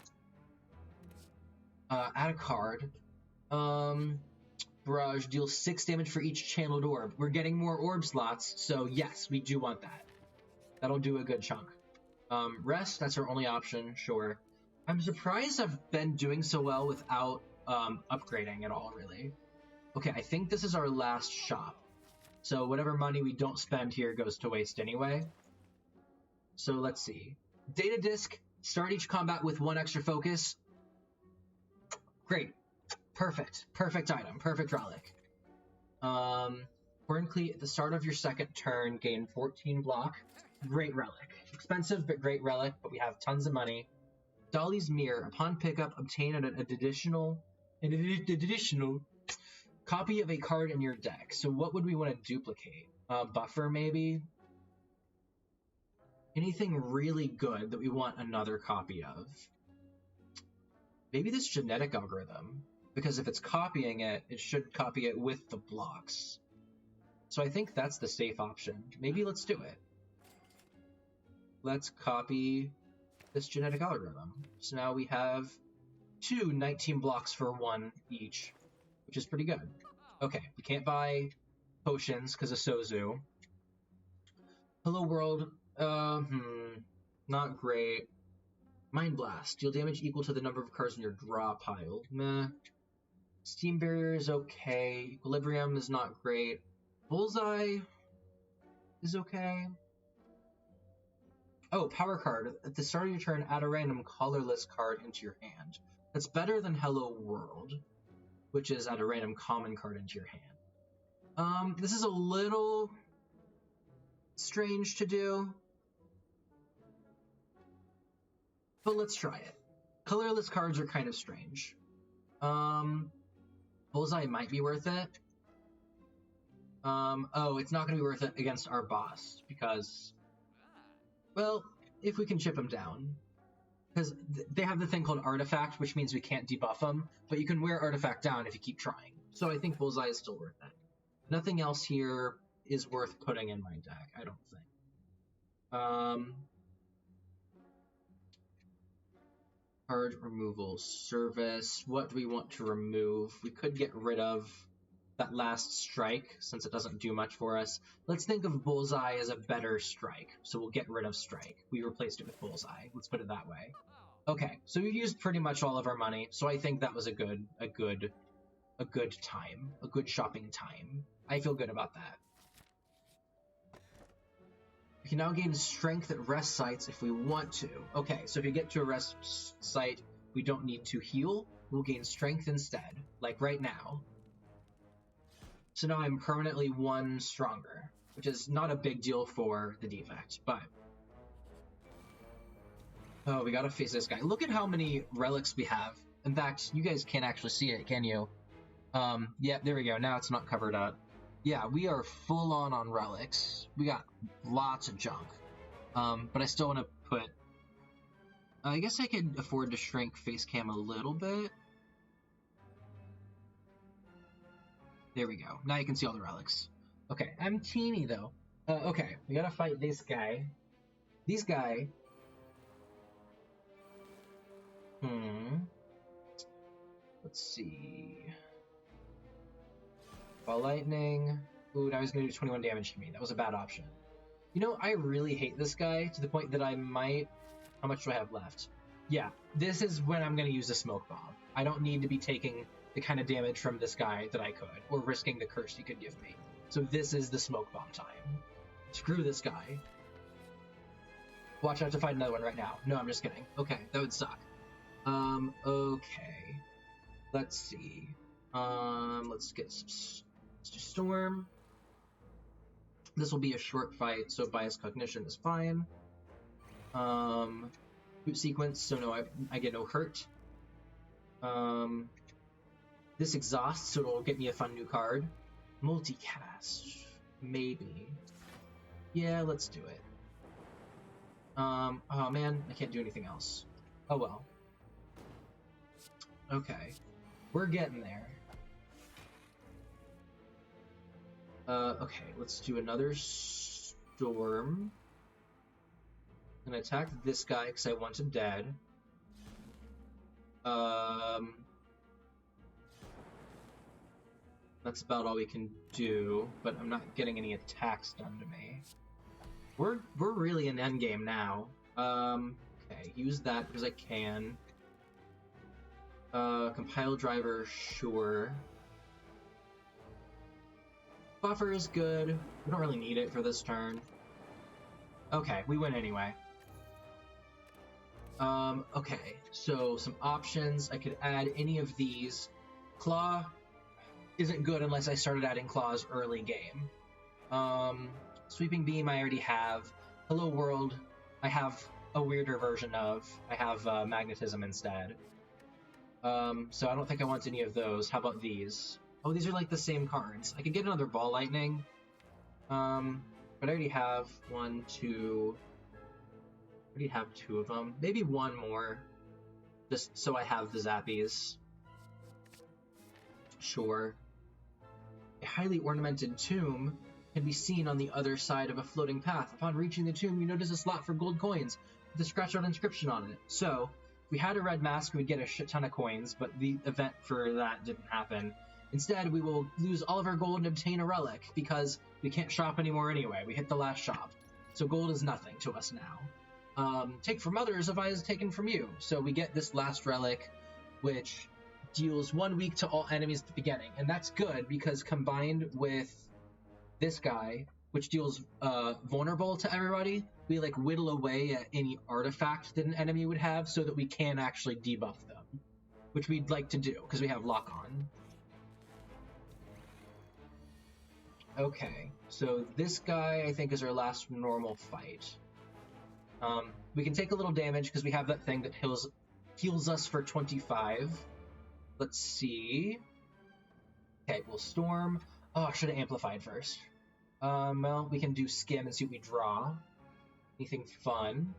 Add a card. Barrage deals 6 damage for each channeled orb. We're getting more orb slots, so yes, we do want that. That'll do a good chunk. Rest, that's our only option, sure. I'm surprised I've been doing so well without upgrading at all, really. Okay, I think this is our last shop. So whatever money we don't spend here goes to waste anyway. So let's see. Data Disc, start each combat with 1 extra focus. Great. Perfect. Perfect item. Perfect relic. Currently, at the start of your second turn, gain 14 block. Great relic. Expensive, but great relic, but we have tons of money. Dolly's Mirror. Upon pickup, obtain an additional copy of a card in your deck. So what would we want to duplicate? Buffer, maybe? Anything really good that we want another copy of? Maybe this genetic algorithm. Because if it's copying it, it should copy it with the blocks. So I think that's the safe option. Maybe let's do it. Let's copy this genetic algorithm. So now we have 2 19 blocks for 1 each, which is pretty good. Okay, we can't buy potions because of Sozu. Hello World, not great. Mind Blast, deal damage equal to the number of cards in your draw pile. Meh. Steam Barrier is okay. Equilibrium is not great. Bullseye is okay. Oh, Power Card. At the start of your turn, add a random colorless card into your hand. That's better than Hello World, which is add a random common card into your hand. This is a little strange to do, but let's try it. Colorless cards are kind of strange. Bullseye might be worth it. Oh, it's not going to be worth it against our boss, because, well, if we can chip him down. Because they have the thing called Artifact, which means we can't debuff them, but you can wear Artifact down if you keep trying. So I think Bullseye is still worth it. Nothing else here is worth putting in my deck, I don't think. Card removal, service. What do we want to remove? We could get rid of that last strike, since it doesn't do much for us. Let's think of Bullseye as a better strike, so we'll get rid of strike. We replaced it with Bullseye. Let's put it that way. Okay, so we've used pretty much all of our money, so I think that was a good time, a good shopping time. I feel good about that. We can now gain strength at rest sites if we want to. Okay, so if you get to a rest site, we don't need to heal. We'll gain strength instead, like right now. So now I'm permanently 1 stronger, which is not a big deal for the defect, but... Oh, we gotta face this guy. Look at how many relics we have. In fact, you guys can't actually see it, can you? Yeah, there we go. Now it's not covered up. Yeah, we are full on relics. We got lots of junk. But I still want to put... I guess I could afford to shrink face cam a little bit. There we go. Now you can see all the relics. Okay, I'm teeny though. Okay, we gotta fight this guy. This guy. Let's see. Ball lightning. Ooh, now he's gonna do 21 damage to me. That was a bad option. You know, I really hate this guy to the point that I might... How much do I have left? Yeah, this is when I'm gonna use the smoke bomb. I don't need to be taking the kind of damage from this guy that I could, or risking the curse he could give me. So this is the smoke bomb time. Screw this guy. Watch out to fight another one right now. No, I'm just kidding. Okay, that would suck. Okay. Let's see. Let's get some... Let's do Storm. This will be a short fight, so Bias Cognition is fine. Boot Sequence, so no, I get no hurt. This exhausts, so it'll get me a fun new card. Multicast. Maybe. Yeah, let's do it. Oh man, I can't do anything else. Oh well. Okay. We're getting there. Okay, let's do another Storm. I'm gonna attack this guy because I want him dead. That's about all we can do, but I'm not getting any attacks done to me. We're really in endgame now. Okay, use that because I can. Compile driver, sure. Buffer is good. We don't really need it for this turn. Okay, we win anyway. Okay, so some options. I could add any of these. Claw isn't good unless I started adding claws early game. Sweeping Beam I already have. Hello World I have a weirder version of. I have Magnetism instead. So I don't think I want any of those. How about these? Oh, these are like the same cards. I could get another Ball Lightning. But I already have one, two... I already have two of them. Maybe one more. Just so I have the Zappies. Sure. A highly ornamented tomb can be seen on the other side of a floating path. Upon reaching the tomb, you notice a slot for gold coins with a scratched out inscription on it. So, if we had a red mask, we'd get a shit ton of coins, but the event for that didn't happen. Instead, we will lose all of our gold and obtain a relic, because we can't shop anymore anyway. We hit the last shop. So gold is nothing to us now. Take from others if I is taken from you. So we get this last relic, which deals 1 week to all enemies at the beginning. And that's good, because combined with this guy, which deals vulnerable to everybody, we like whittle away at any artifact that an enemy would have so that we can actually debuff them, which we'd like to do, because we have lock on. Okay, so this guy, I think, is our last normal fight. We can take a little damage because we have that thing that heals us for 25. Let's see. Okay, we'll Storm. Oh, I should have amplified first. Well, we can do Skim and see what we draw. Anything fun?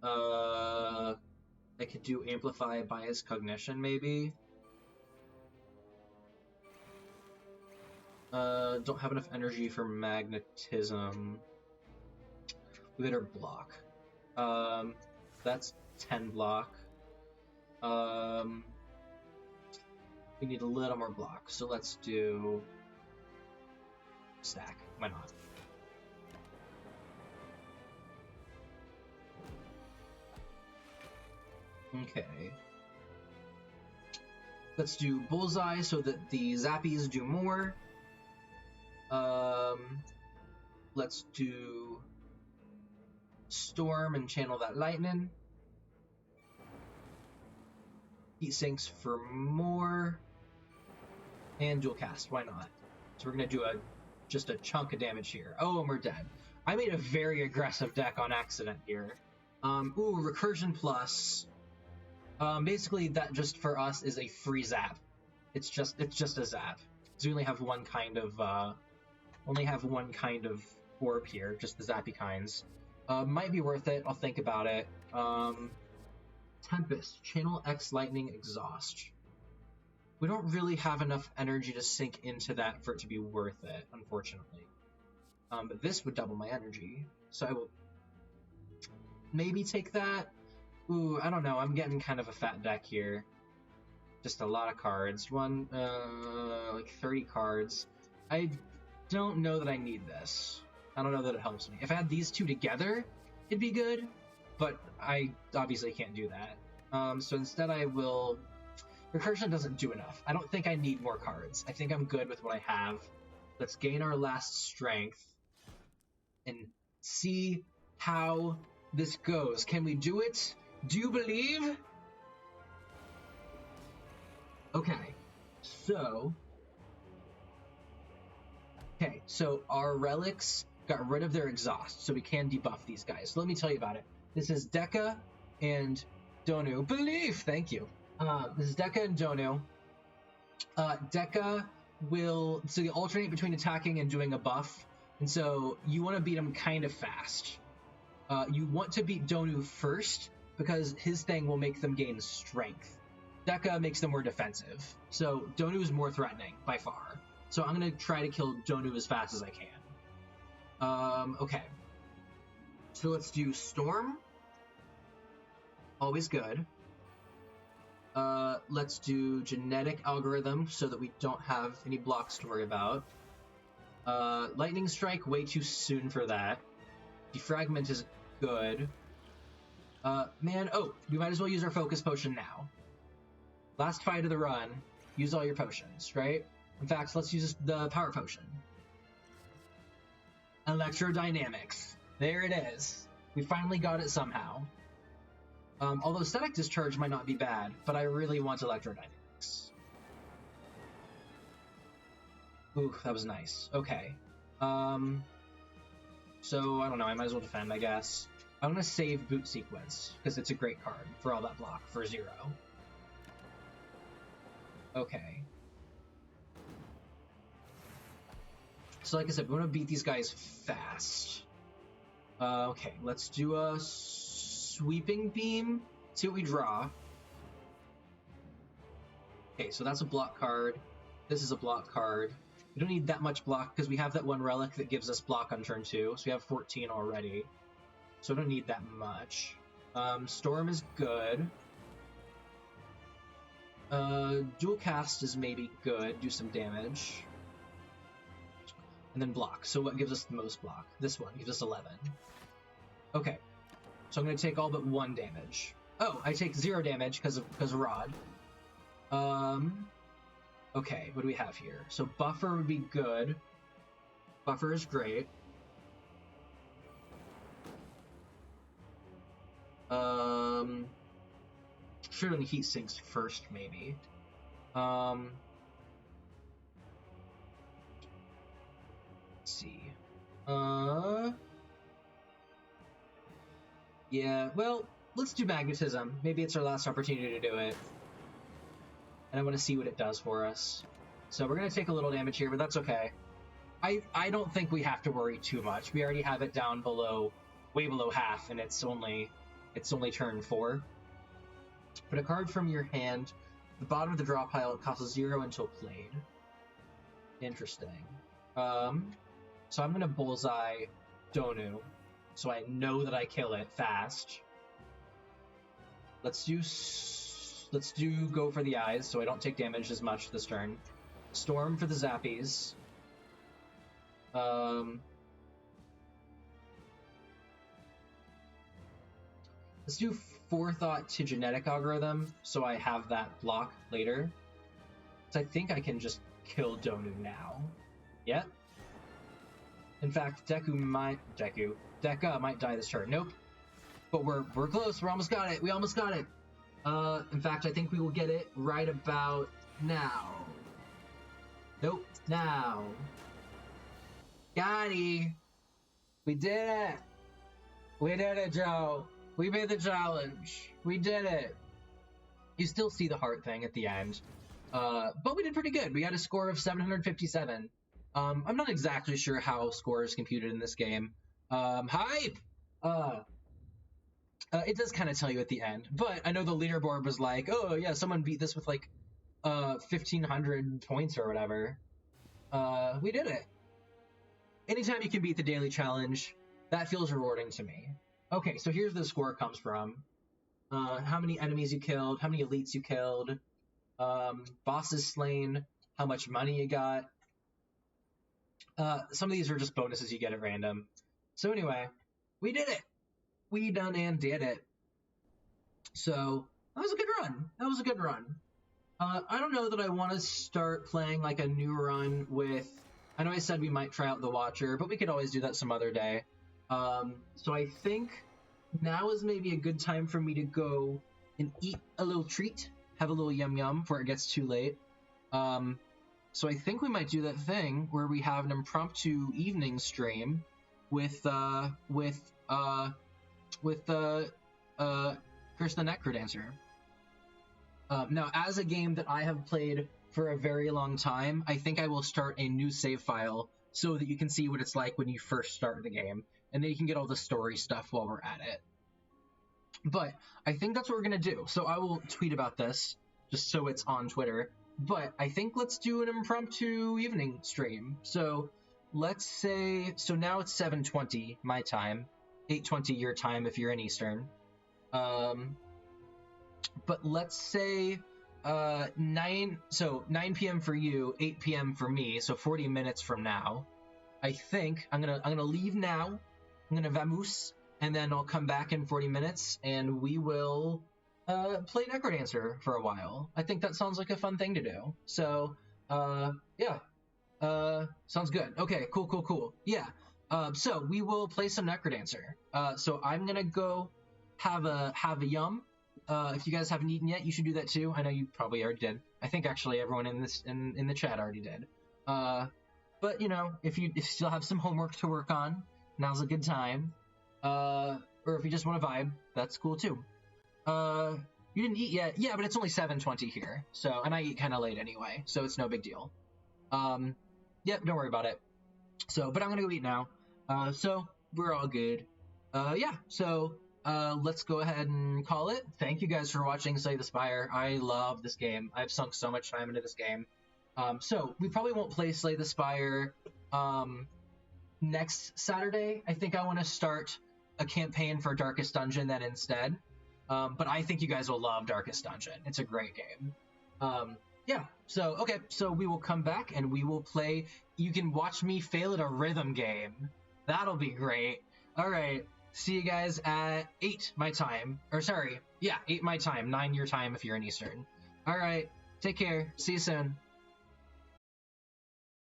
I could do Amplify Bias Cognition, maybe. Don't have enough energy for Magnetism. We better block. That's 10 block. We need a little more block, so let's do stack. Why not? Okay. Let's do Bullseye so that the Zappies do more. Let's do Storm and channel that lightning. Heat sinks for more. And dual cast, why not? So we're gonna do just a chunk of damage here. Oh, and we're dead. I made a very aggressive deck on accident here. Ooh, Recursion Plus. Basically that just for us is a free zap. It's just a zap. So we only have one kind of orb here, just the zappy kinds. Might be worth it, I'll think about it. Tempest, channel X Lightning Exhaust. We don't really have enough energy to sink into that for it to be worth it, unfortunately. But this would double my energy, so I will maybe take that. Ooh, I don't know, I'm getting kind of a fat deck here. Just a lot of cards. Like 30 cards. I don't know that I need this. I don't know that it helps me. If I had these two together, it'd be good, but I obviously can't do that. So instead I will... Recursion doesn't do enough. I don't think I need more cards. I think I'm good with what I have. Let's gain our last strength and see how this goes. Can we do it? Do you believe? Okay, so our relics got rid of their exhaust, so we can debuff these guys. So let me tell you about it. This is Deka and Donu. Belief! Thank you. This is Deka and Donu. Deka will... So you alternate between attacking and doing a buff, and so you want to beat him kind of fast. You want to beat Donu first, because his thing will make them gain strength. Deka makes them more defensive. So Donu is more threatening, by far. So I'm going to try to kill Donu as fast as I can. Okay. So let's do Storm. Always good. Let's do Genetic Algorithm so that we don't have any blocks to worry about. Lightning Strike, way too soon for that. Defragment is good. We might as well use our Focus Potion now. Last fight of the run, use all your potions, right? In fact, let's use the Power Potion. Electrodynamics. There it is. We finally got it somehow. Although Static Discharge might not be bad, but I really want Electrodynamics. Ooh, that was nice. Okay. So, I don't know, I might as well defend, I guess. I'm gonna save Boot Sequence, because it's a great card for all that block for 0. Okay. So like I said, we want to beat these guys fast. Okay, let's do a Sweeping Beam, see what we draw. Okay, so that's a block card. This is a block card. We don't need that much block because we have that one relic that gives us block on turn 2, so we have 14 already. So I don't need that much. Storm is good. Dual Cast is maybe good, do some damage. And then block. So what gives us the most block? This one gives us 11. Okay, so I'm going to take all but 1 damage. Oh, I take 0 damage because of Rod. Okay, what do we have here? So Buffer would be good. Buffer is great. Should have Heat Sinks first, maybe. Let's see. Yeah, well, let's do Magnetism. Maybe it's our last opportunity to do it. And I want to see what it does for us. So we're going to take a little damage here, but that's okay. I don't think we have to worry too much. We already have it down below, way below half, and it's only turn 4. Put a card from your hand. The bottom of the draw pile, it costs 0 until played. Interesting. So I'm going to Bullseye Donu, so I know that I kill it fast. Let's do Go for the Eyes, so I don't take damage as much this turn. Storm for the Zappies. Let's do Forethought to Genetic Algorithm, so I have that block later. So I think I can just kill Donu now. Yep. In fact, Deku might die this turn. Nope. But we're close. We almost got it. We almost got it. In fact, I think we will get it right about now. Nope. Now. Gotti. We did it. We did it, Joe. We made the challenge. We did it. You still see the heart thing at the end. But we did pretty good. We got a score of 757. I'm not exactly sure how score is computed in this game. Hype! It does kind of tell you at the end. But I know the leaderboard was like, oh yeah, someone beat this with like 1,500 points or whatever. We did it. Anytime you can beat the daily challenge, that feels rewarding to me. Okay, so here's where the score comes from. How many enemies you killed, how many elites you killed, bosses slain, how much money you got. Some of these are just bonuses you get at random. So anyway, we did it. We done and did it. So that was a good run. That was a good run. I don't know that I want to start playing like a new run with... I know I said we might try out the Watcher, but we could always do that some other day. So I think now is maybe a good time for me to go and eat a little treat, have a little yum yum before it gets too late. So I think we might do that thing where we have an impromptu evening stream with Curse the Necrodancer. Now, as a game that I have played for a very long time, I think I will start a new save file so that you can see what it's like when you first start the game, and then you can get all the story stuff while we're at it. But I think that's what we're going to do. So I will tweet about this, just so it's on Twitter. But I think let's do an impromptu evening stream. So let's say, so now it's 7:20 my time, 8:20 your time if you're in Eastern. But let's say 9 p.m. for you, 8 p.m. for me, so 40 minutes from now. I think I'm gonna leave now. I'm gonna vamoose, and then I'll come back in 40 minutes, and we will play Necrodancer for a while. I think that sounds like a fun thing to do. So yeah, sounds good. Okay, cool. Yeah. So we will play some Necrodancer. So I'm gonna go have a yum. If you guys haven't eaten yet, you should do that too. I know you probably already did. I think actually everyone in the chat already did. But But, you know, if you still have some homework to work on, now's a good time. Or if you just want to vibe, that's cool too. You didn't eat yet? Yeah, but it's only 7:20 here. So, and I eat kind of late anyway, so it's no big deal. Yep, don't worry about it. So, but I'm gonna go eat now. So we're all good. Yeah, so let's go ahead and call it. Thank you guys for watching Slay the Spire. I love this game. I've sunk so much time into this game. So we probably won't play Slay the Spire next Saturday. I think I want to start a campaign for Darkest Dungeon then instead. But I think you guys will love Darkest Dungeon. It's a great game. Yeah, so, okay, so we will come back and we will play. You can watch me fail at a rhythm game. That'll be great. All right, see you guys at 8 my time. Or sorry, yeah, 8 my time, 9 your time if you're in Eastern. All right, take care. See you soon.